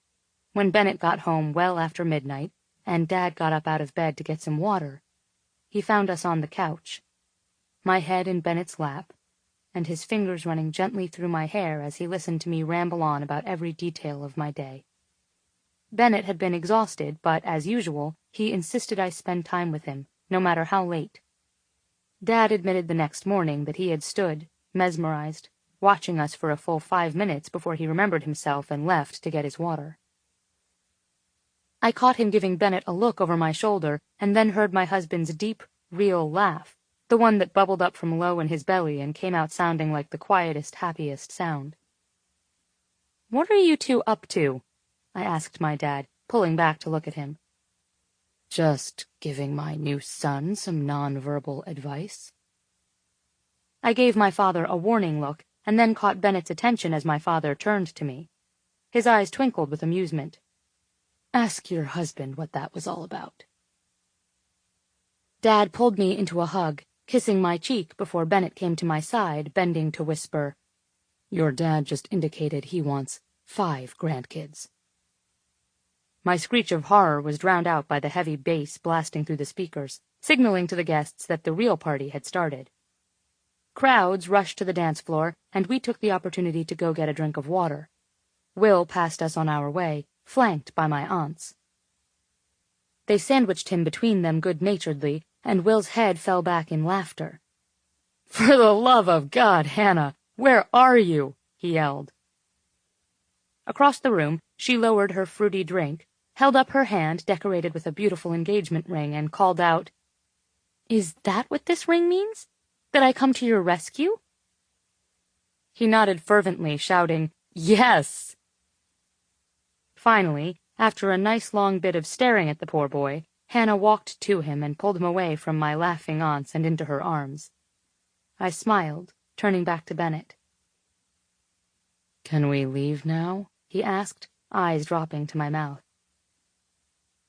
when Bennett got home well after midnight, and Dad got up out of bed to get some water, he found us on the couch, my head in Bennett's lap, and his fingers running gently through my hair as he listened to me ramble on about every detail of my day. Bennett had been exhausted, but, as usual, he insisted I spend time with him, no matter how late. Dad admitted the next morning that he had stood, mesmerized, watching us for a full 5 minutes before he remembered himself and left to get his water. I caught him giving Bennett a look over my shoulder, and then heard my husband's deep, real laugh, the one that bubbled up from low in his belly and came out sounding like the quietest, happiest sound. "What are you two up to?" I asked my dad, pulling back to look at him. "Just giving my new son some nonverbal advice." I gave my father a warning look, and then caught Bennett's attention as my father turned to me. His eyes twinkled with amusement. "Ask your husband what that was all about." Dad pulled me into a hug, kissing my cheek before Bennett came to my side, bending to whisper, "Your dad just indicated he wants 5 grandkids." My screech of horror was drowned out by the heavy bass blasting through the speakers, signaling to the guests that the real party had started. Crowds rushed to the dance floor, and we took the opportunity to go get a drink of water. Will passed us on our way, flanked by my aunts. They sandwiched him between them good-naturedly, and Will's head fell back in laughter. "For the love of God, Hannah, where are you?" he yelled. Across the room, she lowered her fruity drink, held up her hand decorated with a beautiful engagement ring, and called out, "Is that what this ring means? That I come to your rescue?" He nodded fervently, shouting, "Yes!" Finally, after a nice long bit of staring at the poor boy, Hannah walked to him and pulled him away from my laughing aunts and into her arms. I smiled, turning back to Bennett. "Can we leave now?" he asked, eyes dropping to my mouth.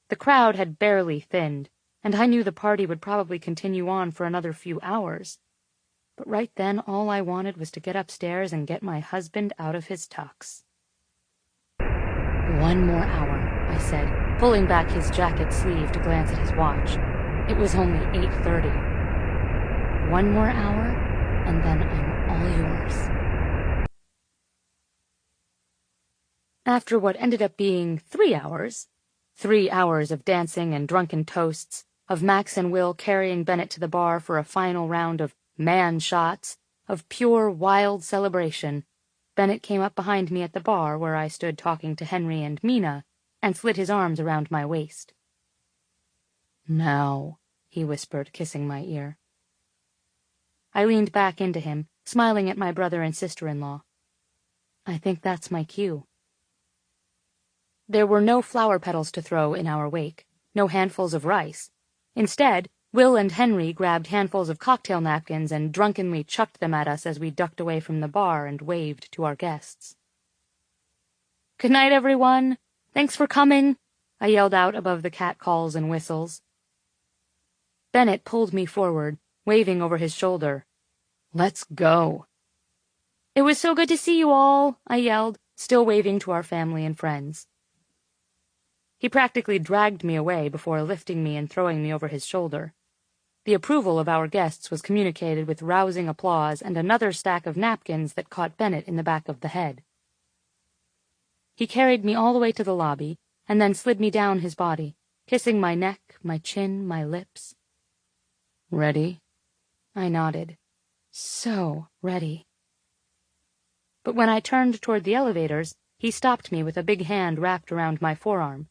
The crowd had barely thinned, and I knew the party would probably continue on for another few hours. But right then all I wanted was to get upstairs and get my husband out of his tux. "1 more hour," I said, pulling back his jacket sleeve to glance at his watch. It was only 8:30. "1 more hour, and then I'm all yours." After what ended up being 3 hours, 3 hours of dancing and drunken toasts, of Max and Will carrying Bennett to the bar for a final round of man shots, of pure wild celebration, Bennett came up behind me at the bar where I stood talking to Henry and Mina, and slid his arms around my waist. "Now," he whispered, kissing my ear. I leaned back into him, smiling at my brother and sister-in-law. I think that's my cue. There were no flower petals to throw in our wake, no handfuls of rice. Instead, Will and Henry grabbed handfuls of cocktail napkins and drunkenly chucked them at us as we ducked away from the bar and waved to our guests. "Good night, everyone. Thanks for coming," I yelled out above the catcalls and whistles. Bennett pulled me forward, waving over his shoulder. "Let's go." "It was so good to see you all," I yelled, still waving to our family and friends. He practically dragged me away before lifting me and throwing me over his shoulder. The approval of our guests was communicated with rousing applause and another stack of napkins that caught Bennett in the back of the head. He carried me all the way to the lobby, and then slid me down his body, kissing my neck, my chin, my lips. "Ready?" I nodded. So ready. But when I turned toward the elevators, he stopped me with a big hand wrapped around my forearm,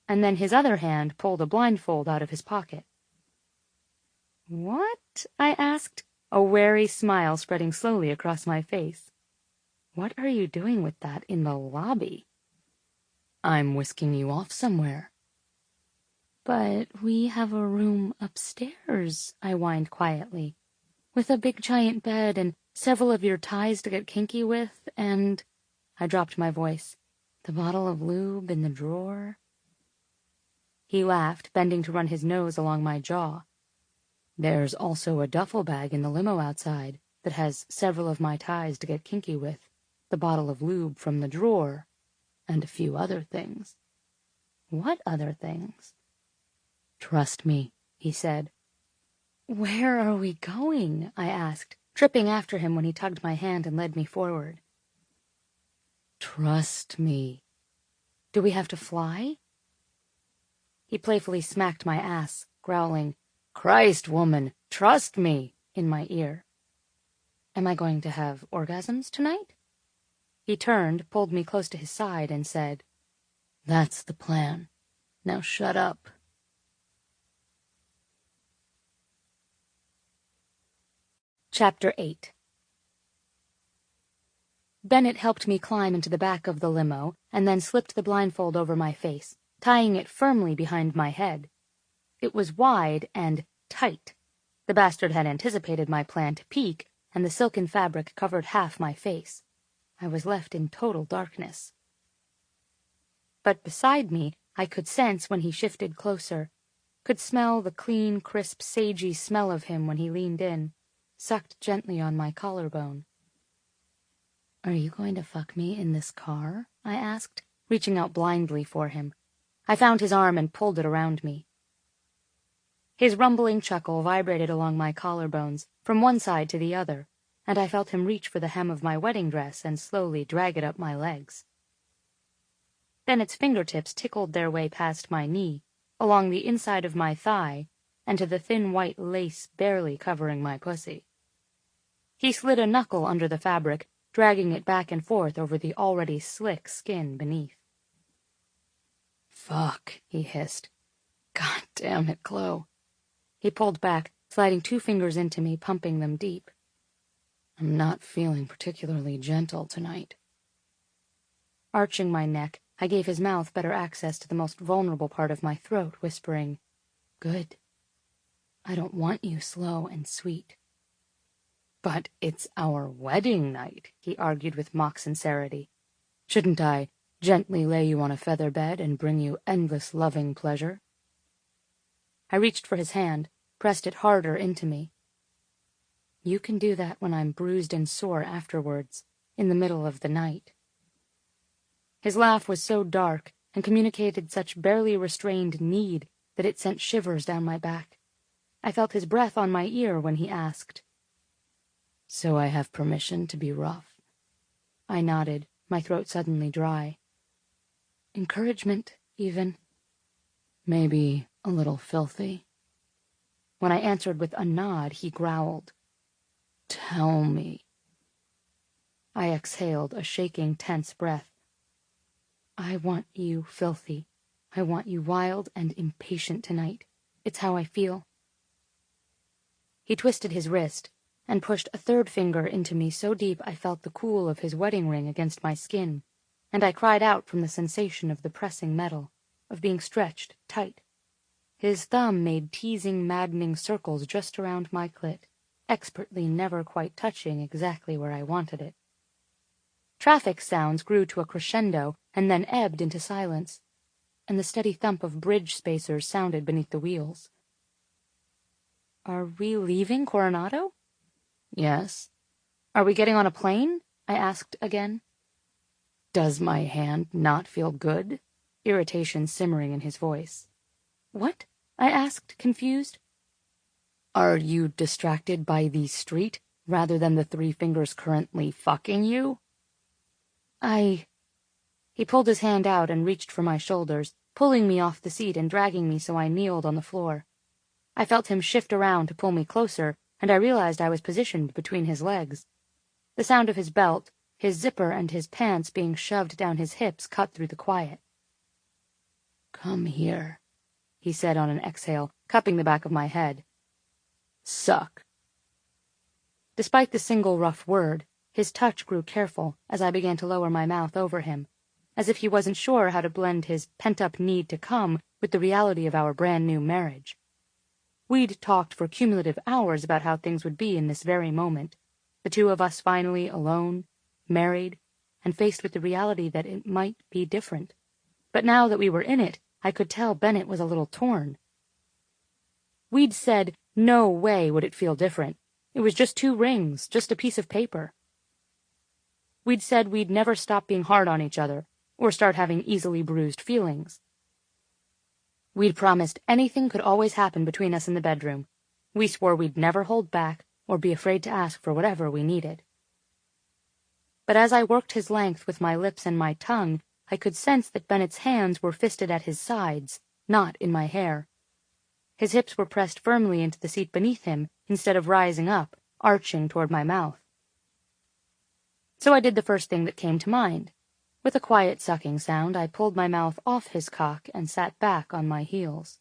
and then his other hand pulled a blindfold out of his pocket. "What?" I asked, a wary smile spreading slowly across my face. "What are you doing with that in the lobby?" "I'm whisking you off somewhere." "But we have a room upstairs," I whined quietly, "with a big giant bed and several of your ties to get kinky with, and—" I dropped my voice. "The bottle of lube in the drawer." He laughed, bending to run his nose along my jaw. "There's also a duffel bag in the limo outside that has several of my ties to get kinky with, the bottle of lube from the drawer, and a few other things." "What other things?" "Trust me," he said. "Where are we going?" I asked, tripping after him when he tugged my hand and led me forward. "Trust me." "Do we have to fly?" He playfully smacked my ass, growling, "Christ, woman, trust me," in my ear. "Am I going to have orgasms tonight?" He turned, pulled me close to his side, and said, "That's the plan. Now shut up." Chapter 8. Bennett helped me climb into the back of the limo and then slipped the blindfold over my face, tying it firmly behind my head. It was wide and tight. The bastard had anticipated my plan to peek, and the silken fabric covered half my face. I was left in total darkness. but beside me I could sense when he shifted closer, could smell the clean, crisp, sagey smell of him when he leaned in, sucked gently on my collarbone. "Are you going to fuck me in this car?" I asked, reaching out blindly for him. I found his arm and pulled it around me. His rumbling chuckle vibrated along my collarbones, from one side to the other, and I felt him reach for the hem of my wedding dress and slowly drag it up my legs. Then its fingertips tickled their way past my knee, along the inside of my thigh, and to the thin white lace barely covering my pussy. He slid a knuckle under the fabric, dragging it back and forth over the already slick skin beneath. "Fuck," he hissed. "God damn it, Chloe." He pulled back, sliding 2 fingers into me, pumping them deep. "I'm not feeling particularly gentle tonight." Arching my neck, I gave his mouth better access to the most vulnerable part of my throat, whispering, "Good. I don't want you slow and sweet." "But it's our wedding night," he argued with mock sincerity. "Shouldn't I gently lay you on a feather bed and bring you endless loving pleasure?" I reached for his hand, pressed it harder into me. "You can do that when I'm bruised and sore afterwards, in the middle of the night." His laugh was so dark and communicated such barely restrained need that it sent shivers down my back. I felt his breath on my ear when he asked, "So I have permission to be rough?" I nodded, my throat suddenly dry. "Encouragement, even. Maybe a little filthy." When I answered with a nod, he growled, "Tell me." I exhaled a shaking, tense breath. "I want you filthy. I want you wild and impatient tonight. It's how I feel." He twisted his wrist and pushed a 3rd finger into me so deep I felt the cool of his wedding ring against my skin, and I cried out from the sensation of the pressing metal, of being stretched tight. His thumb made teasing, maddening circles just around my clit, expertly never quite touching exactly where I wanted it. Traffic sounds grew to a crescendo and then ebbed into silence, and the steady thump of bridge spacers sounded beneath the wheels. "Are we leaving Coronado?" "Yes." "Are we getting on a plane?" I asked again. "Does my hand not feel good?" Irritation simmering in his voice. "What?" I asked, confused. "Are you distracted by the street rather than the 3 fingers currently fucking you?" He pulled his hand out and reached for my shoulders, pulling me off the seat and dragging me so I kneeled on the floor. I felt him shift around to pull me closer, and I realized I was positioned between his legs. The sound of his belt, his zipper, and his pants being shoved down his hips cut through the quiet. "Come here," he said on an exhale, cupping the back of my head. "Suck." Despite the single rough word, his touch grew careful as I began to lower my mouth over him, as if he wasn't sure how to blend his pent-up need to come with the reality of our brand-new marriage. We'd talked for cumulative hours about how things would be in this very moment, the 2 of us finally alone, married, and faced with the reality that it might be different. But now that we were in it, I could tell Bennett was a little torn. We'd said, no way would it feel different. It was just 2 rings, just a piece of paper. We'd said we'd never stop being hard on each other, or start having easily bruised feelings. We'd promised anything could always happen between us in the bedroom. We swore we'd never hold back or be afraid to ask for whatever we needed. But as I worked his length with my lips and my tongue, I could sense that Bennett's hands were fisted at his sides, not in my hair. His hips were pressed firmly into the seat beneath him instead of rising up, arching toward my mouth. So I did the first thing that came to mind. With a quiet sucking sound, I pulled my mouth off his cock and sat back on my heels.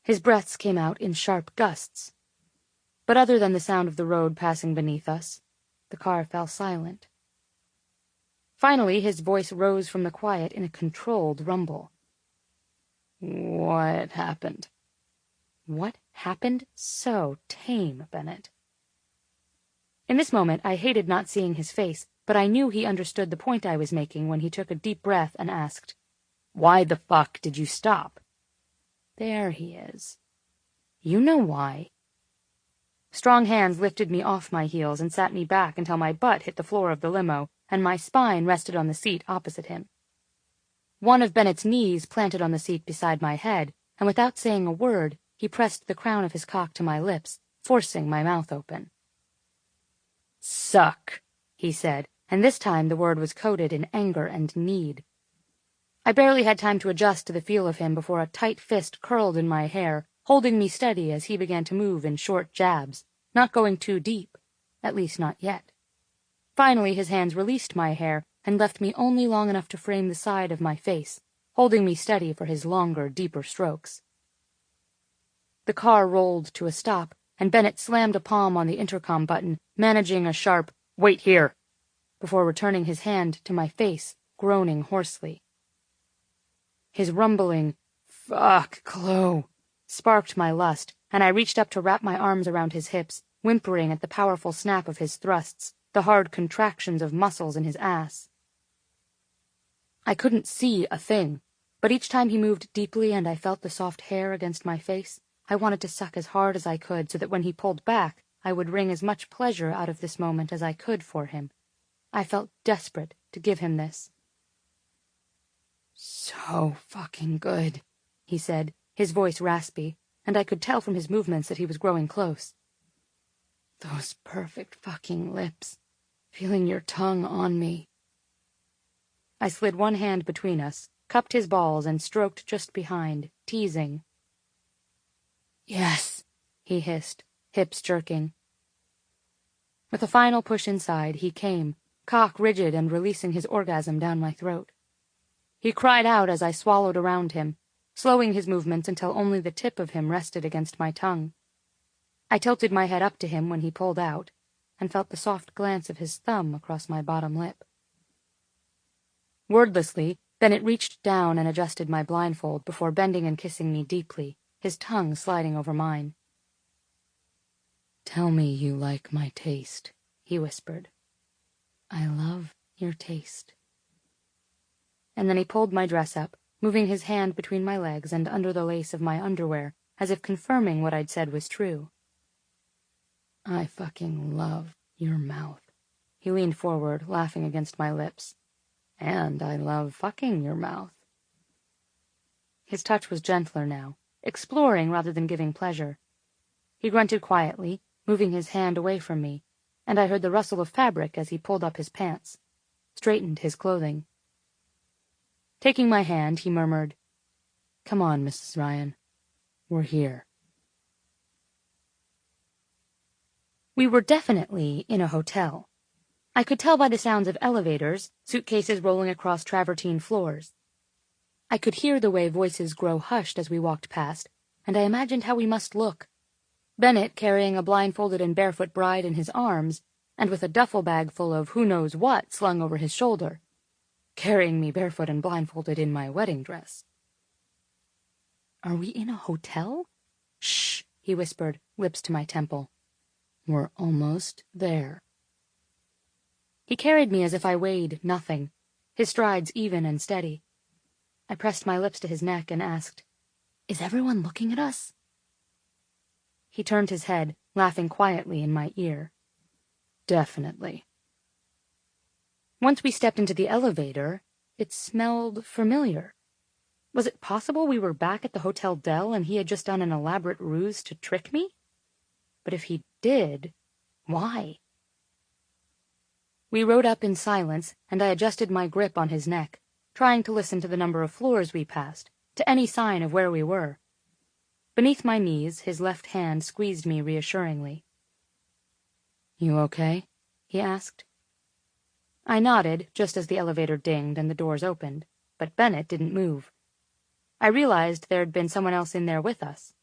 His breaths came out in sharp gusts. But other than the sound of the road passing beneath us, the car fell silent. Finally, his voice rose from the quiet in a controlled rumble. "What happened?" What happened? So tame, Bennett. In this moment, I hated not seeing his face, but I knew he understood the point I was making when he took a deep breath and asked, "Why the fuck did you stop?" There he is. You know why. Strong hands lifted me off my heels and sat me back until my butt hit the floor of the limo and my spine rested on the seat opposite him. One of Bennett's knees planted on the seat beside my head, and without saying a word, he pressed the crown of his cock to my lips, forcing my mouth open. "Suck," he said, and this time the word was coded in anger and need. I barely had time to adjust to the feel of him before a tight fist curled in my hair, holding me steady as he began to move in short jabs, not going too deep, at least not yet. Finally his hands released my hair and left me only long enough to frame the side of my face, holding me steady for his longer, deeper strokes. The car rolled to a stop, and Bennett slammed a palm on the intercom button, managing a sharp, "Wait here," before returning his hand to my face, groaning hoarsely. His rumbling, "Fuck, Chloe," sparked my lust, and I reached up to wrap my arms around his hips, whimpering at the powerful snap of his thrusts, the hard contractions of muscles in his ass. I couldn't see a thing, but each time he moved deeply and I felt the soft hair against my face, I wanted to suck as hard as I could so that when he pulled back, I would wring as much pleasure out of this moment as I could for him. I felt desperate to give him this. "So fucking good," he said, his voice raspy, and I could tell from his movements that he was growing close. "Those perfect fucking lips, feeling your tongue on me." I slid one hand between us, cupped his balls, and stroked just behind, teasing. "Yes," he hissed, hips jerking. With a final push inside, he came, cock rigid and releasing his orgasm down my throat. He cried out as I swallowed around him, slowing his movements until only the tip of him rested against my tongue. I tilted my head up to him when he pulled out, and felt the soft glance of his thumb across my bottom lip. Wordlessly, Bennett reached down and adjusted my blindfold before bending and kissing me deeply, his tongue sliding over mine. "Tell me you like my taste," he whispered. "I love your taste." And then he pulled my dress up, moving his hand between my legs and under the lace of my underwear, as if confirming what I'd said was true. "I fucking love your mouth." He leaned forward, laughing against my lips. "And I love fucking your mouth." His touch was gentler now, exploring rather than giving pleasure. He grunted quietly, moving his hand away from me, and I heard the rustle of fabric as he pulled up his pants, straightened his clothing. Taking my hand, he murmured, "Come on, Mrs. Ryan. We're here." We were definitely in a hotel. I could tell by the sounds of elevators, suitcases rolling across travertine floors. I could hear the way voices grow hushed as we walked past, and I imagined how we must look. Bennett carrying a blindfolded and barefoot bride in his arms, and with a duffel bag full of who knows what slung over his shoulder, carrying me barefoot and blindfolded in my wedding dress. "Are we in a hotel?" "Shh," he whispered, lips to my temple. "We're almost there." He carried me as if I weighed nothing, his strides even and steady. I pressed my lips to his neck and asked, "Is everyone looking at us?" He turned his head, laughing quietly in my ear. "Definitely." Once we stepped into the elevator, it smelled familiar. Was it possible we were back at the Hotel Del and he had just done an elaborate ruse to trick me? But if he did, why? We rode up in silence, and I adjusted my grip on his neck, trying to listen to the number of floors we passed, to any sign of where we were. Beneath my knees, his left hand squeezed me reassuringly. "You okay?" he asked. I nodded just as the elevator dinged and the doors opened, but Bennett didn't move. I realized there had been someone else in there with us.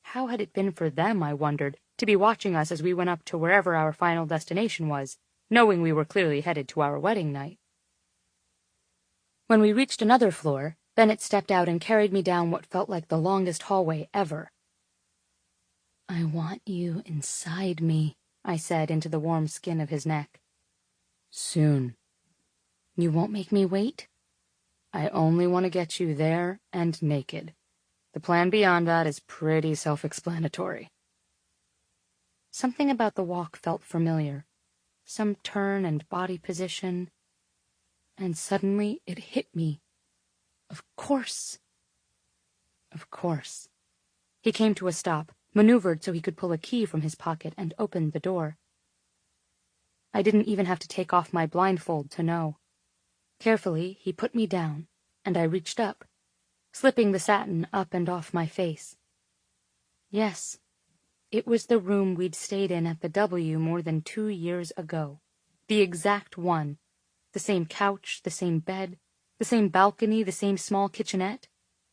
How had it been for them, I wondered, to be watching us as we went up to wherever our final destination was, knowing we were clearly headed to our wedding night? When we reached another floor, Bennett stepped out and carried me down what felt like the longest hallway ever. "I want you inside me," I said into the warm skin of his neck. Soon. You won't make me wait? I only want to get you there and naked. The plan beyond that is pretty self-explanatory. Something about the walk felt familiar. Some turn and body position. And suddenly it hit me. Of course. Of course. He came to a stop, maneuvered so he could pull a key from his pocket, and opened the door. I didn't even have to take off my blindfold to know. Carefully, he put me down, and I reached up, slipping the satin up and off my face. Yes, it was the room we'd stayed in at the W more than 2 years ago. The exact one. The same couch, the same bed, the same balcony, the same small kitchenette,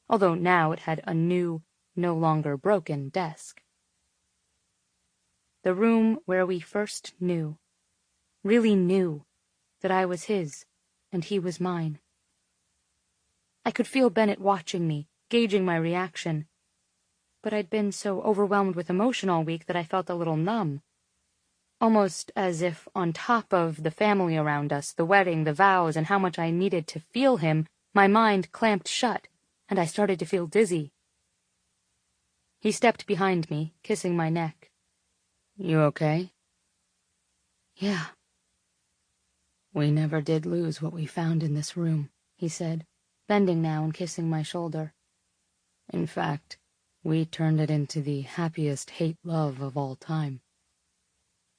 although now it had a new, no longer broken desk. The room where we first knew, really knew, that I was his and he was mine. I could feel Bennett watching me, gauging my reaction, but I'd been so overwhelmed with emotion all week that I felt a little numb. Almost as if on top of the family around us, the wedding, the vows, and how much I needed to feel him, my mind clamped shut, and I started to feel dizzy. He stepped behind me, kissing my neck. You okay? Yeah. We never did lose what we found in this room, he said, bending now and kissing my shoulder. In fact, we turned it into the happiest hate-love of all time.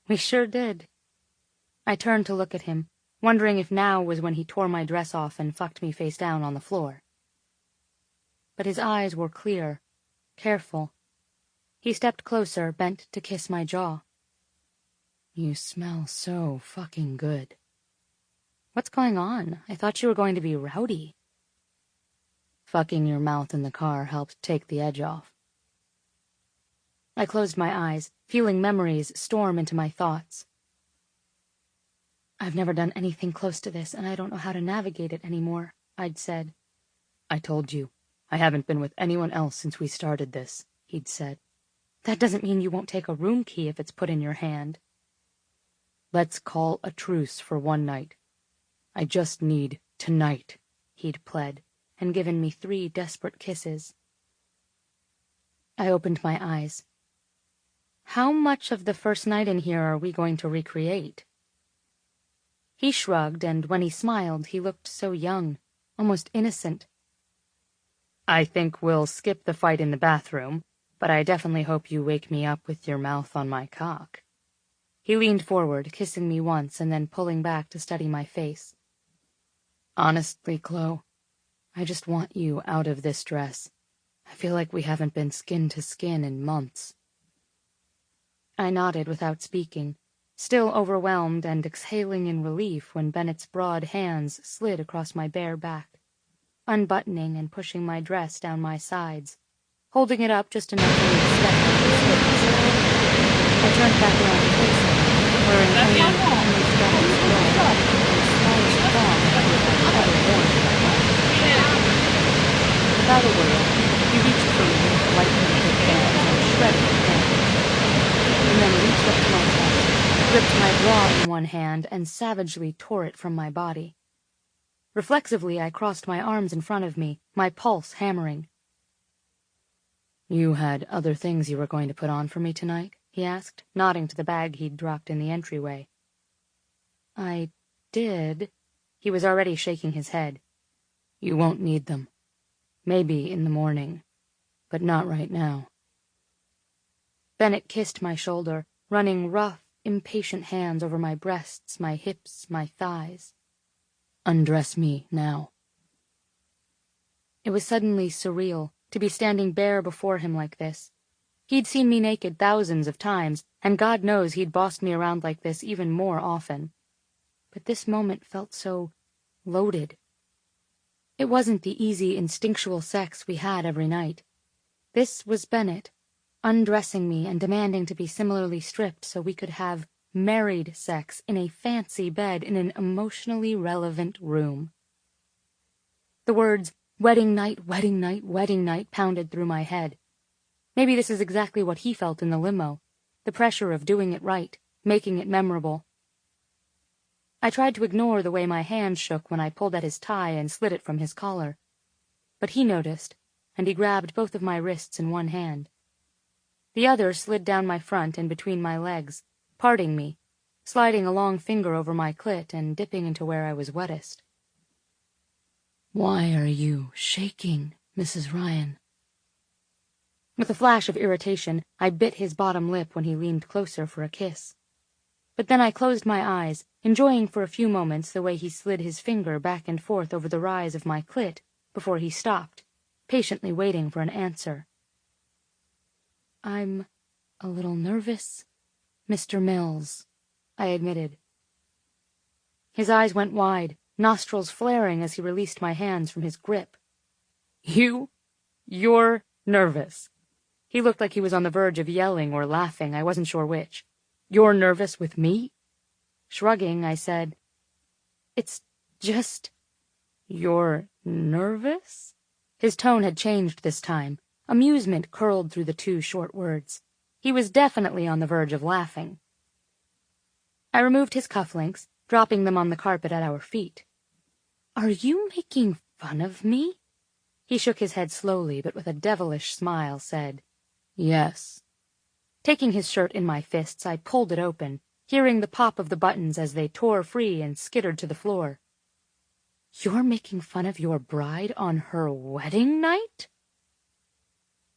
We sure did. I turned to look at him, wondering if now was when he tore my dress off and fucked me face down on the floor. But his eyes were clear, careful. He stepped closer, bent to kiss my jaw. You smell so fucking good. What's going on? I thought you were going to be rowdy. Fucking your mouth in the car helped take the edge off. I closed my eyes, feeling memories storm into my thoughts. I've never done anything close to this, and I don't know how to navigate it anymore, I'd said. I told you, I haven't been with anyone else since we started this, he'd said. That doesn't mean you won't take a room key if it's put in your hand. Let's call a truce for one night. I just need tonight, he'd pled, and given me 3 desperate kisses. I opened my eyes. How much of the first night in here are we going to recreate? He shrugged, and when he smiled, he looked so young, almost innocent. I think we'll skip the fight in the bathroom, but I definitely hope you wake me up with your mouth on my cock. He leaned forward, kissing me once and then pulling back to study my face. Honestly, Chloe, I just want you out of this dress. I feel like we haven't been skin to skin in months. I nodded without speaking, still overwhelmed and exhaling in relief when Bennett's broad hands slid across my bare back, unbuttoning and pushing my dress down my sides, holding it up just enough for me to step on his hips. I turned back around to face him, wearing only a tiny strapped bra and the smallest thong I'd ever worn in my life. Without a word, he reached for me with lightning quick hands and shredded the hand, and then reached up to my chest, gripped my bra in one hand, and savagely tore it from my body. Reflexively, I crossed my arms in front of me, my pulse hammering. You had other things you were going to put on for me tonight? He asked, nodding to the bag he'd dropped in the entryway. I did. He was already shaking his head. You won't need them. Maybe in the morning, but not right now. Bennett kissed my shoulder, running rough, impatient hands over my breasts, my hips, my thighs. Undress me now. It was suddenly surreal to be standing bare before him like this. He'd seen me naked thousands of times, and God knows he'd bossed me around like this even more often. But this moment felt so loaded. It wasn't the easy, instinctual sex we had every night. This was Bennett, undressing me and demanding to be similarly stripped so we could have married sex in a fancy bed in an emotionally relevant room. The words, wedding night, wedding night, wedding night, pounded through my head. Maybe this is exactly what he felt in the limo, the pressure of doing it right, making it memorable. I tried to ignore the way my hand shook when I pulled at his tie and slid it from his collar. But he noticed, and he grabbed both of my wrists in one hand. The other slid down my front and between my legs, parting me, sliding a long finger over my clit and dipping into where I was wettest. "Why are you shaking, Mrs. Ryan?" With a flash of irritation, I bit his bottom lip when he leaned closer for a kiss. But then I closed my eyes, enjoying for a few moments the way he slid his finger back and forth over the rise of my clit before he stopped, patiently waiting for an answer. "I'm a little nervous, Mr. Mills," I admitted. His eyes went wide, nostrils flaring as he released my hands from his grip. You're nervous." He looked like he was on the verge of yelling or laughing, I wasn't sure which. "You're nervous with me?" Shrugging, I said, "It's just—" "You're nervous?" His tone had changed this time. Amusement curled through the two short words. He was definitely on the verge of laughing. I removed his cufflinks, dropping them on the carpet at our feet. "Are you making fun of me?" He shook his head slowly, but with a devilish smile said, "Yes." Taking his shirt in my fists, I pulled it open, hearing the pop of the buttons as they tore free and skittered to the floor. "You're making fun of your bride on her wedding night?"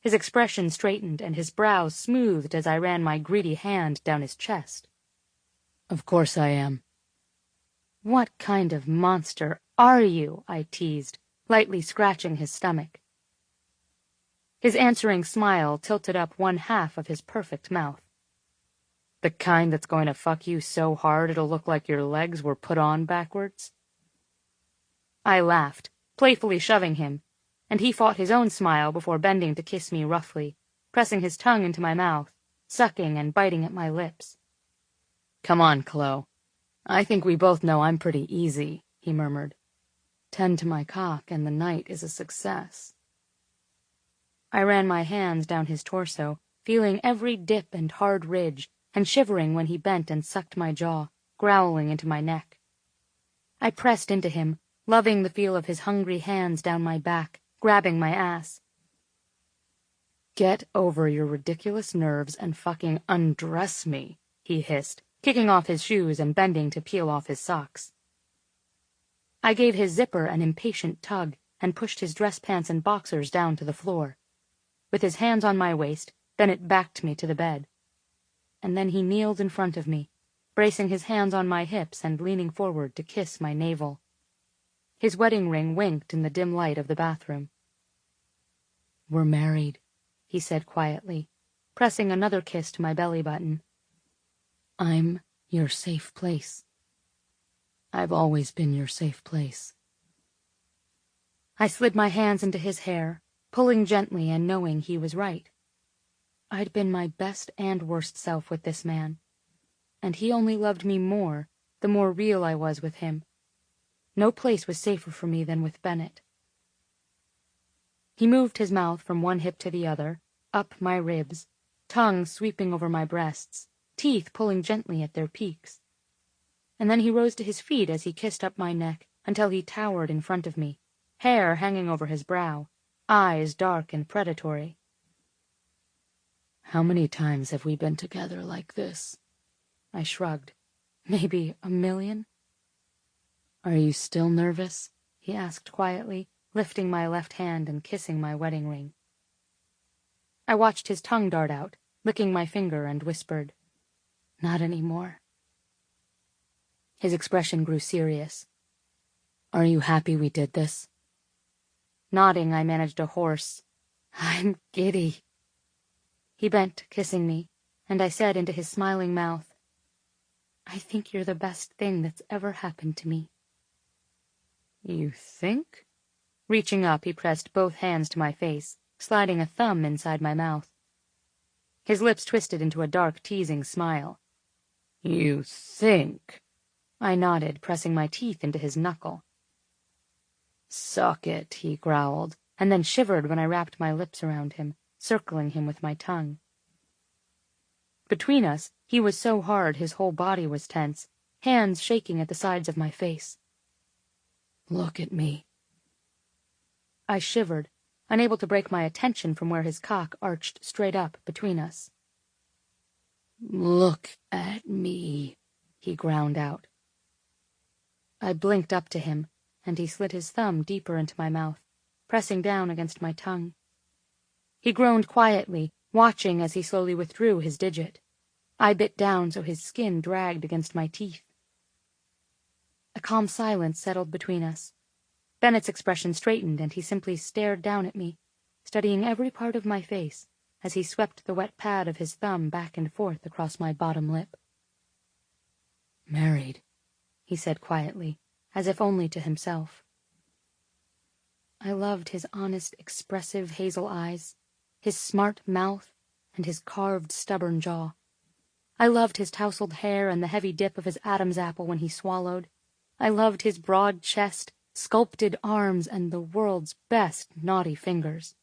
His expression straightened and his brow smoothed as I ran my greedy hand down his chest. "Of course I am." "What kind of monster are you?" I teased, lightly scratching his stomach. His answering smile tilted up one half of his perfect mouth. "The kind that's going to fuck you so hard it'll look like your legs were put on backwards?" I laughed, playfully shoving him, and he fought his own smile before bending to kiss me roughly, pressing his tongue into my mouth, sucking and biting at my lips. "Come on, Chloe. I think we both know I'm pretty easy," he murmured. "Tend to my cock and the night is a success." I ran my hands down his torso, feeling every dip and hard ridge, and shivering when he bent and sucked my jaw, growling into my neck. I pressed into him, loving the feel of his hungry hands down my back, grabbing my ass. "Get over your ridiculous nerves and fucking undress me," he hissed, kicking off his shoes and bending to peel off his socks. I gave his zipper an impatient tug and pushed his dress pants and boxers down to the floor. With his hands on my waist, Bennett backed me to the bed. And then he kneeled in front of me, bracing his hands on my hips and leaning forward to kiss my navel. His wedding ring winked in the dim light of the bathroom. "We're married," he said quietly, pressing another kiss to my belly button. "I'm your safe place. I've always been your safe place." I slid my hands into his hair, pulling gently and knowing he was right. I'd been my best and worst self with this man, and he only loved me more the more real I was with him. No place was safer for me than with Bennett. He moved his mouth from one hip to the other, up my ribs, tongue sweeping over my breasts, teeth pulling gently at their peaks. And then he rose to his feet as he kissed up my neck until he towered in front of me, hair hanging over his brow, eyes dark and predatory. "How many times have we been together like this?" I shrugged. "Maybe 1,000,000? "Are you still nervous?" he asked quietly, lifting my left hand and kissing my wedding ring. I watched his tongue dart out, licking my finger, and whispered, "Not anymore." His expression grew serious. "Are you happy we did this?" Nodding, I managed a hoarse, "I'm giddy." He bent, kissing me, and I said into his smiling mouth, "I think you're the best thing that's ever happened to me." "You think?" Reaching up, he pressed both hands to my face, sliding a thumb inside my mouth. His lips twisted into a dark, teasing smile. "You think?" I nodded, pressing my teeth into his knuckle. "Suck it," he growled, and then shivered when I wrapped my lips around him, circling him with my tongue. Between us, he was so hard his whole body was tense, hands shaking at the sides of my face. "Look at me." I shivered, unable to break my attention from where his cock arched straight up between us. "Look at me," he ground out. I blinked up to him, and he slid his thumb deeper into my mouth, pressing down against my tongue. He groaned quietly, watching as he slowly withdrew his digit. I bit down so his skin dragged against my teeth. A calm silence settled between us. Bennett's expression straightened, and he simply stared down at me, studying every part of my face as he swept the wet pad of his thumb back and forth across my bottom lip. "Married," he said quietly, as if only to himself. I loved his honest, expressive hazel eyes, his smart mouth, and his carved, stubborn jaw. I loved his tousled hair and the heavy dip of his Adam's apple when he swallowed. I loved his broad chest, sculpted arms, and the world's best naughty fingers.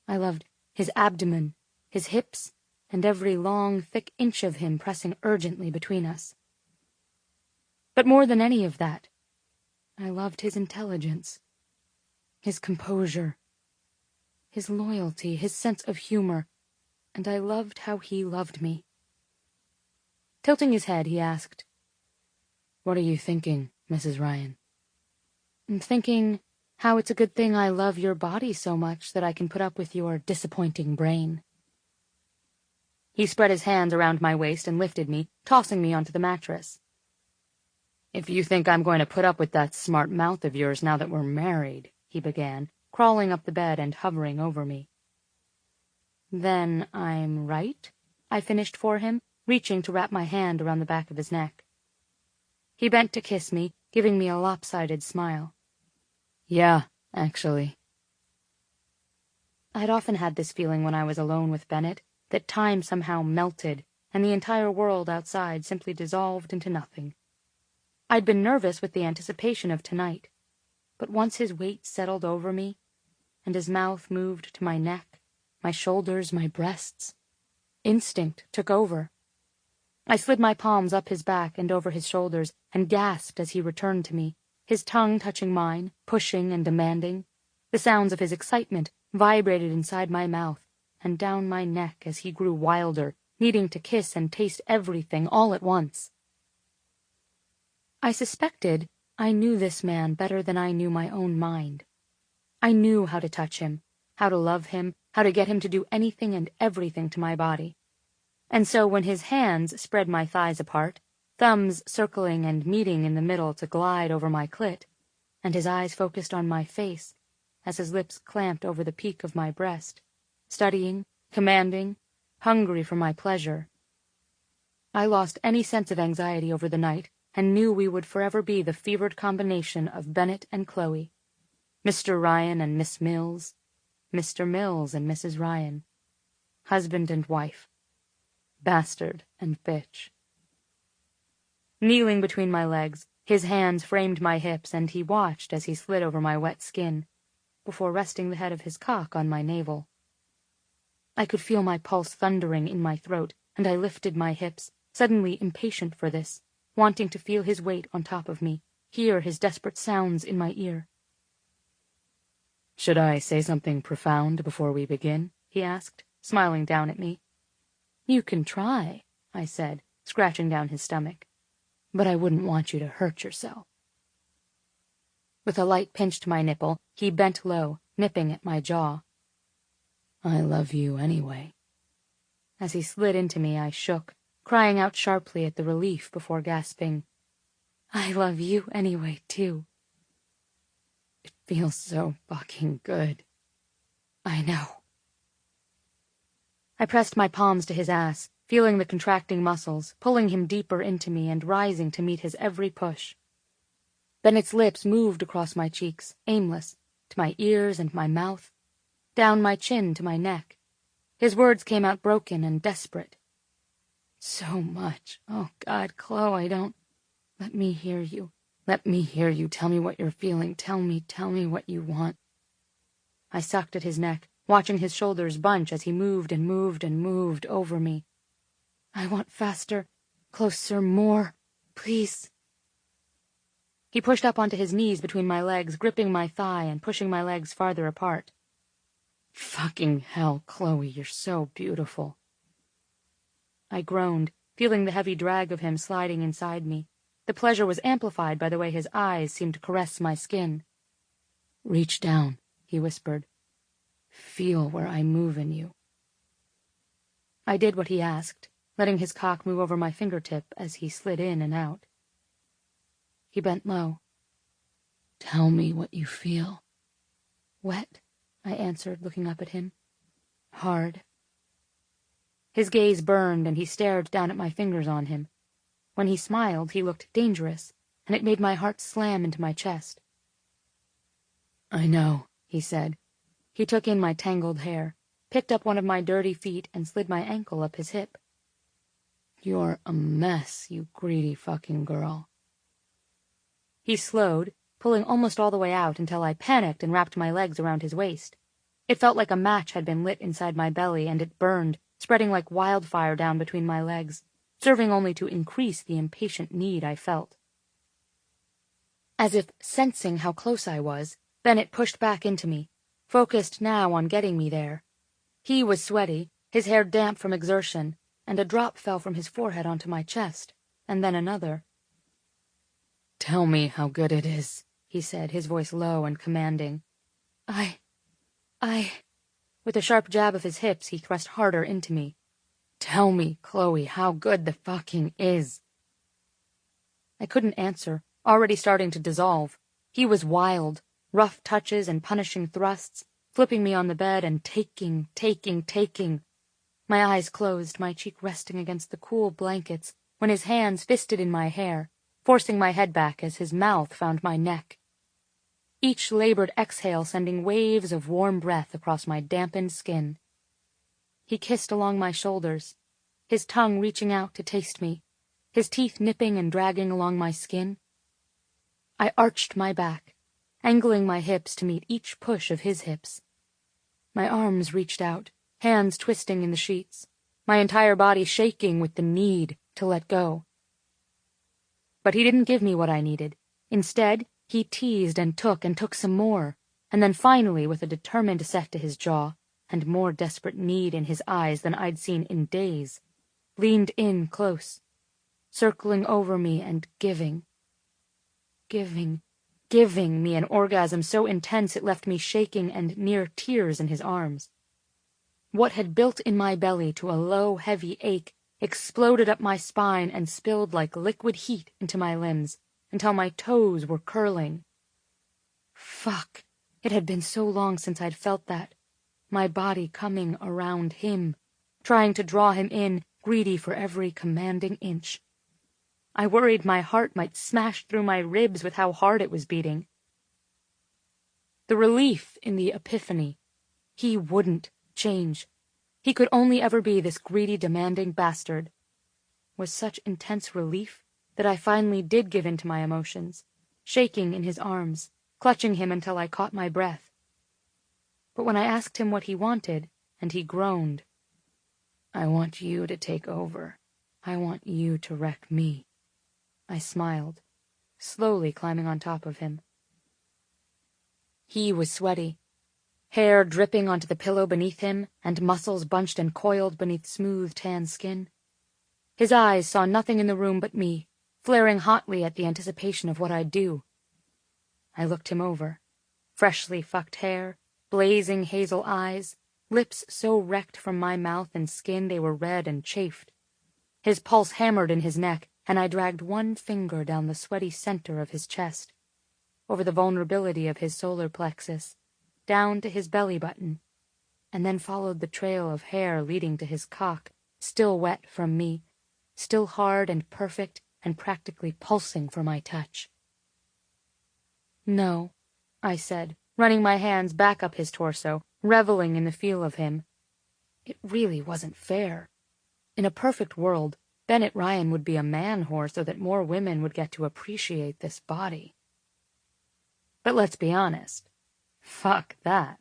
I loved his abdomen, his hips, and every long, thick inch of him pressing urgently between us. But more than any of that, I loved his intelligence, his composure, his loyalty, his sense of humor, and I loved how he loved me. Tilting his head, he asked, "What are you thinking, Mrs. Ryan?" "I'm thinking how it's a good thing I love your body so much that I can put up with your disappointing brain." He spread his hands around my waist and lifted me, tossing me onto the mattress. "If you think I'm going to put up with that smart mouth of yours now that we're married," he began, crawling up the bed and hovering over me. "Then I'm right?" I finished for him, reaching to wrap my hand around the back of his neck. He bent to kiss me, giving me a lopsided smile. "Yeah, actually." I'd often had this feeling when I was alone with Bennett, that time somehow melted, and the entire world outside simply dissolved into nothing. I'd been nervous with the anticipation of tonight, but once his weight settled over me, and his mouth moved to my neck, my shoulders, my breasts, instinct took over. I slid my palms up his back and over his shoulders, and gasped as he returned to me, his tongue touching mine, pushing and demanding. The sounds of his excitement vibrated inside my mouth and down my neck as he grew wilder, needing to kiss and taste everything all at once. I suspected I knew this man better than I knew my own mind. I knew how to touch him, how to love him, how to get him to do anything and everything to my body. And so when his hands spread my thighs apart, thumbs circling and meeting in the middle to glide over my clit, and his eyes focused on my face as his lips clamped over the peak of my breast, studying, commanding, hungry for my pleasure, I lost any sense of anxiety over the night and knew we would forever be the fevered combination of Bennett and Chloe, Mr. Ryan and Miss Mills, Mr. Mills and Mrs. Ryan, husband and wife, bastard and bitch. Kneeling between my legs, his hands framed my hips, and he watched as he slid over my wet skin, before resting the head of his cock on my navel. I could feel my pulse thundering in my throat, and I lifted my hips, suddenly impatient for this, wanting to feel his weight on top of me, hear his desperate sounds in my ear. "Should I say something profound before we begin?" he asked, smiling down at me. "You can try," I said, scratching down his stomach. "But I wouldn't want you to hurt yourself." With a light pinch to my nipple, he bent low, nipping at my jaw. "I love you anyway." As he slid into me, I shook, crying out sharply at the relief before gasping, "I love you anyway, too." "It feels so fucking good." "I know." I pressed my palms to his ass, feeling the contracting muscles, pulling him deeper into me and rising to meet his every push. Bennett's lips moved across my cheeks, aimless, to my ears and my mouth, down my chin to my neck. His words came out broken and desperate. "So much. Oh, God, Chloe, don't. Let me hear you. Let me hear you. Tell me what you're feeling. Tell me what you want." I sucked at his neck, watching his shoulders bunch as he moved and moved and moved over me. "I want faster, closer, more. Please. He pushed up onto his knees between my legs, gripping my thigh and pushing my legs farther apart. Fucking hell, Chloe, you're so beautiful. I groaned, feeling the heavy drag of him sliding inside me. The pleasure was amplified by the way his eyes seemed to caress my skin. Reach down, he whispered. Feel where I move in you. I did what he asked, letting his cock move over my fingertip as he slid in and out. He bent low. Tell me what you feel. Wet, I answered, looking up at him. Hard. His gaze burned, and he stared down at my fingers on him. When he smiled, he looked dangerous, and it made my heart slam into my chest. I know, he said. He took in my tangled hair, picked up one of my dirty feet, and slid my ankle up his hip. You're a mess, you greedy fucking girl. He slowed, pulling almost all the way out until I panicked and wrapped my legs around his waist. It felt like a match had been lit inside my belly, and it burned, spreading like wildfire down between my legs, serving only to increase the impatient need I felt. As if sensing how close I was, Bennett pushed back into me, focused now on getting me there. He was sweaty, his hair damp from exertion, and a drop fell from his forehead onto my chest, and then another. Tell me how good it is, he said, his voice low and commanding. With a sharp jab of his hips, he thrust harder into me. Tell me, Chloe, how good the fucking is. I couldn't answer, already starting to dissolve. He was wild, rough touches and punishing thrusts, flipping me on the bed and taking. My eyes closed, my cheek resting against the cool blankets, when his hands fisted in my hair, forcing my head back as his mouth found my neck. Each labored exhale sending waves of warm breath across my dampened skin. He kissed along my shoulders, his tongue reaching out to taste me, his teeth nipping and dragging along my skin. I arched my back, angling my hips to meet each push of his hips. My arms reached out, hands twisting in the sheets, my entire body shaking with the need to let go. But he didn't give me what I needed. Instead, he teased and took some more, and then finally, with a determined set to his jaw, and more desperate need in his eyes than I'd seen in days, leaned in close, circling over me and giving me an orgasm so intense it left me shaking and near tears in his arms. What had built in my belly to a low, heavy ache exploded up my spine and spilled like liquid heat into my limbs, until my toes were curling. Fuck, it had been so long since I'd felt that. My body coming around him, trying to draw him in, greedy for every commanding inch. I worried my heart might smash through my ribs with how hard it was beating. The relief in the epiphany. He wouldn't change. He could only ever be this greedy, demanding bastard. Was such intense relief that I finally did give in to my emotions, shaking in his arms, clutching him until I caught my breath. But when I asked him what he wanted, and he groaned, I want you to take over. I want you to wreck me. I smiled, slowly climbing on top of him. He was sweaty, hair dripping onto the pillow beneath him, and muscles bunched and coiled beneath smooth tan skin. His eyes saw nothing in the room but me, flaring hotly at the anticipation of what I'd do. I looked him over. Freshly fucked hair, blazing hazel eyes, lips so wrecked from my mouth and skin they were red and chafed. His pulse hammered in his neck, and I dragged one finger down the sweaty center of his chest, over the vulnerability of his solar plexus, down to his belly button, and then followed the trail of hair leading to his cock, still wet from me, still hard and perfect and practically pulsing for my touch. No, I said, running my hands back up his torso, reveling in the feel of him. It really wasn't fair. In a perfect world, Bennett Ryan would be a man-whore so that more women would get to appreciate this body. But let's be honest. Fuck that.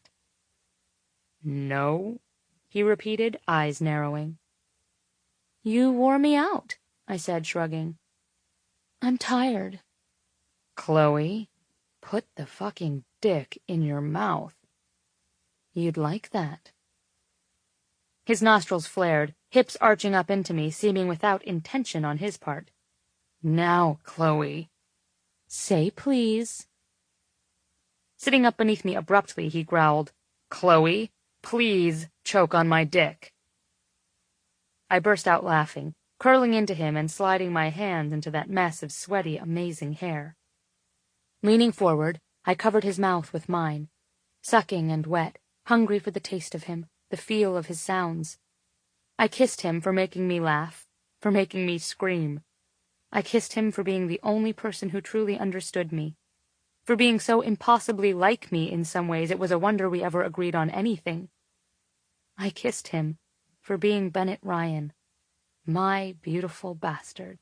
No, he repeated, eyes narrowing. You wore me out, I said, shrugging. I'm tired. Chloe, put the fucking dick in your mouth. You'd like that. His nostrils flared, hips arching up into me, seeming without intention on his part. Now, Chloe. Say please. Sitting up beneath me abruptly, he growled, Chloe, please choke on my dick. I burst out laughing, curling into him and sliding my hands into that mess of sweaty, amazing hair. Leaning forward, I covered his mouth with mine, sucking and wet, hungry for the taste of him, the feel of his sounds. I kissed him for making me laugh, for making me scream. I kissed him for being the only person who truly understood me, for being so impossibly like me in some ways it was a wonder we ever agreed on anything. I kissed him for being Bennett Ryan, my beautiful bastard.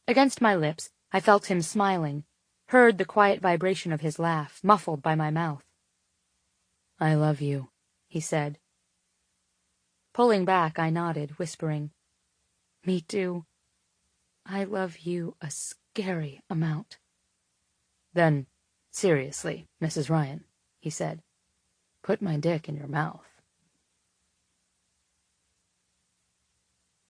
Against my lips, I felt him smiling, heard the quiet vibration of his laugh, muffled by my mouth. I love you, he said. Pulling back, I nodded, whispering, Me too. I love you a scary amount. Then, seriously, Mrs. Ryan, he said, put my dick in your mouth.